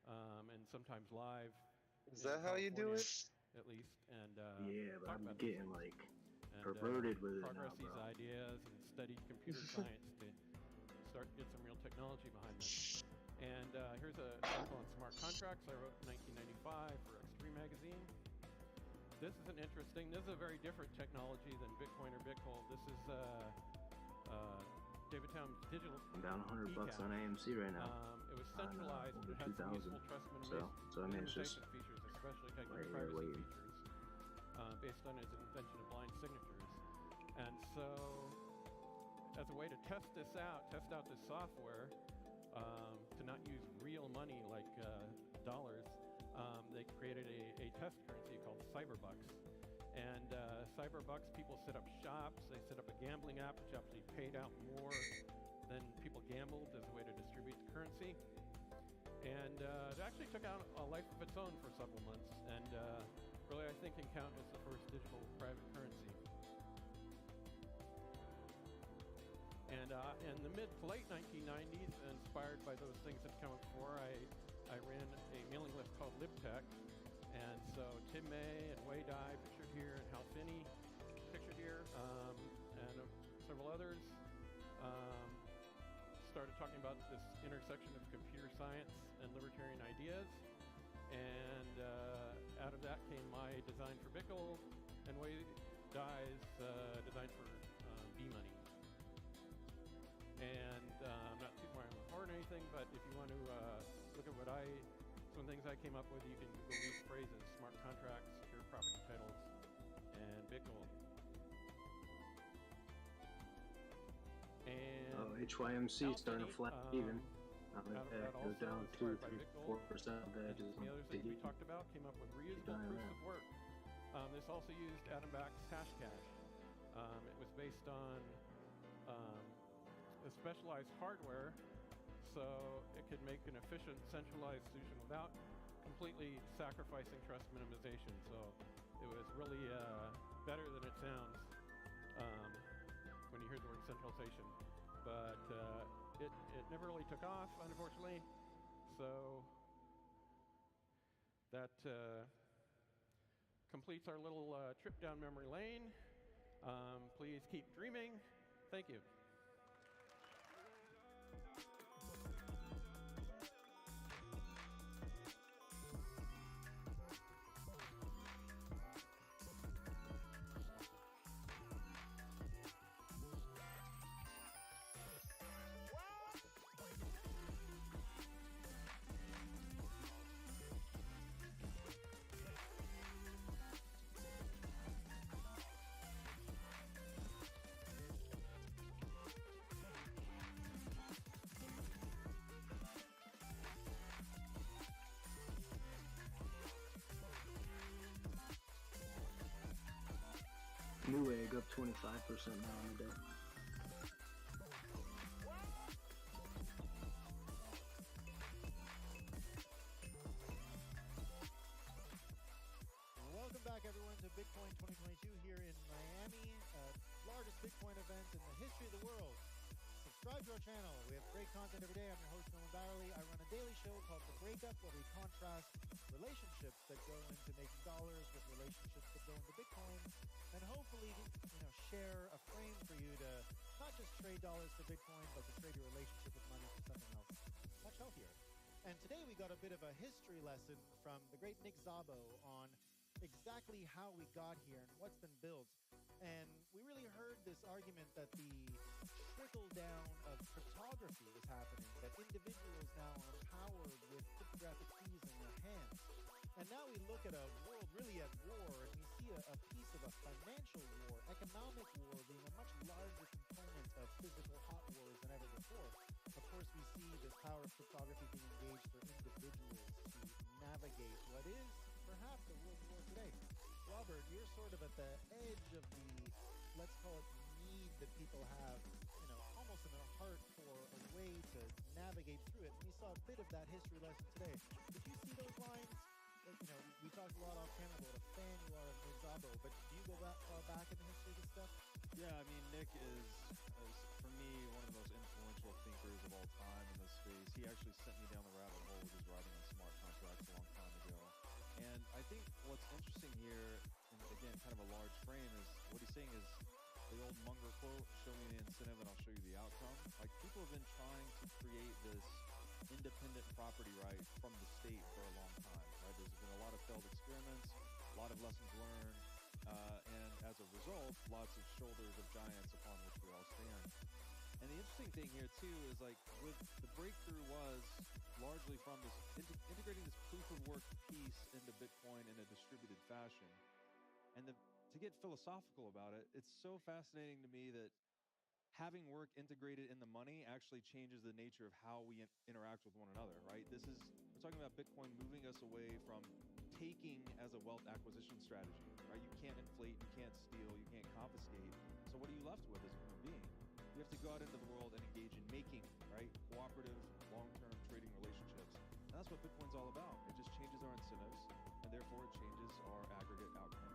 and sometimes live. Is that how you do it? At least, and yeah, but talk I'm about getting these like and, perverted with it progress now, these bro. ideas and study computer science to start to get some real technology behind them. And here's an article on smart contracts I wrote in 1995 for Extreme magazine. This is a very different technology than Bitcoin or Bitcoin. This is David Town's digital. I'm down $100 on AMC right now. It was centralized, but it had some useful trust so I mean, it's just features, especially technical right here privacy waiting. features, based on his invention of blind signatures. And so, as a way to test out this software, to not use real money like dollars, they created a test currency called Cyberbucks. And Cyberbucks, people set up shops, they set up a gambling app which actually paid out more than people gambled as a way to distribute the currency. And it actually took out a life of its own for several months, and really I think can count as the first digital private currency. And in the mid to late 1990s, inspired by those things that come up before, I ran a mailing list called LibTech. And so Tim May and Wei Dai, pictured here, and Hal Finney, pictured here, and several others, started talking about this intersection of computer science and libertarian ideas. And out of that came my design for Bickle and Wei Dai's design for B-Money. And I'm not tooting my own horn or anything, but if you want to look at some things I came up with, you can Google these phrases: smart contracts, secure property titles, and Bitcoin. And HYMC starting to flat even. It goes down 2, 3, 4% of the edges. The other things we talked about came up with reusable proofs of work. This also used Adam Back's Hashcash. It was based on a specialized hardware, so it could make an efficient, centralized solution without completely sacrificing trust minimization. So it was really better than it sounds when you hear the word centralization. But it never really took off, unfortunately. So that completes our little trip down memory lane. Please keep dreaming. Thank you. Newegg up 25% now on the day. Welcome back, everyone, to Bitcoin 2022 here in Miami, largest Bitcoin event in the history of the world. Subscribe to our channel. We have great content every day. I'm your host, Nolan Bowerly. I run a daily show called The Breakup, where we contrast relationships that go into making dollars with relationships that go into Bitcoin, and hopefully, share a frame for you to not just trade dollars for Bitcoin, but to trade your relationship with money for something else much healthier. And today we got a bit of a history lesson from the great Nick Szabo on exactly how we got here and what's been built. And we really heard this argument that the trickle down of cryptography was happening, that individuals now are empowered with cryptographic keys in their hands. And now we look at a world really at war, and we see a piece of a financial war, economic war, being a much larger component of physical hot wars than ever before. Of course, we see this power of cryptography being engaged for individuals to navigate what is perhaps a world war today. Robert, you're sort of at the edge of the, let's call it, need that people have, almost in their heart for a way to navigate through it. And we saw a bit of that history lesson today. Did you see those lines? We talked a lot off camera about what a fan you are of Nick Szabo, but do you go that far back in the history of this stuff? Yeah, I mean, Nick is, for me, one of the most influential thinkers of all time in this space. He actually sent me down the rabbit hole with his writing on smart And I think what's interesting here, and again, kind of a large frame, is what he's saying is the old Munger quote, show me the incentive and I'll show you the outcome. Like, people have been trying to create this independent property right from the state for a long time, right? There's been a lot of failed experiments, a lot of lessons learned, and as a result, lots of shoulders of giants upon which we all stand. And the interesting thing here too is, like, with the breakthrough was largely from this integrating this proof of work piece into Bitcoin in a distributed fashion. And to get philosophical about it, it's so fascinating to me that having work integrated in the money actually changes the nature of how we interact with one another, right? We're talking about Bitcoin moving us away from taking as a wealth acquisition strategy, right? You can't inflate, you can't steal, you can't confiscate. So what are you left with as a human being? You have to go out into the world and engage in making, right? Cooperative, long-term trading relationships. And that's what Bitcoin's all about. It just changes our incentives, and therefore it changes our aggregate outcome.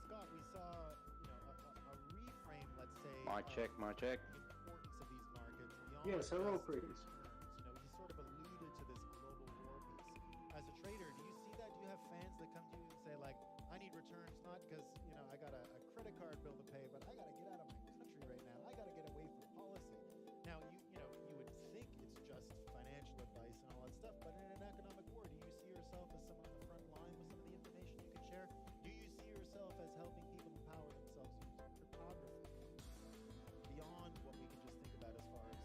Scott, we saw, a reframe, let's say, My check. the importance of these markets beyond. Yes, hello, just please. returns. He sort of alluded to this global war piece. As a trader, do you see that? Do you have fans that come to you and say, like, I need returns not because, I got a credit card bill to pay, but I got to get out of my country right now. I got to get away from policy. Now, you would think it's just financial advice and all that stuff, but in an economic war, do you see yourself as someone on the front line with some of the information you can share? Do you see yourself as helping people empower themselves using cryptography beyond what we can just think about as far as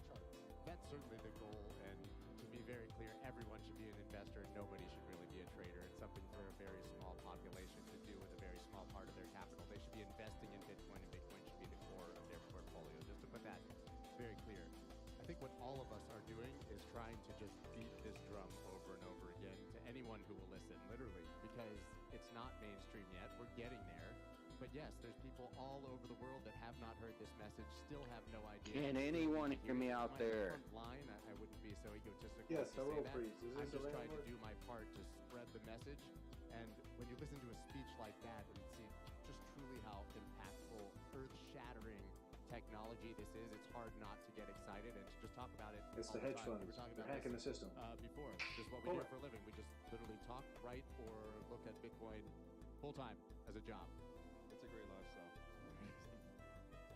charts? That's certainly the goal, and to be very clear, everyone should be an investor. Nobody should really be a trader. It's something for a very small population to do with a very small part of their capital. They should be investing in Bitcoin, and Bitcoin should be the core of their portfolio. Just to put that very clear. I think what all of us are doing is trying to just beat this drum over and over again to anyone who will listen, literally, because it's not mainstream yet. We're getting there. But yes, there's people all over the world that have not heard this message, still have no idea. Can anyone hear me out there? Line, I wouldn't be so egotistical Yes, to say hello, that. please. Is I'm this just the trying to landlord? do my part to spread the message. And when you listen to a speech like that and see just truly how impactful, earth-shattering technology this is, it's hard not to get excited and to just talk about it. It's all the hedge time. funds. We were talking They're about hacking this, the system. Before. Just what we do for a living. We just literally talk, write, or look at Bitcoin full-time as a job. It's a great lifestyle.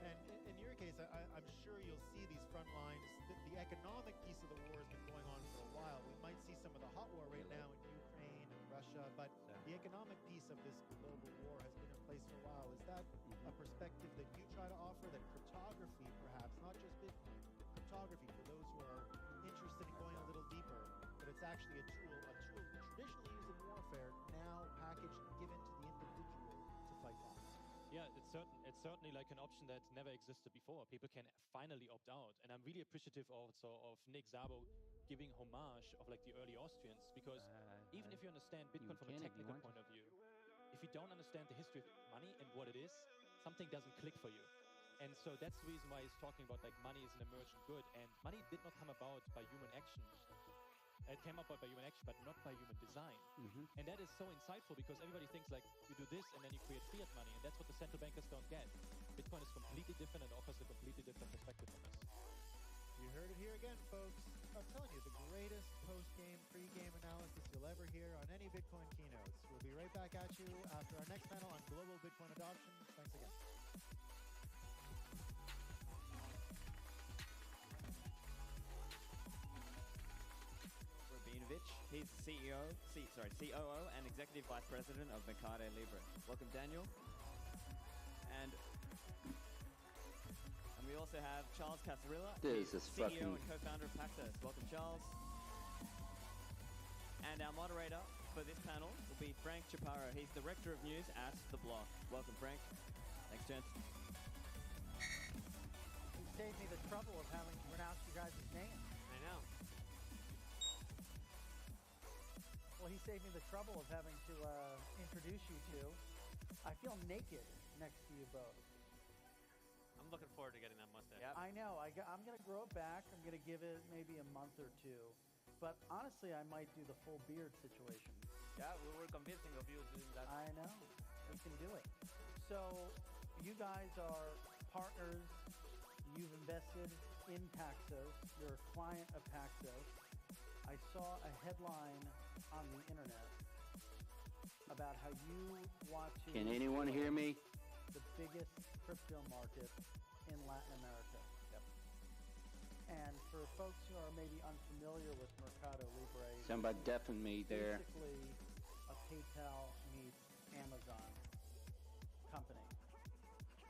And in your case, I'm sure you'll see these front lines. The economic piece of the war has been going on for a while. We might see some of the hot war right now in Ukraine and Russia, but the economic piece of this global war has been in place for a while. Is that a perspective that you try to offer, that cryptography, perhaps, not just Bitcoin, but cryptography, for those who are interested in going a little deeper, but it's actually a tool traditionally used in warfare, now packaged and given to the individual to fight back? Yeah, it's certainly like an option that never existed before. People can finally opt out. And I'm really appreciative also of Nick Szabo giving homage of like the early Austrians, because even if you understand Bitcoin from a technical point of view, if you don't understand the history of money and what it is, something doesn't click for you. And so that's the reason why he's talking about like money is an emergent good, and money did not come about by human action. It came about by human action, but not by human design. And that is so insightful, because everybody thinks like you do this and then you create fiat money, and that's what the central bankers don't get. Bitcoin is completely different and offers a completely different perspective on this. You heard it here again, folks. I'm telling you, the greatest post-game, pre-game analysis you'll ever hear on any Bitcoin keynotes. We'll be right back at you after our next panel on global Bitcoin adoption. Thanks again. He's COO and Executive Vice President of Mercado Libre. Welcome, Daniel. And we also have Charles Casarilla, This is CEO fucking... and co-founder of Paxos. Welcome, Charles. And our moderator for this panel will be Frank Chaparro. He's Director of News at The Block. Welcome, Frank. Thanks, gents. You saved me the trouble of having to pronounce you guys' names. I know. Well, he saved me the trouble of having to introduce you to. I feel naked next to you both. I'm looking forward to getting that mustache. I know. I'm going to grow it back. I'm going to give it maybe a month or two. But honestly, I might do the full beard situation. Yeah, we were convincing of you doing that. I know. We can do it. So, you guys are partners. You've invested in Paxos. You're a client of Paxos. I saw a headline on the internet about how you want to. Can anyone hear me? The biggest crypto market in Latin America. Yep. And for folks who are maybe unfamiliar with Mercado Libre, Somebody deafen me there. Basically, a PayPal meets Amazon company.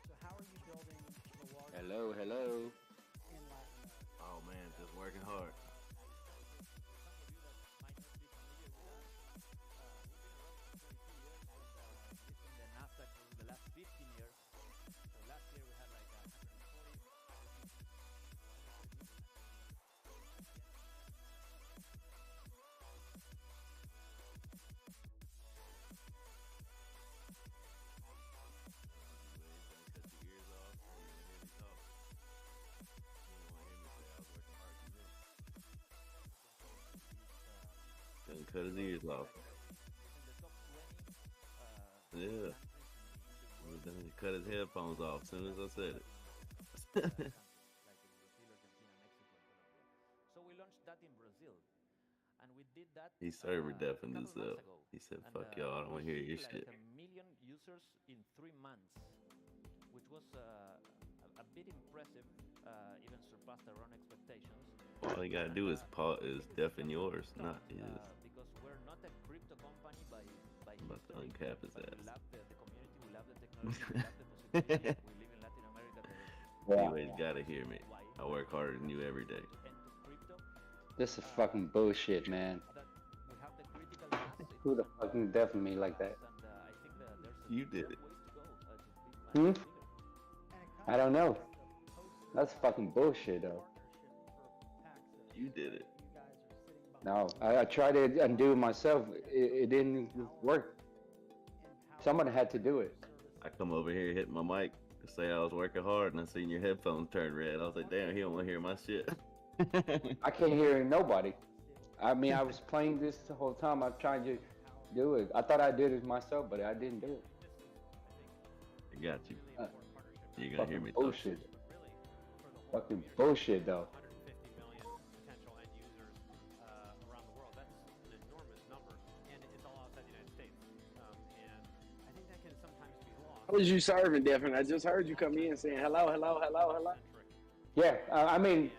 So how are you building the largest? Hello, hello. In Latin America. Oh man, just working hard. The last 15 years. So last year we had like 140. Done cut his ears off. Yeah. Then he cut his headphones off as soon as I said it. So we launched that in Brazil, and we did that. He server deafened himself. He said, "Fuck y'all, I don't want to hear your shit." Like 1 million users in 3 months, which was a bit impressive, even surpassed our own expectations. All you gotta do is deafen yours, not his. Because we're not a crypto company by I'm about to uncap his ass. we love the community, we love the technology, we love the possibility. We live in Latin America. Anyways, gotta hear me. I work harder than you every day. This is fucking bullshit, man. Who the fucking deafened me like that? You did it. Hmm? I don't know. That's fucking bullshit, though. You did it. No, I tried to undo it myself. It didn't work. Someone had to do it. I come over here, hit my mic to say I was working hard, and I seen your headphones turn red. I was like, damn, he don't want to hear my shit. I can't hear nobody. I mean, I was playing this the whole time. I'm trying to do it. I thought I did it myself, but I didn't do it. I got you. You're gonna hear me bullshit. Fucking bullshit, though. How was you serving, Devin? I just heard you come in saying hello, hello, hello, hello. Yeah, I mean,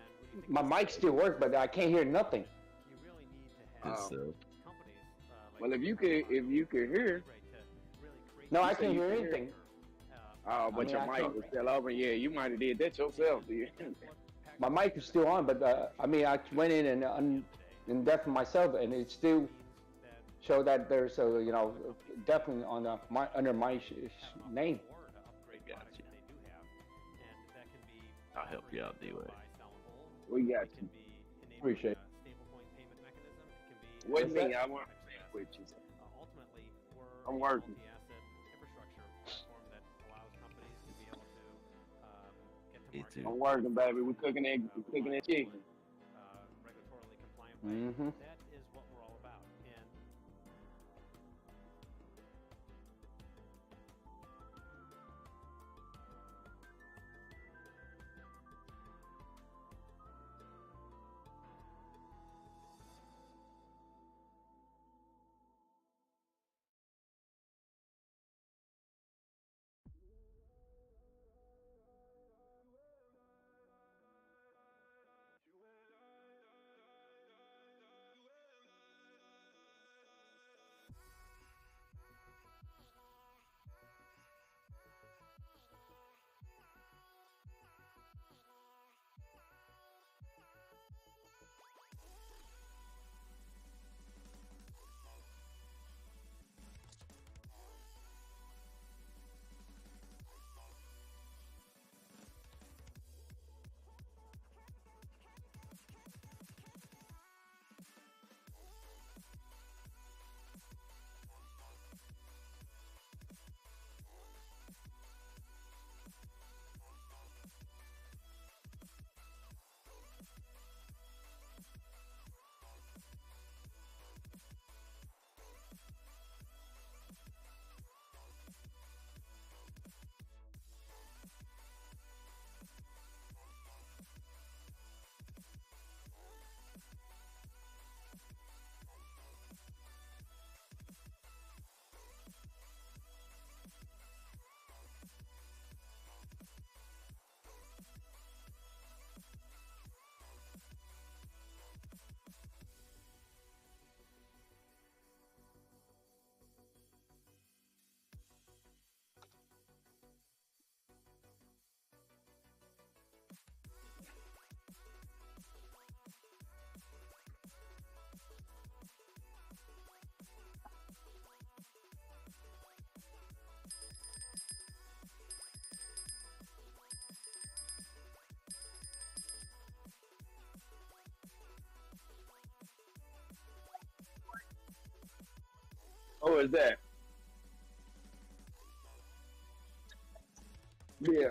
my mic still works, but I can't hear nothing. Well, if you could hear. No, I can't hear anything. Oh, but your mic was still open. Yeah, you might have did that yourself, dude. My mic is still on, but I mean, I went in and deafened myself, and it still showed that there's a definitely on under my name. Got you. I'll help you out, D-Way. We got you. Appreciate it. What do you mean? I want to say with you. I'm working. I'm working, baby. We're cooking that chicken. Mm-hmm. Who is that? Yeah.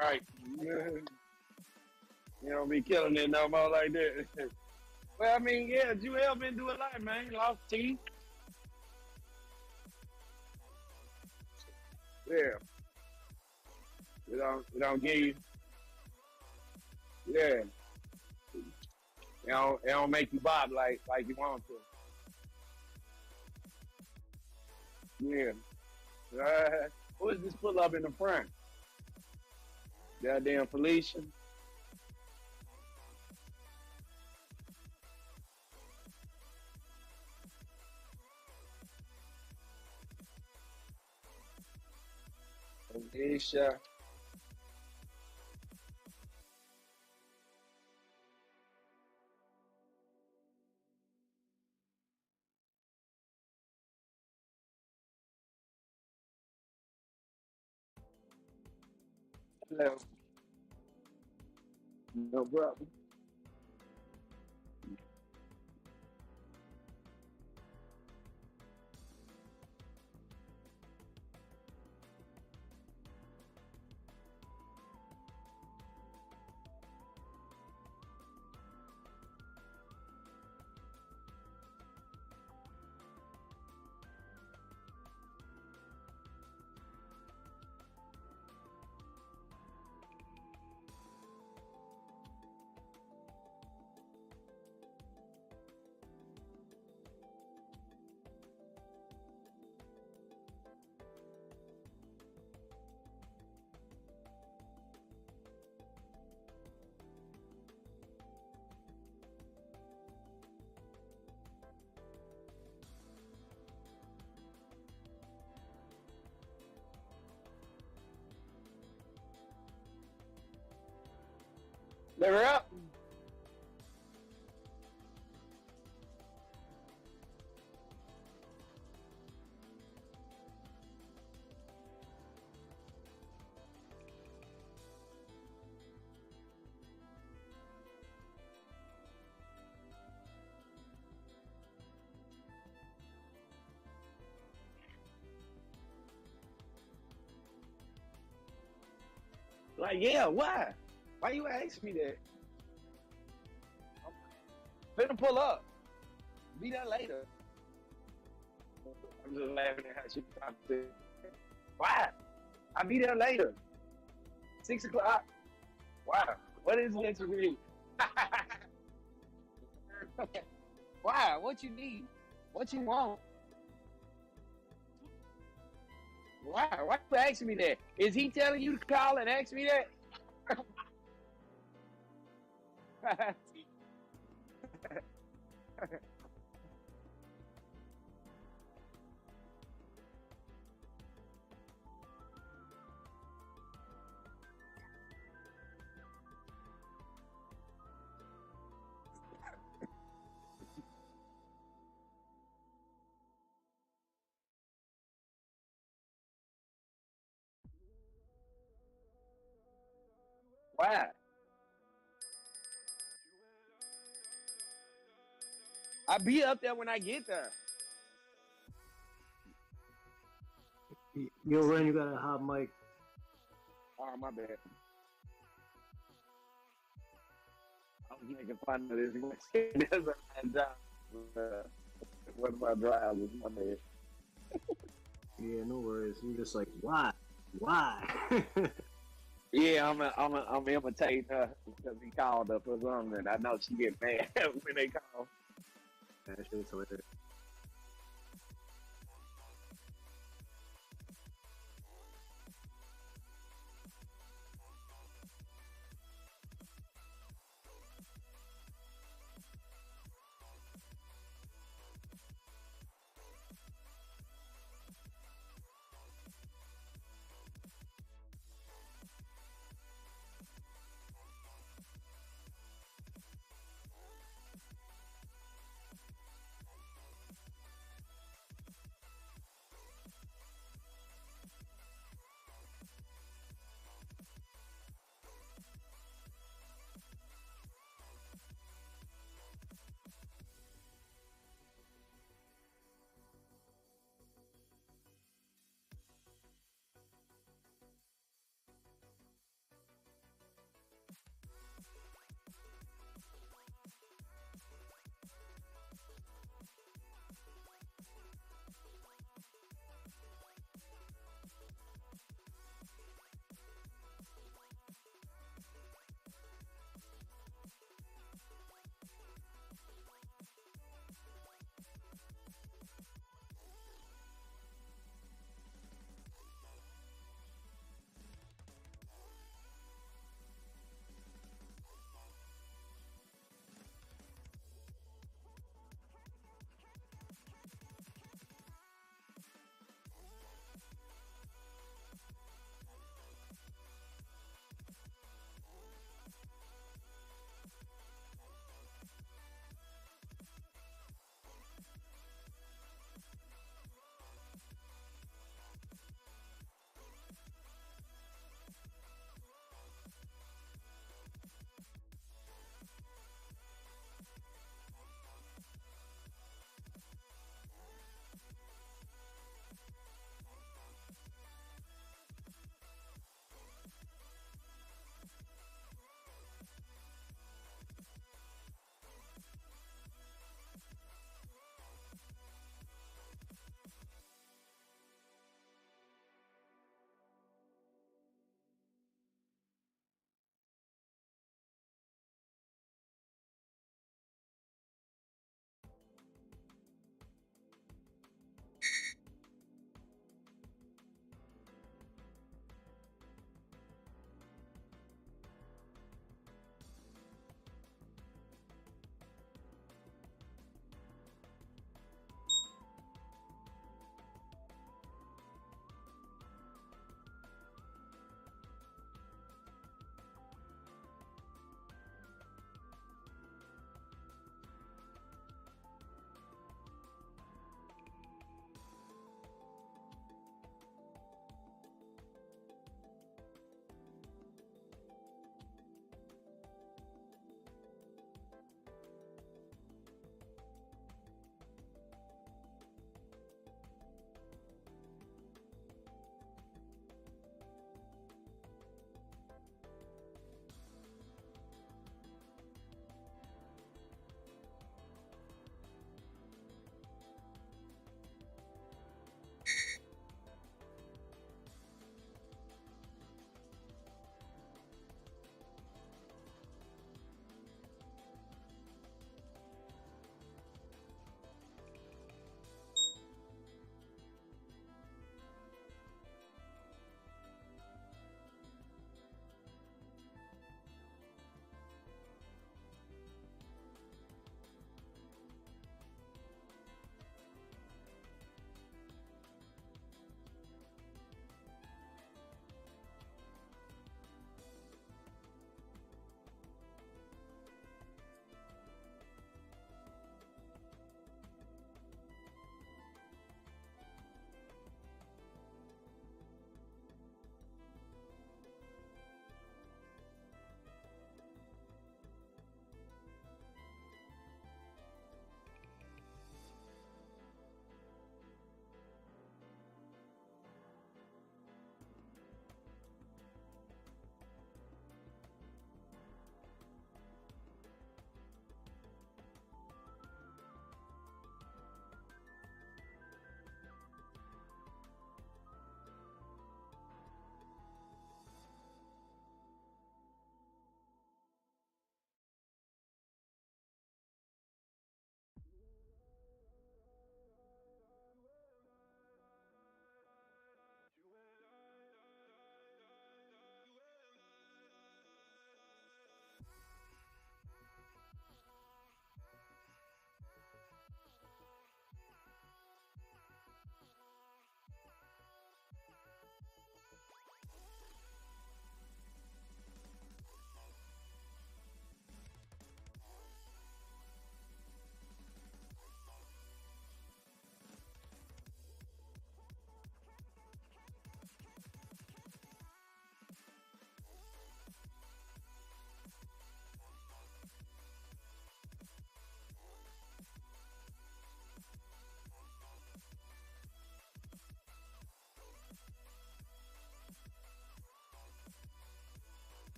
Right. You don't be killing it no more like that. Well, I mean, yeah, Jewel been doing a lot, man. He lost teeth. Yeah. It don't give you. Yeah. It don't make you bob like you want to. Yeah. Who is this pull up in the front? Goddamn Felicia. Felicia. Hello. No problem. Let her up. Like, yeah, why? Why you ask me that? Finna pull up. Be there later. I'm just laughing at how she talked to. Why? I'll be there later. 6 o'clock. Wow. What is next week? Why? What you need? What you want? Why? Why you asking me that? Is he telling you to call and ask me that? Why? I'll be up there when I get there. Yo, Ren, you got a hot mic. Oh, my bad. I was making fun of this. There's a bad job. One of my drivers, my bad. Yeah, no worries. You're just like, why? Why? Yeah, I'm imitating her because he called her for something. I know she get mad when they call. That shit's hilarious.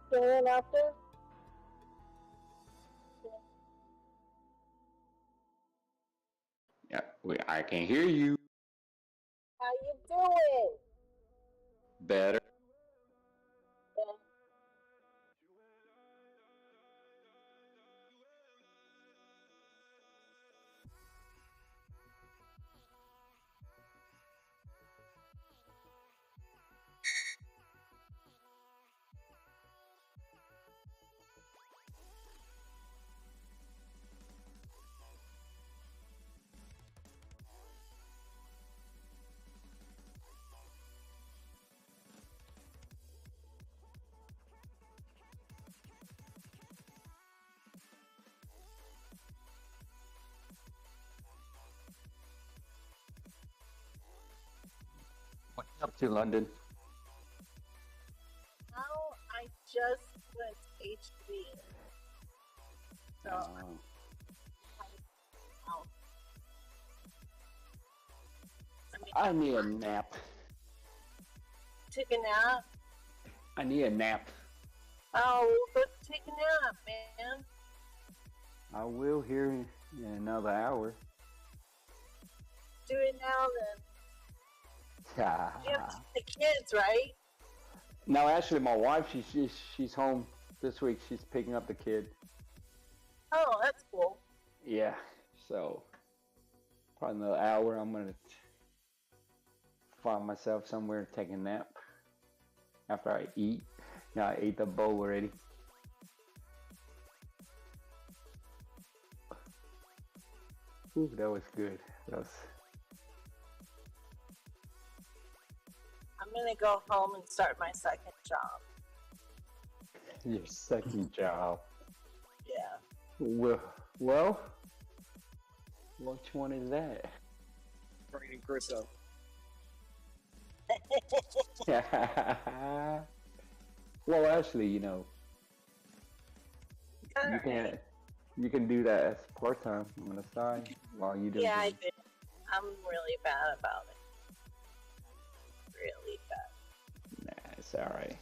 Still after? Yeah, I can hear you How you doing? better. What's up to London? Now I just went HB. So I need a nap. Took a nap. I need a nap. Oh, let's take a nap, man. I will here in another hour. Do it now then. Yeah. You have the kids, right? No, actually, my wife, she's home this week. She's picking up the kid. Oh, that's cool. Yeah. So probably another hour. I'm gonna find myself somewhere and take a nap after I eat. Yeah, I ate the bowl already. Ooh, that was good. That was. I'm gonna go home and start my second job. Your second job. Yeah. Well, which one is that? Writing Chris up. Well, actually, you can do that as part time on the side while you do. Yeah, I did. I'm really bad about it. Really bad. Nah, it's alright.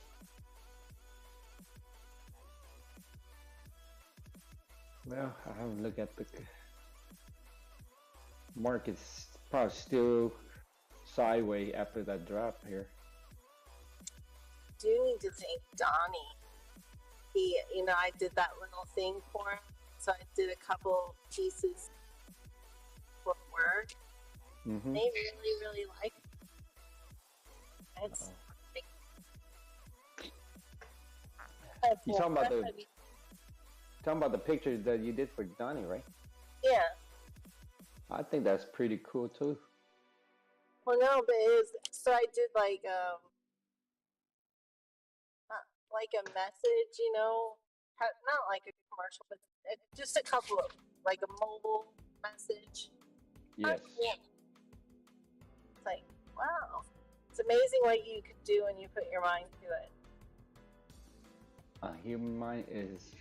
Well, I haven't looked at the market's probably still sideways after that drop here. Do need to thank Donnie. He, I did that little thing for him. So I did a couple pieces for work. Mm-hmm. They really, really like it. It's You talking about the pictures that you did for Donnie, right? Yeah. I think that's pretty cool too. Well, no, but so I did like a message, not like a commercial, but just a couple of like a mobile message. Yes. It's like, wow, it's amazing what you could do when you put your mind to it. A human mind is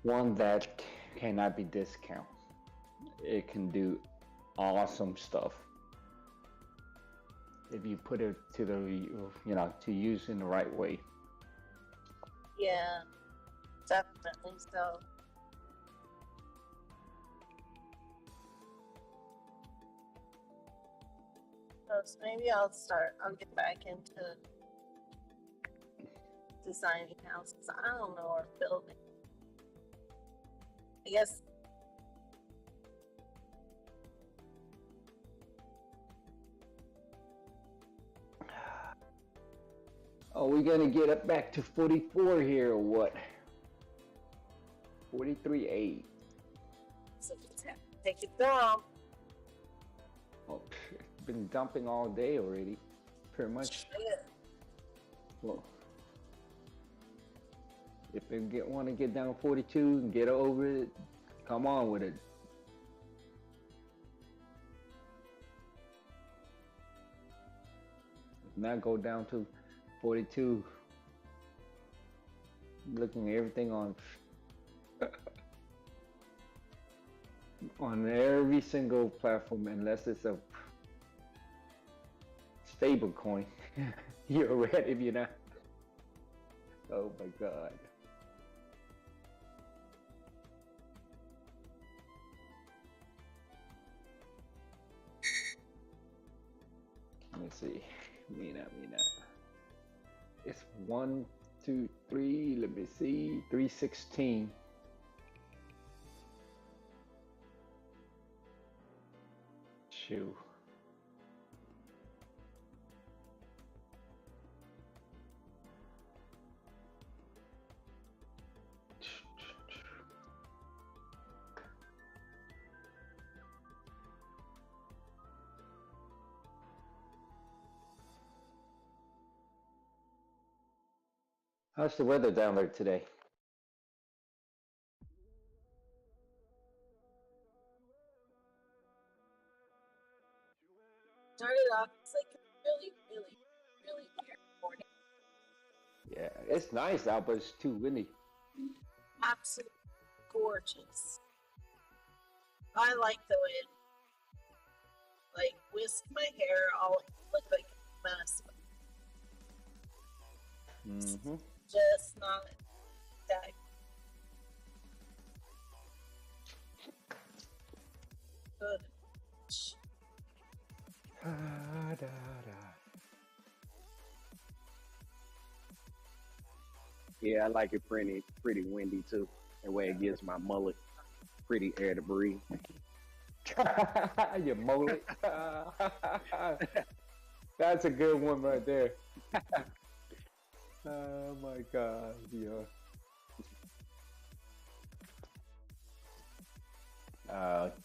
one that cannot be discounted. It can do awesome stuff if you put it to the, to use in the right way. Yeah, definitely so. So maybe I'll get back into designing houses. I don't know, or building. I guess. Are we gonna get up back to 44 here or what? 43.8. So just have to take a dump. Oh, it's been dumping all day already, pretty much. Shit. Well, if they want to get down 42 and get over it, come on with it. If not, go down to 42. Looking at everything on every single platform, unless it's a stable coin. You're red if you're not. Oh my God. Let me see. Mina. It's 1, 2, 3. Let me see. 316. Shoo. How's the weather down there today? Started off, it's like really weird morning. Yeah, it's nice out, but it's too windy. Absolutely gorgeous. I like the way it whisked my hair all look like a mess. Mm-hmm. Just not that good. Yeah, I like it pretty windy too. The way it gives my mullet pretty air to breathe. Your mullet. That's a good one right there. Oh my God, yeah.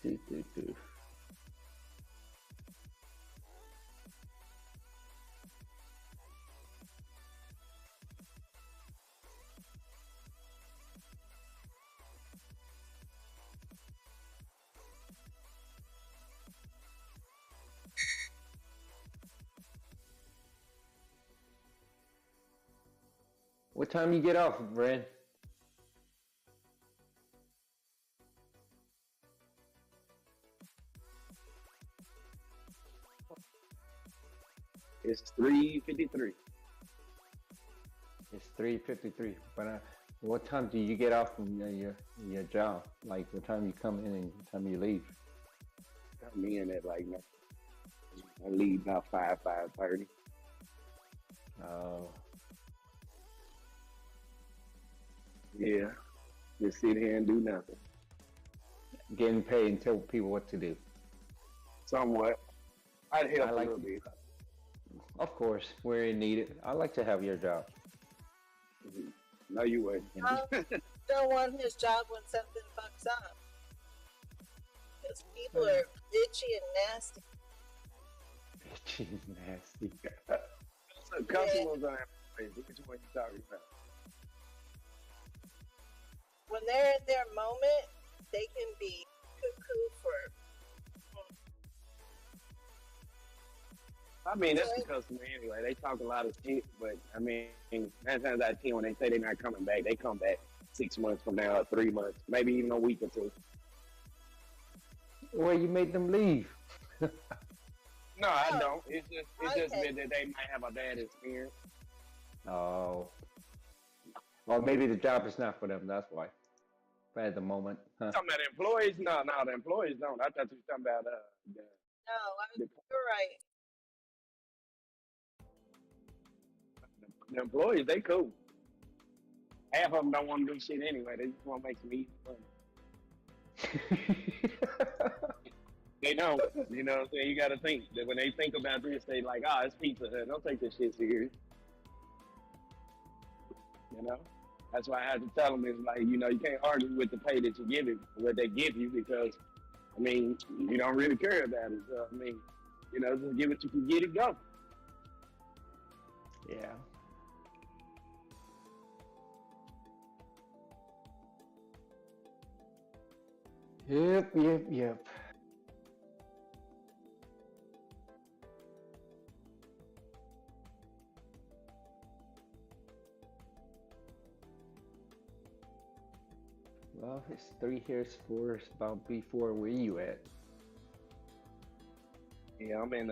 Do. What time you get off, Brad? It's 3:53. It's 3:53. But what time do you get off from your job? Like what time you come in and what time you leave? Come in at like I leave about 5:30. Oh. Yeah. Just sit here and do nothing. Getting paid and tell people what to do. Somewhat. I'd help a little bit. Of course, where you need it. I like to have your job. No, you wouldn't. Don't want his job when something fucks up. Because people are bitchy and nasty. Bitchy and nasty. So customers are which one you talking about? When they're in their moment, they can be cuckoo for. I mean, that's the customer anyway. They talk a lot of shit, but I mean, 9 times out of 10, when they say they're not coming back, they come back 6 months from now, or 3 months, maybe even a week or two. Well, you made them leave. No, I don't. It's just Okay. been that they might have a bad experience. Oh. Well, maybe the job is not for them. That's why. Right at the moment. Huh? Talking about employees? No, the employees don't. I thought you were talking about No, you're right. the employees. They cool. Half of them don't want to do shit anyway. They just want to make some easy money. They don't. You know what I'm saying? You got to think that when they think about this, they like, it's Pizza Hut. Don't take this shit serious. You know? That's why I had to tell them, it's like, you can't argue with the pay that you give it, what they give you, because, you don't really care about it. So, just give it to you, get it, go. Yeah. Yep. Well, it's 3 here, 4 is about B4. Where you at? Yeah, I'm in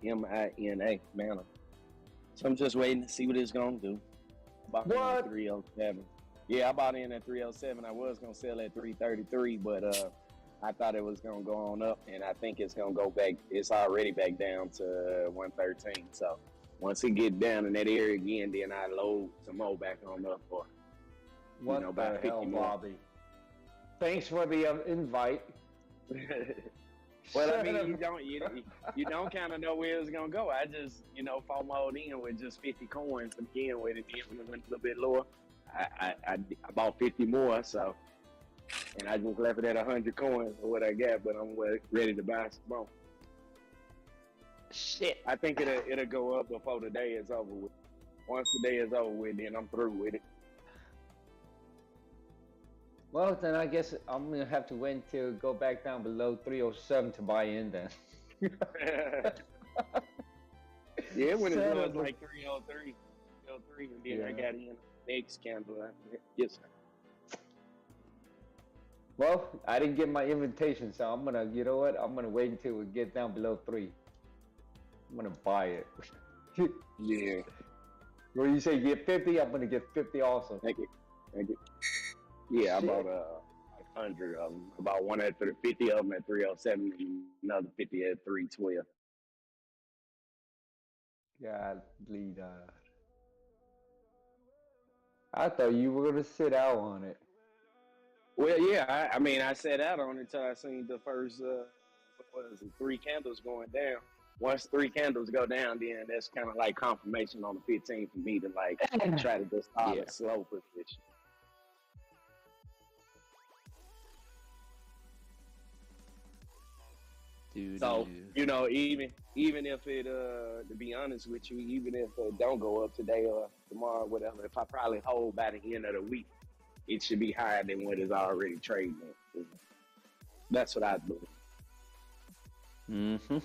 MINA, man. So I'm just waiting to see what it's going to do. Bought in at 307. Yeah, I bought in at 307. I was going to sell at 333, but I thought it was going to go on up, and I think it's going to go back. It's already back down to 113. So once it get down in that area again, then I load some more back on up for, about 50 more. Bobby? Thanks for the invite. Well, you don't kind of know where it's gonna go. I just, FOMO'd in with just 50 coins to begin with, and then when it went a little bit lower, I bought 50 more. So, and I just left it at 100 coins for what I got, but I'm ready to buy some more. Shit, I think it'll go up before the day is over with. Once the day is over with, then I'm through with it. Well, then I guess I'm gonna have to wait to go back down below 307 to buy in then. Yeah, when it was like 303, and then I got in next candle. Yes, sir. Well, I didn't get my invitation, so I'm gonna, you know what? I'm gonna wait until we get down below 3. I'm gonna buy it. Yeah. Where you say get 50, I'm gonna get 50 also. Thank you. Yeah, I bought 100 of them. About 50 of them at 307, and another 50 at 312. Godly God. I thought you were gonna sit out on it. Well, yeah, I sat out on it until I seen the first, 3 candles going down. Once 3 candles go down, then that's kind of like confirmation on the 15th for me to try to just start a slow position. So, even if it, to be honest with you, even if it don't go up today or tomorrow, whatever, if I probably hold by the end of the week, it should be higher than what is already trading at. That's what I believe. Mm-hmm.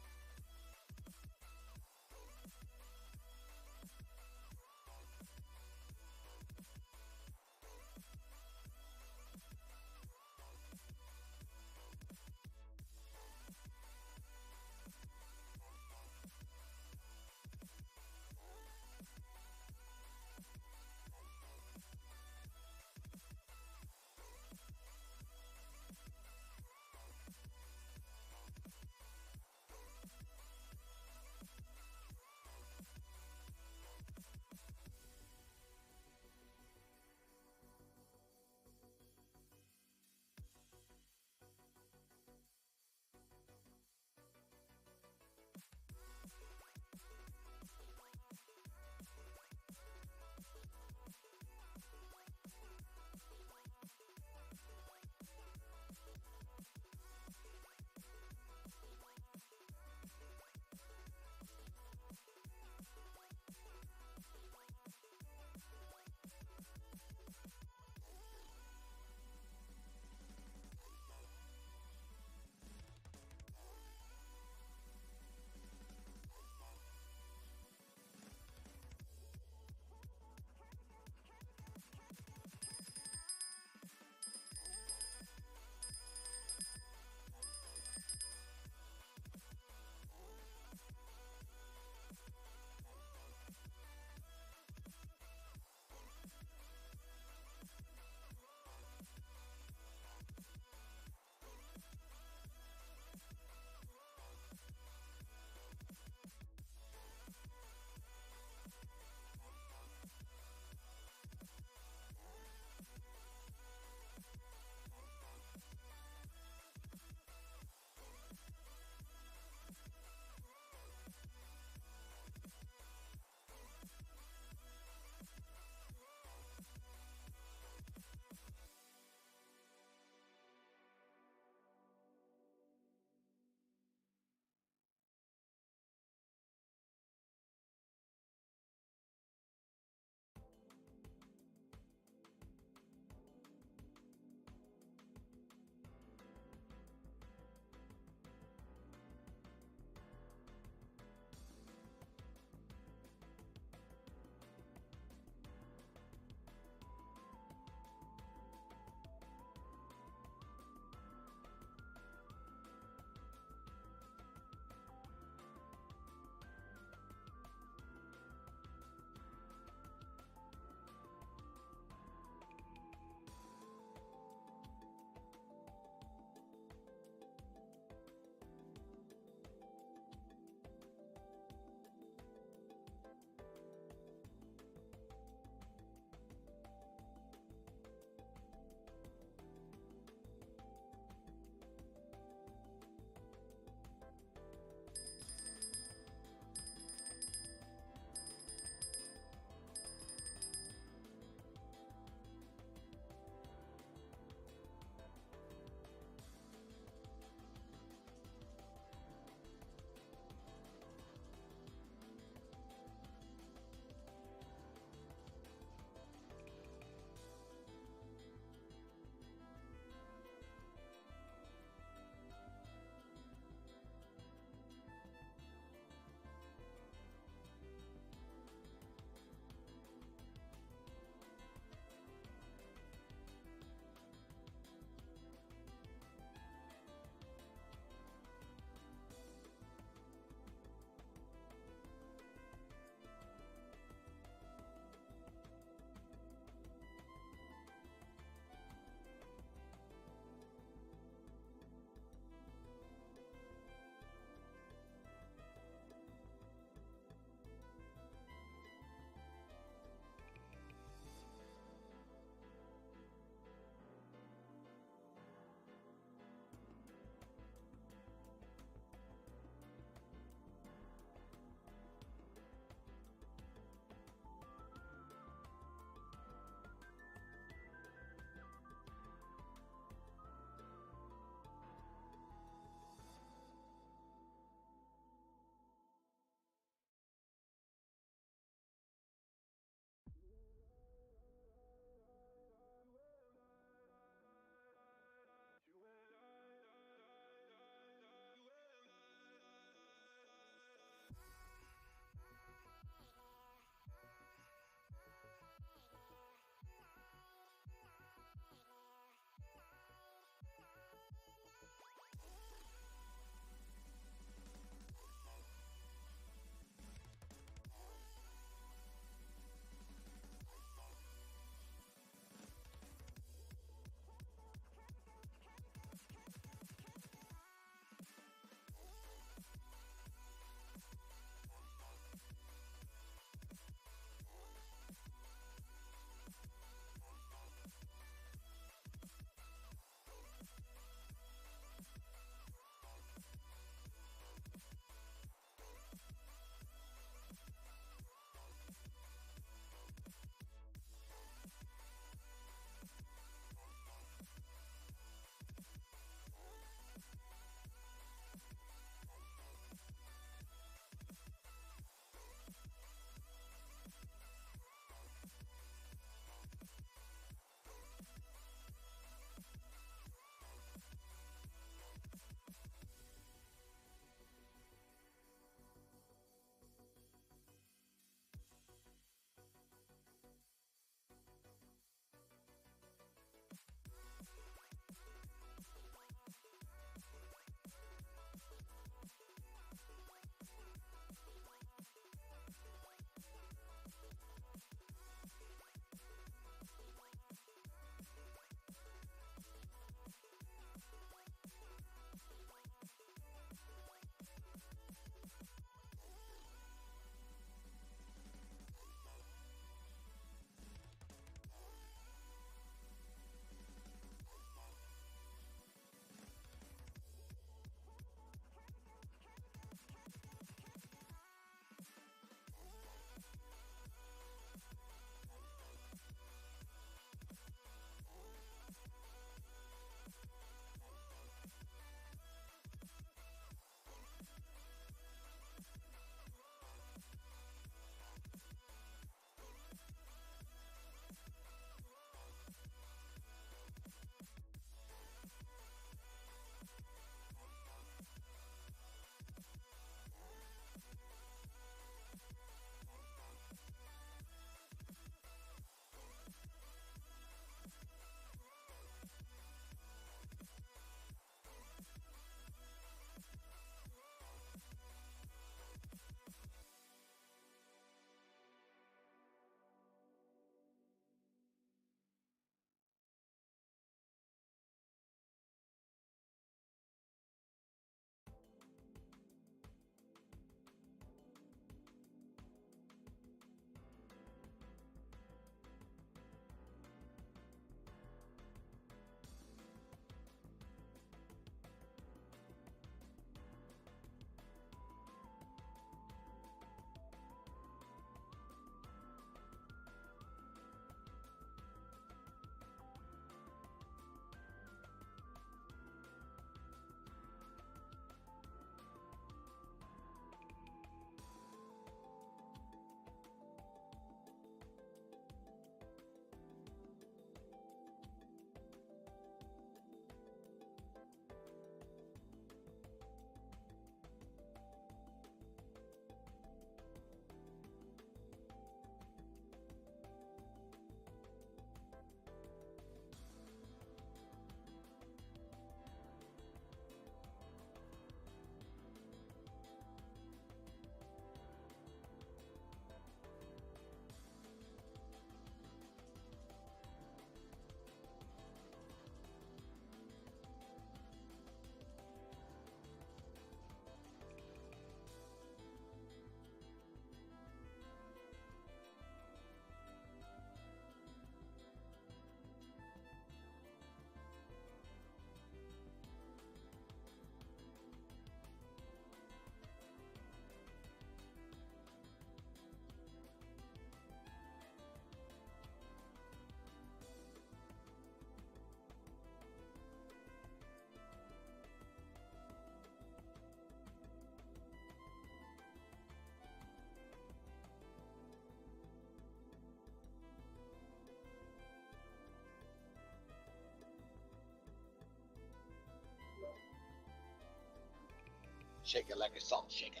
Shake it like a salt shaker.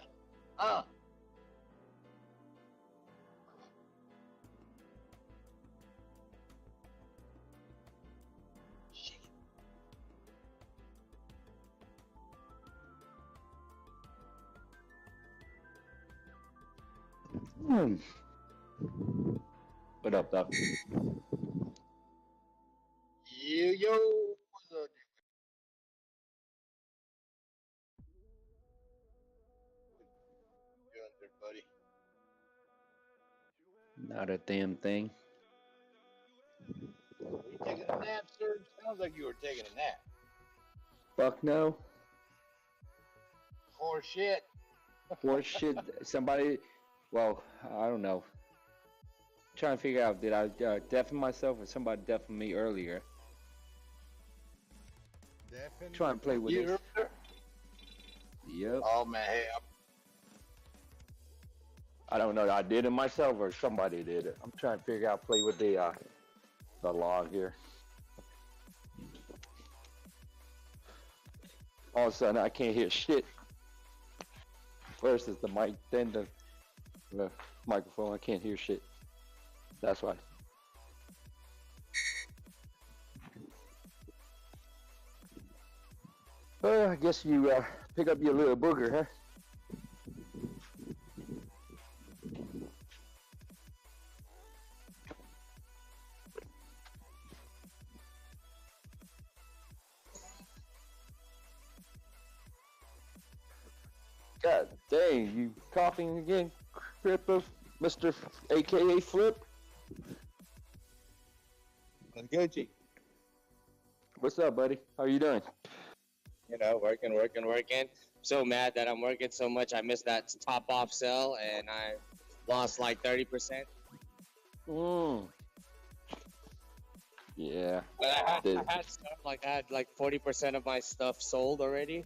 Ah. What up, Doc? Yo, what's up? Doing there, buddy? Not a damn thing. Were you taking a nap, sir? Sounds like you were taking a nap. Fuck no. Horse shit. Horse shit. Somebody. Well, I don't know. Trying to figure out, did I deafen myself or somebody deafened me earlier? Definitely. Try and play with You this. heard her? Yep. Oh man, hey, I don't know. I did it myself or somebody did it. I'm trying to figure out, play with the log here. All of a sudden, I can't hear shit. First is the mic, then the microphone. I can't hear shit. That's why. I guess you pick up your little booger, huh? God dang, you coughing again, Crippa, Mr. AKA Flip? I'm Gucci. What's up, buddy? How you doing? You know, working. So mad that I'm working so much. I missed that top off sell and I lost like 30%. Yeah. But I had stuff like I had like 40% of my stuff sold already.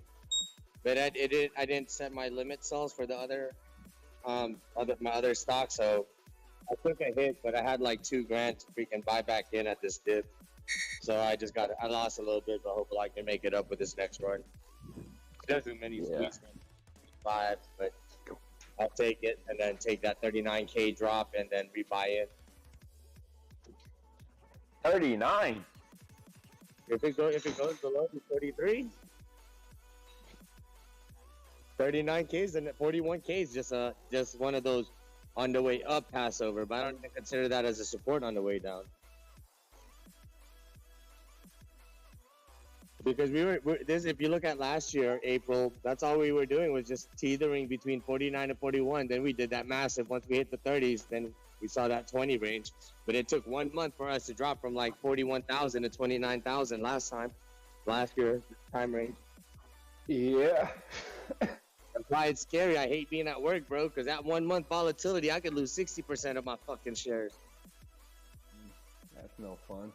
But I didn't set my limit sells for the my other stock, so I took a hit, but I had like $2 grand to freaking buy back in at this dip. So I lost a little bit, but hopefully I can make it up with this next run. There's too many squeeze 5, but I'll take it and then take that 39K drop and then rebuy it. 39. If it goes below the 33, 39Ks and 41Ks just one of those on the way up Passover, but I don't even consider that as a support on the way down. Because if you look at last year, April, that's all we were doing was just teetering between 49 and 41. Then we did that massive. Once we hit the 30s, then we saw that 20 range. But it took 1 month for us to drop from like 41,000 to 29,000 last year time range. Yeah. That's why it's scary. I hate being at work, bro, because that 1 month volatility, I could lose 60% of my fucking shares. That's no fun.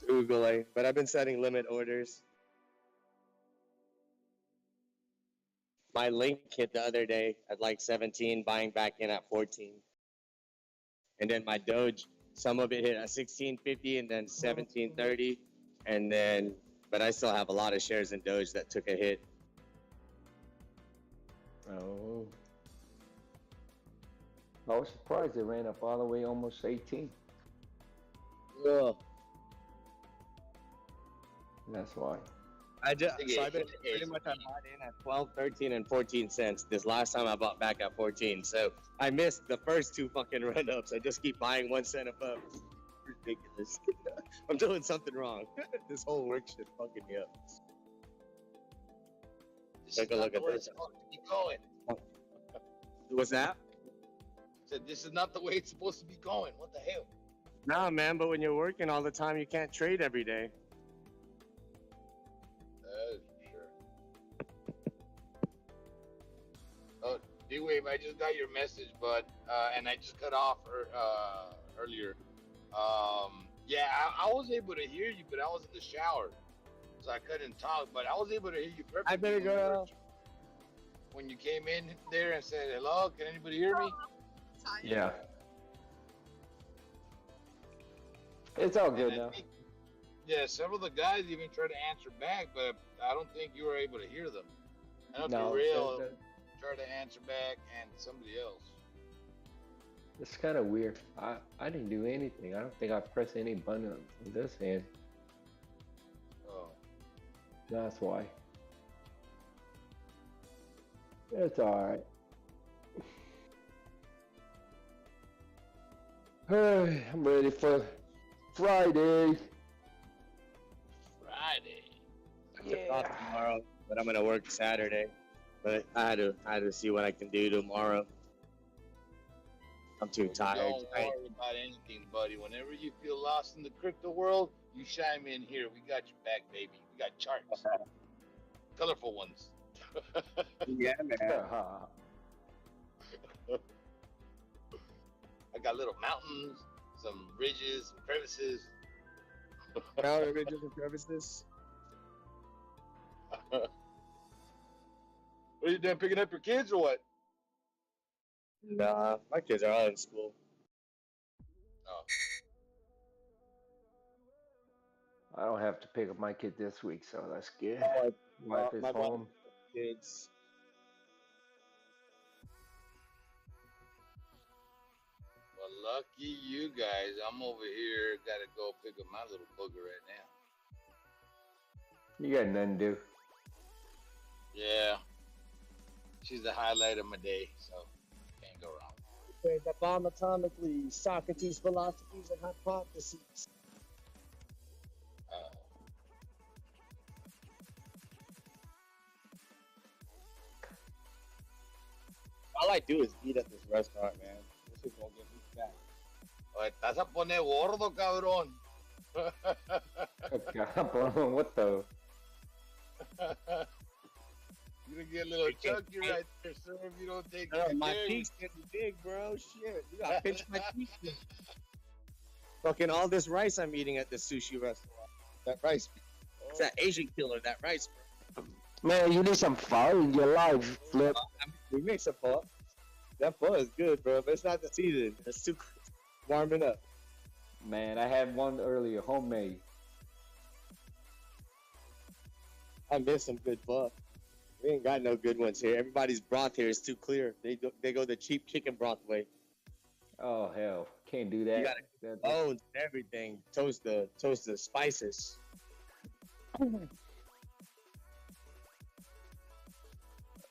Googling, but I've been setting limit orders. My link hit the other day at like 17, buying back in at 14. And then my Doge, some of it hit at 16.50 and then 17.30. And then, but I still have a lot of shares in Doge that took a hit. Oh. I was surprised it ran up all the way almost 18. Ugh. That's why. I've been pretty much I bought in at 12, 13, and 14 cents. This last time I bought back at 14. So I missed the first 2 fucking run-ups. I just keep buying 1 cent above. Ridiculous. I'm doing something wrong. This whole work shit fucking me up. Take a look at this. Keep going. What's that? Said this is not the way it's supposed to be going. What the hell? Nah, man, but when you're working all the time, you can't trade every day. Oh, D-Wave, I just got your message, but and I just cut off earlier. Yeah, I was able to hear you, but I was in the shower, so I couldn't talk. But I was able to hear you perfectly. I better go. When you came in there and said, "Hello, can anybody hear me?" Yeah. It's all good now. Yeah, several of the guys even tried to answer back, but I don't think you were able to hear them. I know No, Darrell tried to answer back and somebody else. it's kind of weird. I didn't do anything. I don't think I pressed any button on this hand. Oh. That's why. It's alright. I'm ready for Friday. Friday. I'm off tomorrow, but I'm gonna work Saturday. But I had to see what I can do tomorrow. I'm too tired. Don't worry about anything, buddy. Whenever you feel lost in the crypto world, you chime in here. We got your back, baby. We got charts. Colorful ones. Yeah, man. I got little mountains, some ridges, some crevices. Mountain ridges and crevices. What are you doing, picking up your kids or what? Nah, my kids are all in school. Oh. I don't have to pick up my kid this week, so that's good. My Wife is wife home. Kids. Well, lucky you guys. I'm over here. Got to go pick up my little booger right now. You got nothing to do. Yeah. She's the highlight of my day, so can't go wrong. Okay, the bomb atomically, Socrates' philosophies and hypotheses. All I do is eat at this restaurant, man. This is gonna get me fat. Oye, estás a poner gordo, cabrón. What the? You're gonna get a little chunky right there, sir, if you don't take No, care my of it. cheeks getting big, bro. Shit, you gotta pinch my cheeks. Fucking all this rice I'm eating at the sushi restaurant. That rice, it's that Asian killer. That rice, bro. Man, you need some pho in your life, Flip. We make some pho. That pho is good, bro, but it's not the season. It's too warming up. Man, I had one earlier, homemade. I miss some good pho. We ain't got no good ones here. Everybody's broth here is too clear. They go the cheap chicken broth way. Oh hell, can't do that. You gotta bones and everything. Toast the spices.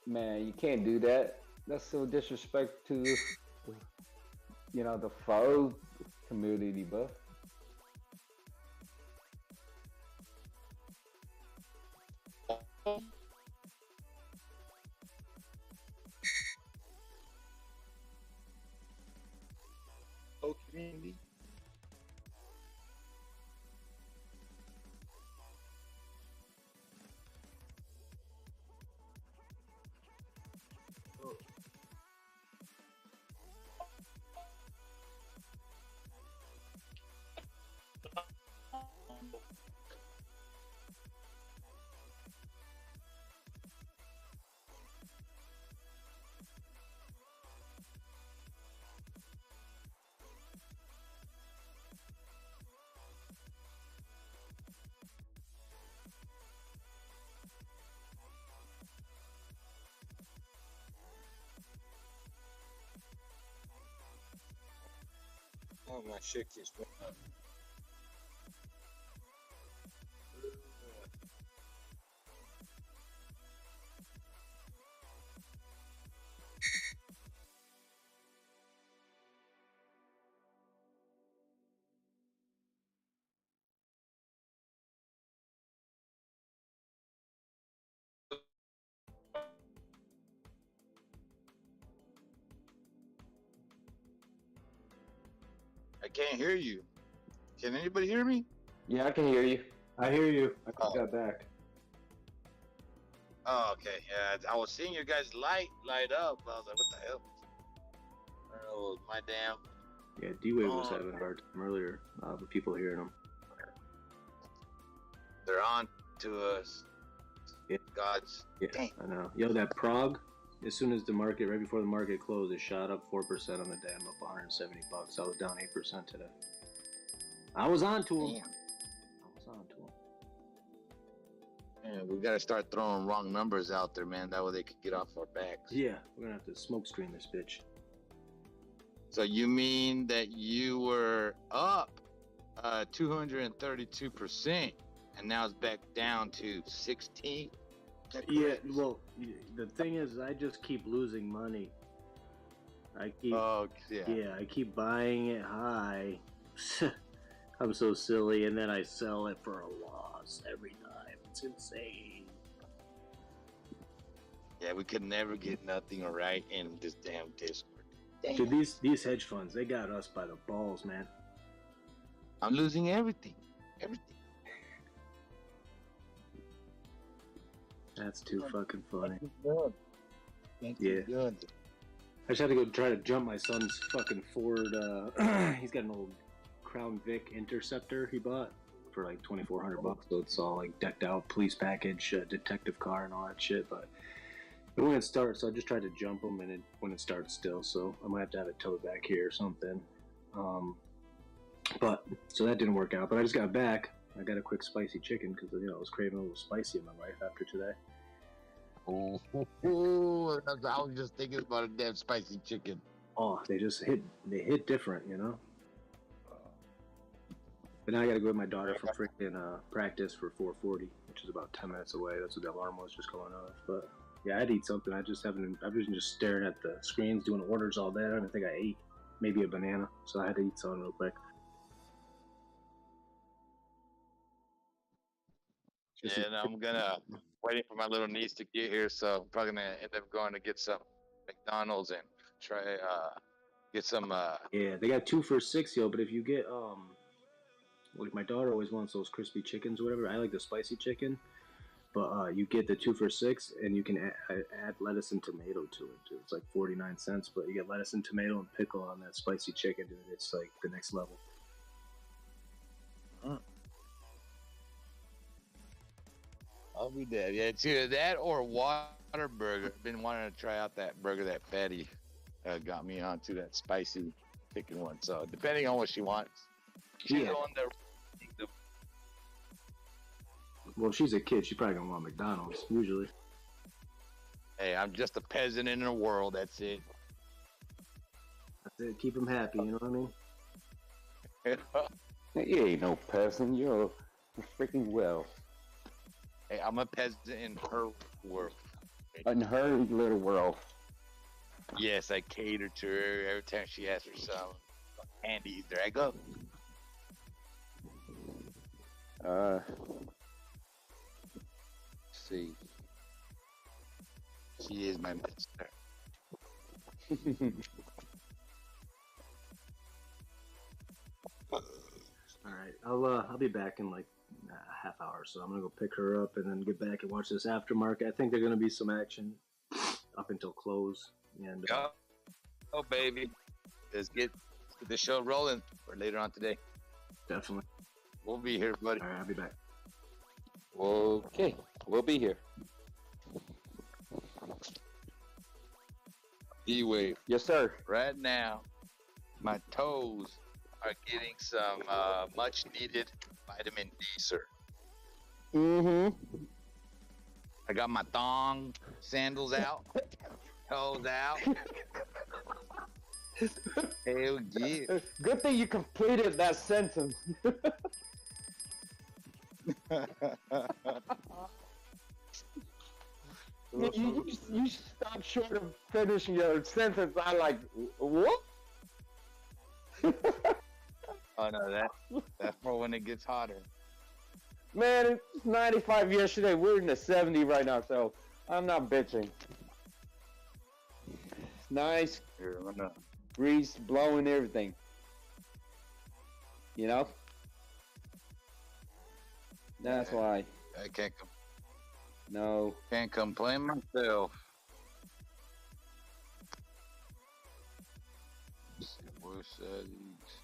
Man, you can't do that. That's so disrespect to, you know, the pho community, bro. Oh, community. Oh, my shit keeps going up. I can't hear you. Can anybody hear me? Yeah, I can hear you. I hear you. I just got back. Oh, okay. Yeah, I was seeing your guys' light up. I was like, what the hell? I don't know, it was my damn. Yeah, D-Wave was having a hard time earlier, with people hearing him. They're on to us. Yeah. Gods. Yeah, Dang. I know. Yo, that Prague, as soon as the market, right before the market closed, it shot up 4% on the day. I'm up 170 bucks. I was down 8% today. I was on to him. Damn. I was on to him. we gotta start throwing wrong numbers out there, man. That way they could get off our backs. Yeah, we're gonna have to smoke screen this bitch. So you mean that you were up 232%, and now it's back down to 16? Yeah, well, the thing is, I just keep losing money. I keep, I keep buying it high. I'm so silly, and then I sell it for a loss every time. It's insane. Yeah, we could never get nothing right in this damn Discord. Damn. Dude, these hedge funds, they got us by the balls, man. I'm losing everything. That's too fucking funny. Yeah. I just had to go try to jump my son's fucking Ford. He's got an old Crown Vic Interceptor he bought for like $2,400. So it's all like decked out, police package, detective car, and all that shit. But it wouldn't start, so I just tried to jump him, and it wouldn't start still. So I might have to have it towed back here or something. But so that didn't work out. But I just got back. I got a quick spicy chicken because I was craving a little spicy in my life after today. Oh, I was just thinking about a damn spicy chicken. Oh, they hit different, But now I gotta go with my daughter for freaking practice for 4:40, which is about 10 minutes away. That's what the alarm was just going off. But yeah, I'd eat something. I've been just staring at the screens, doing orders all day. I don't think I ate. Maybe a banana, so I had to eat something real quick. And I'm waiting for my little niece to get here, so I'm probably gonna end up going to get some McDonald's and try get some. Yeah, they got 2 for $6, yo. But if you get like my daughter always wants those crispy chickens or whatever. I like the spicy chicken, but you get the 2 for $6, and you can add lettuce and tomato to it. Dude. It's like 49 cents, but you get lettuce and tomato and pickle on that spicy chicken, dude. It's like the next level. I'll be dead. Yeah, it's either that or Whataburger. I've been wanting to try out that burger that Patty got me onto, that spicy chicken one. So depending on what she wants, she's the one that. Well, she's a kid. She's probably gonna want McDonald's usually. Hey, I'm just a peasant in the world. That's it. That's it. Keep them happy. You know what I mean? You ain't no peasant. You're freaking well. Hey, I'm a peasant in her world. In her little world. Yes, I cater to her every time she asks for some candies. There I go. Let's see. She is my mister. All right, I'll be back in like a half hour, so I'm gonna go pick her up and then get back and watch this aftermarket. I think there's gonna be some action up until close. And oh baby, let's get the show rolling for later on today. Definitely. We'll be here, buddy. All right, I'll be back. Okay, we'll be here. D-Wave. Yes, sir. Right now, my toes are getting some much needed vitamin D, sir. Mm-hmm. I got my thong sandals out, toes out. Hell yeah. Good thing you completed that sentence. You stopped short of finishing your sentence. I'm like, what? Oh no, that's for when it gets hotter. Man, it's 95 yesterday. We're in the 70 right now, so I'm not bitching. It's nice. Breeze blowing everything. You know? That's why. I can't. No. Can't complain myself. Let's see, voice settings.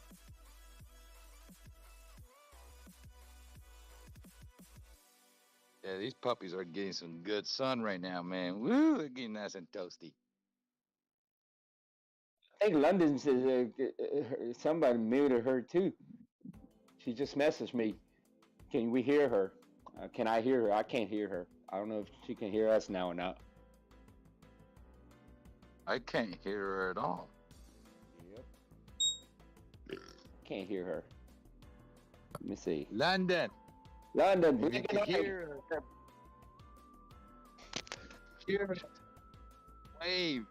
Yeah, these puppies are getting some good sun right now, man. Woo, they're getting nice and toasty. I think London says somebody muted her too. She just messaged me. Can we hear her? Can I hear her? I can't hear her. I don't know if she can hear us now or not. I can't hear her at all. Yep. Can't hear her. Let me see. London. London, If bring you it can on. hear her. Hear her. Wave.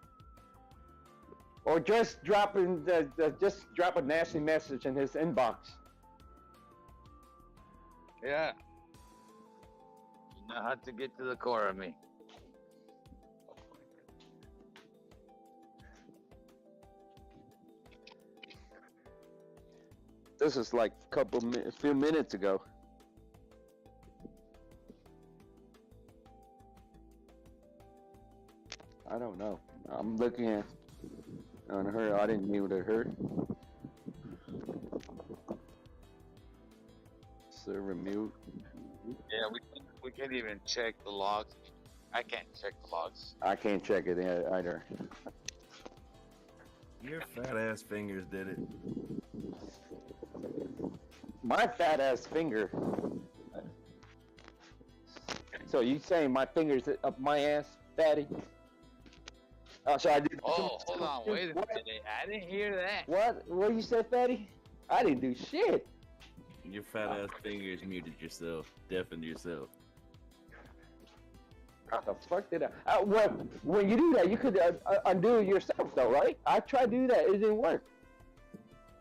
Or just drop a nasty message in his inbox. Yeah. You know how to get to the core of me. This is like a few minutes ago. I don't know. I'm looking on her. I didn't mute her. Server mute. Yeah, we can't even check the logs. I can't check the logs. I can't check it either. Your fat ass fingers did it. My fat ass finger. So you saying my fingers up my ass, fatty? Oh, so I did. Oh, hold on, wait a minute. I didn't hear that. What you said, fatty? I didn't do shit. Your fat ass fingers muted yourself, deafened yourself. How the fuck did I? When you do that, you could undo it yourself, though, right? I tried to do that. It didn't work.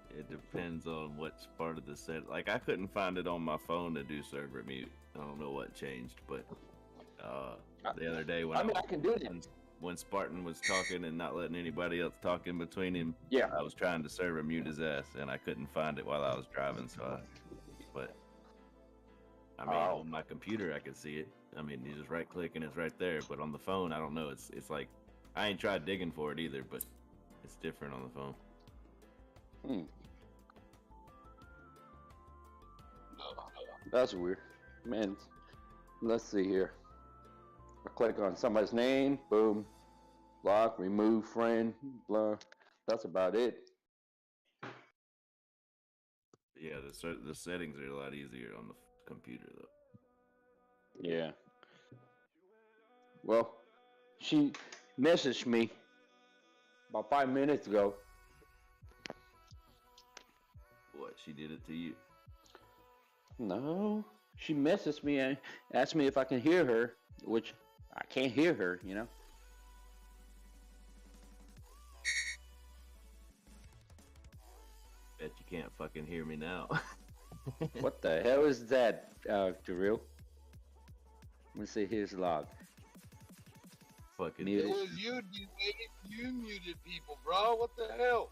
It depends on which part of the set. Like, I couldn't find it on my phone to do server mute. I don't know what changed, but the other day when I can do that. When Spartan was talking and not letting anybody else talk in between him, yeah, I was trying to server mute his ass, and I couldn't find it while I was driving. But I mean, on my computer I could see it. I mean, you just right click and it's right there. But on the phone, I don't know. It's like I ain't tried digging for it either, but it's different on the phone. That's weird, man. Let's see here. I click on somebody's name, boom, block, remove friend, blah. That's about it. Yeah, the settings are a lot easier on the computer though. Yeah. Well, she messaged me about 5 minutes ago. What, she did it to you? No, she messaged me and asked me if I can hear her, which I can't hear her, you know. Bet you can't fucking hear me now. What the hell is that, Darrell? Let me see his log. Fucking It was you, you muted people, bro. What the hell?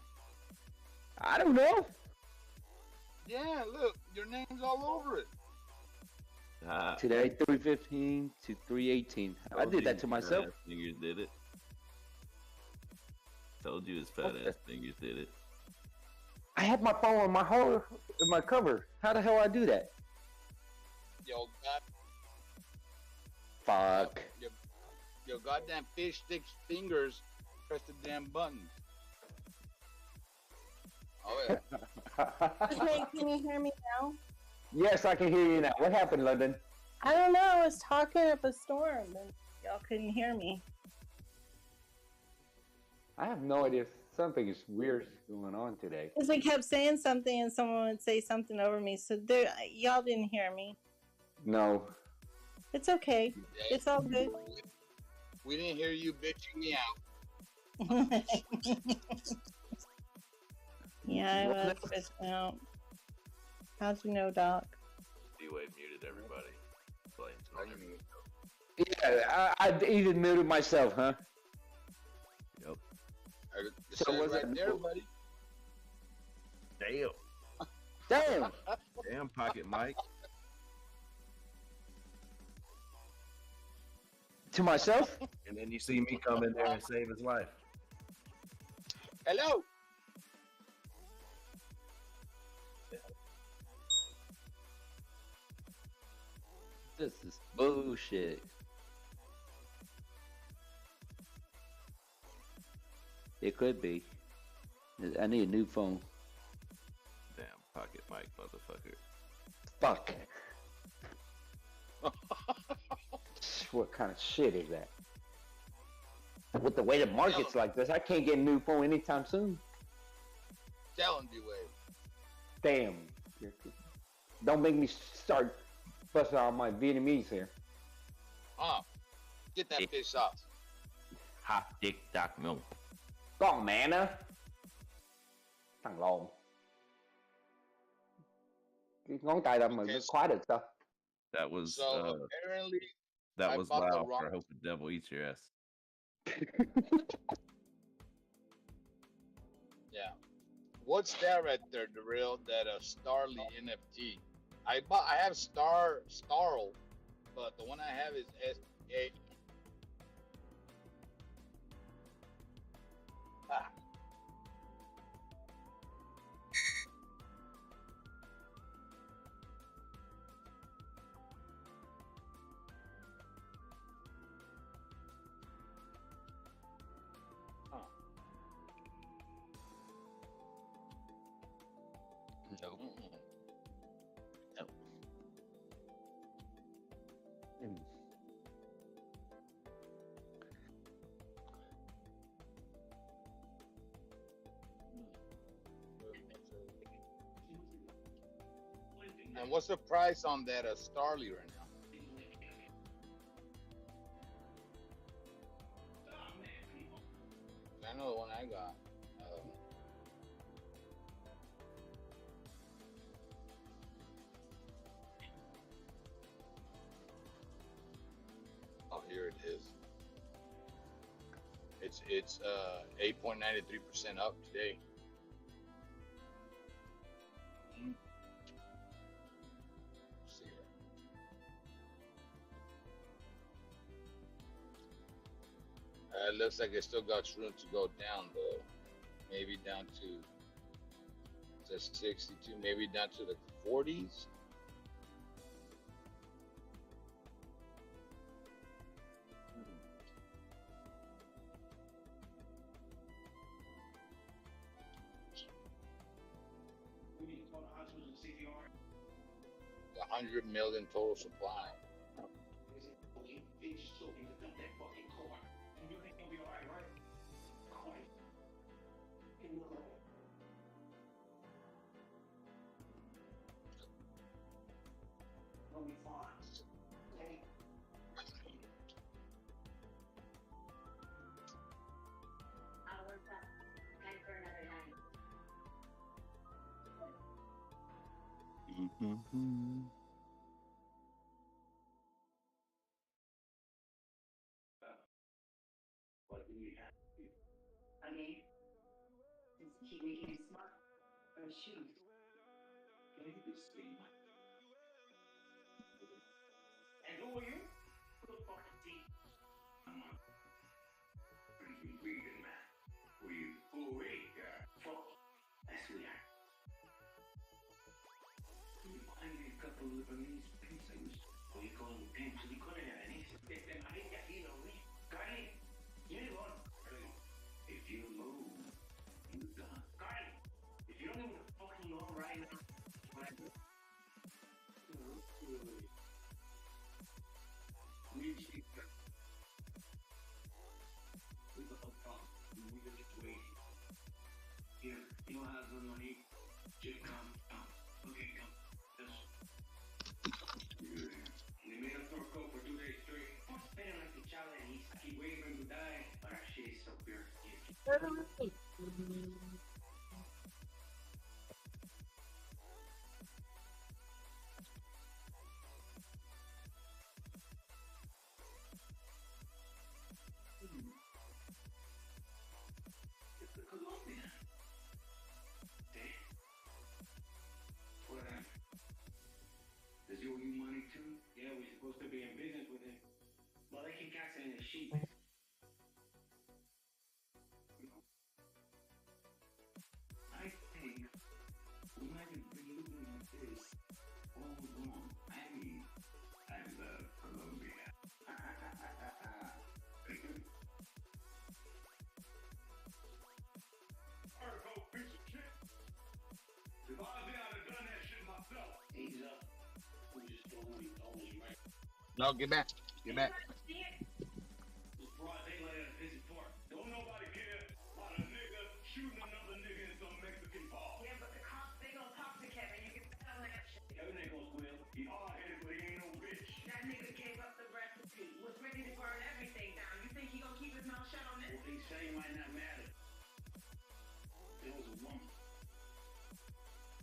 I don't know. Yeah, look, your name's all over it. Today, 3:15 to 3:18. I did that to myself. Fat ass fingers did it. Told you his fat ass fingers did it. I had my phone on my cover. How the hell I do that? Yo, God, Fuck. your goddamn fish sticks fingers press the damn buttons. Oh yeah. Okay, can you hear me now? Yes, I can hear you now. What happened, London? I don't know. I was talking up a storm and y'all couldn't hear me. I have no idea. Something is weird going on today. Because we kept saying something and someone would say something over me. So y'all didn't hear me. No. It's okay. It's all good. We didn't hear you bitching me out. Yeah, I was bitching out. How'd you know, Doc? D-Wave muted everybody. Yeah, I even muted myself, huh? Yep. So was right it there, buddy? Damn. Damn. Damn, Pocket Mike. To myself? And then you see me come in there and save his life. Hello. This is bullshit. It could be. I need a new phone. Damn, Pocket Mike, motherfucker. Fuck. what kind of shit is that? With the way the market's like this, I can't get a new phone anytime soon. Tell him, D-Wave. Damn. Don't make me start busting out my Vietnamese here. Get that fish sauce. Hot dick Doc Milk. Con mẹ nó. Thằng lồn. Cái ngón tay đâu mà nó khóa được sao? That was So apparently that I was bought the loud. wrong. I hope the devil eats your ass. Yeah. What's that right there, the real that Starly NFT? I have Starl, but the one I have is S8. Nope. Nope. And what's the price on that Starly right now? I know the one I got. Oh, here it is. It's 8.93% up today. See here. It looks like it still got room to go down though. Maybe down to 62, maybe down to the 40s. The 100 million total supply. What do we have? I mean, does he make him smart or shoes? Can you be sweet? And who are you? Who the fuck is he? I'm a freaking vegan man. Who are you? Who are we? Fuck. That's who we are. You find me a couple of Lebanese pizzas. What do you call them? Pimps. What do you call it? Este marica aquí, no we. Carly. If you move, you done. Carly, if you don't move the fucking law right now, what I do? We got a problem. We just wait. Here, you don't have the money. Just come. Okay, come. Just. They made us work out for 2 days straight. I'm spending like the child and he's keep waiting for him to die. But our shit is so pure. It's the Colombian. Damn. What happened? Does he owe you money too? Yeah, we're supposed to be in business with him. Well, they keep canceling the sheep. I think we might have been looking at this all along. I love Colombia. Argo, piece of shit. If I was there, I'd have done that shit myself. He's up. We just told him he told me, right? No, get back. Get back. It's broad daylight at a busy park. Don't nobody care about a nigga shooting another nigga in some Mexican bar. Yeah, but the cops, they gonna talk to Kevin. You can bet on that shit. Kevin ain't gonna squeal. He hard-headed, but he ain't no bitch. That nigga gave up the recipe. Was ready to burn everything down. You think he gonna keep his mouth shut on this? What they say might not matter. There was a woman.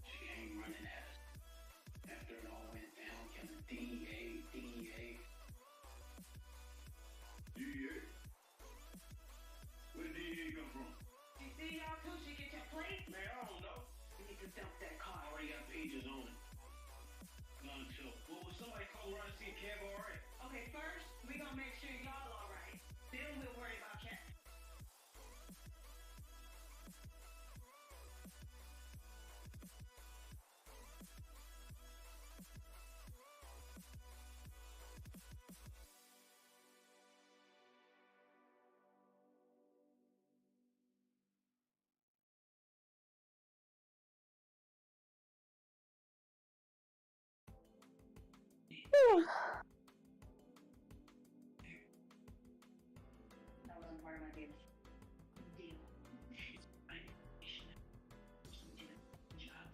She came running at us. After it all went down, Kevin, DEA. DEA? Where did DEA come from? She see y'all too? She get your plate? Man, I don't know. You need to dump that I car. already got pages on it. None till. Well, was somebody call around and see if Kev all right? Okay, first, we gonna make sure y'all alright. Then we'll worry about Kevin. That wasn't part of my deal. Deal. Job.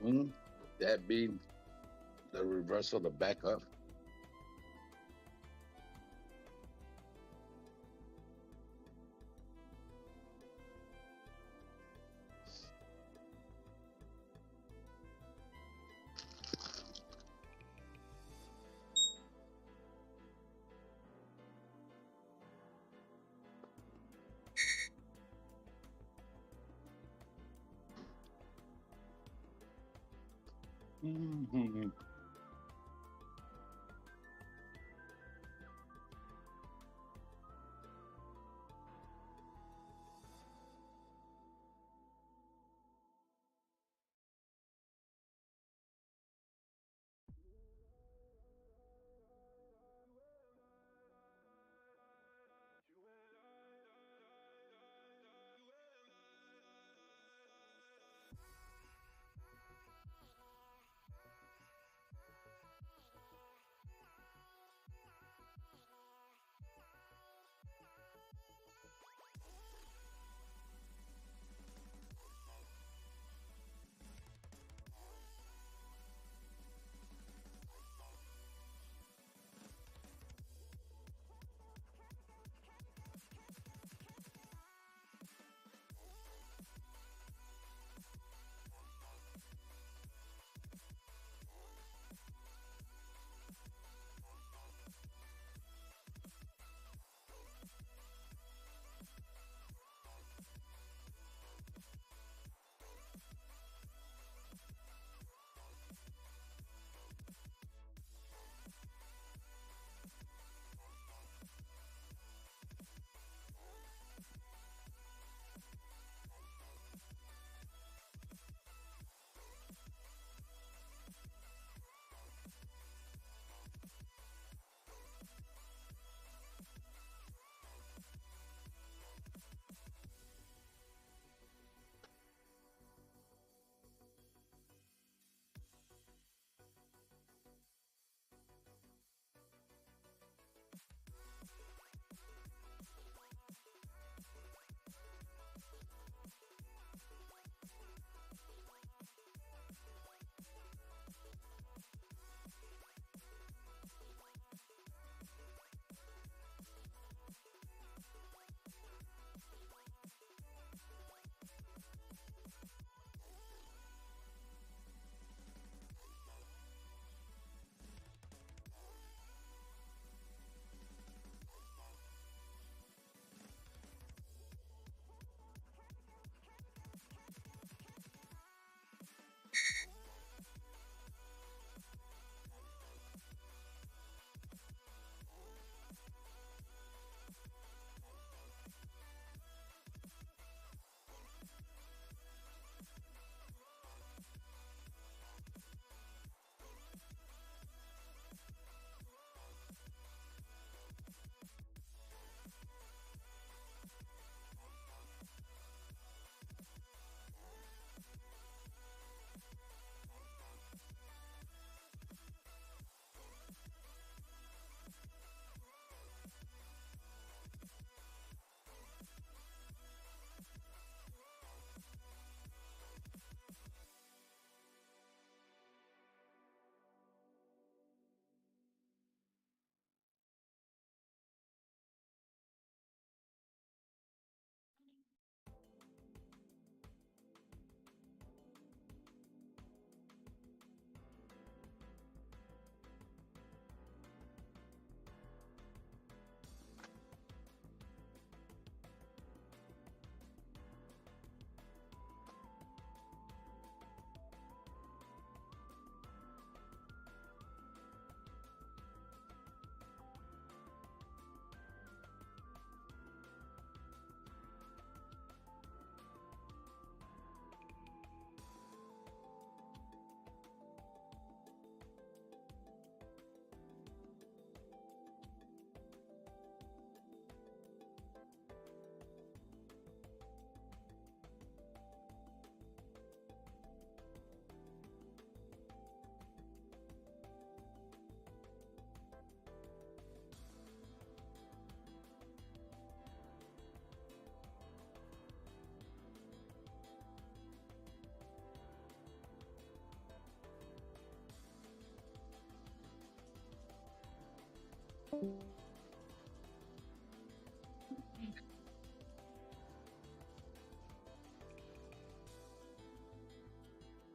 Wouldn't that be the reversal, the backup? Mm-hmm.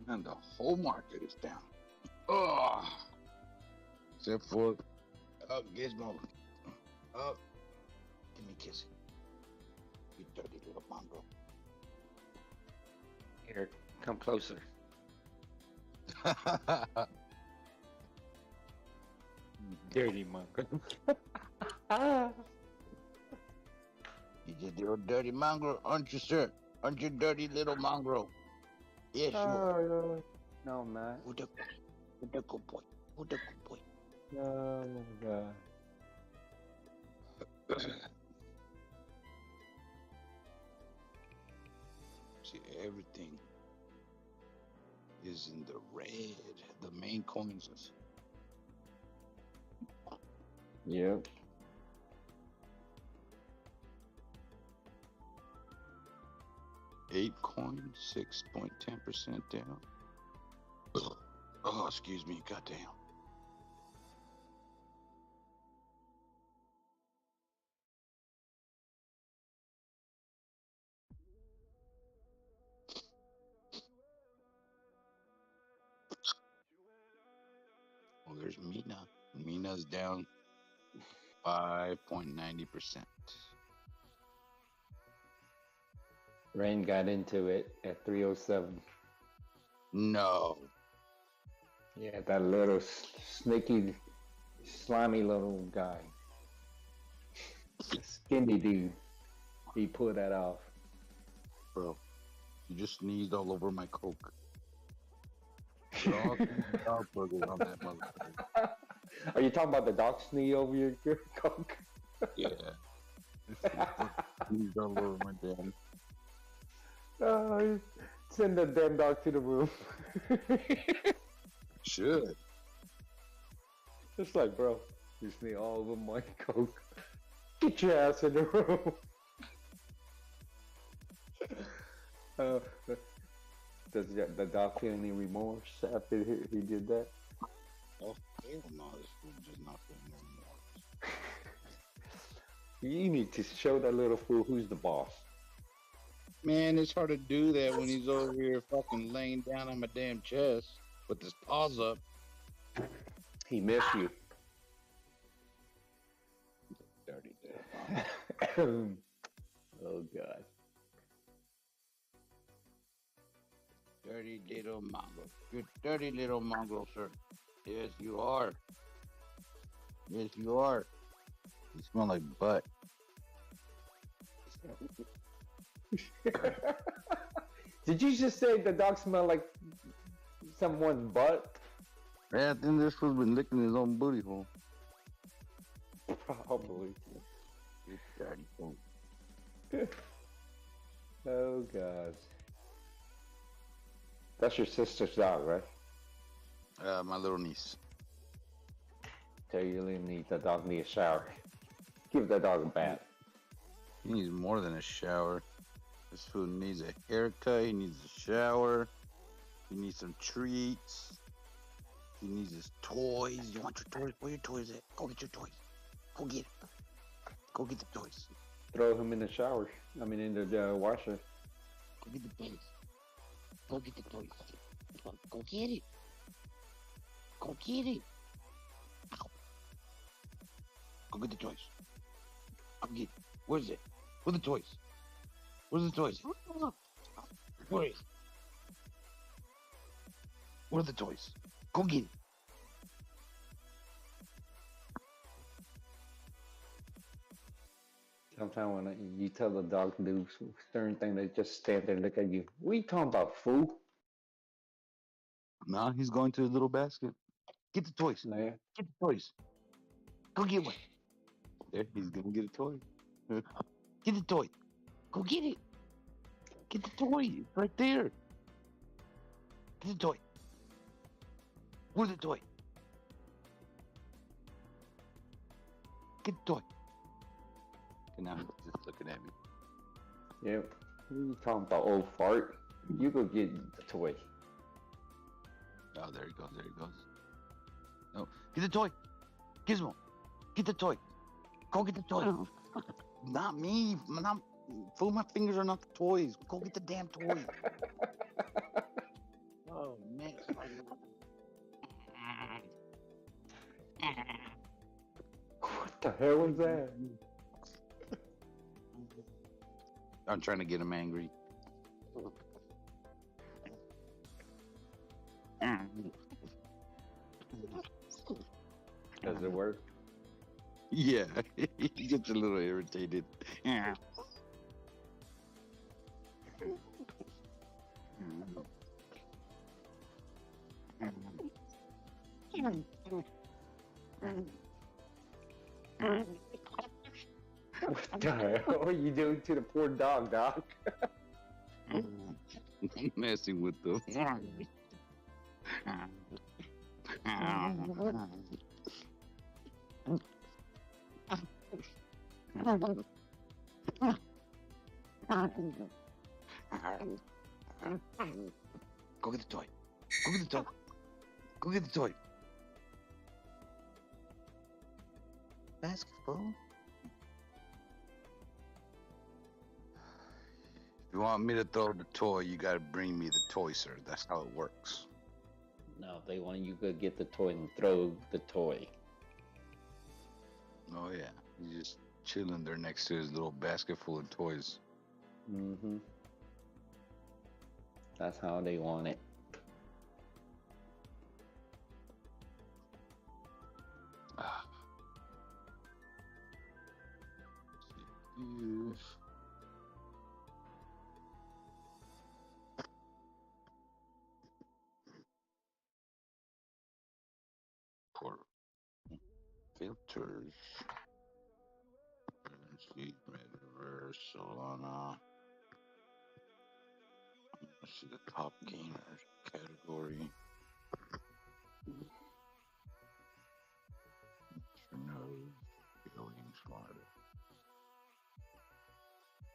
And the whole market is down. Oh, except for Gizmo. Oh, give me a kiss. You dirty little mongrel. Here, come closer. Dirty mongrel. You're a dirty mongrel, aren't you, sir? Aren't you dirty little mongrel? Yes, you are. No, I'm not. Who's the good boy? Who's the good boy? Oh, God. See, everything is in the red. The main coins is. Yep. Eight coins, 6.10% down. Oh, excuse me, goddamn. Well, there's Mina. Mina's down 5.90%. Rain got into it at 307. No. Yeah, that little sneaky, slimy little guy. Skinny dude. He pulled that off. Bro, you just sneezed all over my Coke. Dog burger on that motherfucker. Are you talking about the dog sneeze over your Coke? Yeah. Sneezed all over my damn. Oh, send the damn dog to the room. Should. It's like, bro, you sneeze all over my Coke. Get your ass in the room. Does the dog feel any remorse after he did that? Oh, hell no, this fool just not feeling no remorse. You need to show that little fool who's the boss. Man, it's hard to do that when he's over here fucking laying down on my damn chest with his paws up. He missed you. Dirty little Oh, God. Dirty little mongrel. You dirty little mongrel, sir. Yes, you are. Yes, you are. You smell like butt. Did you just say the dog smelled like someone's butt? Yeah, I think this fool's been licking his own booty hole. Probably. You dirty fool. Oh, God. That's your sister's dog, right? My little niece. Tell your little niece the dog needs a shower. Give that dog a bath. He needs more than a shower. This fool needs a haircut. He needs a shower. He needs some treats. He needs his toys. You want your toys? Where your toys at? Go get your toys. Go get it. Go get the toys. Throw him in the shower. I mean, in the washer. Go get the toys. Go get the toys. Go get it. Go get it. Ow. Go get the toys. Go get it. Where's it? Where are the toys? Where's the toys? Where is it? Where are the toys? Go get it. Sometimes when you tell the dog to do certain thing, they just stand there and look at you. What are you talking about, fool? No, he's going to his little basket. Get the toys. No. Get the toys. Go get one. There, he's gonna get a toy. Get the toy. Go get it. Get the toy. It's right there. Get the toy. Where's the toy? Get the toy. And now he's just looking at me. Yep. What are you talking about, old fart? You go get the toy. Oh, there he goes. There he goes. No, get the toy. Gizmo. Get the toy. Go get the toy. Not me. Not fool. My fingers are not the toys. Go get the damn toy. Oh man. What the hell was that? I'm trying to get him angry. Does it work? Yeah, he gets a little irritated. What the hell are you doing to the poor dog, Doc? Messing with them. Go get the toy. Go get the toy. Go get the toy. Basketball. If you want me to throw the toy, you gotta bring me the toy, sir. That's how it works. No, they want you to get the toy and throw the toy. Oh yeah, he's just chilling there next to his little basket full of toys. Mm-hmm. That's how they want it. Poor filters. See, Metaverse, Solana. Let's see the top gamers category. No, feeling smarter.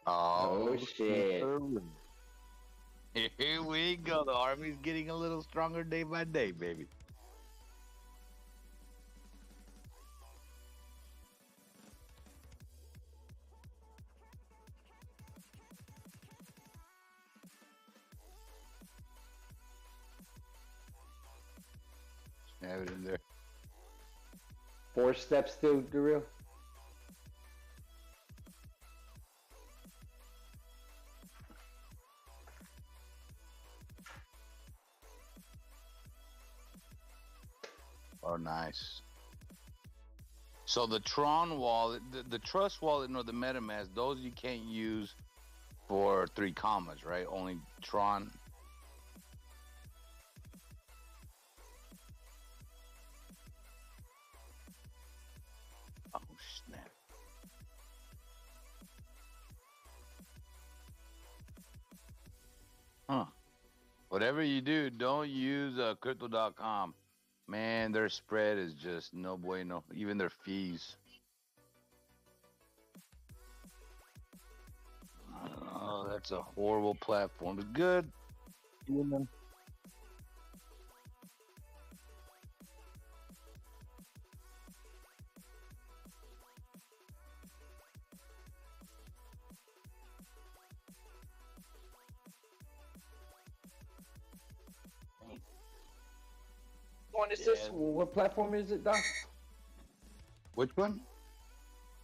Oh, shit. Here we go. The army's getting a little stronger day by day, baby. Have it in there. 4 steps to the real. Oh, nice. So the Tron wallet, the Trust wallet, nor the MetaMask, those you can't use for 3 commas, right? Only Tron. Oh, snap. Huh. Whatever you do, don't use crypto.com. Man, their spread is just no bueno. Even their fees. Oh, that's a horrible platform. It's good. You know. What is this? What platform is it, Doc? Which one?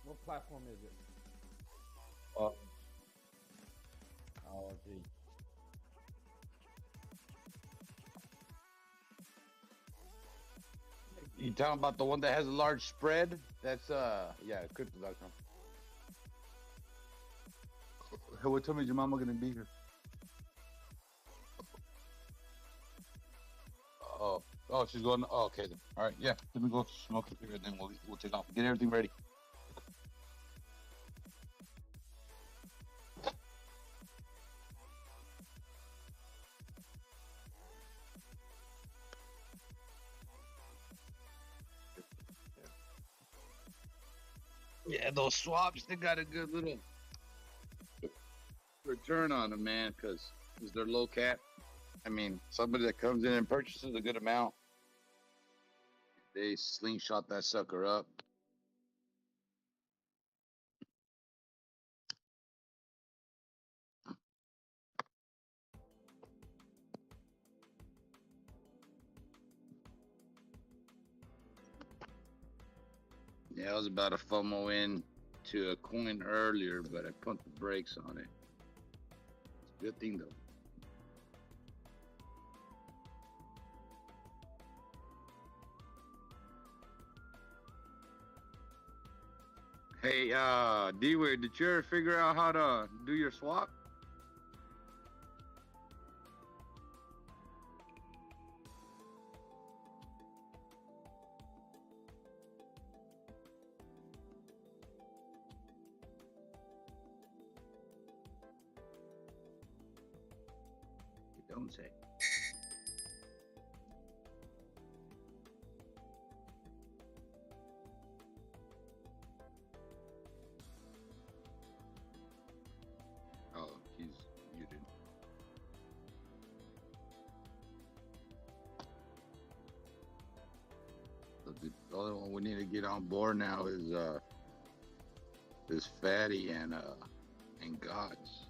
What platform is it? Oh, gee. You talking about the one that has a large spread? That's yeah, crypto.com. Hey, what time is your mama gonna be here? Oh, she's going. Oh, okay then. All right, yeah. Let me go smoke a cigarette, then we'll take off. Get everything ready. Yeah, those swaps, they got a good little return on them, man, because they're low cap. I mean, somebody that comes in and purchases a good amount, they slingshot that sucker up. Yeah, I was about to FOMO in to a coin earlier, but I put the brakes on it. It's a good thing though. Hey, D-Wade, did you ever figure out how to do your swap? You don't say. Oh, he's muted. The other one we need to get on board now is Fatty and Gods.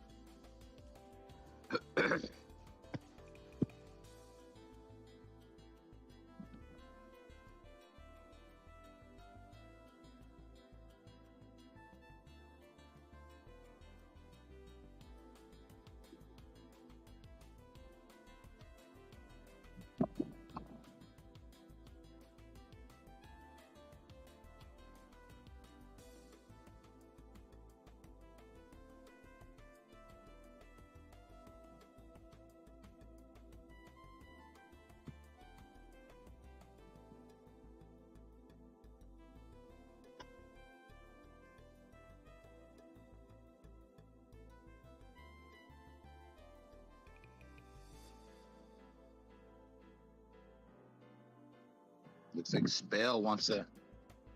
Looks like Spell wants to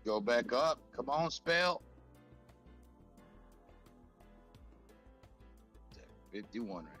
go back up. Come on, Spell. 51 right now.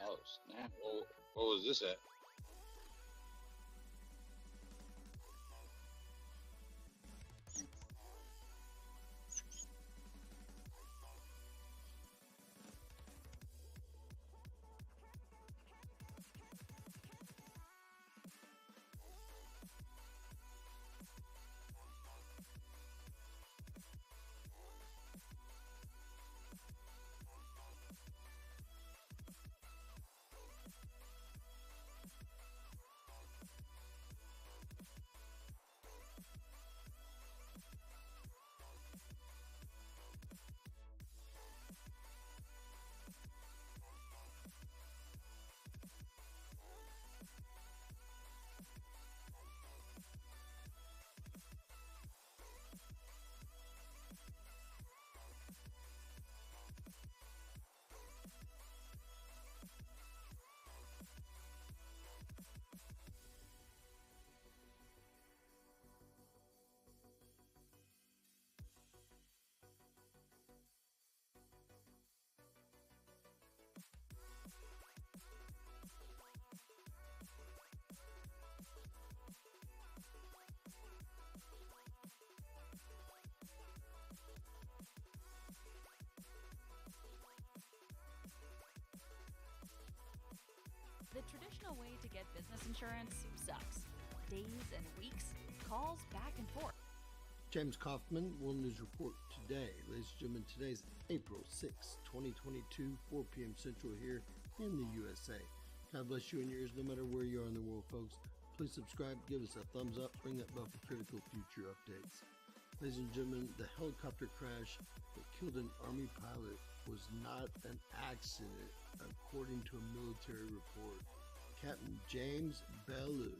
Oh snap! What was this at? The traditional way to get business insurance sucks. Days and weeks, calls back and forth. James Kaufman, World News Report today. Ladies and gentlemen, today's April 6, 2022, 4 p.m. Central here in the USA. God bless you and yours no matter where you are in the world, folks. Please subscribe, give us a thumbs up, ring that bell for critical future updates. Ladies and gentlemen, the helicopter crash that killed an Army pilot was not an accident, according to a military report. Captain James Bellew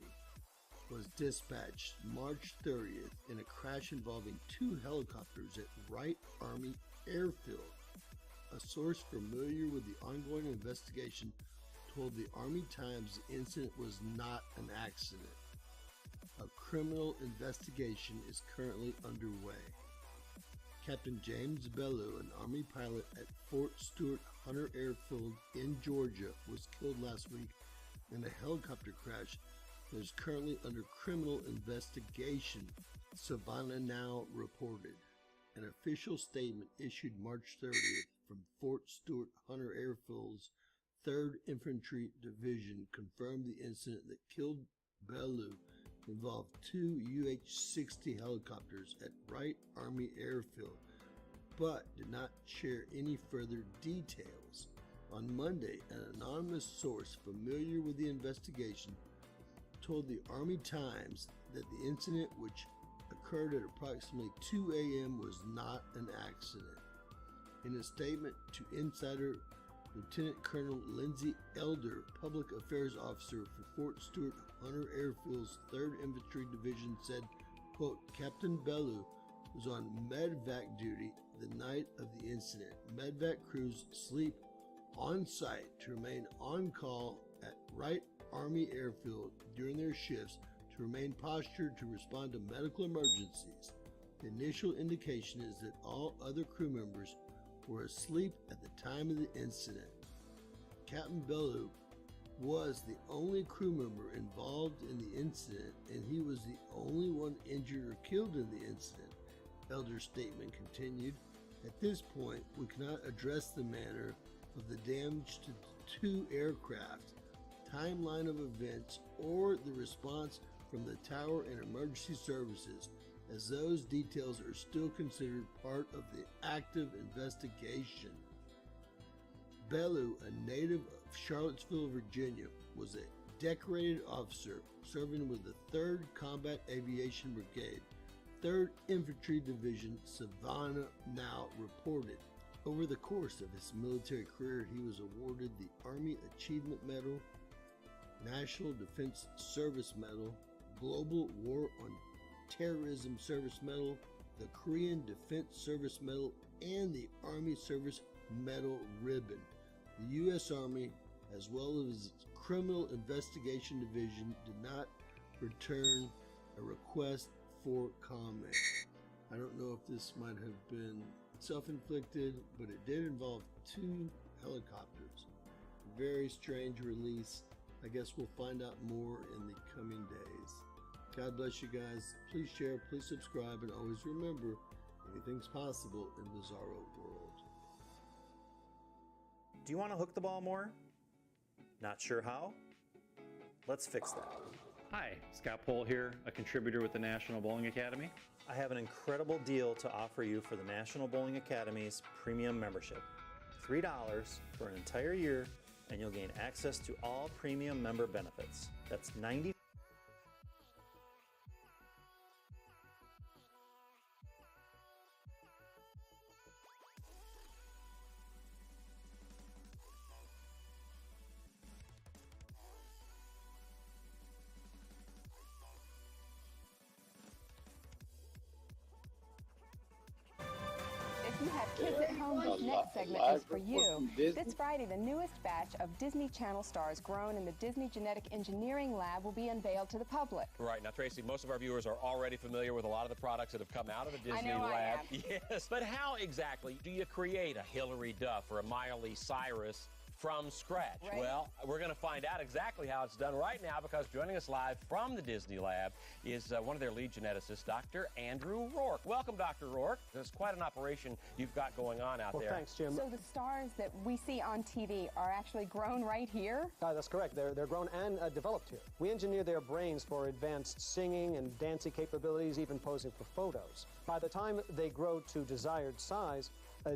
was dispatched March 30th in a crash involving two helicopters at Wright Army Airfield. A source familiar with the ongoing investigation told the Army Times the incident was not an accident. A criminal investigation is currently underway. Captain James Bellew, an Army pilot at Fort Stewart Hunter Airfield in Georgia, was killed last week in a helicopter crash that is currently under criminal investigation, Savannah Now reported. An official statement issued March 30th from Fort Stewart Hunter Airfield's 3rd Infantry Division confirmed the incident that killed Bellew involved two UH-60 helicopters at Wright Army Airfield, but did not share any further details. On Monday, an anonymous source familiar with the investigation told the Army Times that the incident, which occurred occurred at approximately 2 a.m. was not an accident. In a statement to Insider, Lieutenant Colonel Lindsay Elder, Public Affairs Officer for Fort Stewart Hunter Airfield's 3rd Infantry Division, said, quote, Captain Bellew was on medvac duty the night of the incident. Medvac crews sleep on site to remain on call at Wright Army Airfield during their shifts to remain postured to respond to medical emergencies. The initial indication is that all other crew members were asleep at the time of the incident. Captain Bellew was the only crew member involved in the incident, and he was the only one injured or killed in the incident. Elder's statement continued, at this point, we cannot address the manner of the damage to the 2 aircraft, timeline of events, or the response from the tower and emergency services, as those details are still considered part of the active investigation. Bellew, a native of Charlottesville, Virginia, was a decorated officer serving with the 3rd Combat Aviation Brigade, 3rd Infantry Division, Savannah now reported. Over the course of his military career, he was awarded the Army Achievement Medal, National Defense Service Medal, Global War on Terrorism Service Medal, the Korean Defense Service Medal, and the Army Service Medal Ribbon. The U.S. Army, as well as its Criminal Investigation Division, did not return a request for comment. I don't know if this might have been self-inflicted, but it did involve 2 helicopters. Very strange release. I guess we'll find out more in the coming days. God bless you guys. Please share, please subscribe, and always remember, anything's possible in Bizarro World. Do you want to hook the ball more? Not sure how? Let's fix that. Hi, Scott Pohl here, a contributor with the National Bowling Academy. I have an incredible deal to offer you for the National Bowling Academy's premium membership. $3 for an entire year, and you'll gain access to all premium member benefits. That's $90. If you have kids at home, this next segment is for you. This Friday, the newest batch of Disney Channel stars grown in the Disney Genetic Engineering Lab will be unveiled to the public. Right. Now, Tracy, most of our viewers are already familiar with a lot of the products that have come out of the Disney I know Lab. I am. Yes. But how exactly do you create a Hilary Duff or a Miley Cyrus from scratch? Right. Well, we're going to find out exactly how it's done right now, because joining us live from the Disney Lab is one of their lead geneticists, Dr. Andrew Rourke. Welcome, Dr. Rourke. There's quite an operation you've got going on out there. Thanks, Jim. So the stars that we see on TV are actually grown right here? That's correct. They're grown and developed here. We engineer their brains for advanced singing and dancing capabilities, even posing for photos. By the time they grow to desired size,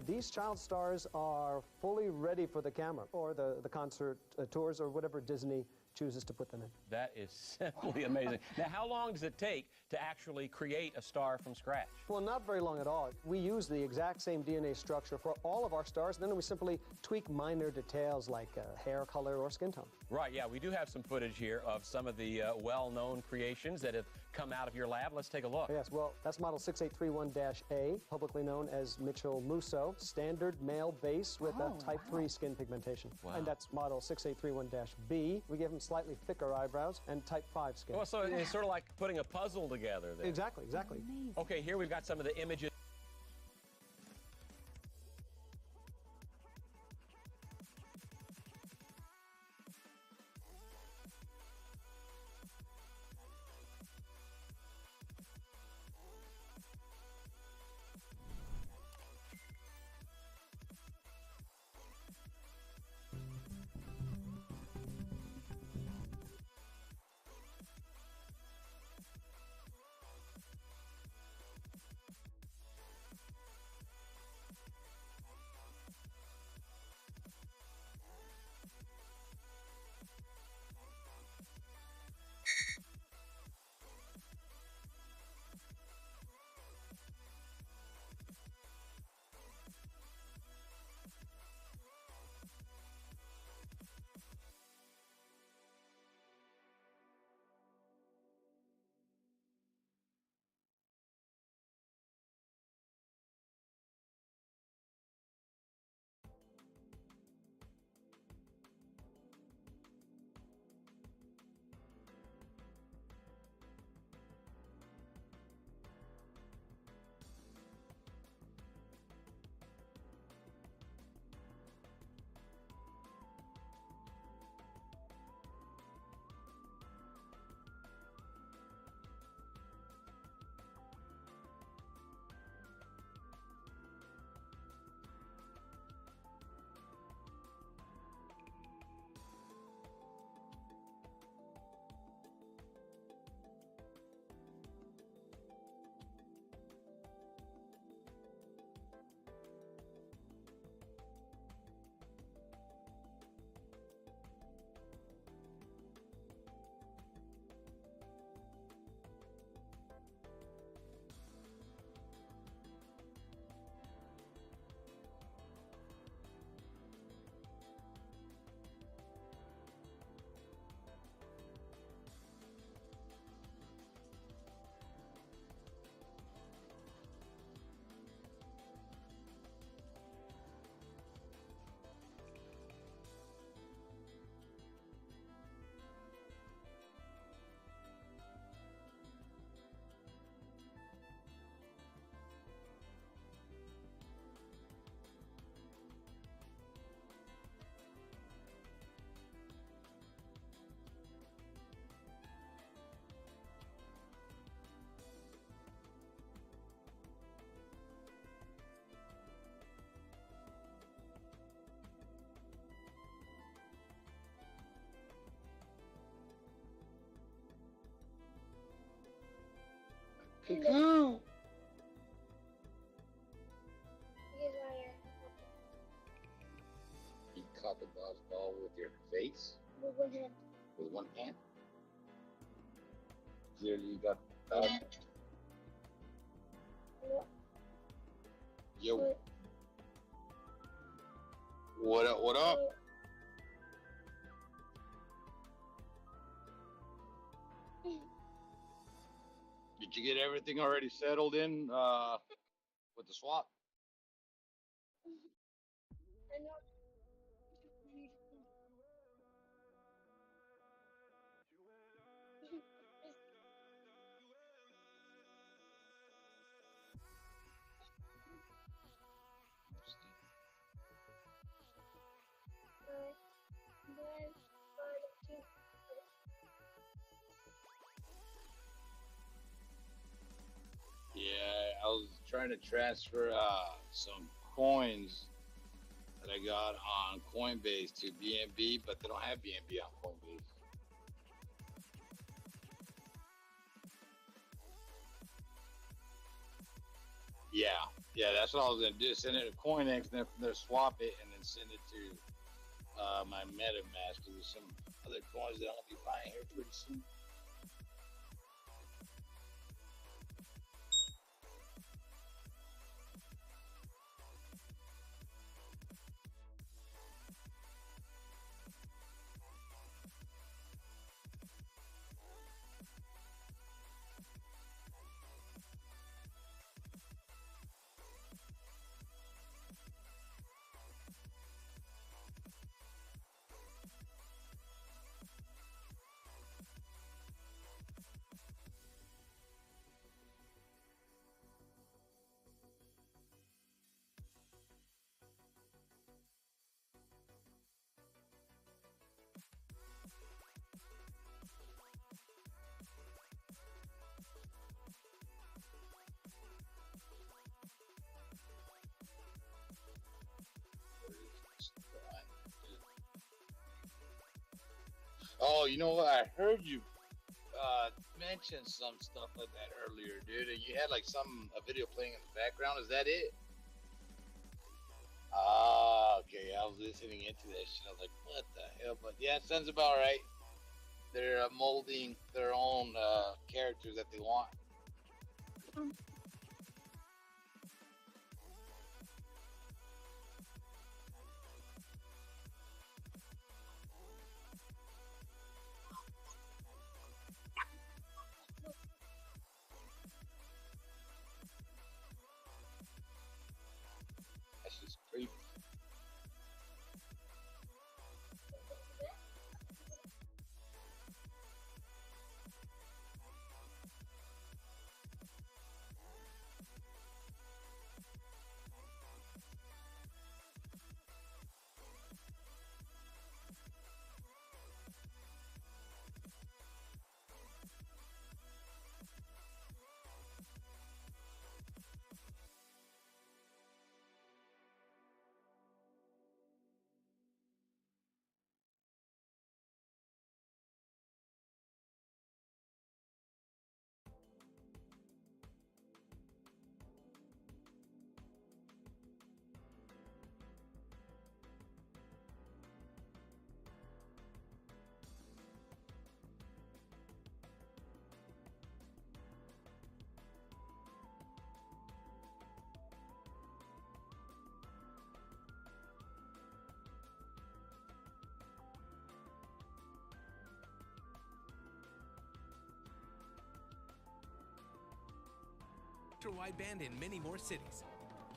these child stars are fully ready for the camera or the concert tours or whatever Disney chooses to put them in. That is simply amazing. Now, how long does it take to actually create a star from scratch? Well, not very long at all. We use the exact same DNA structure for all of our stars, and then we simply tweak minor details like hair color or skin tone. Right, yeah, we do have some footage here of some of the well-known creations that have come out of your lab. Let's take a look. Yes, well, that's model 6831-A, publicly known as Mitchell Musso, standard male base with a type 3 skin pigmentation. Wow. And that's model 6831-B. We give him slightly thicker eyebrows and type 5 skin. Well, so it's sort of like putting a puzzle together there. Exactly. Okay, here we've got some of the images. Cuckoo. You caught the golf ball with your face? With one hand. With one hand? Clearly you got Yo. What up, what up? Did you get everything already settled in with the swap? Yeah, I was trying to transfer some coins that I got on Coinbase to BNB, but they don't have BNB on Coinbase. Yeah, that's what I was gonna do. Send it to CoinX, and then from there swap it, and then send it to my MetaMask. Because there's some other coins that I'll be buying here pretty soon. Oh, you know what? I heard you mention some stuff like that earlier, dude. And you had like a video playing in the background. Is that it? Ah, okay. I was listening into that shit. I was like, what the hell? But yeah, it sounds about right. They're molding their own characters that they want. That's just creepy. Wideband in many more cities.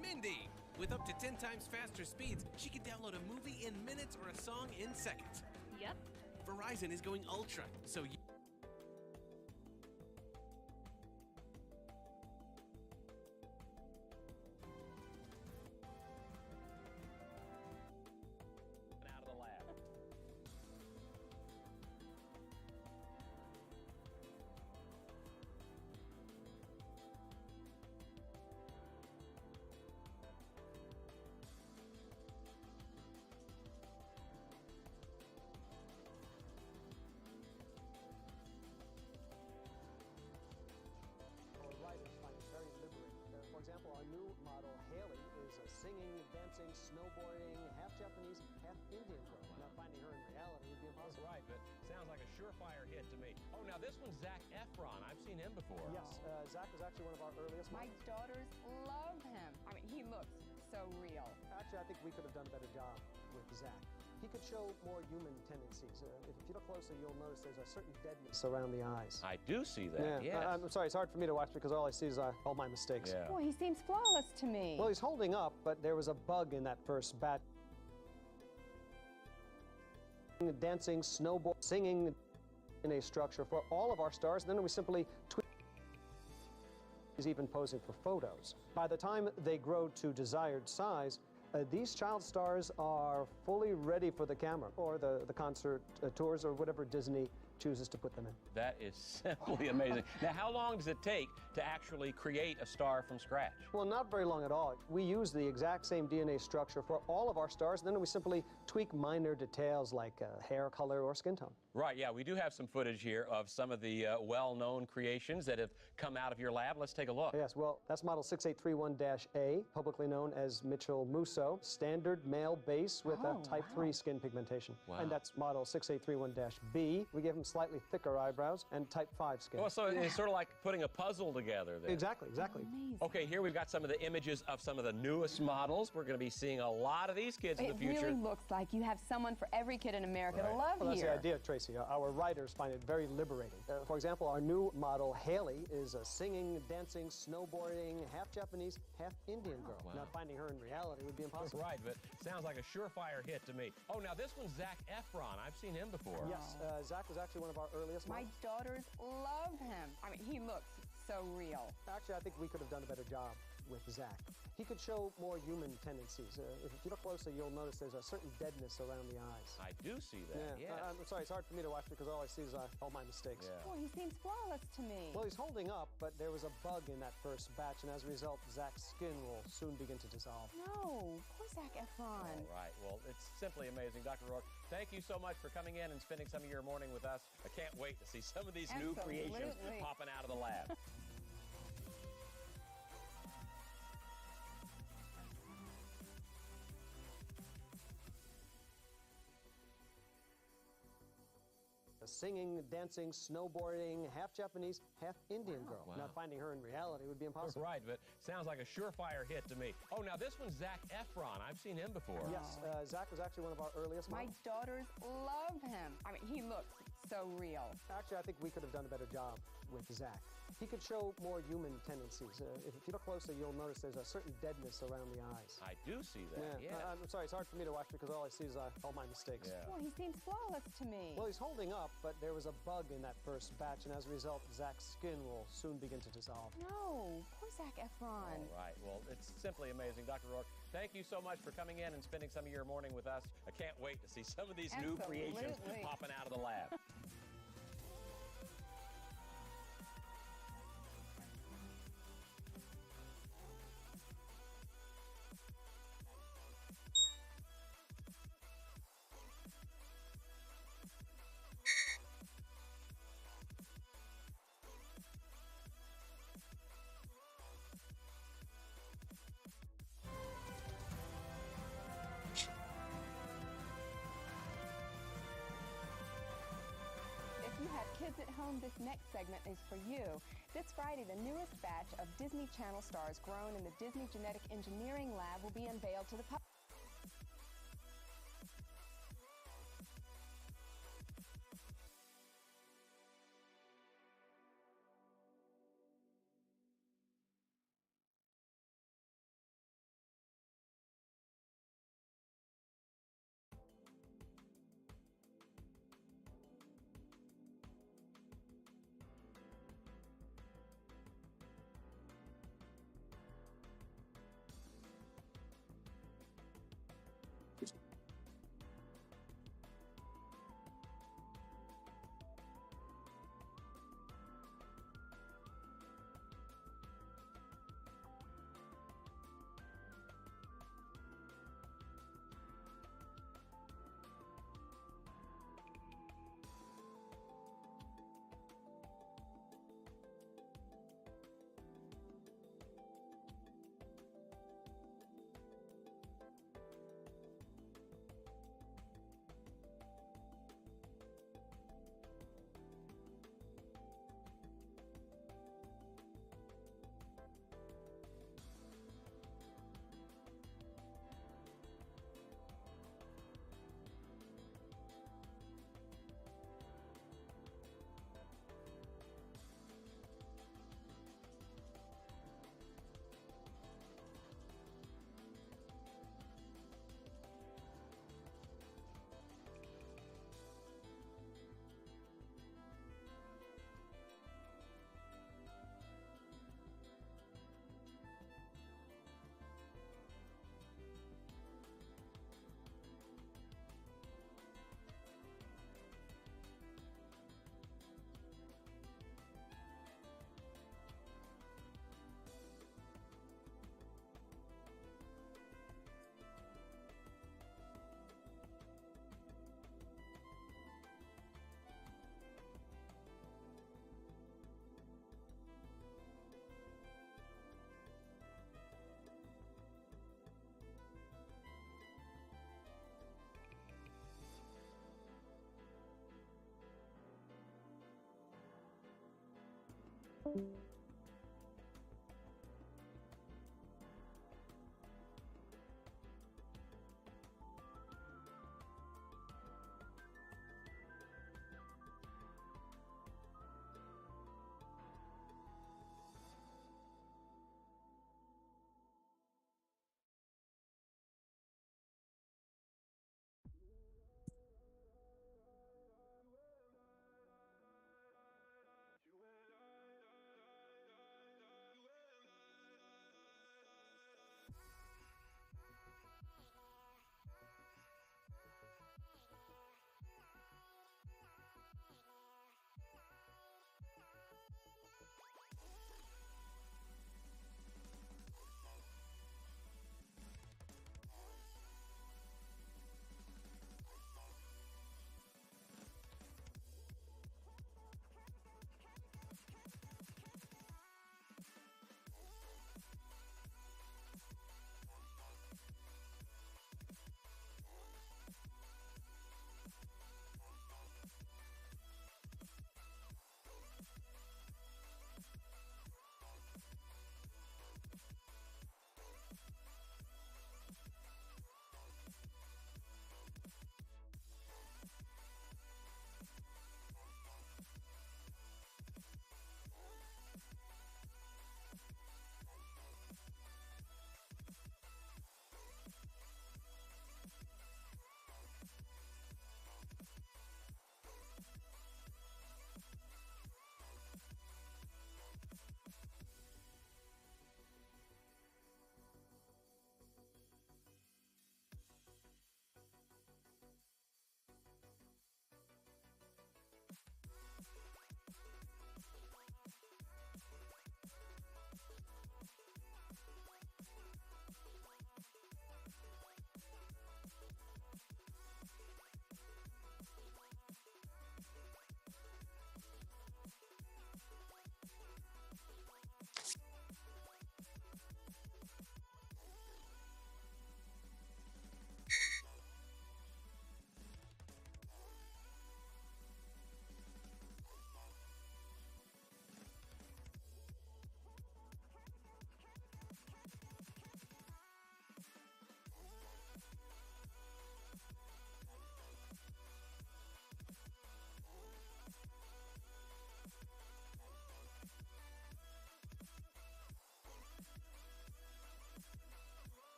Mindy, with up to 10 times faster speeds, she can download a movie in minutes or a song in seconds. Yep. Verizon is going ultra, so you Out of the lab. singing, dancing, snowboarding, half Japanese, half Indian girl. Now, finding her in reality would be impossible. That's right, but sounds like a surefire hit to me. Oh, now this one's Zac Efron. I've seen him before. Yes, Zac was actually one of our earliest. My daughters love him. I mean, he looks so real. Actually, I think we could have done a better job with Zac. He could show more human tendencies. If you look closely, you'll notice there's a certain deadness around the eyes. I do see that, Yeah, yes. I'm sorry, it's hard for me to watch because all I see is all my mistakes. Yeah. Boy, he seems flawless to me. Well, he's holding up, but there was a bug in that first batch. Dancing, snowboard, singing in a structure for all of our stars, then we simply tweak. He's even posing for photos. By the time they grow to desired size, these child stars are fully ready for the camera or the concert tours or whatever Disney chooses to put them in. That is simply amazing. Now, how long does it take to actually create a star from scratch? Well, not very long at all. We use the exact same DNA structure for all of our stars, and then we simply tweak minor details like hair color or skin tone. Right, yeah, we do have some footage here of some of the well-known creations that have come out of your lab. Let's take a look. Yes, well, that's model 6831-A, publicly known as Mitchell Musso, standard male base with a type 3 skin pigmentation. Wow. And that's model 6831-B. We gave him slightly thicker eyebrows and type 5 skin. Well, so it's sort of like putting a puzzle together there. Exactly, exactly. Okay, here we've got some of the images of some of the newest models. We're going to be seeing a lot of these kids in the future. It really looks like you have someone for every kid in America to love Well, that's here. the idea, Tracy. Our writers find it very liberating. For example, our new model, Haley, is a singing, dancing, snowboarding, half Japanese, half Indian girl. Wow. Now, finding her in reality would be impossible. Right, but sounds like a surefire hit to me. Oh, now this one's Zac Efron. I've seen him before. Yes, Zac was actually one of our earliest My models. daughters love him. I mean, he looks so real. Actually, I think we could have done a better job with Zac. He could show more human tendencies. If you look closely, you'll notice there's a certain deadness around the eyes. I do see that, Yeah, yes. I'm sorry, it's hard for me to watch because all I see is all my mistakes. Yeah. Boy, he seems flawless to me. Well, he's holding up, but there was a bug in that first batch, and as a result, Zac's skin will soon begin to dissolve. No, poor Zac Efron. All right, well, it's simply amazing. Dr. Rourke, thank you so much for coming in and spending some of your morning with us. I can't wait to see some of these new creations Absolutely. popping out of the lab. A singing, dancing, snowboarding, half Japanese, half Indian girl. Wow. Now, finding her in reality would be impossible. Right, but sounds like a surefire hit to me. Oh, now this one's Zac Efron. I've seen him before. Yes, Zac was actually one of our earliest My models. daughters love him. I mean, he looks so real. Actually, I think we could have done a better job with Zac. He could show more human tendencies. If you look closely, you'll notice there's a certain deadness around the eyes. I do see that, Yeah, yes. I'm sorry, it's hard for me to watch because all I see is all my mistakes. Yeah. Boy, he seems flawless to me. Well, he's holding up, but there was a bug in that first batch, and as a result, Zac's skin will soon begin to dissolve. No, poor Zac Efron. All right, well, it's simply amazing. Dr. Rourke, thank you so much for coming in and spending some of your morning with us. I can't wait to see some of these new creations Absolutely. popping out of the lab. If you have kids at home, this next segment is for you. This Friday, the newest batch of Disney Channel stars grown in the Disney Genetic Engineering Lab will be unveiled to the public.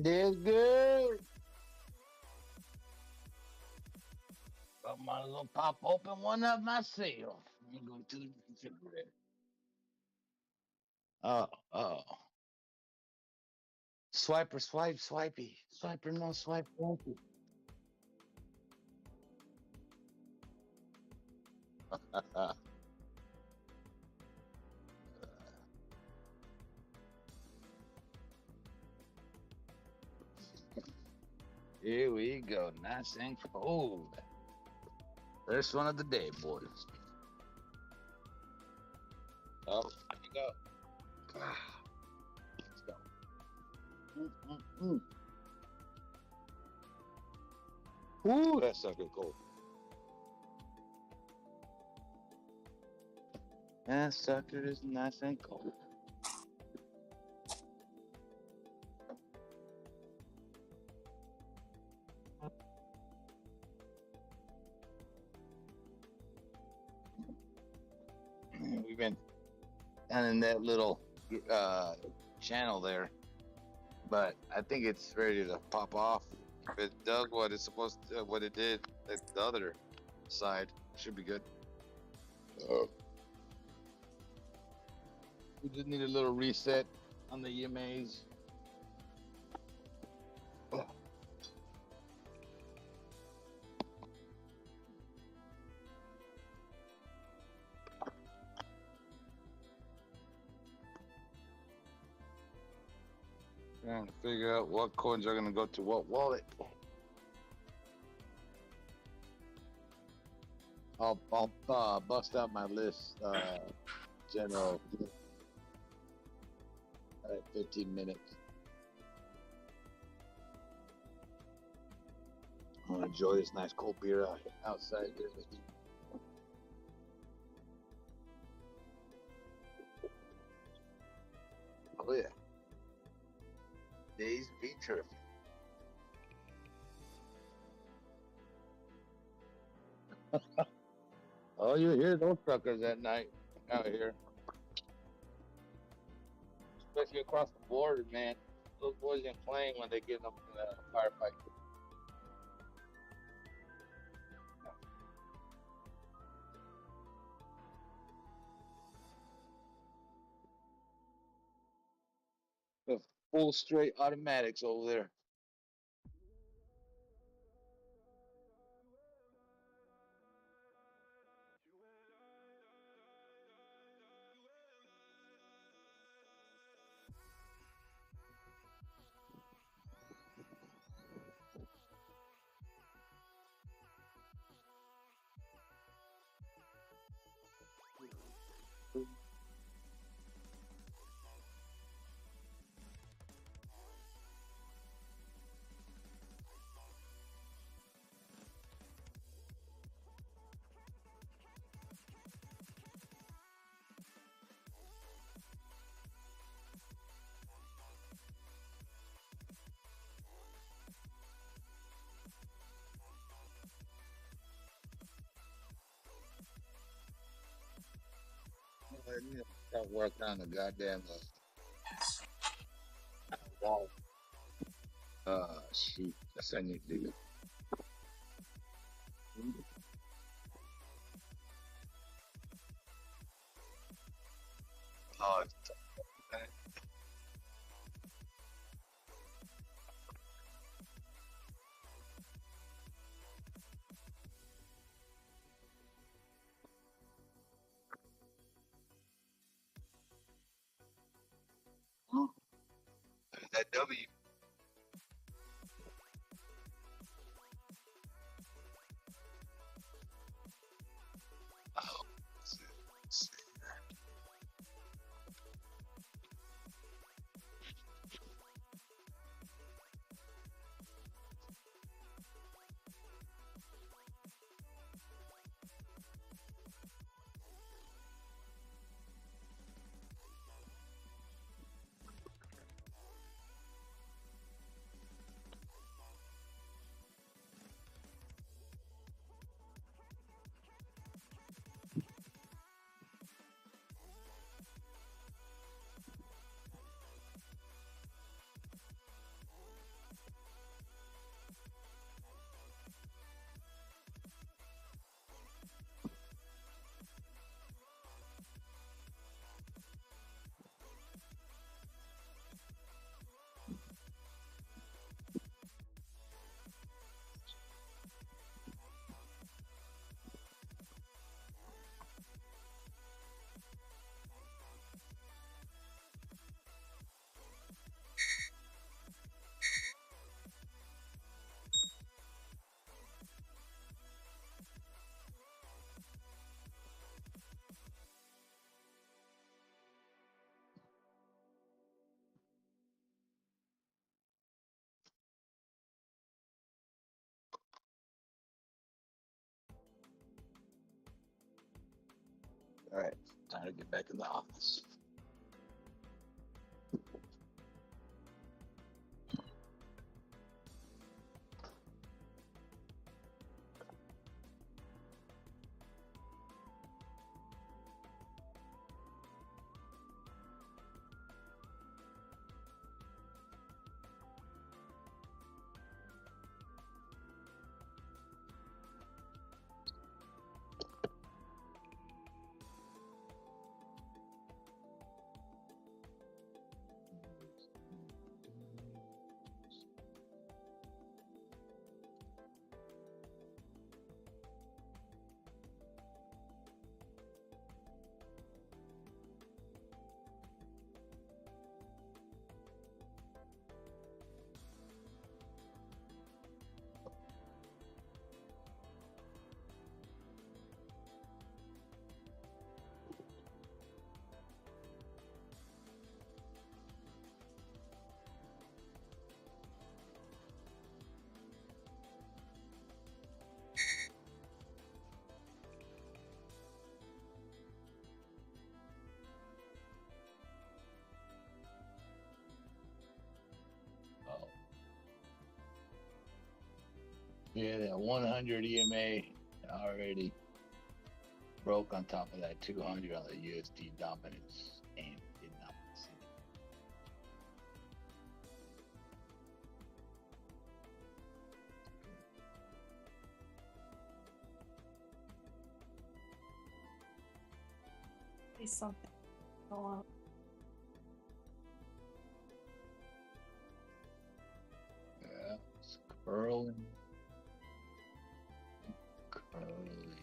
That's good. Got my little pop open one up myself. Let me go to the refrigerator. Oh. Swiper, swipey. Swiper, no swipe, swipey. Here we go. Nice and cold. First one of the day, boys. Oh, here we go. Let's go. Ooh, that sucker cold. That sucker is nice and cold. We've been down in that little channel there, but I think it's ready to pop off. If it does what it's supposed to, what it did at the other side, should be good. We just need a little reset on the EMAs. Trying to figure out what coins are going to go to what wallet. I'll bust out my list, General. 15 minutes. I'm gonna enjoy this nice cold beer outside here in the heat. Oh yeah. Days be terrific. Oh, you hear those truckers at night out here. Especially across the border, man. Those boys ain't playing when they get up in a firefight. The full straight automatics over there. I need to start working on the goddamn wall. Shoot. That's what I need to do. Oh, it's that W. All right, time to get back in the office. Yeah, that 100 EMA already broke on top of that 200 on the USD dominance and did not see it. There's something going on. Yeah, it's curling. Curling.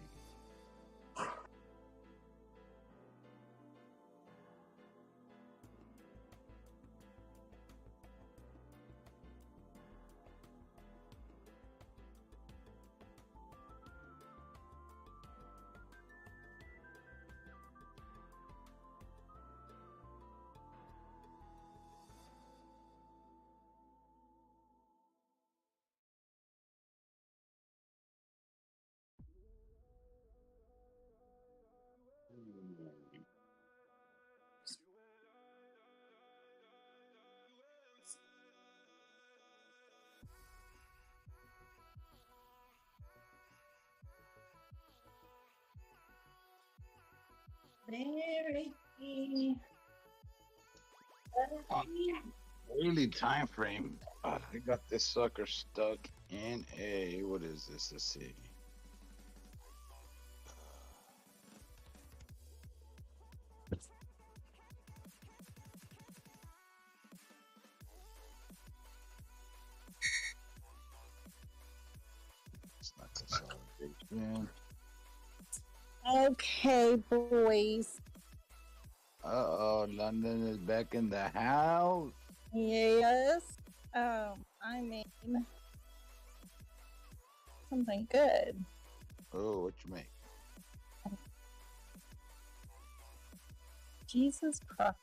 Very. Daily time frame. I got this sucker stuck in a, what is this? Let's see. It's not consolidation. Okay, boys. Uh-oh, London is back in the house. Yes. I made something good. Oh, what you make? Jesus Christ.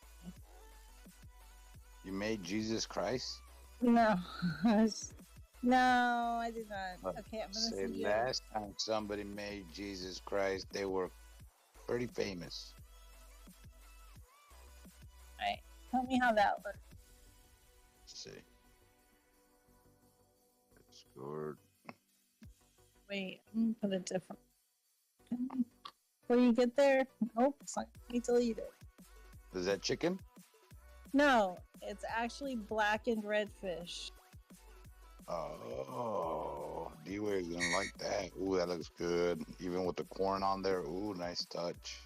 You made Jesus Christ? No. No, I did not. Okay, I'm gonna Say send you. last time somebody made Jesus Christ, they were pretty famous. Alright, tell me how that works. Let's see. Discord. Wait, I'm gonna put a different. Before you get there, nope, it's not gonna be deleted. Is that chicken? No, it's actually blackened redfish. Oh, D-Wave's gonna like that. Ooh, that looks good. Even with the corn on there. Ooh, nice touch.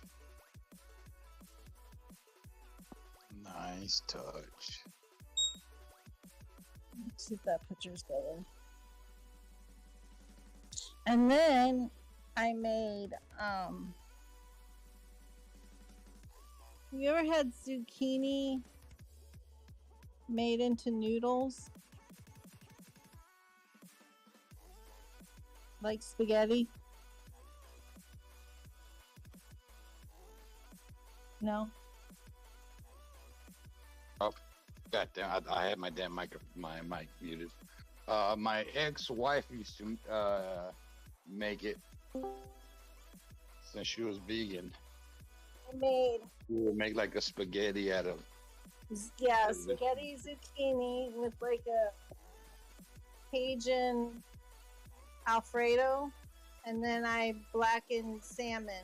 Nice touch. Let's see if that picture's better. And then I made have you ever had zucchini made into noodles? Like spaghetti? No? Oh, goddamn! I had my damn mic muted. My ex-wife used to make it since she was vegan. I made You would make like a spaghetti out of. spaghetti zucchini with like a Cajun Alfredo, and then I blackened salmon.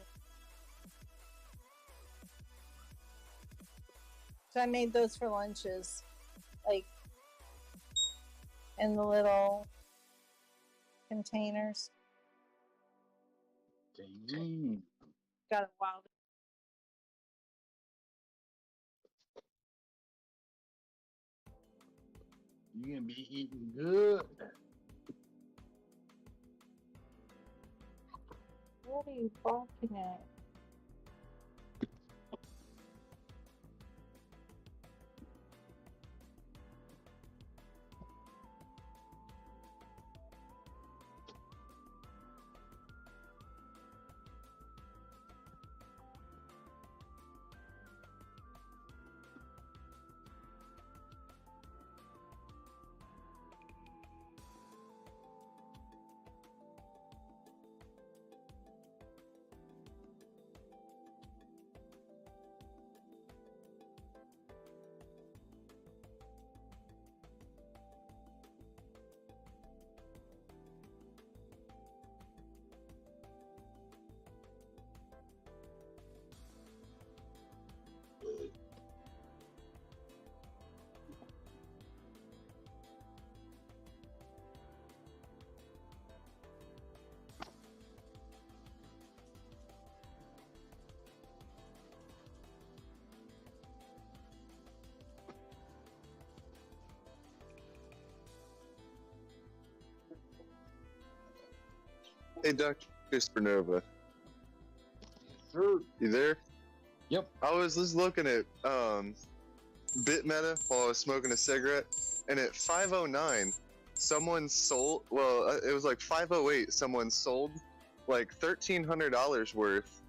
So I made those for lunches, like in the little containers. Got a wild. You're gonna be eating good. What are you barking at? Hey, Dr. Supernova. You there? Yep. I was just looking at BitMeta while I was smoking a cigarette, and at 5:09, someone sold. Well, it was like 5:08. Someone sold like $1,300 worth.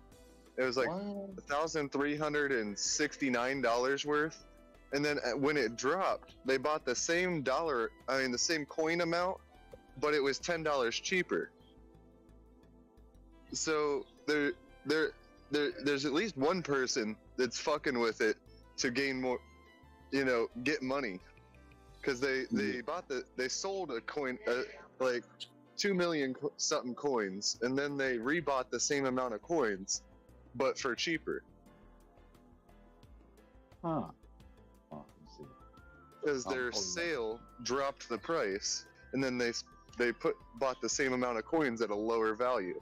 It was like $1,369 worth, and then when it dropped, they bought the same dollar. I mean, the same coin amount, but it was $10 cheaper. So there's at least one person that's fucking with it to gain more, get money, because they sold a coin, like 2 million something coins, and then they rebought the same amount of coins, but for cheaper. Huh. Because their sale dropped the price, and then they bought the same amount of coins at a lower value.